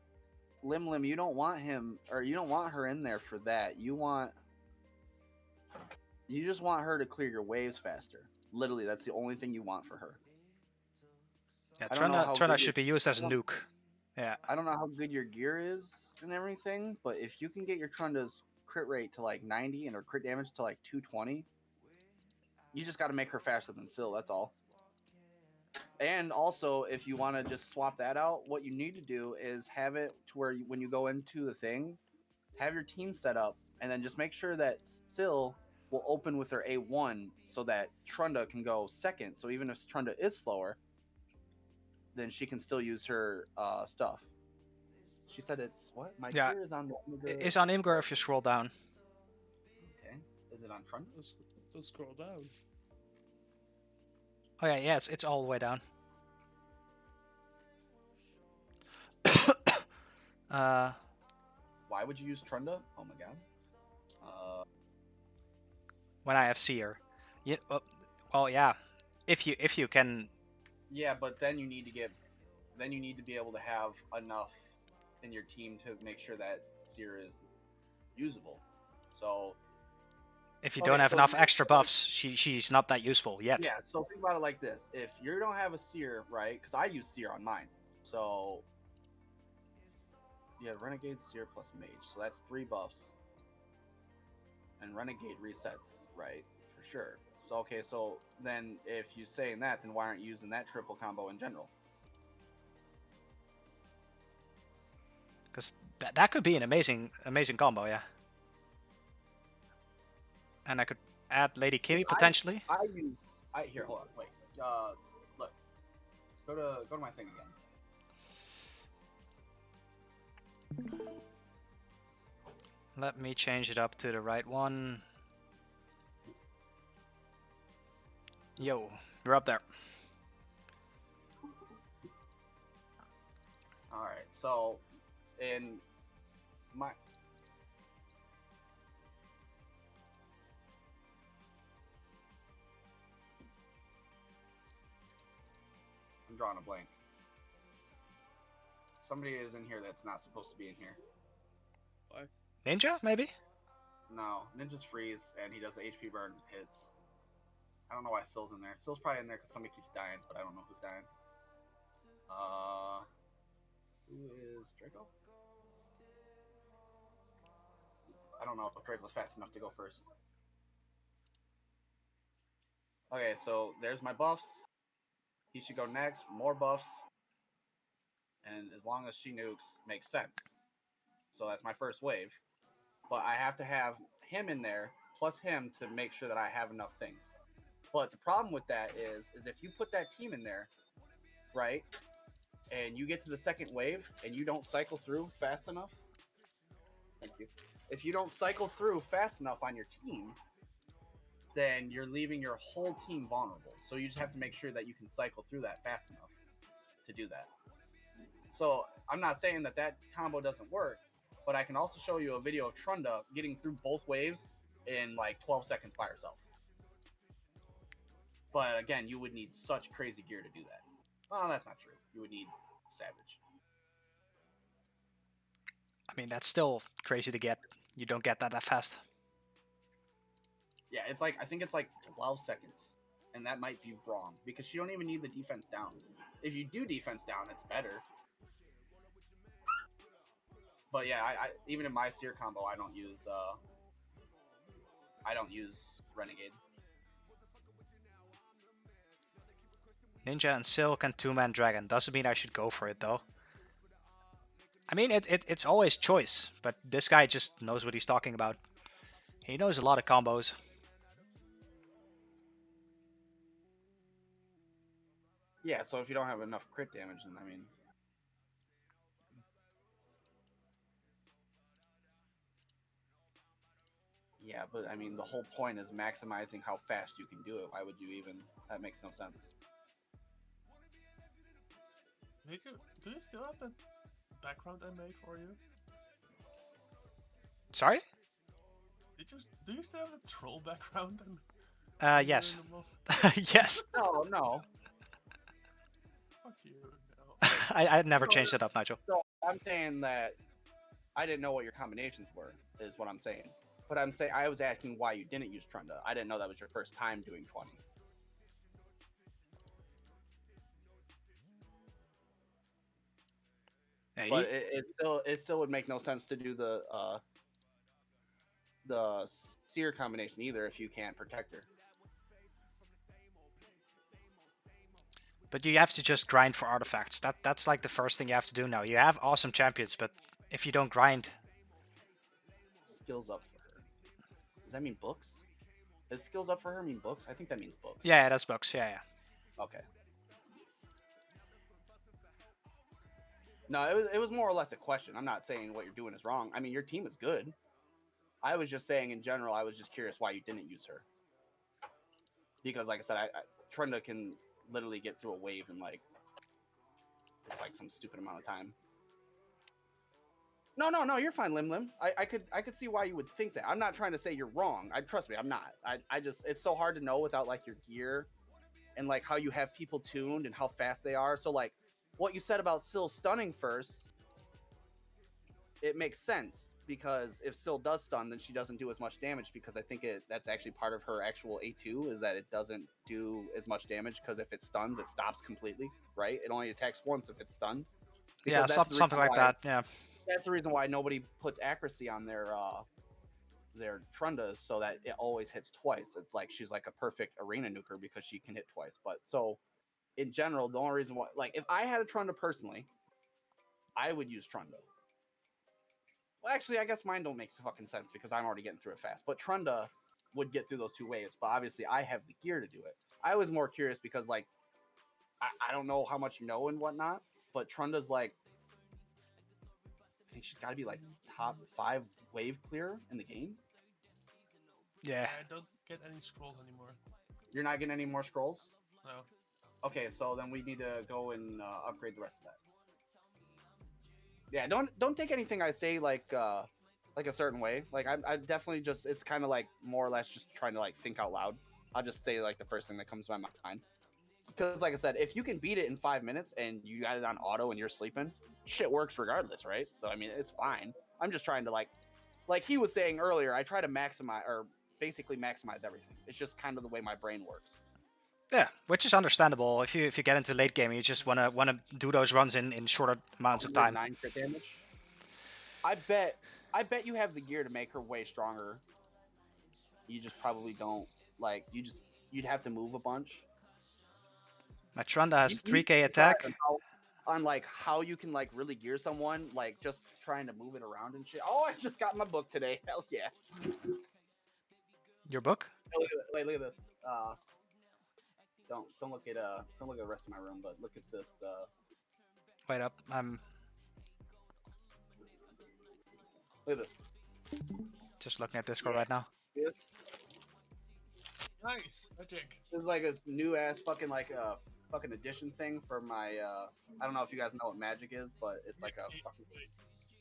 Lim, you don't want him, or you don't want her in there for that. You just want her to clear your waves faster. Literally, that's the only thing you want for her. Yeah, I don't know how Trina good should be used as a nuke. Yeah. I don't know how good your gear is and everything, but if you can get your Trunda's crit rate to like 90 and her crit damage to like 220, you just got to make her faster than Syl, that's all. And also, if you want to just swap that out, what you need to do is have it to where when you go into the thing, have your team set up, and then just make sure that Syl will open with her A1 so that Trunda can go second. So even if Trunda is slower, then she can still use her stuff. She said it's what? My Yeah. gear is on the It's on Imgur if you scroll down. Okay. Is it on Trunda? Let's scroll down. Oh yeah, it's all the way down. Why would you use Trunda? Oh my god. when I have seer. Yeah, well, yeah. If you can, Yeah, but then you need to be able to have enough in your team to make sure that seer is usable. So if you don't okay, have so enough extra buffs, she's not that useful yet. yeah, so think about it like this: if you don't have a seer, right? Because I use seer on mine, so you have renegade, seer plus mage, so that's 3 buffs, and renegade resets, right? For sure. So okay, so then if you saying that, then why aren't you using that triple combo in general? Because that could be an amazing combo, yeah. And I could add Lady Kimmy potentially. I use here, hold on, wait. Look, go to my thing again. Let me change it up to the right one. Yo, you're up there. All right, so in my I'm drawing a blank. Somebody is in here that's not supposed to be in here. Ninja, maybe? No, Ninja's freeze, and he does the HP burn hits. I don't know why Sill's in there. Sill's probably in there because somebody keeps dying, but I don't know who's dying. Who is Draco? I don't know if Draco's fast enough to go first. Okay, so there's my buffs. He should go next. More buffs. And as long as she nukes, makes sense. So that's my first wave. But I have to have him in there, plus him, to make sure that I have enough things. But the problem with that is if you put that team in there, right, and you get to the second wave and you don't cycle through fast enough, thank you. If you don't cycle through fast enough on your team, then you're leaving your whole team vulnerable. So you just have to make sure that you can cycle through that fast enough to do that. So I'm not saying that combo doesn't work, but I can also show you a video of Trunda getting through both waves in like 12 seconds by herself. But again, you would need such crazy gear to do that. Well, that's not true. You would need Savage. I mean, that's still crazy to get. You don't get that fast. Yeah, it's like, I think it's like 12 seconds. And that might be wrong because you don't even need the defense down. If you do defense down, it's better. But yeah, I even in my seer combo, I don't use Renegade. Ninja and Silk and two-man dragon. Doesn't mean I should go for it though. I mean, it's always choice, but this guy just knows what he's talking about. He knows a lot of combos. Yeah, so if you don't have enough crit damage, then I mean... Yeah, but I mean, the whole point is maximizing how fast you can do it. Why would you even... That makes no sense. Do you still have the background I made for you? Sorry? Do you still have the troll background? Yes. Yes. No. Fuck you. No. I'd never changed it up, Nigel. So I'm saying that I didn't know what your combinations were, is what I'm saying. But I was asking why you didn't use Trunda. I didn't know that was your first time doing 20. Yeah, But it still would make no sense to do the seer combination either if you can't protect her. but you have to just grind for artifacts. That's like the first thing you have to do now. You have awesome champions, but if you don't grind... Skills up for her. Does that mean books? Does skills up for her mean books? I think that means books. Yeah, that's books. Yeah. Okay. No, it was more or less a question. I'm not saying what you're doing is wrong. I mean, your team is good. I was just saying in general, I was just curious why you didn't use her. Because, like I said, Trunda can literally get through a wave in, like, it's like some stupid amount of time. No, you're fine, Lim Lim. I could see why you would think that. I'm not trying to say you're wrong. I trust me, I'm not. I just it's so hard to know without like your gear and like how you have people tuned and how fast they are. So like what you said about Syl stunning first, it makes sense because if Syl does stun, then she doesn't do as much damage because I think that's actually part of her actual A2 is that it doesn't do as much damage because if it stuns, it stops completely, right? It only attacks once if it's stunned. Yeah, Because that's the something reason like why that. Yeah. that's the reason why nobody puts accuracy on their Trundas so that it always hits twice. It's like she's like a perfect arena nuker because she can hit twice. But so in general, the only reason why, like, if I had a Trunda personally, I would use Trunda. Well, actually, I guess mine don't make fucking sense because I'm already getting through it fast. But Trunda would get through those two waves. But obviously, I have the gear to do it. I was more curious because, like, I don't know how much you know and whatnot, but Trunda's like, I think she's got to be like top 5 wave clear in the game. Yeah. I don't get any scrolls anymore. You're not getting any more scrolls? No. Okay, so then we need to go and upgrade the rest of that. Yeah, don't take anything I say like a certain way. Like I definitely just it's kind of like more or less just trying to like think out loud. I'll just say like the first thing that comes to my mind. Because like I said, if you can beat it in 5 minutes and you got it on auto and you're sleeping, shit works regardless, right? So I mean, it's fine. I'm just trying to like he was saying earlier. I try to maximize or basically maximize everything. It's just kind of the way my brain works. Yeah, which is understandable. If you get into late game, you just wanna do those runs in shorter amounts of time. 9 crit damage. I bet you have the gear to make her way stronger. You just probably don't like you'd have to move a bunch. My Trunda has You 3k decide attack. on like how you can like really gear someone, like just trying to move it around and shit. Oh, I just got my book today. Hell yeah! Your book? Oh, look at this. Don't look at the rest of my room, but look at this. Wait up, I'm Look at this. just looking at Discord right now. This Nice. Magic. is like this new ass fucking like fucking edition thing for my I don't know if you guys know what Magic is, but it's like a fucking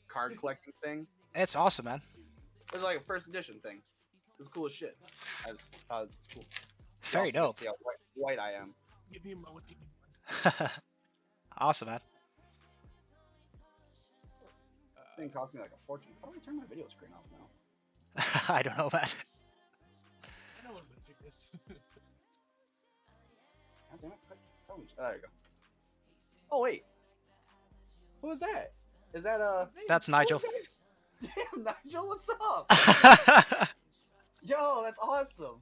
card collecting thing. It's awesome, man. It's like a first edition thing. It's cool as shit. It's cool. Very You also dope. get to see how white I am. Give me what you need. Awesome, man. Thing cost me like a fortune. How do I turn my video screen off now? I don't know, man. I know what magic is. God damn it. There you go. Oh wait. Who is that? Is that That's Nigel. Damn, Nigel, what's up? Yo, that's awesome.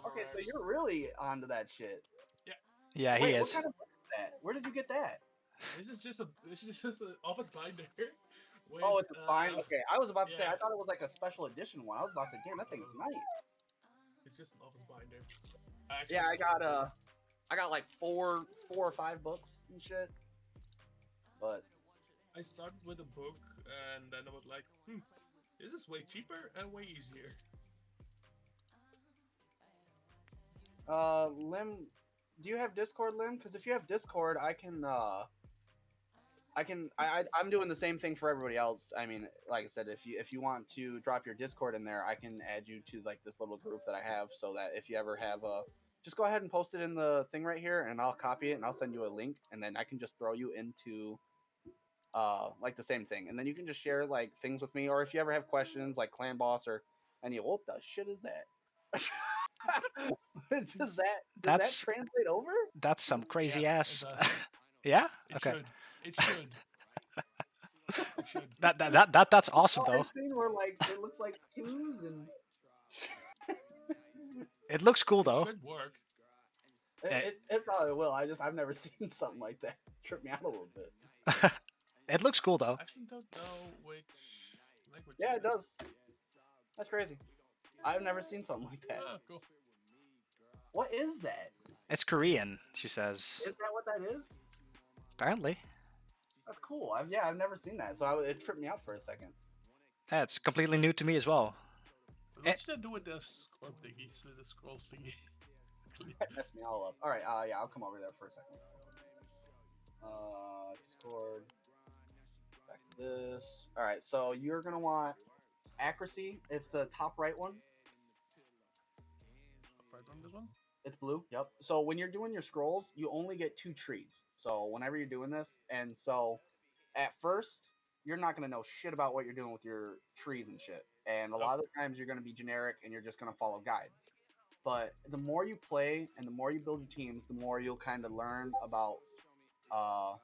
Okay, so you're really onto that shit. Yeah, he Wait, is. what kind of book is that? Where did you get that? This is just an office binder. With, Oh, it's a spine. Okay, I was about to say yeah. I thought it was like a special edition one. I was about to say, damn, that thing is nice. It's just an office binder. Yeah, I got like four or five books and shit. But I started with a book, and then I was like, this is way cheaper and way easier. Lim, do you have Discord, Lim? Because if you have Discord, I'm doing the same thing for everybody else. I mean, like I said, if you want to drop your Discord in there, I can add you to like this little group that I have, so that if you ever have just go ahead and post it in the thing right here, and I'll copy it and I'll send you a link, and then I can just throw you into like the same thing, and then you can just share like things with me, or if you ever have questions like Clan Boss or any, what the shit is that? Does that translate over? That's some crazy Yeah, ass. it does. Yeah. It Okay. should. It should. It should. That's awesome though. I've seen where like it looks like twos and It looks cool It though. should work. it probably will. I've never seen something like that. Trip me out a little bit. It looks cool though. I actually don't know which language. Yeah, it does. That's crazy. I've never seen something like that. Oh, cool. What is that? It's Korean, she says. Is that what that is? Apparently. That's cool. I've never seen that, so it tripped me out for a second. Yeah, it's completely new to me as well. What should I do with the scroll thingies? With the scrolls thingy? That messed me all up. All right, yeah, I'll come over there for a second. Discord. back to this. All right, so you're gonna want accuracy. It's the top right one. Right on this one. It's blue. Yep. So when you're doing your scrolls, you only get 2 trees. So whenever you're doing this, and so at first you're not gonna know shit about what you're doing with your trees and shit. And a lot of the times you're gonna be generic and you're just gonna follow guides. But the more you play and the more you build your teams, the more you'll kind of learn about uh,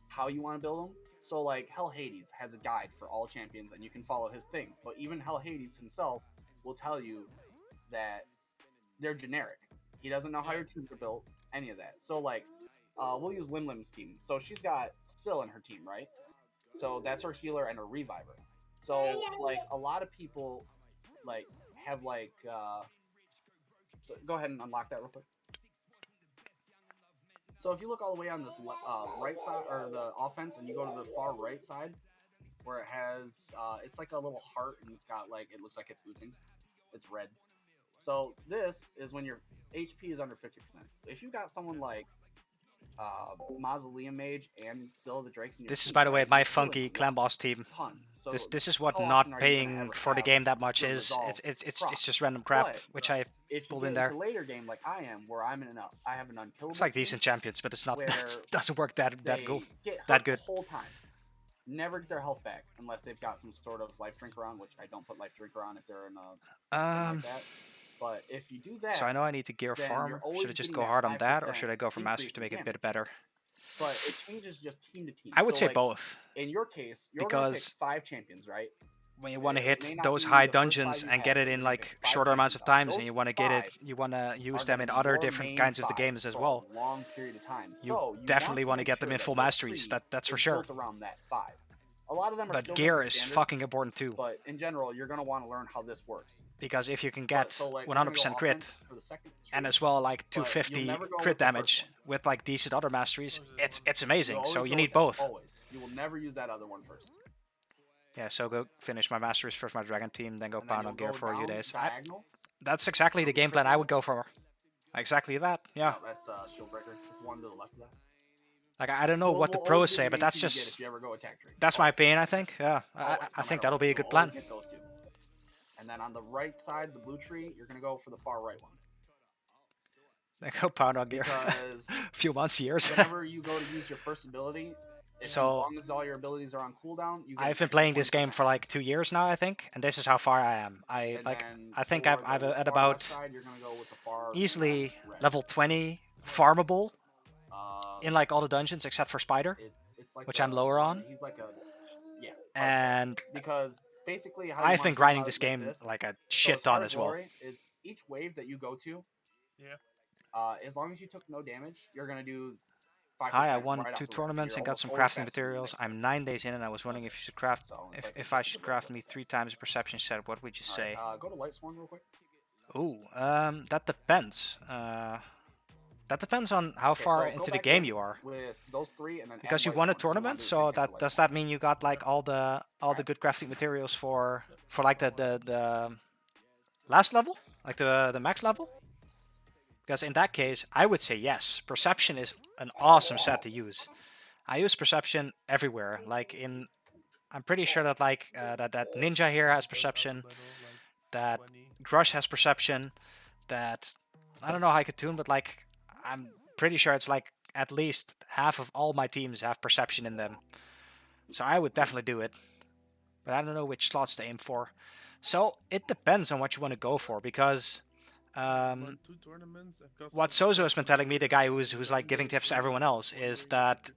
how you want to build them. So like Hell Hades has a guide for all champions, and you can follow his things. But even Hell Hades himself will tell you that they're generic. He doesn't know how your teams are built, any of that. So like, we'll use Lim Lim's team. So she's got Syl in her team, right? So that's her healer and her reviver. So like a lot of people like have like so go ahead and unlock that real quick. So if you look all the way on this right side or the offense, and you go to the far right side, where it has it's like a little heart, and it's got like it looks like it's oozing. It's red. So this is when your HP is under 50%. If you got someone like Mausoleum Mage and Syl the Drakes in your This is, team, by the way, right, my you're killing funky like clan boss team. tons. So This is what how often not are you gonna paying ever for the have game that much good is. results It's across? just random crap, But which I if you pulled get in there. into later game like I am, where I have an unkillable. It's like team, decent champions, but it's not. where It doesn't work that they good. get hurt That good. the whole time. Never get their health back unless they've got some sort of life drinker on, which I don't put life drinker on if they're in a thing like that. But if you do that, So I know I need to gear then farm. you're always Should I just getting go that hard on that, or 5% should I go for mastery increase to in make it a damage. bit better? But it changes just team to team. I would So, say like, both, in your case, you're gonna pick because 5 champions, right? when you want to It hit may not those be high the first 5 dungeons you and get have, it but in you're gonna like pick 5 shorter amounts of champions out. times, and Those you want to get it, 5 you want to use are them gonna in be other your different main kinds of the 5 games as for well. a long period of time. You So definitely want to make get them sure in that full your masteries. tree That's for is sure. built around that 5. A lot of them are But still gear gonna be is standard, fucking important too, but in general, you're gonna want to learn how this works. because if you can But, get so like we're gonna go 100% crit offense for the second and tree, as well like but you'll 250 never go crit with the first damage one. with like decent other masteries, it's You'll amazing. always So you go need with that, both. always. You will never use that other one first. Yeah, so go finish my masteries first, my dragon team, then go And then pound you'll on gear go for a few down days. diagonal. That's exactly the from the game plan I triple. would go for. Exactly that, yeah. No, that's shield breaker. It's one to the left of that. Like I don't know We'll- what the we'll pros always say, give you but the that's HP you get just if you ever go attack tree. that's my Always. opinion. I think, yeah, Always, I no think matter that'll what. be a You'll good plan. always get those 2. And then on the right side, the blue tree, you're gonna go for the far right one. Then go pound on gear. Because a few months, years. whenever you go to use your first ability, as So long as all your abilities are on cooldown, you get I've been extra playing this 20%. game for like 2 years now, I think, and this is how far I am. And then I think for I'm the at far about left side, you're gonna go with the far easily red. level 20 farmable Uh, in like all the dungeons except for Spider, it's like which I'm lower on. He's like a and because basically how I've you been wanna think grinding about this it like game this. like a So shit as ton Heart of as well. Glory is each wave that you go to. Yeah. As long as you took no damage, you're gonna do 5%. Hi, I won right 2 off the rip. tournaments You're and got almost some always crafting faster than the materials. next I'm 9 days in, and I was wondering if you should craft, So it's like if it's I just a should good craft way. me 3 times the perception set. What would you say? Alright, go to Lightsworn real quick. Ooh, that depends. That depends on how Okay, far so go into the back game in you are. with those 3, and then Because add you won a Lightsworn if you wanna tournament, do the so same thing that for does Lightsworn. that mean you got like all the good crafting materials for like the last level, like the max level? Because in that case, I would say yes. Perception is an awesome set to use. I use perception everywhere. Like I'm pretty sure that like that Ninja here has perception, that Grush has perception, that I don't know Haikatun, but like I'm pretty sure it's like at least half of all my teams have perception in them. So I would definitely do it. But I don't know which slots to aim for. So it depends on what you want to go for, because Won 2 tournaments. I've got what some Sozo has been telling me, the guy who's like giving tips to everyone else, is that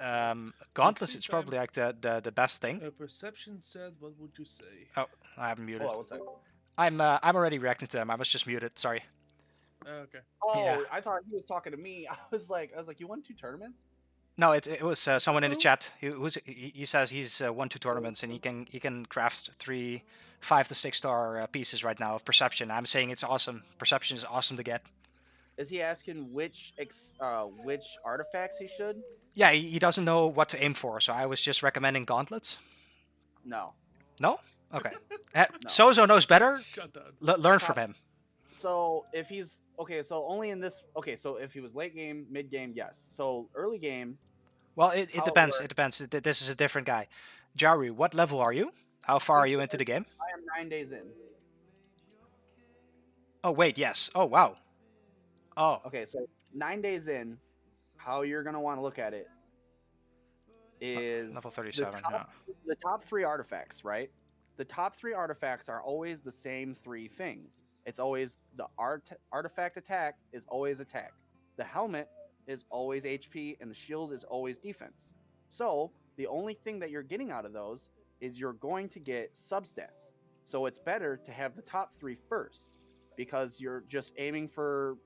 Gauntlets is probably like the best thing. A perception set. What would you say? Oh, I haven't muted. Hold on, one second. I'm already reacting to them. I was just muted. Sorry. Okay. Oh, Yeah. I thought he was talking to me. I was like, you won 2 tournaments? No, it was someone in the chat. He says he's won 2 tournaments and he can craft 3 5 to 6 star pieces right now of perception. I'm saying it's awesome. Perception is awesome to get. Is he asking which artifacts he should? Yeah, he doesn't know what to aim for, so I was just recommending gauntlets. No. No? Okay. No. Sozo knows better. Shut down. Learn from him. So if he's okay, so only in this. Okay, so if he was late game, mid game, yes. So early game, Well, it depends. However, It depends. This is a different guy. Jari, what level are you? How far are you into the game? I am 9 days in. Oh wait, yes. Oh wow. Oh, Okay, so 9 days in, how you're gonna want to look at it is level the 37. Yeah. top three artifacts, right? The top three artifacts are always the same three things. It's always the artifact attack is always attack. The helmet is always HP, and the shield is always defense. So the only thing that you're getting out of those is you're going to get substats. So it's better to have the top three first because you're just aiming for.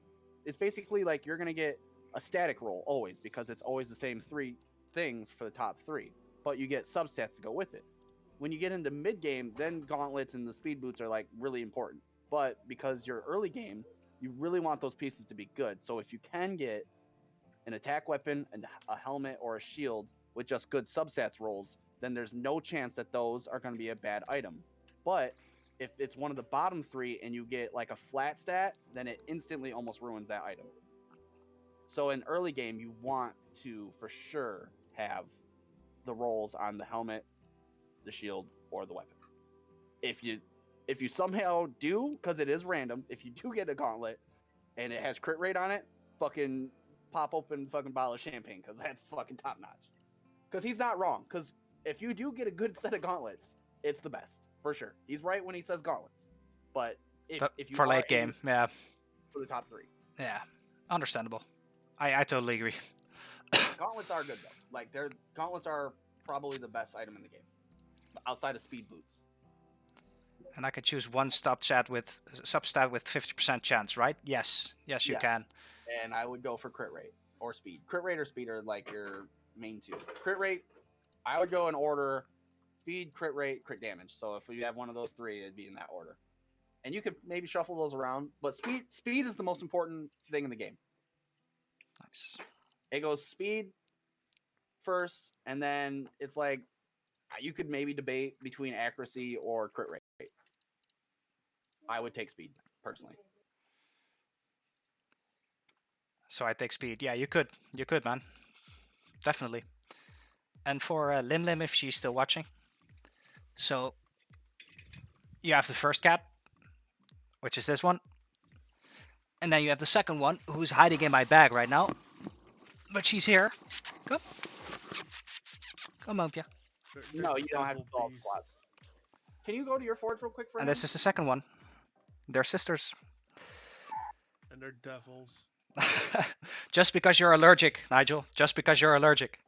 It's basically like you're going to get a static roll always because it's always the same three things for the top three, but you get substats to go with it. When you get into mid game, then gauntlets and the speed boots are like really important. But because you're early game, you really want those pieces to be good. So if you can get an attack weapon and a helmet or a shield with just good substats rolls, then there's no chance that those are going to be a bad item. But if it's one of the bottom three and you get like a flat stat, then it instantly almost ruins that item. So in early game, you want to for sure have the rolls on the helmet, the shield, or the weapon. If you somehow do, because it is random, if you do get a gauntlet and it has crit rate on it, fucking pop open fucking bottle of champagne because that's fucking top notch. Because he's not wrong. Because if you do get a good set of gauntlets, it's the best for sure. He's right when he says gauntlets. But if you For are late game, aiming yeah, for the top three, yeah, understandable. I totally agree. gauntlets are good though. Like gauntlets are probably the best item in the game, outside of speed boots. And I can choose one substat with 50% chance, right? Yes, yes, you Yes. can. And I would go for crit rate or speed. Crit rate or speed are like your main two. Crit rate, I would go in order: speed, crit rate, crit damage. So if you have one of those three, it'd be in that order. And you could maybe shuffle those around, but speed is the most important thing in the game. Nice. It goes speed first, and then it's like you could maybe debate between accuracy or crit rate. I would take speed personally. So I take speed. Yeah, you could, man, definitely. And for Lim Lim, if she's still watching, so you have the first cat, which is this one, and then you have the second one, who's hiding in my bag right now, but she's here. Come, come on, Pia. No, you don't have to fill all the slots. Can you go to your forge real quick for And him? this is the second one. They're sisters. And they're devils. Just because you're allergic, Nigel. Just because you're allergic.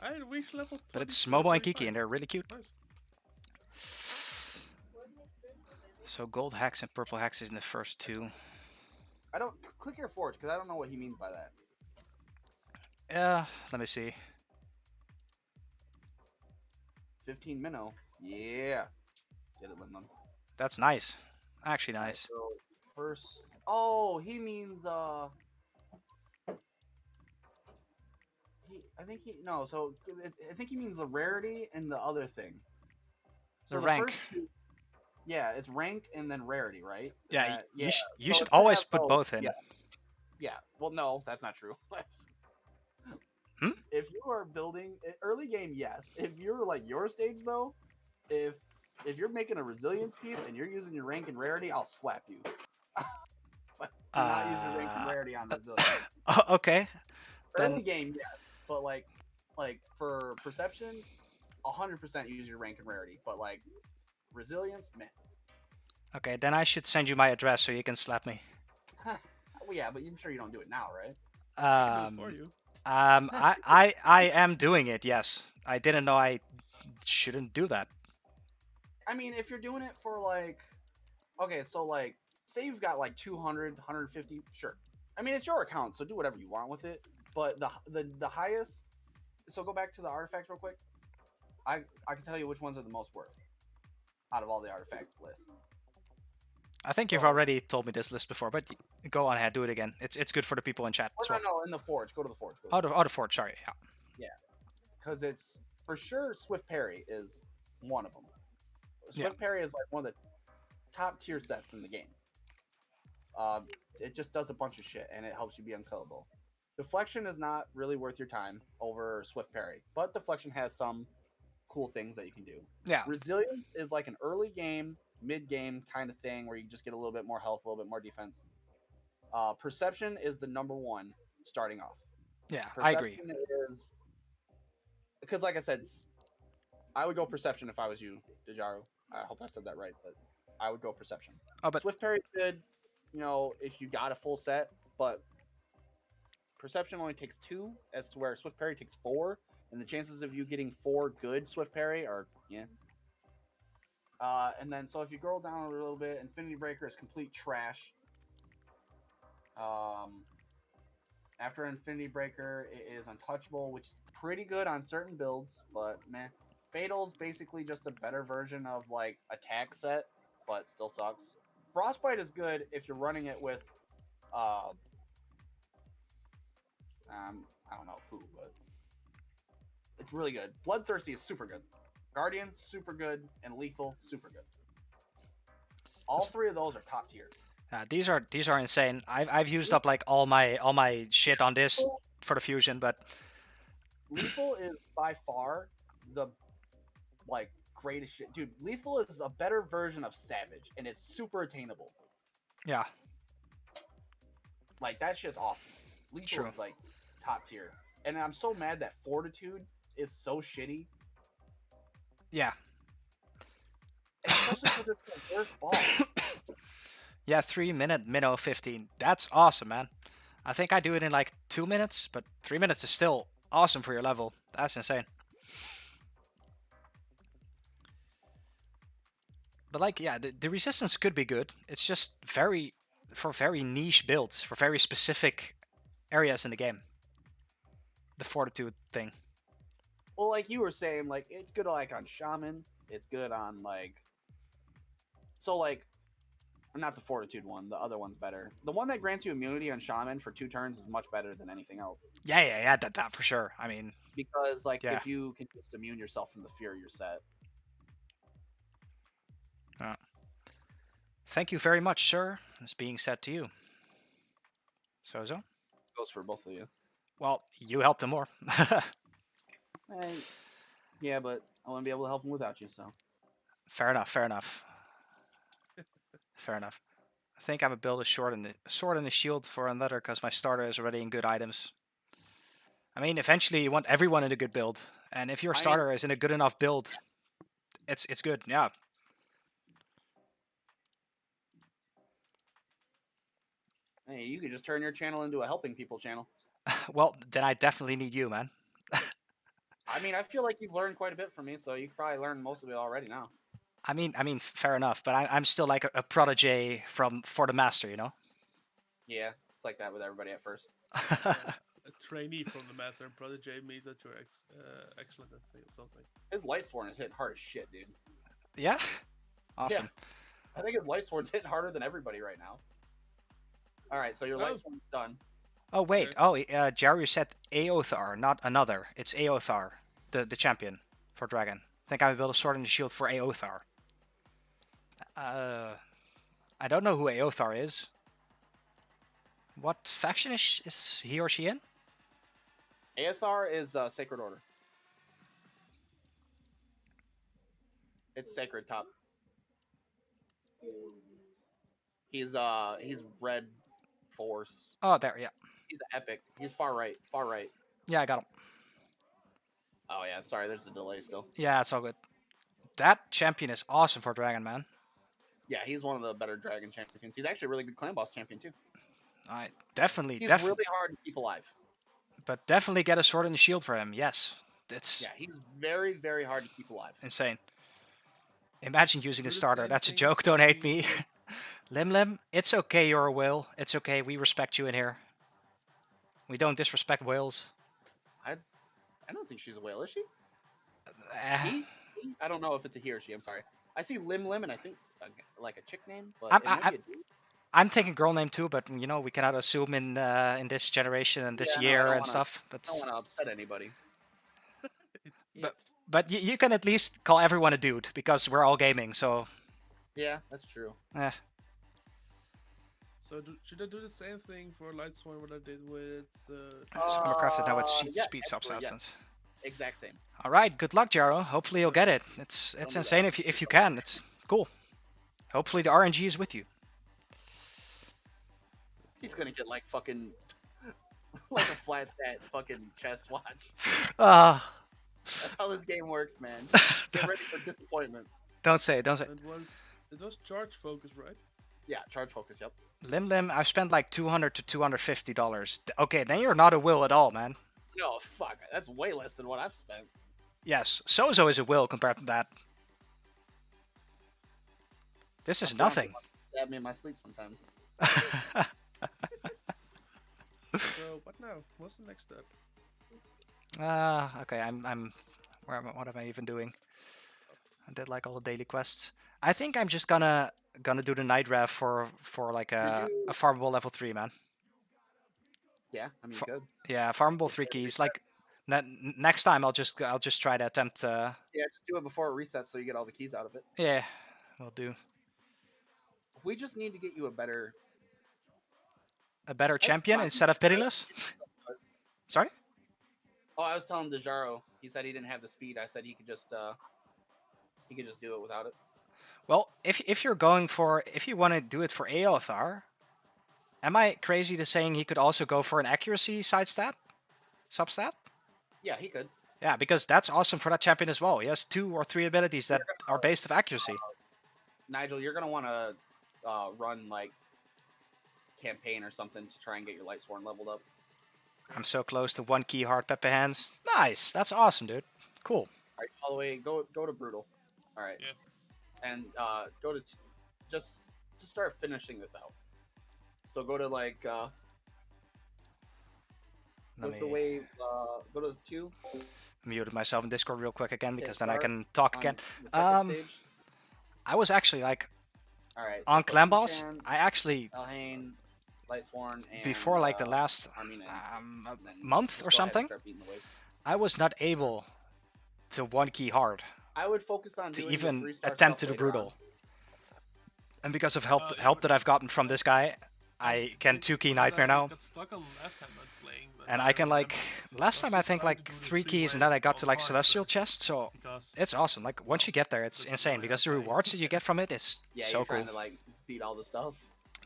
I reached level 20. But it's Momo and Kiki, and they're really cute. Nice. So gold hex and purple hex is in the first two. I don't click your forge because I don't know what he means by that. Let me see. 15 minnow. Yeah. Get it, Lemon. That's nice. Actually nice. So first. Oh, he means I think he no. So I think he means the rarity and the other thing. So The rank. first two, yeah, it's rank and then rarity, right? Yeah, you So should it's gonna always have put both in. Yeah. Yeah. Well, no, that's not true. Hmm? If you are building early game, yes. If you're like your stage though, if you're making a resilience piece and you're using your rank and rarity, I'll slap you. But do not use your rank and rarity on resilience. Okay. Early Then game, yes, but like for perception, 100% use your rank and rarity. But like resilience, man. okay, then I should send you my address so you can slap me. Well, yeah, but I'm sure you don't do it now, right? I can do it for you. I am doing it. Yes, I didn't know I shouldn't do that. I mean, if you're doing it for like, okay, so like, say you've got like 200, 150, sure. I mean, it's your account, so do whatever you want with it. But the highest, so go back to the artifacts real quick. I can tell you which ones are the most worth out of all the artifact lists. I think you've already told me this list before, but go on ahead, do it again. It's good for the people in chat as well. No, in the forge. Go to the forge. The forge. Sorry. Yeah. Because it's for sure Swift Parry is one of them. Swift Parry is like one of the top tier sets in the game. It just does a bunch of shit, and it helps you be unkillable. Deflection is not really worth your time over Swift Parry, but Deflection has some cool things that you can do. Yeah. Resilience is like an early game, mid game kind of thing where you just get a little bit more health, a little bit more defense. Perception is the number one starting off. Yeah, I agree. Perception is because, like I said, I would go Perception if I was you, Dejaru. I hope I said that right, but I would go Perception. Oh, but Swift Parry is good, if you got a full set, but Perception only takes 2, as to where Swift Parry takes 4, and the chances of you getting 4 good Swift Parry are, and then, so if you scroll down a little bit, Infinity Breaker is complete trash. After Infinity Breaker, it is Untouchable, which is pretty good on certain builds, but meh. Fatal's basically just a better version of, like, attack set, but still sucks. Frostbite is good if you're running it with, I don't know who, but it's really good. Bloodthirsty is super good. Guardian, super good, and Lethal, super good. All 3 of those are top tier. these are insane. I've used up like all my shit on this for the fusion, but Lethal is by far the greatest shit. Dude, Lethal is a better version of Savage, and it's super attainable. yeah, Like, that shit's awesome. Lethal True. is, like, top tier. And I'm so mad that Fortitude is so shitty. yeah, Especially because it's the worst boss. yeah. 3-minute minnow 15. That's awesome, man. I think I do it in like 2 minutes, but 3 minutes is still awesome for your level. That's insane. But like, yeah, the resistance could be good. It's just for very niche builds, for very specific areas in the game. The fortitude thing. Well, like you were saying, like, it's good, like, on Shaman. It's good on, like... So, like... Not the Fortitude one. The other one's better. The one that grants you immunity on Shaman for 2 turns is much better than anything else. Yeah, that for sure. I mean, Because, like, Yeah. if you can just immune yourself from the fear, you're set. thank you very much, sir. It's being said to you. Sozo? Goes for both of you. Well, you helped him more. Yeah, but I wouldn't be able to help him without you, so... Fair enough. Fair enough. I think I would build a sword and a shield for another because my starter is already in good items. I mean, eventually you want everyone in a good build, and if your starter is in a good enough build, it's good. Yeah. Hey, you could just turn your channel into a helping people channel. Well, then I definitely need you, man. I mean, I feel like you've learned quite a bit from me, so you've probably learned most of it already now. I mean, fair enough, but I'm still like a protege for the master, you know. Yeah, it's like that with everybody at first. A trainee from the master and protege means that you're excellent at thing or something. His Lightsworn is hitting hard as shit, dude. Yeah. Awesome. I think his Lightsworn's hitting harder than everybody right now. All right, so your Lightsworn's done. Oh wait. Okay. Oh, Jerry said Aothar, not another. It's Aothar, the champion for Dragon. I think I would build a sword and a shield for Aothar. I don't know who Aothar is. What faction is he or she in? Aothar is Sacred Order. It's Sacred top. He's Red Force. Oh, there, yeah. He's epic. He's far right. Far right. Yeah, I got him. Oh yeah, sorry, there's a delay still. Yeah, it's all good. That champion is awesome for Dragon, man. Yeah, he's one of the better Dragon champions. He's actually a really good clan boss champion too. I definitely, He's definitely, really hard to keep alive. but definitely get a sword and a shield for him. Yes, it's Yeah, he's very, very hard to keep alive. insane. Imagine using a Do the starter. same That's a thing joke. for Don't hate me. me. Lim Lim, it's okay. You're a whale. It's okay. We respect you in here. We don't disrespect whales. I don't think she's a whale, is she? Eh, He? I don't know if it's a he or she. I'm sorry. I see Lim Lim, and I think like a chick name, but I'm- it might I- be a dude. I'm thinking girl name too, but you know we cannot assume in this generation and this Yeah, no, I year don't and wanna- stuff. I don't want to upset anybody. But you can at least call everyone a dude because we're all gaming. So Yeah, that's true. eh. So should I do the same thing for Lightsworn what I did with? So I'm crafted now with Yeah, speed absolutely, yes. substance. Exact same. All right, good luck, Jaro. Hopefully you'll get it. It's Don't do insane that. if you can. It's cool. Hopefully the RNG is with you. He's gonna get like fucking like a flat stat fucking chest watch. Ah, That's how this game works, man. Get ready for disappointment. don't say it. Don't say it. And it was charge focus, right? Yeah, charge focus. Yep. Lim Lim, I've spent like $200 to $250. Okay, then you're not a will at all, man. No, fuck. That's way less than what I've spent. Yes, Sozo is a will compared to that. This is nothing. Stab me in my sleep sometimes. So what now? What's the next step? Okay, what am I even doing? I did like all the daily quests. I think I'm just gonna do the night rev for like a farmable level 3, man. Yeah, I mean, Fu- good. Yeah, farmable 3 keys. Like next time I'll just try to attempt. Yeah, just do it before it resets so you get all the keys out of it. Yeah, we'll do We just need to get you a better. a better That's champion fine. instead of pitiless. Sorry. Oh, I was telling Dejaro. He said he didn't have the speed. I said he could just do it without it. Well, if you're going for if you want to do it for Aothar, am I crazy to saying he could also go for an accuracy side stat, substat? Yeah, he could. Yeah, because that's awesome for that champion as well. He has 2 or 3 abilities that are based of accuracy. Nigel, you're gonna want to run like campaign or something to try and get your Lightsworn leveled up. I'm so close to 1 key hard pepper hands. Nice, that's awesome, dude. Cool. All right, all the way. Go to brutal. All right. Yeah. And go to just start finishing this out. So go to like go Let to the me wave. Go to 2 mute myself in Discord real quick again because then I start can talk on again. the second stage. I was actually like All right. on so clan boss. Clan, I actually Elhain, Lightsworn, and before like the last Armin, a and then month just or go ahead and something, start beating the waves. I was not able to 1 key hard I would focus on to doing the even 3-star attempt to stuff the later on. brutal. And because of Yeah, help but- that I've gotten from this guy, I can 2 key nightmare now. Got stuck on last time I was playing. but And I I can like remember last time I think trying to like do the 3 keys and three-way then I got to of like hard celestial first, chest, so because it's awesome. Like once you get there, it's That's insane why because the I- rewards that you get from it is Yeah, so you're cool. trying to like beat all the stuff.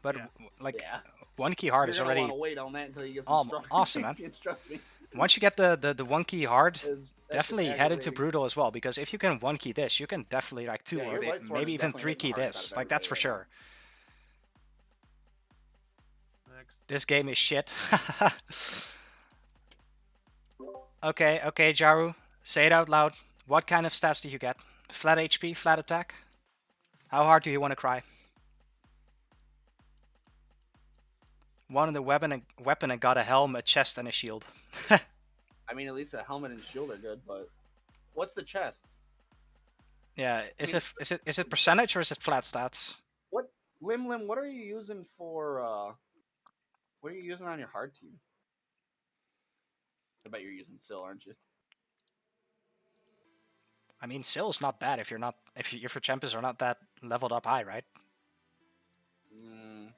But Yeah. like Yeah. 1 key hard You're is gonna already want to wait on that until you get some strong. awesome, man. Trust me. once you get the 1 key hard, That's definitely just head into aggravating. brutal as well because if you can 1 key this, you can definitely like 2 Yeah, or your Lightsworn maybe is even definitely 3 hitting the key hardest this. out of Like that's for everybody right sure. next. This game is shit. Okay, Jaru, say it out loud. What kind of stats do you get? Flat HP, flat attack? How hard do you want to cry? 1 in the weapon and got a helm, a chest, and a shield. I mean, at least a helmet and shield are good, but what's the chest? Yeah, is it percentage or is it flat stats? What Lim? What are you using for? What are you using on your hard team? I bet you're using Syl, aren't you? I mean, Sill's not bad if your champions are not that leveled up high, right? Mm.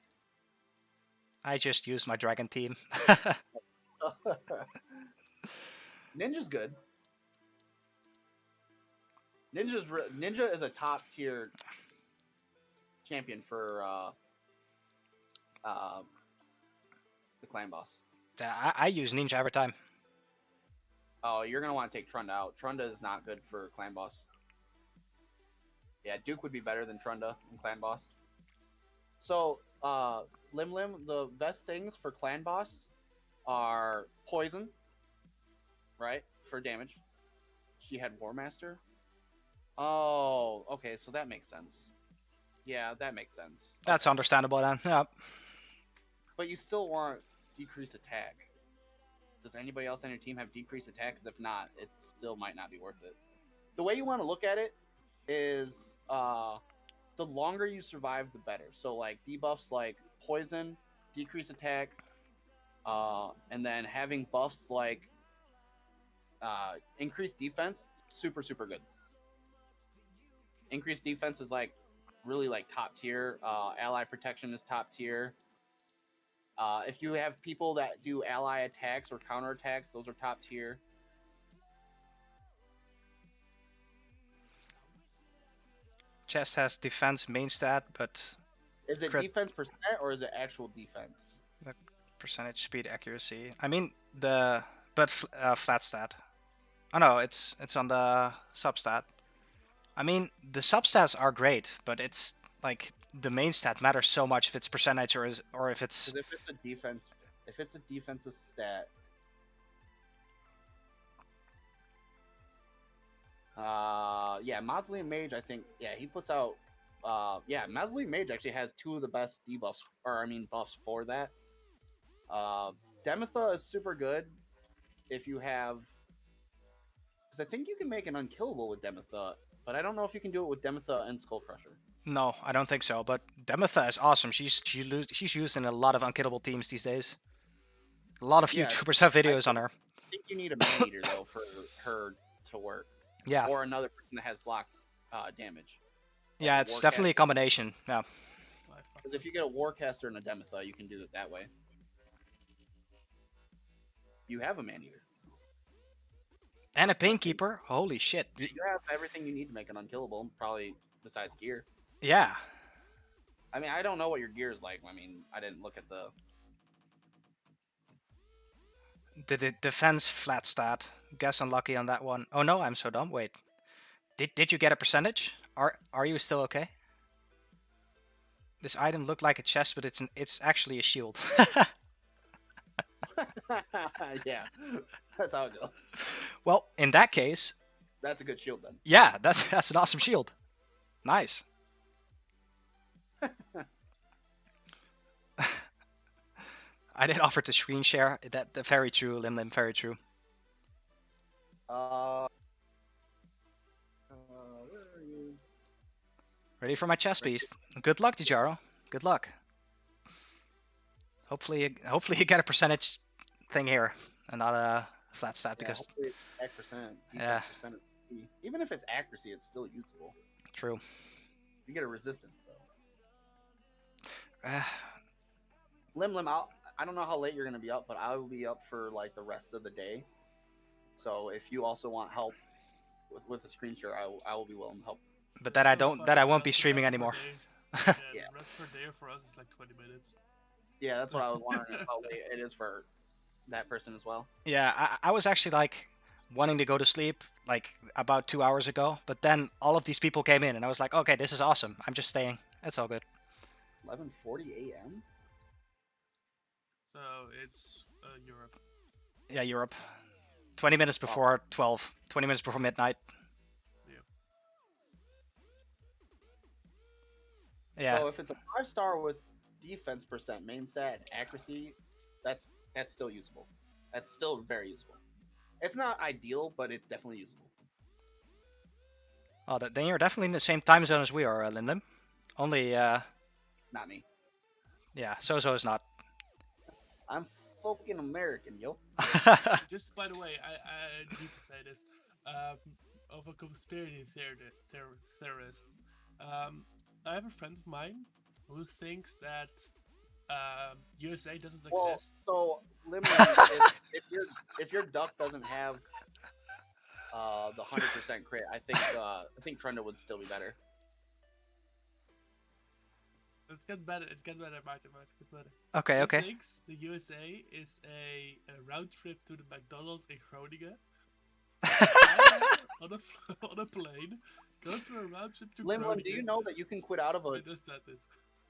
I just use my dragon team. Ninja's good. Ninja is a top tier champion for the clan boss. I use ninja every time. Oh, you're gonna want to take Trunda out. Trunda is not good for clan boss. Yeah, Duke would be better than Trunda in clan boss. So, Lim, the best things for clan boss are poison, right, for damage. She had War Master. Oh, okay, so that makes sense. Yeah, that makes sense. That's understandable then. Yeah. But you still want decreased attack. Does anybody else on your team have decreased attack? Because if not, it still might not be worth it. The way you want to look at it is the longer you survive, the better. So like debuffs like poison, decreased attack, and then having buffs like increased defense, super good. Increased defense is like really like top tier. Ally protection is top tier. If you have people that do ally attacks or counter attacks, those are top tier. Chest has defense main stat, but Is it crit defense percent or is it actual defense? percentage speed accuracy. I mean the flat stat. Oh no, it's on the substat. I mean the substats are great, but it's like the main stat matters so much if it's percentage or if it's. Because if it's a defensive stat, yeah, Mausoleum Mage, I think, yeah, he puts out, yeah, Mausoleum Mage actually has two of the best debuffs, or I mean buffs for that. Demetha is super good if you have, because I think you can make an unkillable with Demetha, but I don't know if you can do it with Demetha and Skull Crusher. No, I don't think so. But Demetha is awesome. She's used in a lot of unkillable teams these days. A lot of Yeah, YouTubers have I videos on her. think you need a Man Eater though for her to work, Yeah, or another person that has block damage. yeah, it's definitely a combination. Yeah, Because if you get a Warcaster and a Demetha, you can do it that way. You have a Man Eater. and a Painkeeper. Holy shit. You have everything you need to make an unkillable, probably besides gear. Yeah, I mean, I don't know what your gear is like. I mean, I didn't look at the. the defense flat stat. Guess unlucky on that one. Oh no, I'm so dumb. Wait, did you get a percentage? Are you still okay? This item looked like a chest, but it's actually a shield. Yeah, that's how it goes. Well, in that case, That's a good shield then. yeah, that's an awesome shield. Nice. I did offer to screen share. That very true, Lim Lim, very true. Where are you? Ready for my chest beast. Good luck, Dijaro. Good luck. Hopefully you get a percentage thing here and not a flat stat because hopefully it's attack percent. Yeah. Percent even if it's accuracy, it's still usable. true. You get a resistance though. Lim Lim, I don't know how late you're gonna be up, but I will be up for like the rest of the day. So if you also want help with a screen share, I will be willing to help. But that I don't. That I won't be streaming anymore. Yeah, Yeah. the rest per day for us is like 20 minutes. Yeah, that's what I was wondering how late it is for that person as well. Yeah, I was actually like wanting to go to sleep like about 2 hours ago, but then all of these people came in and I was like, okay, this is awesome. I'm just staying. It's all good. 11:40 a.m. So it's Europe. Yeah, Europe. 20 minutes before 12. 20 minutes before midnight. Yeah. So if it's a 5-star with defense percent, main stat, accuracy, that's still usable. That's still very usable. It's not ideal, but it's definitely usable. Oh, then you're definitely in the same time zone as we are, Lyndon. Only, Not me. yeah, Sozo is not. I'm fucking American, yo. Just by the way, I need to say this. Of a conspiracy theorist. I have a friend of mine who thinks that USA doesn't Well, exist. so Lim, if your duck doesn't have the 100% crit, I think Trunda would still be better. It's getting better. It's getting better, Martin. It's better. Okay, He okay. thinks the USA is a round trip to the McDonald's in Groningen. on a plane, goes to a round trip to Lim, Groningen. do you know that you can quit out of a? It does that.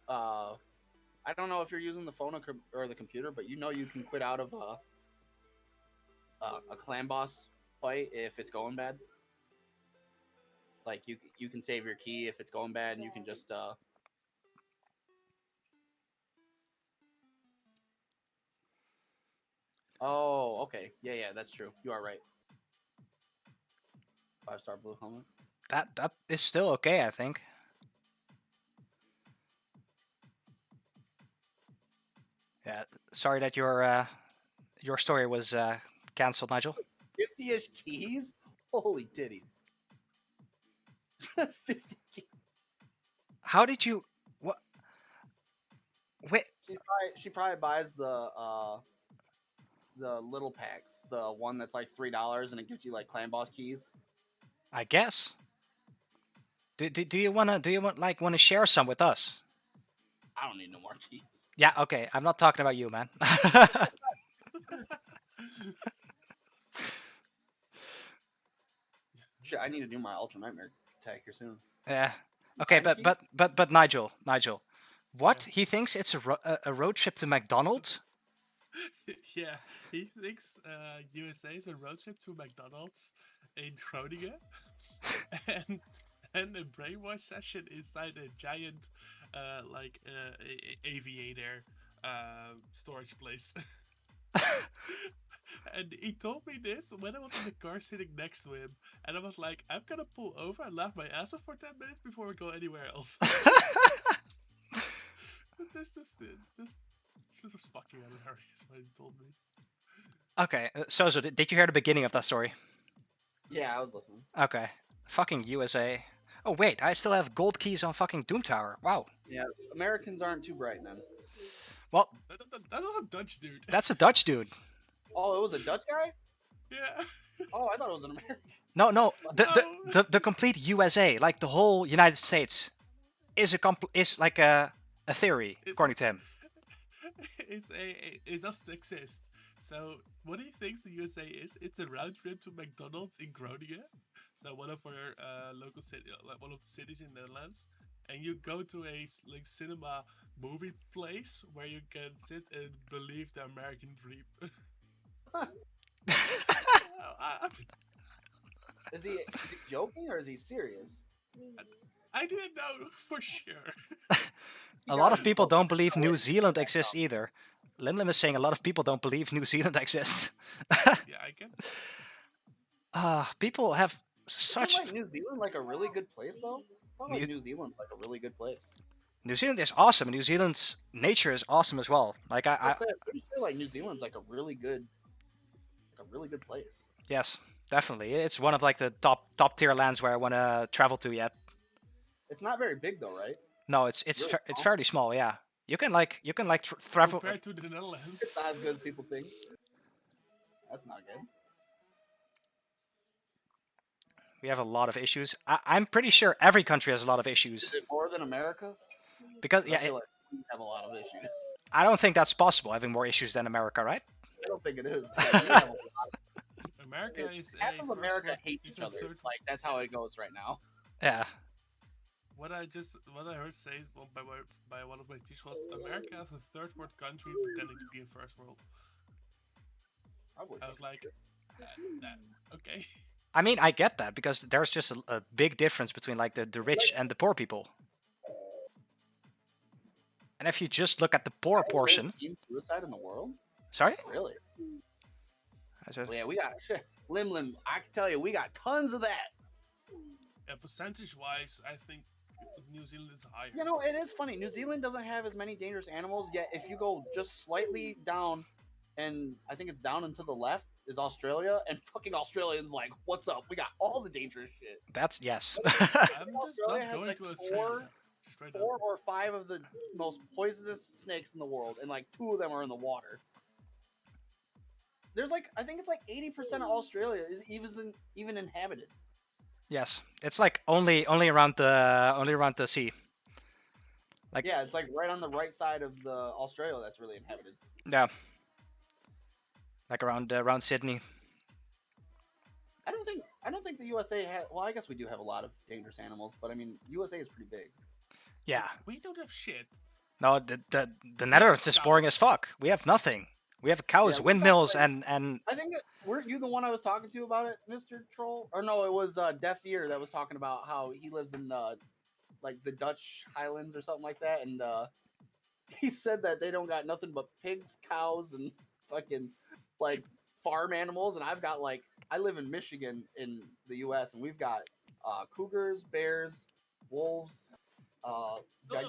I don't know if you're using the phone or the computer, but you know you can quit out of a clan boss fight if it's going bad. Like you can save your key if it's going bad, and you can just Oh, okay. Yeah, that's true. You are right. 5-star blue helmet. That is still okay, I think. Yeah, sorry that your story was cancelled, Nigel. 50-ish keys? Holy titties. 50 keys. How did you? What? Wait, She probably buys the little packs, the one that's like $3 and it gives you like clan boss keys. I guess. Do you wanna share some with us? I don't need no more keys. Yeah, okay. I'm not talking about you, man. Shit, I need to do my Ultra Nightmare attack here soon. Yeah. Okay, Diamond but Nigel, what? Yeah. He thinks it's a road trip to McDonald's? Yeah, he thinks USA is a road trip to McDonald's in Groningen, and a brainwash session inside a giant, aviator storage place. And he told me this when I was in the car sitting next to him, and I was like, I'm gonna pull over and laugh my ass off for 10 minutes before we go anywhere else. This is fucking hilarious what he told me. Okay, so did you hear the beginning of that story? Yeah, I was listening. Okay. Fucking USA. Oh wait, I still have gold keys on fucking Doom Tower. Wow. Yeah, Americans aren't too bright then. Well, That was a Dutch dude. that's a Dutch dude. Oh, it was a Dutch guy? Yeah. Oh, I thought it was an American. No, No. the complete USA, like the whole United States, is like a theory according to him. It doesn't exist. So what he thinks the USA is, it's a round trip to McDonald's in Groningen, so one of our local city, like one of the cities in the Netherlands, and you go to a cinema movie place where you can sit and believe the American dream. I, Is he joking or is he serious? I didn't know for sure. A lot of people don't believe New Zealand exists either. Lim is saying a lot of people don't believe New Zealand exists. Yeah, I get. People have Isn't such. like New Zealand like a really good place though? I thought like New- New Zealand's like a really good place. New Zealand is awesome. New Zealand's nature is awesome as well. Like I'm pretty sure like New Zealand's like a really good place. yes, definitely. It's one of like the top tier lands where I want to travel to yet. It's not very big though, right? No, it's Really it's small? fairly small. Yeah, you can travel. Compared to the Netherlands. It's not as good as people think. That's not good. We have a lot of issues. I'm pretty sure every country has a lot of issues Is it more than America? because I feel like we have a lot of issues. I don't think that's possible having more issues than America, right? I don't think it is. Like, we have a lot America is half a of first America world- hates is each a other. third- Like that's how it goes right now. Yeah. What I heard say by one of my teachers was America is a third world country pretending to be a first world. I would I was like, okay. I mean, I get that because there's just a big difference between like the rich and the poor people. And if you just look at the poor portion, teen suicide in the world? sorry, Really? I said- Well, yeah, we got Lim. I can tell you, we got tons of that. Yeah, percentage wise, I think New Zealand is higher. You know, it is funny. New Zealand doesn't have as many dangerous animals, yet if you go just slightly down, and I think it's down and to the left, is Australia, and fucking Australians like, what's up? We got all the dangerous shit. that's yes. I'm just Australia not has, going like, to Australia. Straight up. 4 or 5 of the most poisonous snakes in the world, and like 2 of them are in the water. There's like, I think it's like 80% of Australia is even inhabited. Yes, it's like only around the sea. Like Yeah, it's like right on the right side of the Australia that's really inhabited. yeah, like around Sydney. I don't think the USA has. Well, I guess we do have a lot of dangerous animals, but I mean, USA is pretty big. Yeah, We don't have shit. no, the Netherlands is boring as fuck. We have nothing. We have cows, Yeah, we got, windmills, like- and I think weren't you the one I was talking to about it, Mr. Troll? Or no, it was Deaf Ear that was talking about how he lives in like the Dutch Highlands or something like that, and he said that they don't got nothing but pigs, cows, and fucking like farm animals, and I've got like I live in Michigan in the U.S. and we've got cougars, bears, wolves, No,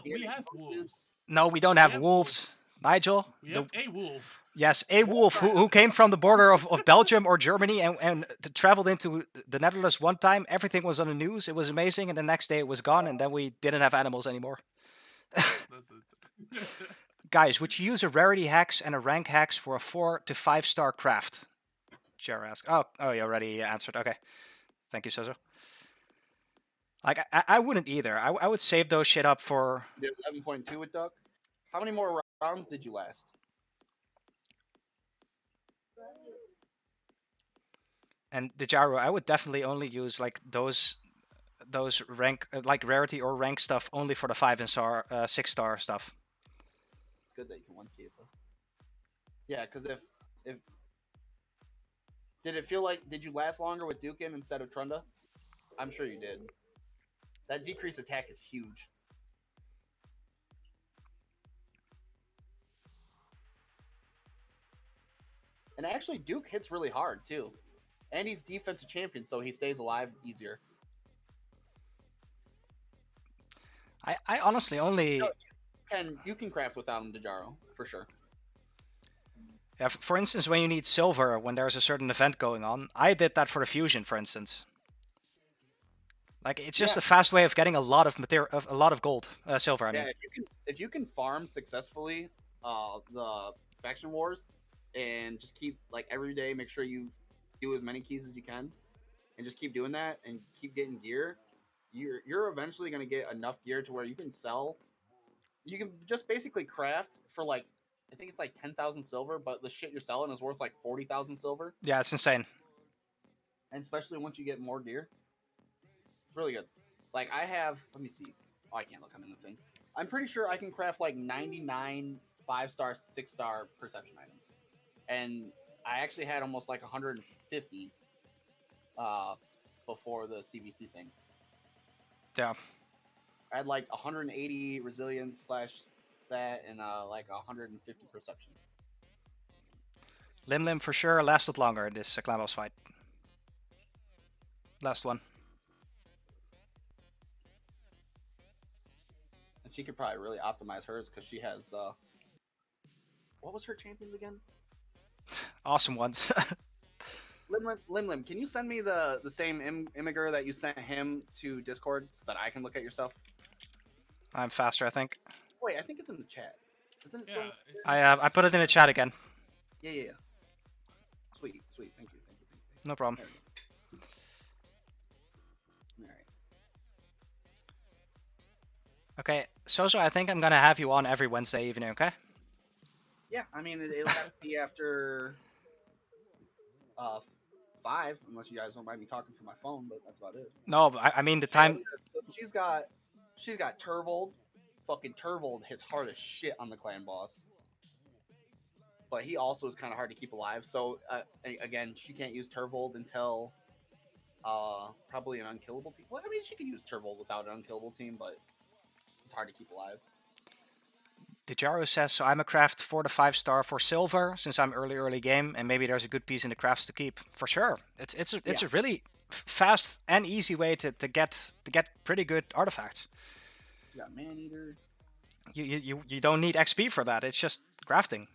we gigantic have roaches. wolves. no, we don't have have wolves. Nigel, We have a wolf. yes, a wolf who came from the border of Belgium or Germany and traveled into the Netherlands one time. Everything was on the news. It was amazing, and the next day it was gone, and then we didn't have animals anymore. That's it. Guys, would you use a rarity hex and a rank hex for a 4 to 5 star craft? Jer asked. Oh, you already answered. Okay. Thank you, Sozo. Like, I wouldn't either. I would save those shit up for... You did 11.2 with Duck. How many more rounds did you last? And the Gyro, I would definitely only use, like, those rank, like, rarity or rank stuff only for the 5 and 6 star stuff. Good that you can 1K it, though. Yeah, because if... Did it feel like... Did you last longer with Dukin instead of Trunda? I'm sure you did. That decreased attack is huge. And actually, Duke hits really hard, too. And he's defensive champion, so he stays alive easier. I honestly only... You can craft without him, Dejaro, for sure. Yeah, for instance, when you need silver when there's a certain event going on, I did that for the fusion, for instance. Like, it's just a fast way of getting a lot of material, a lot of gold, silver. I mean, if you can farm successfully the faction wars and just keep like every day, make sure you do as many keys as you can, and just keep doing that and keep getting gear. You're eventually gonna get enough gear to where you can sell. You can just basically craft for like, I think it's like 10,000 silver, but the shit you're selling is worth like 40,000 silver. Yeah, it's insane. And especially once you get more gear. It's really good. Like I have, let me see. Oh, I can't look. I'm in the thing. I'm pretty sure I can craft like 99 5-star, 6-star perception items. And I actually had almost like 150 before the CBC thing. Yeah. I had like 180 resilience / that and like 150 perception. Lim for sure lasted longer in this clan boss fight. Last one. And she could probably really optimize hers because she has what was her champions again? Awesome ones. Lim, can you send me the same imager that you sent him to Discord so that I can look at your stuff? I'm faster, I think. Wait, I think it's in the chat. Isn't it still? Yeah, I put it in the chat again. Yeah. Sweet. Thank you. No problem. All right. Okay, Soso, I think I'm gonna have you on every Wednesday evening, okay? Yeah, I mean it'll have to be after 5, unless you guys don't mind me talking from my phone, but that's about it. No, I mean the time. So she's got Turvold. Fucking Turvold hits hard as shit on the clan boss, but he also is kind of hard to keep alive. So again, she can't use Turvold until probably an unkillable team. Well, I mean, she can use Turvold without an unkillable team, but it's hard to keep alive. Dejaro says, so I'm a craft 4 to 5 star for silver since I'm early game, and maybe there's a good piece in the crafts to keep. For sure, it's a really fast and easy way to get pretty good artifacts. You got Maneater. You don't need XP for that. It's just crafting.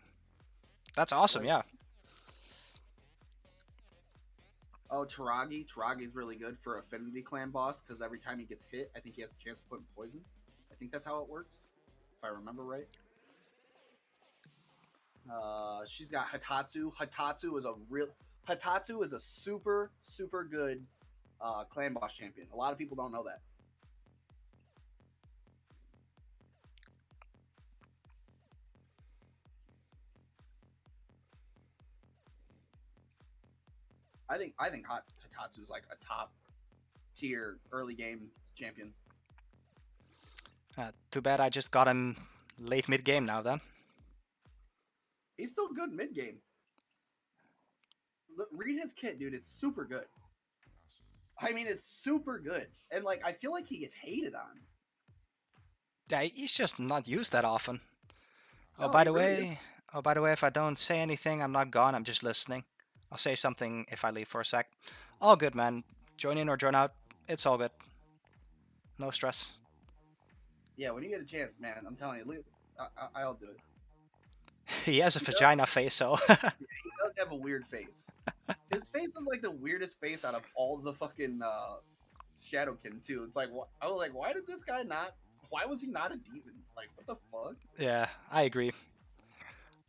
That's awesome, yeah. Oh, Taragi. Taragi's really good for Affinity Clan boss because every time he gets hit, I think he has a chance to put in poison. I think that's how it works, if I remember right. She's got Hatatsu. Hatatsu is a super good clan boss champion. A lot of people don't know that. I think Hatatsu is like a top tier early game champion. Too bad I just got him late mid game now then. He's still good mid game. Look, read his kit, dude. It's super good. I mean, it's super good, and like I feel like he gets hated on. Yeah, he's just not used that often. No, By the way, if I don't say anything, I'm not gone. I'm just listening. I'll say something if I leave for a sec. All good, man. Join in or join out. It's all good. No stress. Yeah, when you get a chance, man, I'm telling you, I'll do it. He has a vagina face, so. He does have a weird face. His face is like the weirdest face out of all the fucking Shadowkin too. It's like, I was like, why did this guy not Why was he not a demon? Like, what the fuck? Yeah, I agree.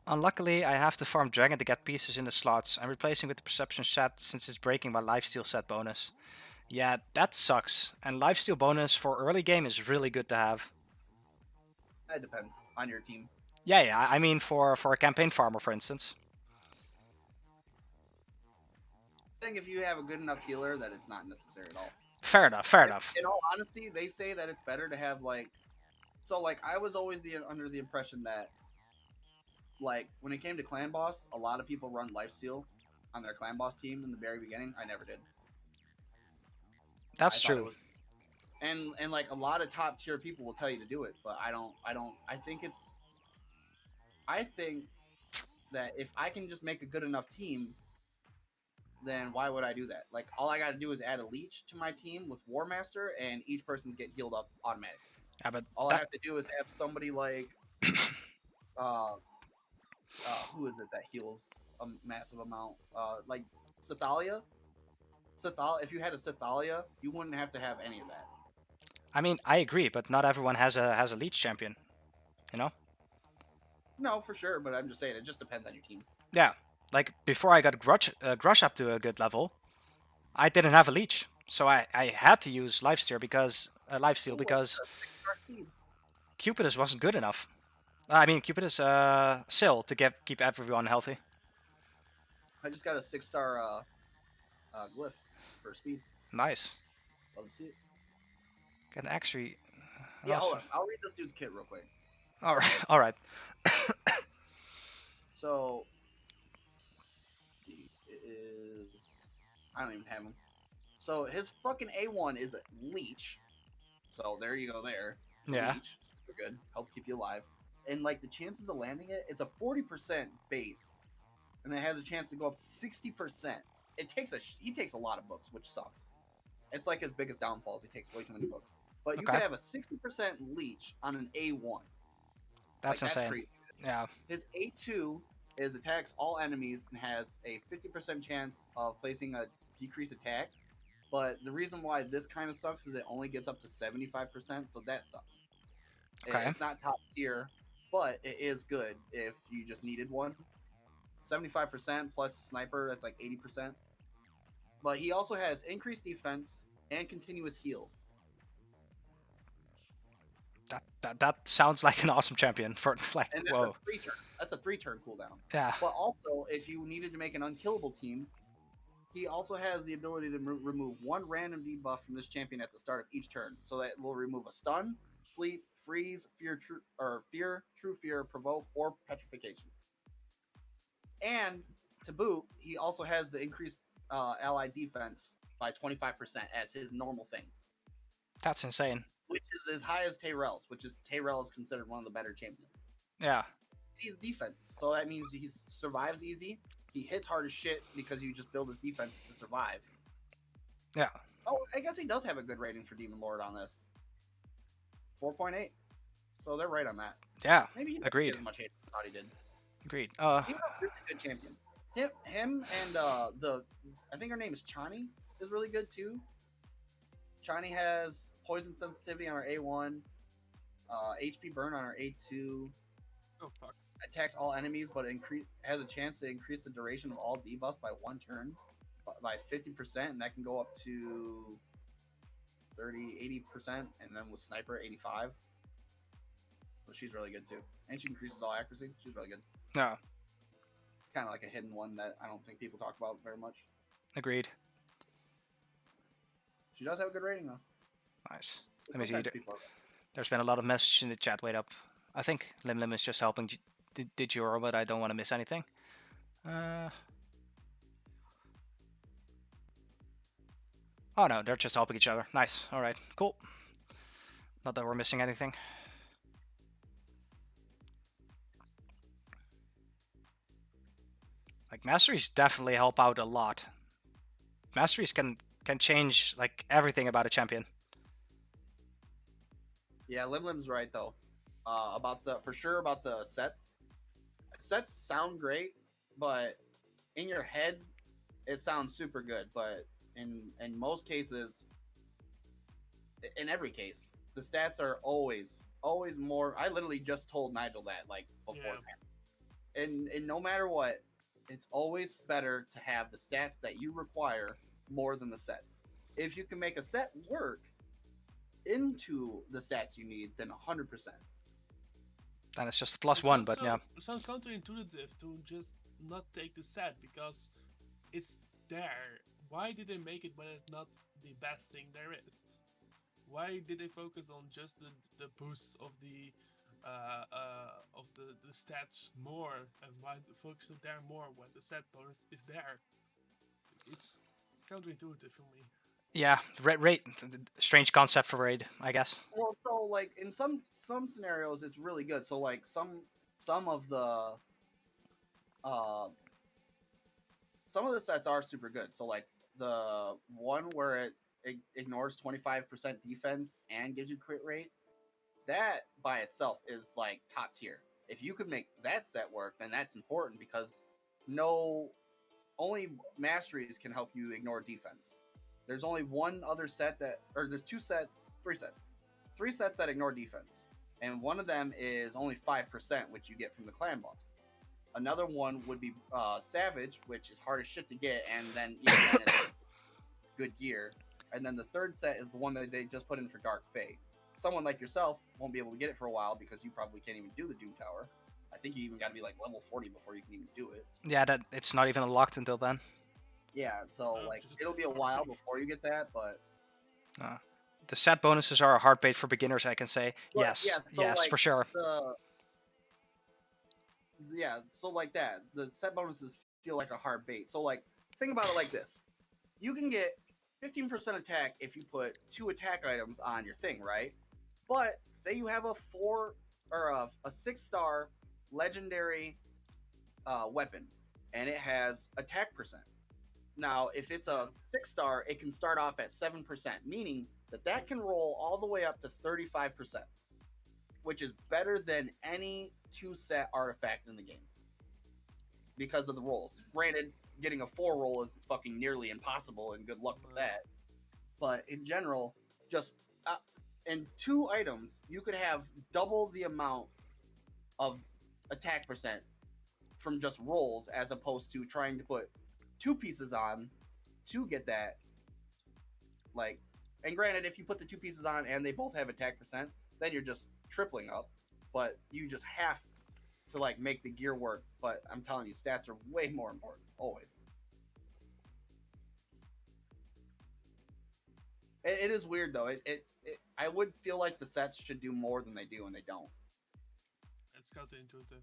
Unluckily, I have to farm Dragon to get pieces in the slots. I'm replacing with the Perception set since it's breaking my Lifesteal set bonus. Yeah, that sucks. And Lifesteal bonus for early game is really good to have. That depends on your team. Yeah, I mean for a campaign farmer, for instance. I think if you have a good enough healer, that it's not necessary at all. Fair enough, fair enough. In all honesty, they say that it's better to have like, so like I was always under the impression that like when it came to clan boss, a lot of people run lifesteal on their clan boss team in the very beginning. I never did. That's I thought it true. was- and like a lot of top tier people will tell you to do it, but I don't. I think that if I can just make a good enough team, then why would I do that? Like all I got to do is add a leech to my team with War Master, and each person's get healed up automatically. Yeah, but All I that, have to do is have somebody like, uh, who is it that heals a massive amount? Like Cythalia. If you had a Cythalia, you wouldn't have to have any of that. I mean, I agree, but not everyone has a leech champion. You know? No, for sure, but I'm just saying it just depends on your teams. Yeah. Like before I got Grush up to a good level, I didn't have a leech, so I had to use Lifesteal because Cupidus wasn't good enough. I mean, Cupidus Syl to keep everyone healthy. I just got a 6-star glyph for speed. Nice. Love to see it. Can actually. Yeah, also- hold on. I'll read this dude's kit real quick. All right. All right. So, it is. I don't even have him. So his fucking A1 is a leech. So there you go. There. Yeah. Leech. Super good. Help keep you alive. And like the chances of landing it, it's a 40% base, and it has a chance to go up to 60%. He takes a lot of books, which sucks. It's like his biggest downfalls. He takes way too many books. But you Okay. could have a 60% leech on an A1. That's Like, insane. crazy. Yeah. His A2 is attacks all enemies and has a 50% chance of placing a decreased attack. But the reason why this kind of sucks is it only gets up to 75%, so that sucks. Okay. It's not top tier, but it is good if you just needed one. 75% plus sniper, that's like 80%. But he also has increased defense and continuous heal. That sounds like an awesome champion for like. And that's Whoa. a 3-turn. That's a 3-turn cooldown. Yeah. But also, if you needed to make an unkillable team, he also has the ability to remove one random debuff from this champion at the start of each turn. So that will remove a stun, sleep, freeze, fear, true fear, provoke, or petrification. And to boot, he also has the increased allied defense by 25% as his normal thing, That's insane. which is as high as Tyrell's, Tyrell is considered one of the better champions. Yeah. He's defense, so that means he survives easy. He hits hard as shit because you just build his defense to survive. Yeah. Oh, I guess he does have a good rating for Demon Lord on this. 4.8. So they're right on that. Yeah. Maybe he didn't Agreed. get as much hate as I thought he did. Agreed. He's a really good champion. Him and I think her name is Chani is really good too. Chani has poison sensitivity on her A1, HP burn on her A2, Oh fuck. attacks all enemies, but has a chance to increase the duration of all debuffs by 1 turn by 50%, and that can go up to 30, 80%, and then with sniper 85. So she's really good too, and she increases all accuracy. She's really good. Yeah. Kind of like a hidden one that I don't think people talk about very much. Agreed. She does have a good rating though. Nice. Let me see. Sometimes people- There's been a lot of messages in the chat. Wait up. I think Lim is just helping Juro, but I don't want to miss anything. Oh no, they're just helping each other. Nice. All right. Cool. Not that we're missing anything. Like masteries definitely help out a lot. Masteries can change like everything about a champion. Yeah, Lim's right though. About the sets. Sets sound great, but in your head, it sounds super good. But in most cases, in every case, the stats are always more. I literally just told Nigel that like before Yeah. and no matter what, it's always better to have the stats that you require more than the sets. If you can make a set work into the stats you need, then 100%. Then it's just plus It one, but yeah. sounds counterintuitive to just not take the set because it's there. Why did they make it when it's not the best thing there is? Why did they focus on just the boost of the stats more, and why focus it there more when the set bonus is there? It's counterintuitive for me. Yeah, raid, strange concept for raid, I guess. Well, so like in some scenarios it's really good. So like some of the uh some of the sets are super good. So like the one where it ignores 25% defense and gives you crit rate, that by itself is like top tier. If you could make that set work, then that's important because no only masteries can help you ignore defense. There's only one other set that, or there's three sets that ignore defense, and one of them is only 5%, which you get from the clan buffs. Another one would be Savage, which is hard as shit to get, and then even then it's good gear. And then the third set is the one that they just put in for Dark Fate. Someone like yourself won't be able to get it for a while because you probably can't even do the Doom Tower. I think you even got to be like level 40 before you can even do it. Yeah, that it's not even unlocked until then. Yeah, so like it'll be a while before you get that, but The set bonuses are a hard bait for beginners, I can say. but, Yes, yeah, so, yes, like, for sure. so like that, the set bonuses feel like a hard bait. So like think about it like this: you can get 15% attack if you put 2 attack items on your thing, right? But say you have a 4 or a 6-star legendary weapon, and it has attack percent. Now, if it's a 6-star, it can start off at 7%, meaning that can roll all the way up to 35%, which is better than any 2-set artifact in the game because of the rolls. Granted, getting a 4 roll is fucking nearly impossible, and good luck with that. But in general, just in 2 items, you could have double the amount of attack percent from just rolls as opposed to trying to put 2 pieces on to get that. Like, and granted, if you put the 2 pieces on and they both have attack percent, then you're just tripling up. But you just have to like make the gear work. But I'm telling you, stats are way more important always. It is weird though. I would feel like the sets should do more than they do, and they don't. It's counterintuitive.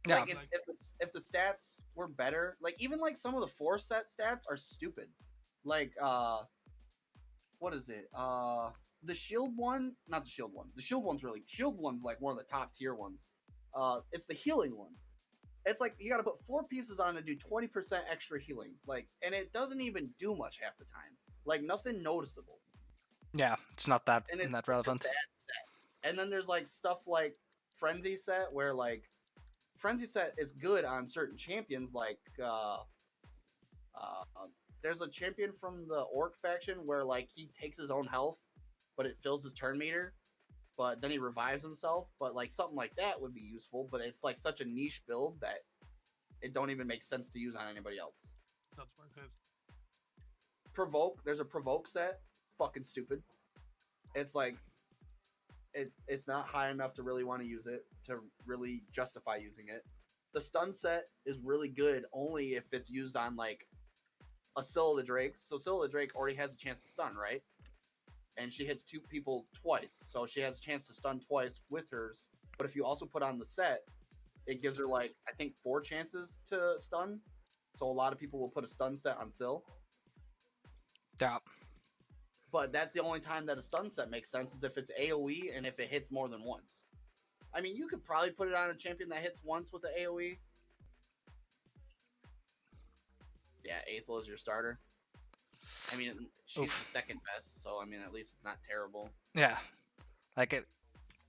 Yeah, Like if the stats were better, like even like some of the 4 set stats are stupid. Like what is it? The shield one, not the shield one. The shield one's like one of the top tier ones. It's the healing one. It's like you got to put 4 pieces on to do 20% extra healing. Like, and it doesn't even do much half the time. Like nothing noticeable. yeah, it's not that And it's that such a relevant. bad set. And then there's like stuff like Frenzy set where like Frenzy set is good on certain champions. Like there's a champion from the Orc faction where like he takes his own health, but it fills his turn meter. But then he revives himself. But like something like that would be useful. But it's like such a niche build that it don't even make sense to use on anybody else. Not worth it. Provoke. There's a provoke set. Fucking stupid. It's like it's not high enough to really want to use it, to really justify using it. The stun set is really good only if it's used on like a Scylla the Drake. So Scylla the Drake already has a chance to stun, right? And she hits 2 people twice, so she has a chance to stun twice with hers. But if you also put on the set, it gives her like I think 4 chances to stun. So a lot of people will put a stun set on Syl. Yeah, But that's the only time that a stun set makes sense is if it's AoE and if it hits more than once. I mean, you could probably put it on a champion that hits once with the AoE. Yeah, Aethel is your starter. I mean, she's the second best, so I mean, at least it's not terrible. yeah. Like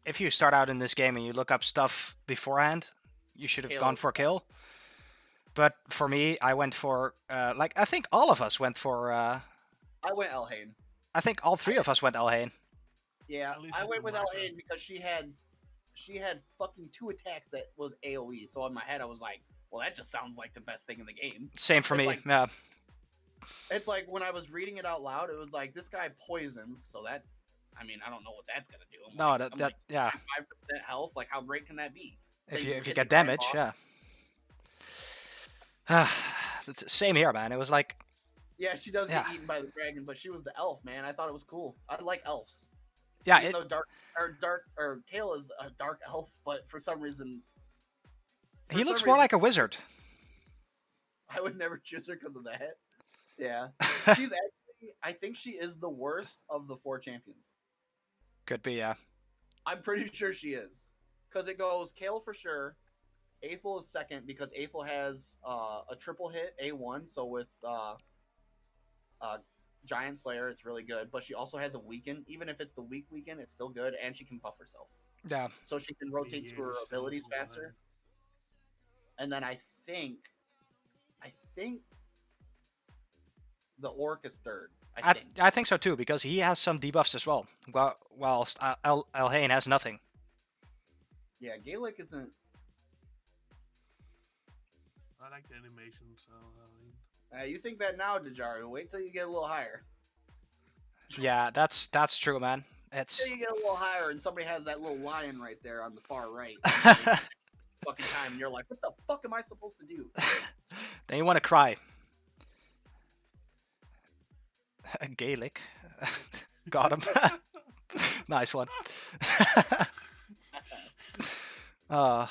if you start out in this game and you look up stuff beforehand, you should have Kill. gone for kill. But for me, I went for like I think all of us went for. I went Elhain. I think all 3 of us went Elhain. Yeah, At least I it's went the with Micro. Elhain because she had fucking 2 attacks that was AoE. So in my head, I was like, well, that just sounds like the best thing in the game. Same for It's me. like Yeah. it's like when I was reading it out loud, it was like this guy poisons. So that, I mean, I don't know what that's gonna do. No, I'm that like yeah. 5% health. Like, how great can that be? If Then you if you hit get the Iron damage, Boss. yeah. It's the same here, man. It was like, Yeah, she does Yeah. get eaten by the dragon, but she was the elf, man. I thought it was cool. I like elves. yeah, Even it, though Kale is a dark elf, but for some reason, he looks more like a wizard. I would never choose her because of that. Yeah, she's actually. I think she is the worst of the 4 champions. Could be, yeah. I'm pretty sure she is, because it goes Kale for sure. Aethel is second because Aethel has a triple hit A1, so with Giant Slayer, it's really good. But she also has a weaken. Even if it's the weak weaken, it's still good, and she can buff herself, Yeah. so she can rotate to her Mediator abilities skills faster. online. And then I think the Orc is third. I think so too, because he has some debuffs as well. Whilst Elhain has nothing. Yeah, Gaelic isn't. I like the animation, so I mean, You think that now, Dejaru? Wait till you get a little higher. Yeah, that's true, man. It's Till you get a little higher, and somebody has that little lion right there on the far right. Fucking time, and you're like, what the fuck am I supposed to do? then you want to cry. Gaelic. Got him. Nice one. Wow.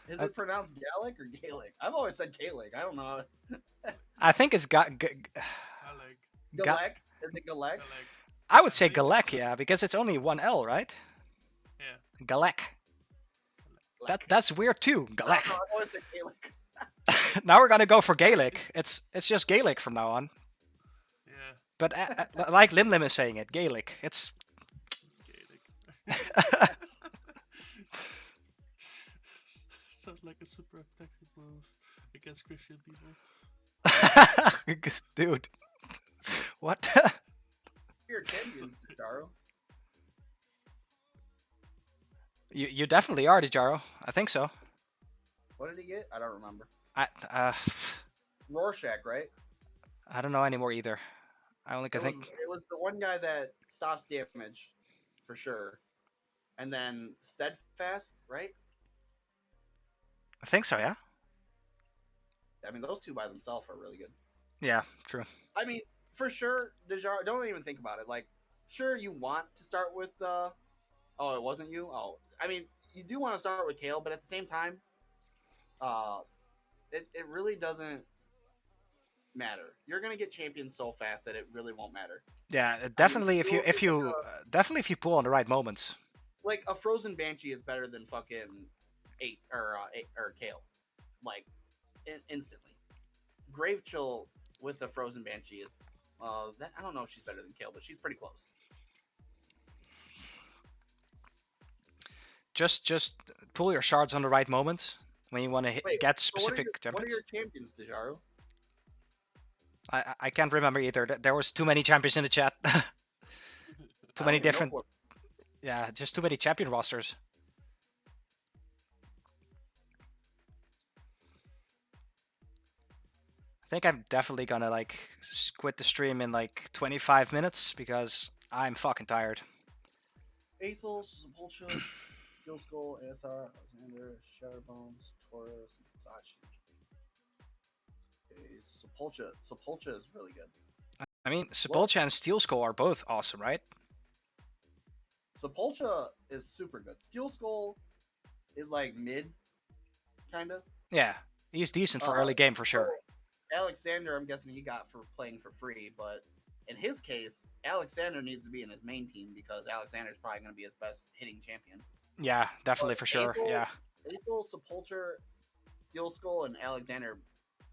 Is it pronounced Gaelic or Gaelic? I've always said Gaelic. I don't know. I think it's I like Galek? Is it Galek? I would say Galek, yeah, because it's only one L, right? Yeah. Galek. That's weird too. Galek. No, I've always said Gaelic. Now we're gonna go for Gaelic. It's just Gaelic from now on. Yeah. But like Lim Lim is saying it, Gaelic. It's Gaelic. Sounds like a super effective move against Christian people. dude. What? You're champion, Jaro. You definitely are, Jaro. I think so. What did he get? I don't remember. I Rorschach, right? I don't know anymore either. I only can think. It was the one guy that stops damage, for sure. And then Steadfast, right? I think so, yeah. I mean, those two by themselves are really good. Yeah, true. I mean, for sure, Dejar, don't even think about it. Like, sure, you want to start with. Oh, it wasn't you. Oh, I mean, you do want to start with Kale, but at the same time, it really doesn't matter. You're gonna get champions so fast that it really won't matter. Yeah, definitely. I mean, if you definitely if you pull on the right moments. Like a frozen banshee is better than fucking eight or Kale, like instantly. Grave Chill with a frozen banshee is. That I don't know if she's better than Kale, but she's pretty close. Just pull your shards on the right moments when you want to get So specific what champions. are your champions, Dejaru? I can't remember either. There was too many champions in the chat. Too many different. Yeah, just too many champion rosters. I think I'm definitely gonna like quit the stream in like 25 minutes because I'm fucking tired. Aethel, Sepulcha, Steel Skull, Aethar, Alexander, Shatterbones, Taurus, and Sachi. Okay, Sepulcha is really good. I mean, Sepulcha and Steel Skull are both awesome, right? Sepulcha is super good. Steel Skull is like mid, kind of. Yeah, he's decent for early game for sure. Alexander, I'm guessing he got for playing for free, but in his case, Alexander needs to be in his main team because Alexander's probably going to be his best hitting champion. Yeah, definitely for sure. Yeah. Aethel, Sepulcher, Steel Skull, and Alexander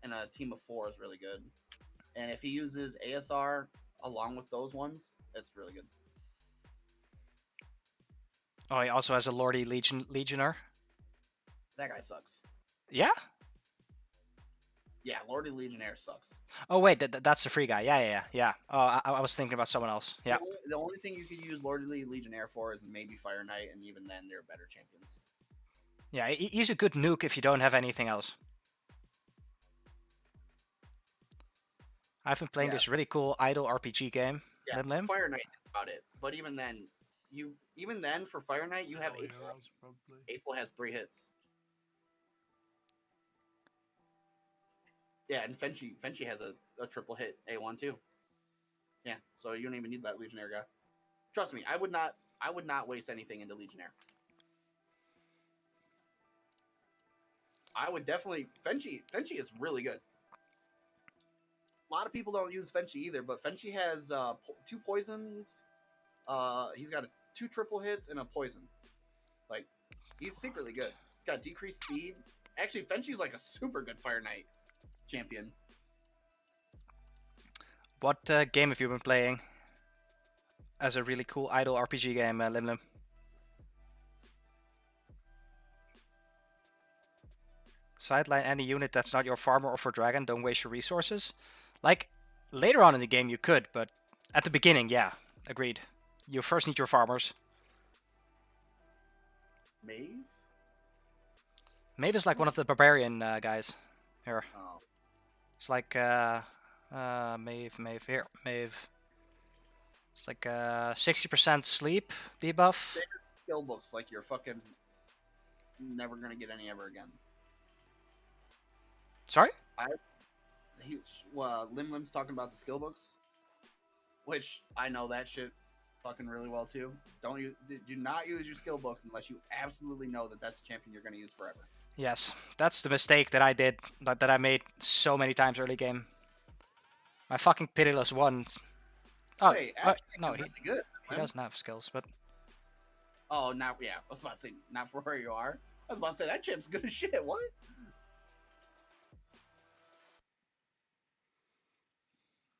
in a team of 4 is really good. And if he uses Aethar along with those ones, it's really good. Oh, he also has a Lordy Legionnaire. That guy sucks. Yeah. Yeah, Lordy Legionnaire sucks. Oh wait, that's the free guy. Yeah. Oh, I was thinking about someone else. Yeah. The only thing you could use Lordy Legionnaire for is maybe Fire Knight, and even then, they're better champions. Yeah, he's a good nuke if you don't have anything else. I've been playing this really cool idle RPG game. Yeah, Lim Lim. Fire Knight is about it. But even then, for Fire Knight, you have Oh, eight. heroes, probably. Eiffel has 3 hits. Yeah, and Fenchi has a triple hit A1 too. Yeah, so you don't even need that Legionnaire guy. Trust me, I would not waste anything into Legionnaire. I would definitely Fenchi is really good. A lot of people don't use Fenchi either, but Fenchi has 2 poisons. He's got 2 triple hits and a poison. Like, he's secretly good. He's got decreased speed. Actually, Fenchi's like a super good Fire Knight champion. What game have you been playing as a really cool idle RPG game, Lim Lim? Sideline any unit that's not your farmer or for dragon. Don't waste your resources. Like, later on in the game you could, but at the beginning, yeah, agreed. You first need your farmers. Maeve? Maeve is like one of the barbarian guys. Here. Oh. It's like, Maeve, here, Maeve. It's like 60% sleep debuff. Their skill looks like you're fucking never gonna get any ever again. Sorry? Lim Lim's talking about the skill books, which I know that shit fucking really well too. Do not use your skill books unless you absolutely know that that's a champion you're gonna use forever. Yes, that's the mistake that I did, that I made so many times early game. My fucking pitiless one. Oh, Wait, no, really good. he doesn't have skills, but Oh, not yeah. I was about to say not for where you are. I was about to say that champ's good as shit. What?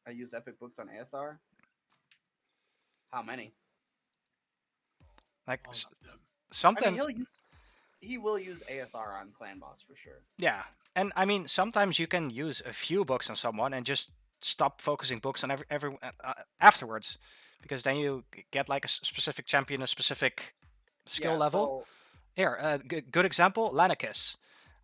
I use epic books on Aethar. How many? like All of them. sometimes, I mean, he will use Aethar on clan boss for sure. yeah. And I mean, sometimes you can use a few books on someone and just stop focusing books on every afterwards, because then you get like a specific champion, a specific skill level. Here, good example, Lanakis.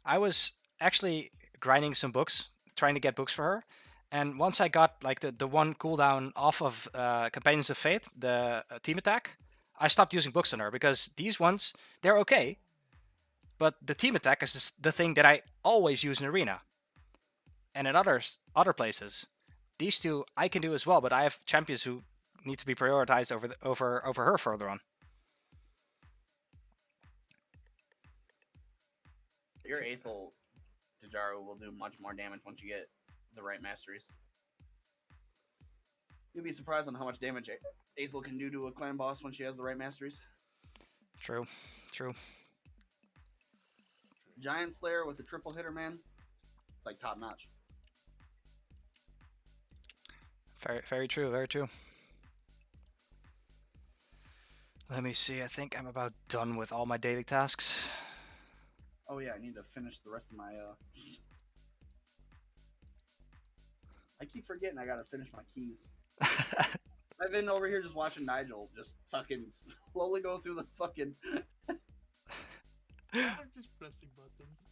I was actually grinding some books, trying to get books for her, and once I got like the one cooldown off of Companions of Faith, the team attack, I stopped using books on her, because these ones, they're okay, but the team attack is the thing that I always use in Arena. And in other places, these two I can do as well, but I have champions who need to be prioritized over her further on. Your Aethel Tajaru will do much more damage once you get the right masteries. You'll be surprised on how much damage Aethel can do to a clan boss when she has the right masteries. True. Giant Slayer with the triple hitter, man. It's like top notch. Very true. Let me see. I think I'm about done with all my daily tasks. Oh yeah, I need to finish the rest of my I keep forgetting I gotta finish my keys. I've been over here just watching Nigel just fucking slowly go through the fucking I'm just pressing buttons.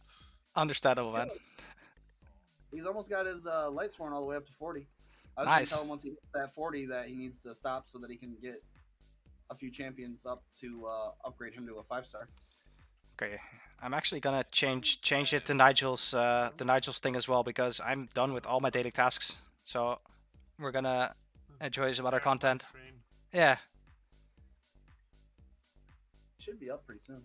Understandable, man. He's almost got his light sworn all the way up to 40. I was Nice. gonna tell him once he hits that 40 that he needs to stop so that he can get a few champions up to upgrade him to a 5-star. Okay, I'm actually gonna change it to Nigel's thing as well, because I'm done with all my daily tasks. So we're gonna enjoy some other content. Yeah. Should be up pretty soon.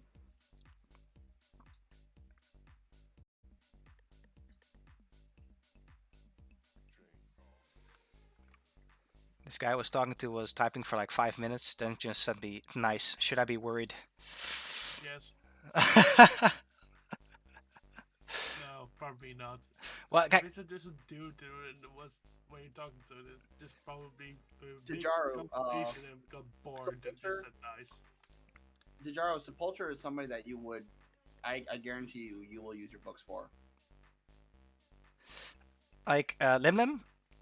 This guy I was talking to was typing for like 5 minutes, then just sent me, nice, should I be worried? Yes. No, probably not. Well, okay. There's a dude who was when you're talking to this, just probably Tajaru, and got bored and just Sepulcher? said nice. Tajaru, Sepulcher is somebody that you would, I guarantee you will use your books for. like Lim Lim,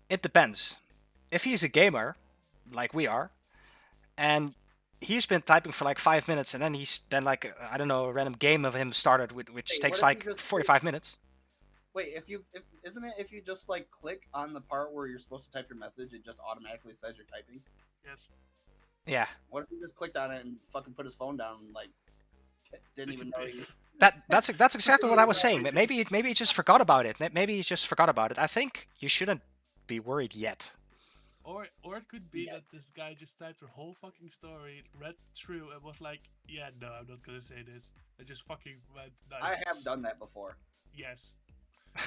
it depends. If he's a gamer, like we are, and he's been typing for like 5 minutes, and then I don't know, a random game of him started, which Wait, takes what if you like just 45 minutes. Wait, if isn't it if you just like click on the part where you're supposed to type your message, it just automatically says you're typing? Yes. Yeah, What if you just clicked on it and fucking put his phone down and like didn't even know he Yes. that's exactly what I was saying. Maybe he just forgot about it. Maybe he just forgot about it. I think you shouldn't be worried yet. Or it could be Yeah. that this guy just typed the whole fucking story, read through, and was like, "Yeah, no, I'm not gonna say this." And just fucking went nice. I have done that before. Yes.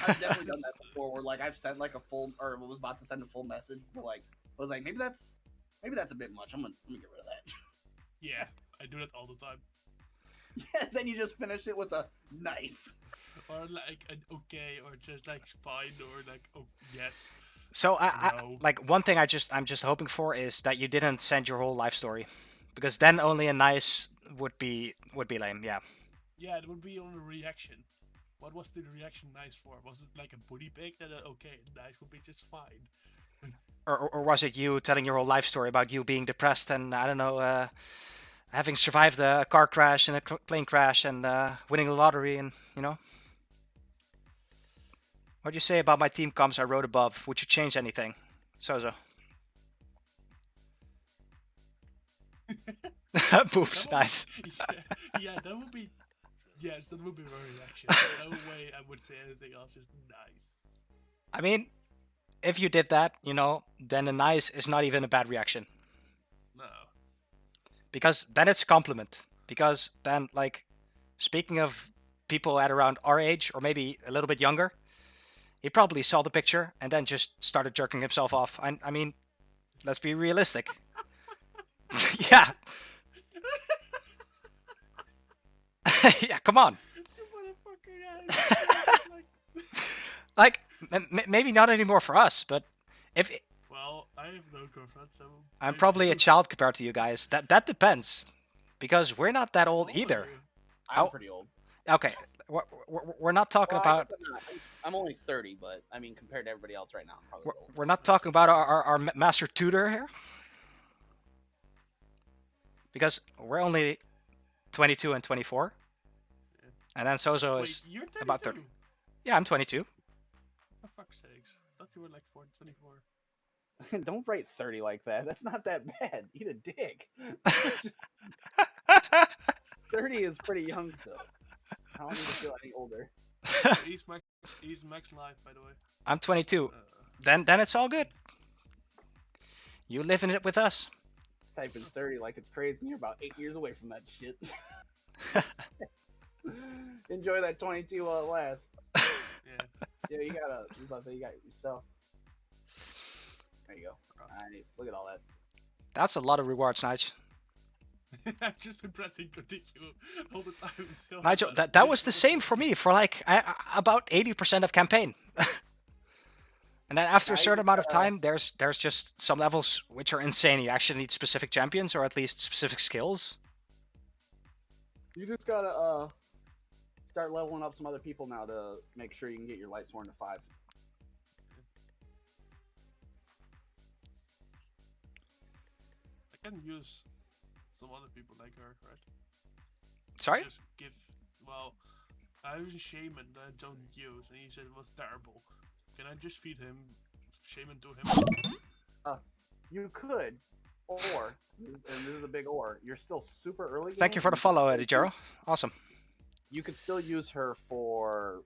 I've definitely done that before where like I've sent like a full or was about to send a full message, but like was like maybe that's a bit much. I'm gonna get rid of that. Yeah, I do that all the time. Yeah, then you just finish it with a nice. Or like an okay, or just like fine, or like oh yes. So I No. like one thing I'm just hoping for is that you didn't send your whole life story, because then only a nice would be lame. Yeah. Yeah, it would be on a reaction. What was the reaction nice for? Was it like a booty pic that okay, nice would be just fine? Or was it you telling your whole life story about you being depressed and I don't know, having survived a car crash and a plane crash and winning the lottery and you know? What'd you say about my team comps I wrote above? Would you change anything, Sozo? Boofs, That would nice. be- yeah, that would be. Yes, that would be my reaction. No way I would say anything else. Just nice. I mean, if you did that, you know, then a nice is not even a bad reaction. No. Because then it's a compliment. Because then, like, speaking of people at around our age or maybe a little bit younger, he probably saw the picture and then just started jerking himself off. I mean, let's be realistic. Yeah. Yeah, come on. You motherfucker! Yeah. Like, maybe not anymore for us, but if Well, I have no girlfriend, so. I'm probably a child compared to you guys. That depends, because we're not that old How old are either. you? I'm Oh. pretty old. Okay, we're not talking Well, I about guess I'm only 30, but I mean compared to everybody else right now, I'm probably old. we're not talking about our master tutor here, because we're only 22 and 24, and then Sozo Wait, is you're 22. about 30. Yeah, I'm 22. For fuck's sakes! I thought you were like 24. Don't write 30 like that. That's not that bad. Eat a dick. 30 is pretty young still. I don't need to feel any older. He's Max Live, by the way. I'm 22. Uh, Then it's all good. You living it with us. Typing 30 like it's crazy and you're about 8 years away from that shit. Enjoy that 22 while it lasts. yeah. Yeah, you got your stuff. There you go. Nice. Look at all that. That's a lot of rewards, Nigel. I've just been pressing continue all the time. Still Nigel, not- that was the same for me for like about 80% of campaign. And then after a certain amount of time, there's just some levels which are insane. You actually need specific champions or at least specific skills. You just gotta start leveling up some other people now to make sure you can get your light sworn to 5. I can use some other people like her, right? Sorry? Just give. Well, I was a shaman that I don't use, and he said it was terrible. Can I just feed him shaman to him? You could, or and this is a big or. You're still super early. Thank game, you for the could follow, still Jero. use- Awesome. You could still use her for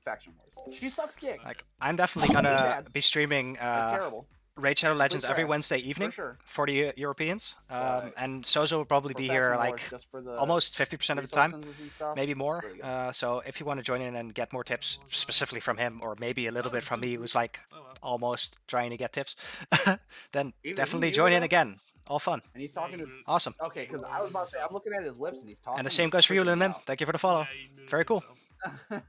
faction wars. She sucks dick. Like, I'm definitely gonna bad. be streaming Like, terrible. Raid Shadow Legends every trash, Wednesday evening For sure. for the Europeans. Right. And Sozo will probably For be faction here wars, like just for the almost 50% of the time. resources and stuff. Maybe more. Really good. So if you want to join in and get more tips specifically from him, or maybe a little bit from me, who's like Oh well. almost trying to get tips, then Even definitely he join in was- again. All fun. And he's talking to. Awesome. Okay, because I was about to say, I'm looking at his lips and he's talking. And the same goes for you, freaking Lin. out. Thank you for the follow. Yeah, he muted Very cool. himself. Okay,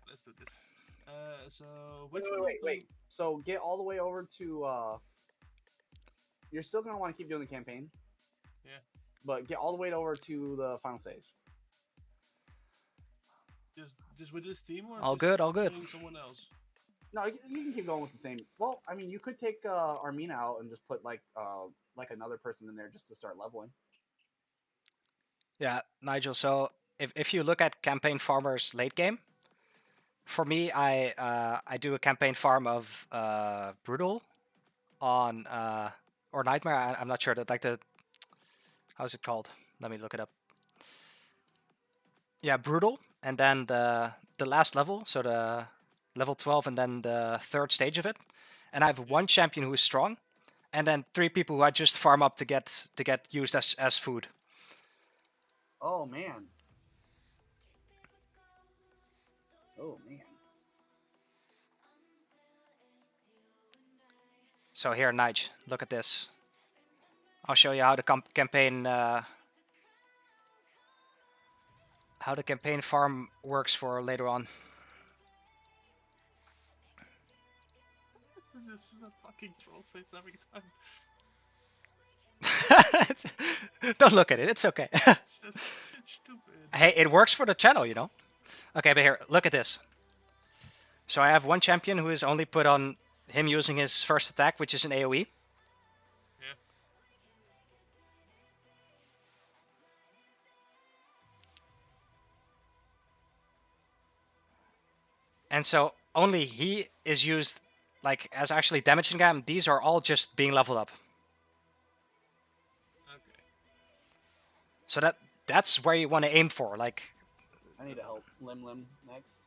let's do this. So which one wait. So get all the way over to. You're still gonna want to keep doing the campaign. Yeah. But get all the way over to the final stage. Just with this team, or All just good, all good. playing someone else? No, you can keep going with the same. Well, I mean, you could take Armina out and just put like another person in there just to start leveling. Yeah, Nigel. So if you look at campaign farmers late game, for me, I do a campaign farm of brutal on or nightmare. I'm not sure that like the how's it called? Let me look it up. Yeah, brutal, and then the last level, so the level 12, and then the third stage of it. And I have one champion who is strong, and then 3 people who I just farm up to get used as food. Oh man. Oh man. So here, Nige, look at this. I'll show you how the campaign farm works for later on. This is a fucking troll face every time. Don't look at it. It's okay. It's just stupid. Hey, it works for the channel, you know. Okay, but here, look at this. So I have one champion who is only put on him using his first attack, which is an AoE. Yeah. And so only he is used like as actually damaging him. These are all just being leveled up. Okay. So that's where you want to aim for. Like, I need to help Lim next.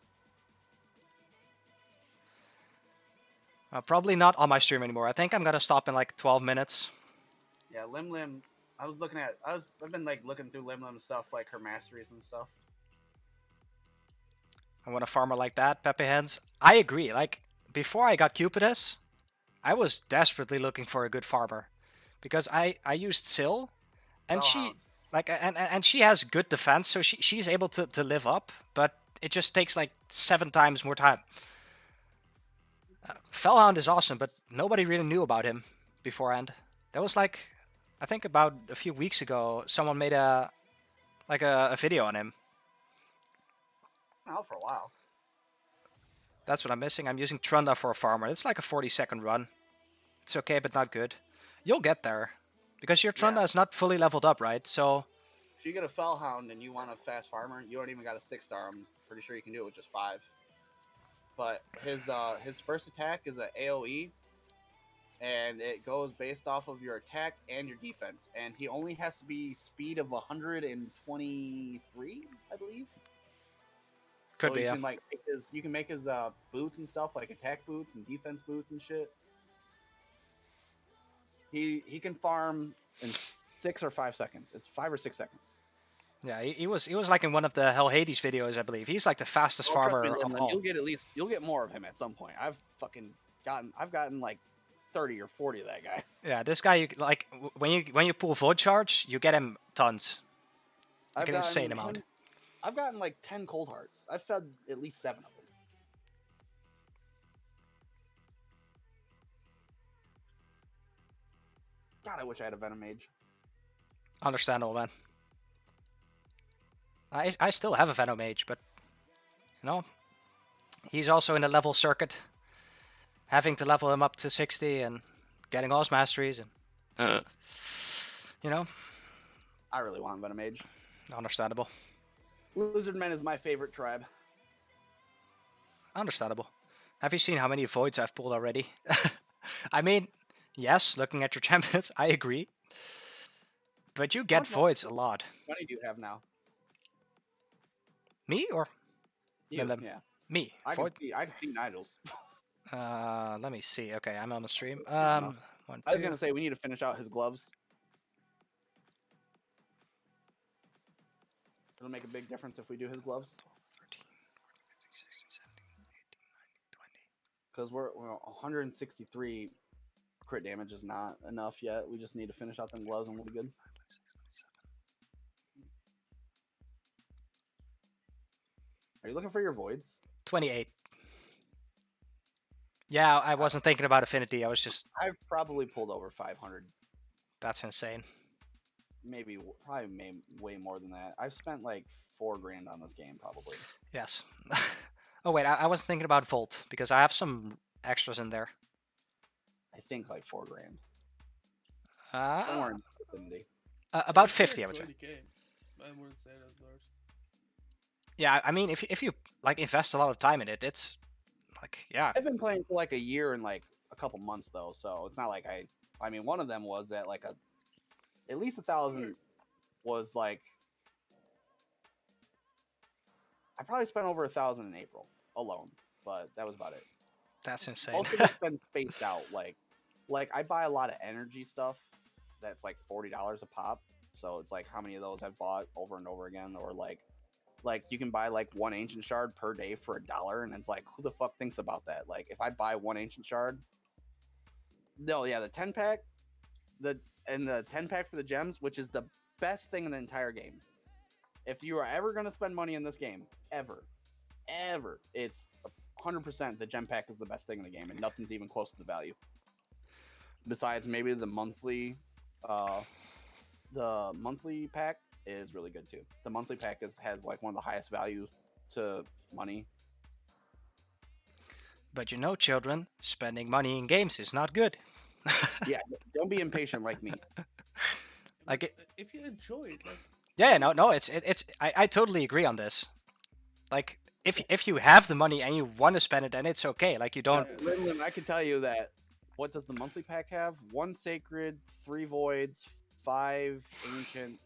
probably not on my stream anymore. I think I'm gonna stop in like 12 minutes. Yeah, Lim. I've been like looking through Lim stuff, like her masteries and stuff. I want a farmer like that, Pepe Heads. I agree. Like, before I got Cupidus, I was desperately looking for a good farmer. Because I used Syl, and she like and she has good defense, so she's able to live up, but it just takes like 7 times more time. Fellhound is awesome, but nobody really knew about him beforehand. That was like, I think about a few weeks ago, someone made a video on him. Out for a while. That's what I'm missing. I'm using Trunda for a farmer. It's like a 40-second run. It's okay, but not good. You'll get there. Because your Trunda is not fully leveled up, right? So If you get a Fellhound and you want a fast farmer, you don't even got a 6-star. I'm pretty sure you can do it with just 5. But his first attack is an AoE, and it goes based off of your attack and your defense. And he only has to be speed of 123, I believe. could So be, you yeah. can like you can make his boots and stuff, like attack boots and defense boots and shit. He can farm in 6 or 5 seconds. It's 5 or 6 seconds. Yeah, he was like in one of the Hell Hades videos, I believe. He's like the fastest farmer Trust me, of Lim, all. you'll get more of him at some point. I've gotten like 30 or 40 of that guy. Yeah, this guy, like, when you pull Void Charge, you get him tons. Like an insane amount. I've gotten like 10 cold hearts. I've fed at least 7 of them. God, I wish I had a Venom Mage. Understandable, man. I still have a Venom Mage, but, you know, he's also in a level circuit. Having to level him up to 60 and getting all his masteries and, you know. I really want Venom Mage. Understandable. Lizardmen is my favorite tribe. Understandable. Have you seen how many Voids I've pulled already? I mean, yes, looking at your champions, I agree. But you get Voids a lot. How many do you have now? Me or? You, Them? yeah. Me. I Void? can see Nigel's. Let me see. Okay, I'm on the stream. enough. 1, 2. I was gonna say we need to finish out his gloves. It'll make a big difference if we do his gloves. 13, 14, 15, 16, 17, 18, 19, 20. Because we're 163 crit damage is not enough yet. We just need to finish out them gloves and we'll be good. 5, 6, 27. Are you looking for your voids? 28. Yeah, I wasn't thinking about affinity. I was just. I've probably pulled over 500. That's insane. maybe probably way more than that. I've spent like $4,000 on this game probably. Yes. Oh wait, I was thinking about Volt because I have some extras in there. I think like $4,000. Uh, Somewhere in the vicinity. about If you 50, I would say. enjoy the game, I wouldn't say that's worse. Yeah, I mean, if you like invest a lot of time in it, it's like yeah, I've been playing for like a year and like a couple months though, so it's not like I mean, one of them was at like at least 1,000 was like I probably spent over 1,000 in April alone, but that was about it. that's insane. Most of it's been spaced out. Like I buy a lot of energy stuff that's like $40 a pop. So it's like how many of those I've bought over and over again, or like you can buy like one ancient shard per day for $1, and it's like who the fuck thinks about that? Like if I buy one ancient shard, no, yeah, the 10-pack, the 10-pack for the gems, which is the best thing in the entire game. If you are ever gonna spend money in this game, ever, it's 100% the gem pack is the best thing in the game, and nothing's even close to the value. Besides maybe the monthly pack is really good too. The monthly pack has like one of the highest value to money. But you know, children, spending money in games is not good. Yeah, don't be impatient like me. Like it, If you enjoy it, like yeah, no, it's I totally agree on this. Like if you have the money and you want to spend it, then it's okay. Like you don't. Lim, I can tell you that. What does the monthly pack have? 1 sacred, 3 voids, 5 ancient,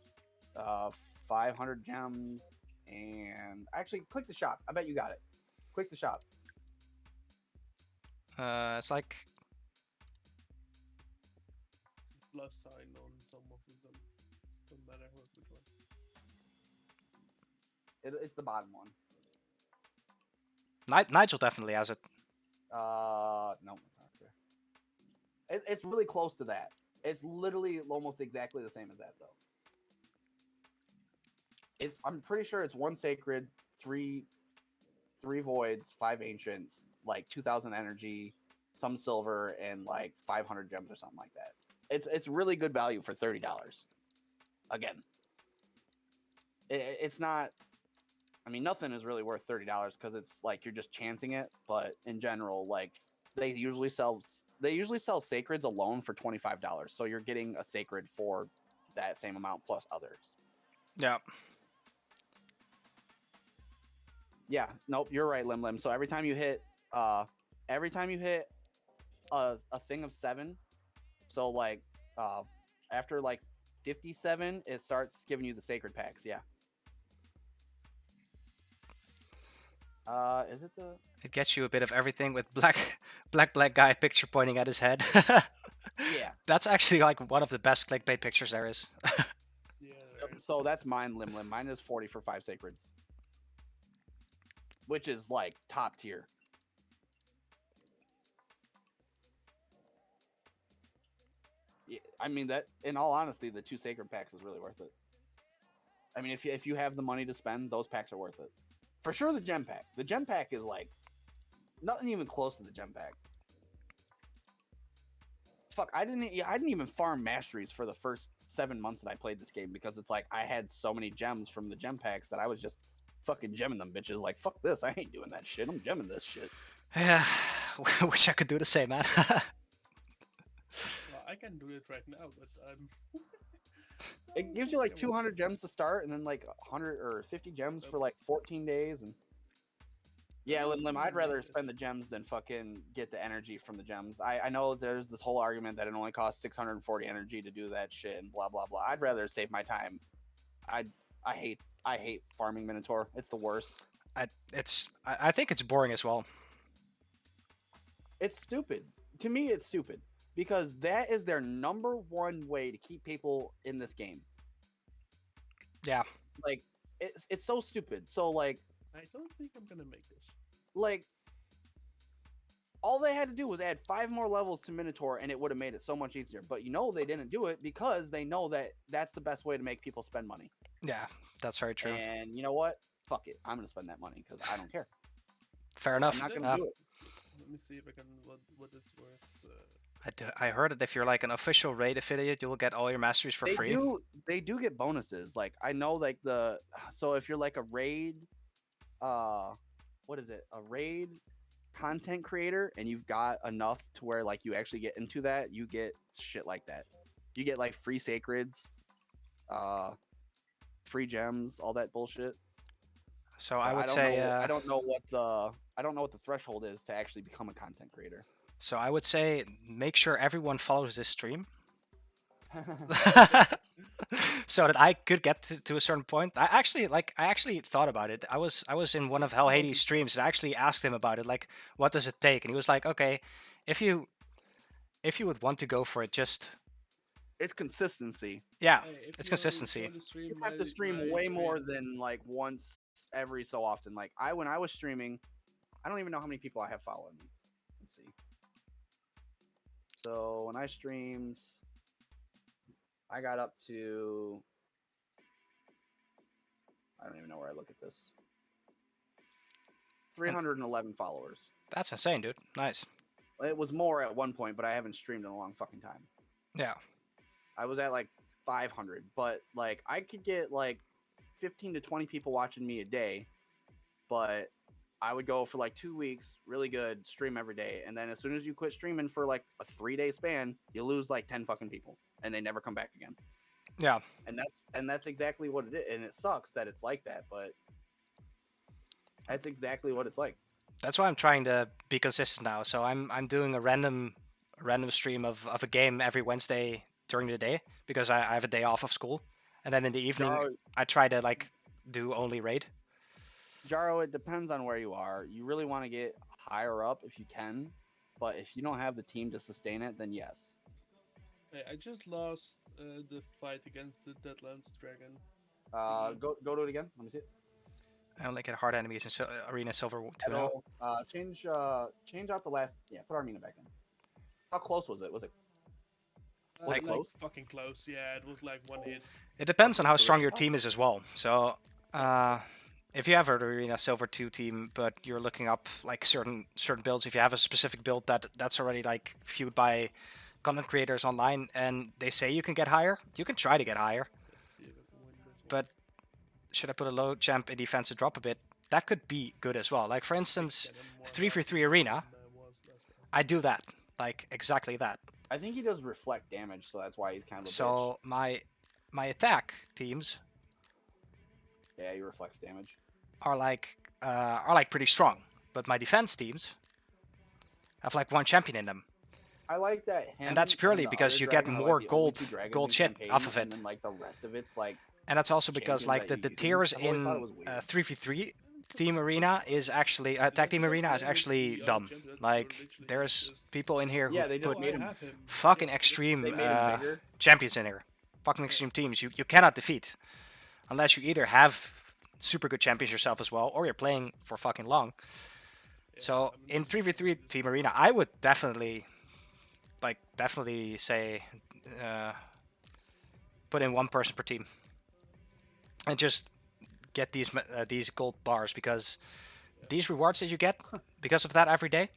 500 gems, and actually click the shop. I bet you got it. Click the shop. It's like plus sign on some of them. Don't matter which one. It's the bottom one. Nigel definitely has it. No, it's not there. It's really close to that. It's literally almost exactly the same as that, though. I'm pretty sure it's 1 sacred, 3 voids, 5 ancients, like 2,000 energy, some silver, and like 500 gems or something like that. It's really good value for $30. Again, it's not. I mean, nothing is really worth $30 because it's like you're just chancing it. But in general, like they usually sell sacreds alone for $25. So you're getting a sacred for that same amount plus others. Yeah. Yeah, nope, you're right, Lim. So every time you hit a thing of 7, so like after like 57, it starts giving you the sacred packs. Yeah. Is it the? It gets you a bit of everything with black guy picture pointing at his head. Yeah. That's actually like one of the best clickbait pictures there is. Yeah. So that's mine, Lim. Mine is 40 for 5 sacreds, which is like top tier. Yeah, I mean that. In all honesty, the 2 sacred packs is really worth it. I mean, if you have the money to spend, those packs are worth it. For sure, the gem pack. The gem pack is like nothing even close to the gem pack. Fuck, I didn't even farm masteries for the first 7 months that I played this game because it's like I had so many gems from the gem packs that I was just fucking gemming them bitches. Like fuck this, I ain't doing that shit. I'm gemming this shit. Yeah, wish I could do the same, man. Well, I can do it right now, but I'm. It gives you like 200 gems to start, and then like 100 or 50 gems for like 14 days. And yeah, Lim, I'd rather spend the gems than fucking get the energy from the gems. I know there's this whole argument that it only costs 640 energy to do that shit and blah blah blah. I'd rather save my time. I hate farming Minotaur. It's the worst. I think it's boring as well. It's stupid. To me, it's stupid because that is their number one way to keep people in this game. Yeah. Like it's so stupid. So like I don't think I'm gonna make this. like all they had to do was add 5 more levels to Minotaur and it would have made it so much easier. But you know they didn't do it because they know that that's the best way to make people spend money. Yeah, that's very true. And you know what? Fuck it. I'm going to spend that money because I don't care. Fair enough. I'm not going to do it. Let me see if I can. What is worth? I heard that if you're like an official raid affiliate, you'll get all your masteries for They free. they do get bonuses. Like I know like so if you're like a raid what is it? A raid content creator and you've got enough to where like you actually get into that, you get shit like that. You get like free sacreds, uh free gems, all that bullshit. So But I would say I don't know what the threshold is to actually become a content creator. make sure everyone follows this stream. So that I could get to a certain point. I actually thought about it. I was in one of Hell Hades' streams and I actually asked him about it, like what does it take? And he was like, okay, if you would want to go for it, just It's consistency. yeah, Hey, if it's you consistency. join the stream, You have to stream way more than like once every so often. Like when I was streaming, I don't even know how many people I have following me. Let's see. So when I streamed, I got up to I don't even know where I look at this. 311 followers. That's insane, dude. Nice. It was more at one point, but I haven't streamed in a long fucking time. Yeah. I was at like 500, but like I could get like 15 to 20 people watching me a day, but I would go for like 2 weeks, really good, stream every day, and then as soon as you quit streaming for like a 3-day span, you lose like 10 fucking people, and they never come back again. Yeah. And that's exactly what it is, and it sucks that it's like that, but that's exactly what it's like. That's why I'm trying to be consistent now. So I'm doing a random stream of a game every Wednesday during the day because I have a day off of school, and then in the evening I try to like do only raid. Jaro, it depends on where you are. You really want to get higher up if you can, but if you don't have the team to sustain it, then yes. Hey, I just lost the fight against the Deadlands Dragon. Go to it again. Let me see it. I only get hard enemies in Arena Silver 2 change out the last. Yeah, put Armina back in. How close was it? Was it Like close? Fucking close. Yeah, it was like one hit. It depends on how strong your team is as well. So if you have an Arena Silver 2 team, but you're looking up like certain builds, if you have a specific build that's already like viewed by content creators online and they say you can get higher, you can try to get higher. Let's see if I can win this one. But should I put a low champ in defense to drop a bit? That could be good as well. Like for instance, 3v3 Arena, I do that. Like exactly that. I think he does reflect damage, so that's why he's kind of a bitch. So my attack teams Yeah, he reflects damage. are like pretty strong, but my defense teams have like one champion in them, I like that. and that's purely the because other you get dragon are, more like, the only two gold dragons in shit campaign, off of and it. then like the rest of it's like. And that's also because champions like that the you tiers use. I always thought it in was weird. 3v3 team arena is actually tag team arena is actually dumb. Like there's people in here who Yeah, they just put made him. fucking extreme They made him bigger. champions in here. Fucking extreme teams you cannot defeat unless you either have super good champions yourself as well or you're playing for fucking long. So in 3v3 team arena, I would definitely say put in one person per team and just get these gold bars because these rewards that you get because of that every day,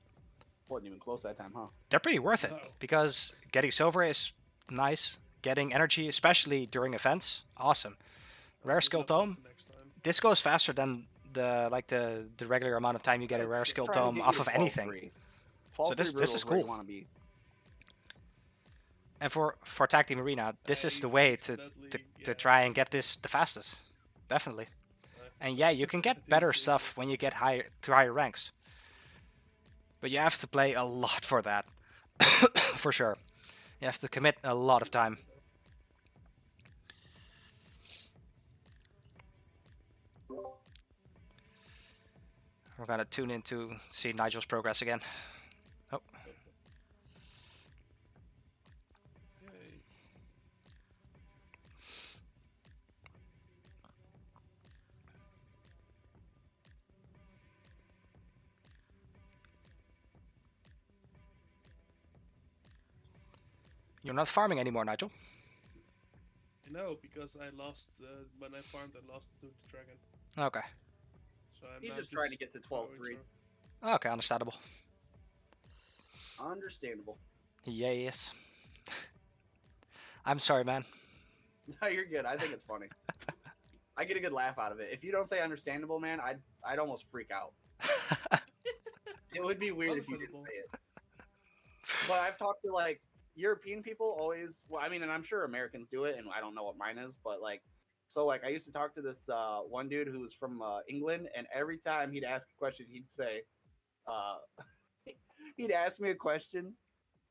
Wasn't even close that time, huh? they're pretty worth it No. because getting silver is nice, getting energy especially during events, awesome. Rare skill tome, this goes faster than the regular amount of time you get a rare skill Trying to tome get off you of to anything. 12-3. So this 12-3 is where you cool. wanna be. And for tag team arena, this is the way to try and get this the fastest, definitely. And yeah, you can get better stuff when you get to higher ranks, but you have to play a lot for that. For sure, you have to commit a lot of time. We're gonna tune in to see Nigel's progress again. Oh, Yay. you're not farming anymore, Nigel. No, because I lost when I farmed. I lost to the dragon. Okay, So I'm He's now just trying to get to going 12-3. okay, understandable. Understandable. Yes. I'm sorry, man. No, you're good. I think it's funny. I get a good laugh out of it. If you don't say understandable, man, I'd almost freak out. It would be weird if you didn't Understandable. say it. But I've talked to like European people always. Well, I mean, and I'm sure Americans do it, and I don't know what mine is, but like, so like I used to talk to this one dude who was from England, and every time he'd ask a question, he'd say, uh, he'd ask me a question,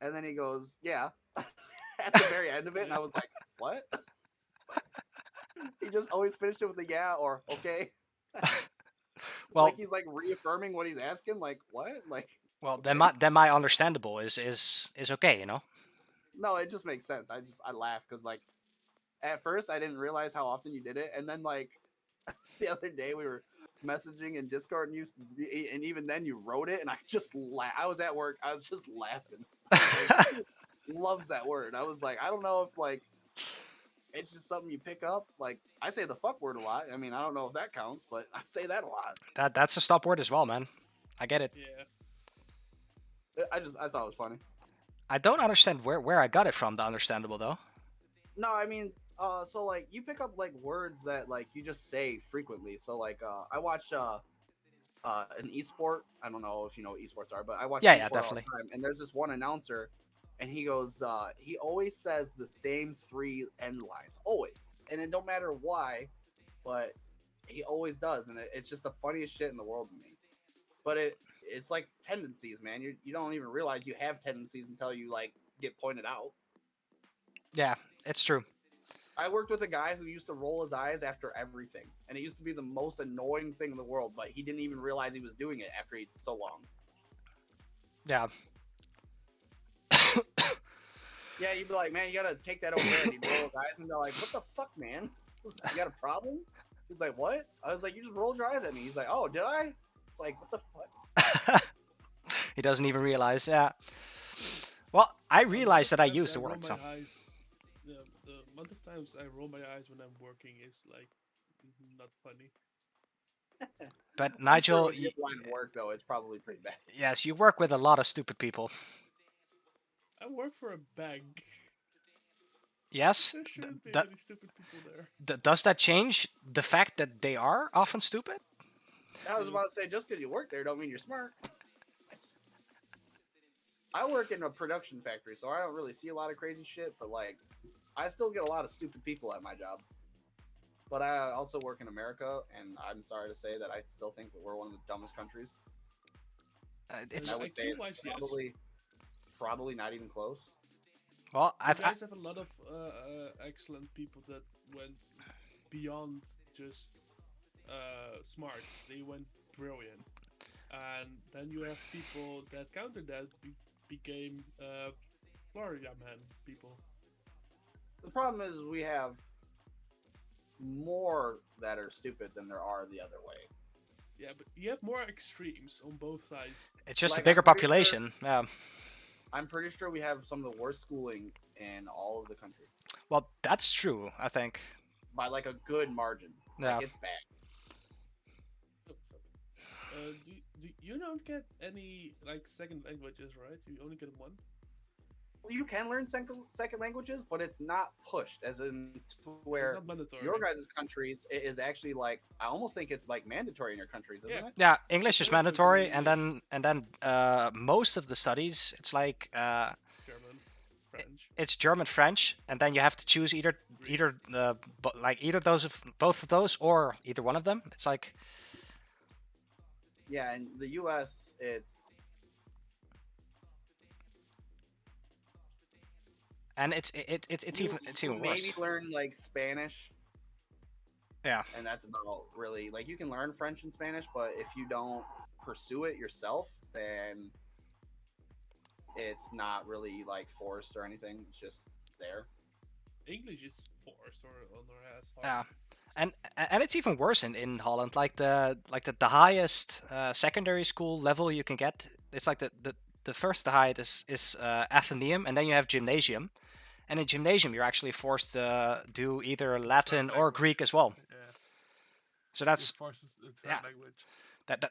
and then he goes, "Yeah," at the very end of it, and I was like, "What?" He just always finished it with a "yeah" or "okay." Well, Like he's like reaffirming what he's asking. Like what? Like well, then okay. my understandable is okay, you know. No, it just makes sense. I laugh because like at first I didn't realize how often you did it, and then like the other day we were messaging in Discord and even then you wrote it, and I just I was at work, I was just laughing. Like, loves that word. I was like, I don't know if like it's just something you pick up. Like I say the fuck word a lot. I mean, I don't know if that counts, but I say that a lot. That's a stop word as well, man. I get it. Yeah. I thought it was funny. I don't understand where I got it from. The understandable though. No, I mean, so like you pick up like words that like you just say frequently. So like, I watch an esport. I don't know if you know what esports are, but I watch Yeah, esport yeah, all definitely. the time. And there's this one announcer, and he goes, he always says the same three end lines, always, and it don't matter why, but he always does, and it's just the funniest shit in the world to me. But it's like tendencies, man. You don't even realize you have tendencies until you like get pointed out. Yeah, it's true. I worked with a guy who used to roll his eyes after everything, and it used to be the most annoying thing in the world. But he didn't even realize he was doing it after he so long. Yeah. Yeah, you'd be like, man, you gotta take that over there. And he'd roll his eyes and be like, what the fuck, man? You got a problem? He's like, what? I was like, you just rolled your eyes at me. He's like, oh, did I? It's like, what the fuck? He doesn't even realize. Yeah. Well, I The realized amount that of I times used I to roll work. my So, eyes, the amount of times I roll my eyes when I'm working is like not funny. but I'm sure Nigel, with your line of work though, it's probably pretty bad. yes, you work with a lot of stupid people. I work for a bank. Yes. There shouldn't be Th- any stupid people there. does that change the fact that they are often stupid? I was about to say, just because you work there, don't mean you're smart. I work in a production factory, so I don't really see a lot of crazy shit. But like, I still get a lot of stupid people at my job. But I also work in America, and I'm sorry to say that I still think that we're one of the dumbest countries. It's I would say IQ it's wise, yes. probably not even close. well, You guys have a lot of excellent people that went beyond just smart. They went brilliant, and then you have people that counter that became Florida man people. The problem is we have more that are stupid than there are the other way. Yeah, but you have more extremes on both sides. it's just a Like, bigger I'm pretty sure- population. Yeah. I'm pretty sure we have some of the worst schooling in all of the country Well, that's true. I think. by like a good margin. Yeah. Like it's bad. So, you don't get any like second languages, right? You only get one. You can learn second languages, but it's not pushed as in to It's where not mandatory. your guys' countries it is actually like I almost think it's like mandatory in your countries, isn't Yeah. it? Yeah, English is Everything is mandatory, in and then most of the studies, it's like German, French, it's German, French, and then you have to choose Greek. either those of both of those or either one of them. It's like Yeah, in the U.S. and it's even you worse. maybe learn like Spanish, Yeah. and that's about really like you can learn French and Spanish, but if you don't pursue it yourself, then it's not really like forced or anything. It's just there. English is forced or on our ass. Yeah. And it's even worse in Holland. Like the highest secondary school level you can get. It's like the first the highest is Athenaeum, and then you have gymnasium. And in gymnasium, you're actually forced to do either Latin or language. Greek as well. Yeah, So it that's forces the third yeah. language.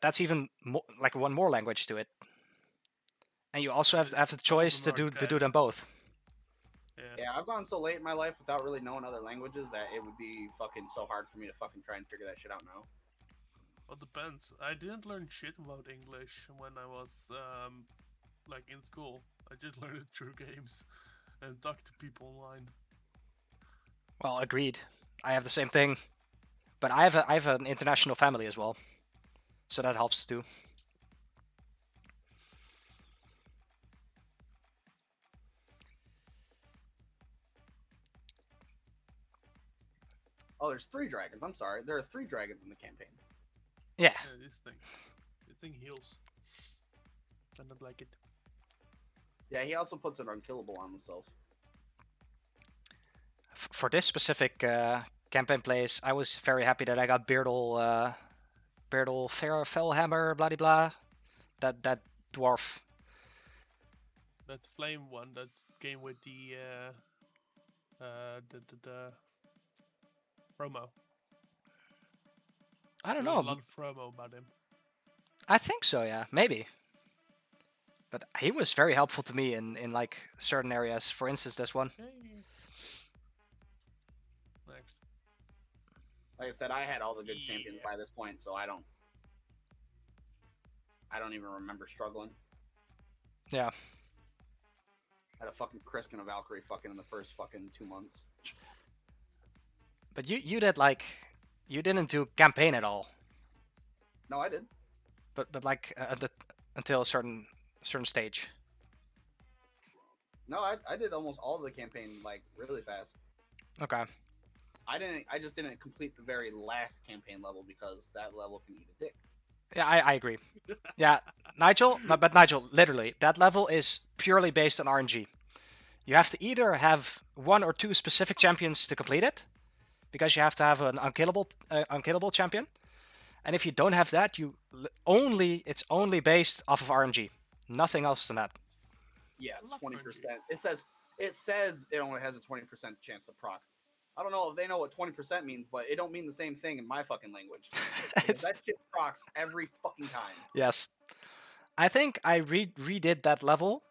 That's even like one more language to it. And you also have the Some of choice them to are do them both. Yeah. Yeah, I've gone so late in my life without really knowing other languages that it would be fucking so hard for me to fucking try and figure that shit out now. Well, depends. I didn't learn shit about English when I was like in school. I just learned it through games and talk to people online. Well, agreed. I have the same thing, but I have an international family as well, so that helps too. Oh, there's 3 dragons. I'm sorry. There are 3 dragons in the campaign. Yeah. Yeah, this thing heals. I don't like it. Yeah, he also puts an unkillable on himself. For this specific campaign plays, I was very happy that I got Beardle Fellhammer, blah blah. That dwarf. That flame one that came with the promo. I don't There was know. a lot of promo about him. I think so. Yeah, maybe. But he was very helpful to me in like certain areas. For instance, this one. Hey. Next. Like I said, I had all the good champions Yeah. by this point, so I don't even remember struggling. Yeah. I had a fucking Krisk and a Valkyrie fucking in the first fucking 2 months. But you did like you didn't do campaign at all. No, I did. But like until a certain stage. No, I did almost all of the campaign like really fast. Okay. I just didn't complete the very last campaign level because that level can eat a dick. Yeah, I agree. Yeah, Nigel, but Nigel, literally, that level is purely based on RNG. You have to either have 1 or 2 specific champions to complete it, because you have to have an unkillable champion. And if you don't have that, it's only based off of RNG, nothing else than that. Yeah, I love 20%. RNG. It says it only has a 20% chance to proc. I don't know if they know what 20% means, but it don't mean the same thing in my fucking language. It's- That shit procs every fucking time. Yes, I think I redid that level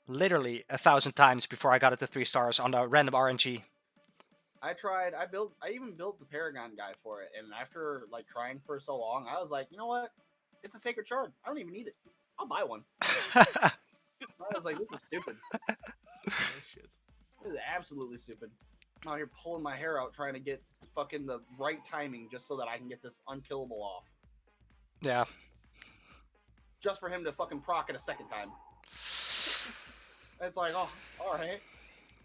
literally 1,000 times before I got it to 3 stars on the random RNG. I even built the Paragon guy for it, and after like trying for so long, I was like, you know what? It's a sacred shard. I don't even need it. I'll buy one. I was like, this is stupid. Oh, shit. This is absolutely stupid. I'm out here pulling my hair out trying to get fucking the right timing just so that I can get this unkillable off. Yeah. Just for him to fucking proc it a second time. It's like, oh, alright.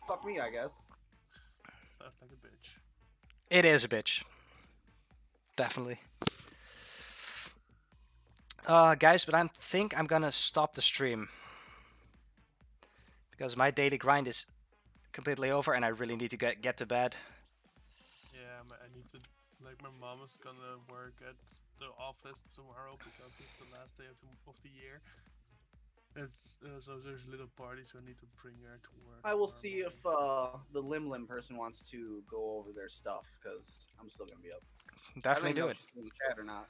Fuck me, I guess. Sounds like a bitch. It is a bitch. Definitely. Guys, but I think I'm gonna stop the stream. Because my daily grind is completely over and I really need to get to bed. Yeah, I need to. Like, my mom is gonna work at the office tomorrow because it's the last day of the year. So there's a little party, so I need to bring her to work. I will tomorrow see if morning. the Lim person wants to go over their stuff, because I'm still gonna be up. Definitely do I don't know it. if she's in the chat or not.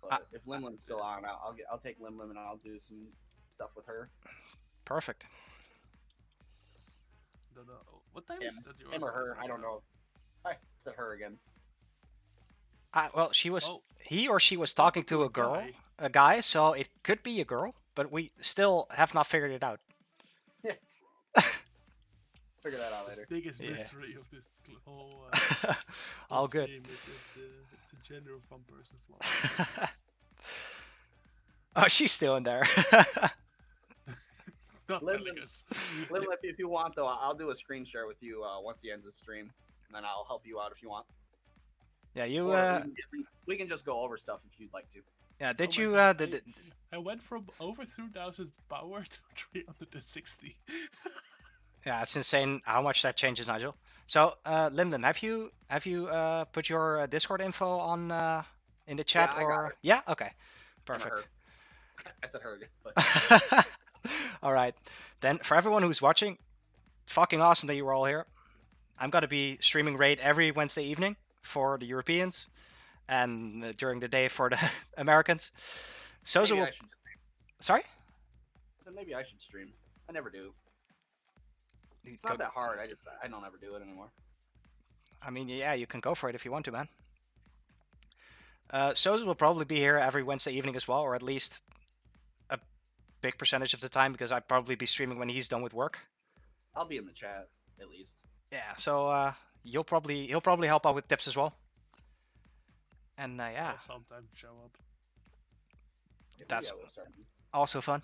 But if Lim's still on, I'll take Lim and I'll do some stuff with her. Perfect. Don't know. What time Him, is that? him or her, I don't know. I said her again. Well, she was. Oh. He or she was talking to a girl, a guy, so it could be a girl, but we still have not figured it out. Figure that out later. Biggest Yeah. mystery of this whole All this good. game is the gender of one person flaw. Uh, Oh, she's still in there. Not Lim- telling us. Lim, if you want though, I'll do a screen share with you once he ends the stream, and then I'll help you out if you want. Yeah, you. Or we can just go over stuff if you'd like to. Yeah, did Oh my you? God, I went from over 2,000 power to 360. Yeah, it's insane how much that changes, Nigel. So, Lyndon, have you put your Discord info on in the chat I got or? it. Yeah. Okay. Him or Perfect. her. I said her again. But All right. Then, for everyone who's watching, fucking awesome that you were all here. I'm gonna be streaming Raid every Wednesday evening for the Europeans, and during the day for the Americans. Soza maybe will. I should Sorry. said maybe I should stream. I never do. It's Go- not that hard. I don't ever do it anymore. I mean, yeah, you can go for it if you want to, man. Sosa will probably be here every Wednesday evening as well, or at least a big percentage of the time, because I'd probably be streaming when he's done with work. I'll be in the chat at least. Yeah, so he'll probably help out with tips as well. And yeah, I'll sometimes show up. Yeah, That's- maybe I will start. also fun.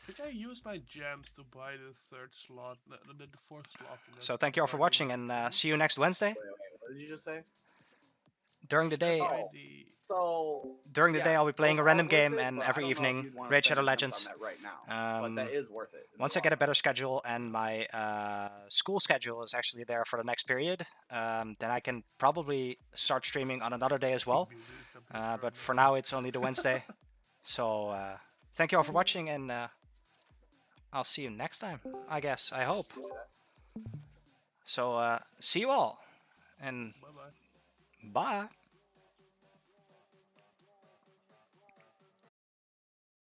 Could I use my gems to buy the third slot, the fourth slot? So thank you all for watching, and see you next Wednesday. Wait, what did you just say? During the day, Oh. So During the day, I'll be yes, playing those a random are worth game, it, and but I every don't know if evening, you'd wanna Raid spend Shadow your gems Legends. on that right now, but that is worth it. in the Once I long get a run. better schedule and my school schedule is actually there for the next period, then I can probably start streaming on another day as well. But for now, it's only the Wednesday. So thank you all for watching, and I'll see you next time, I guess. I hope. So see you all, and Bye bye. bye.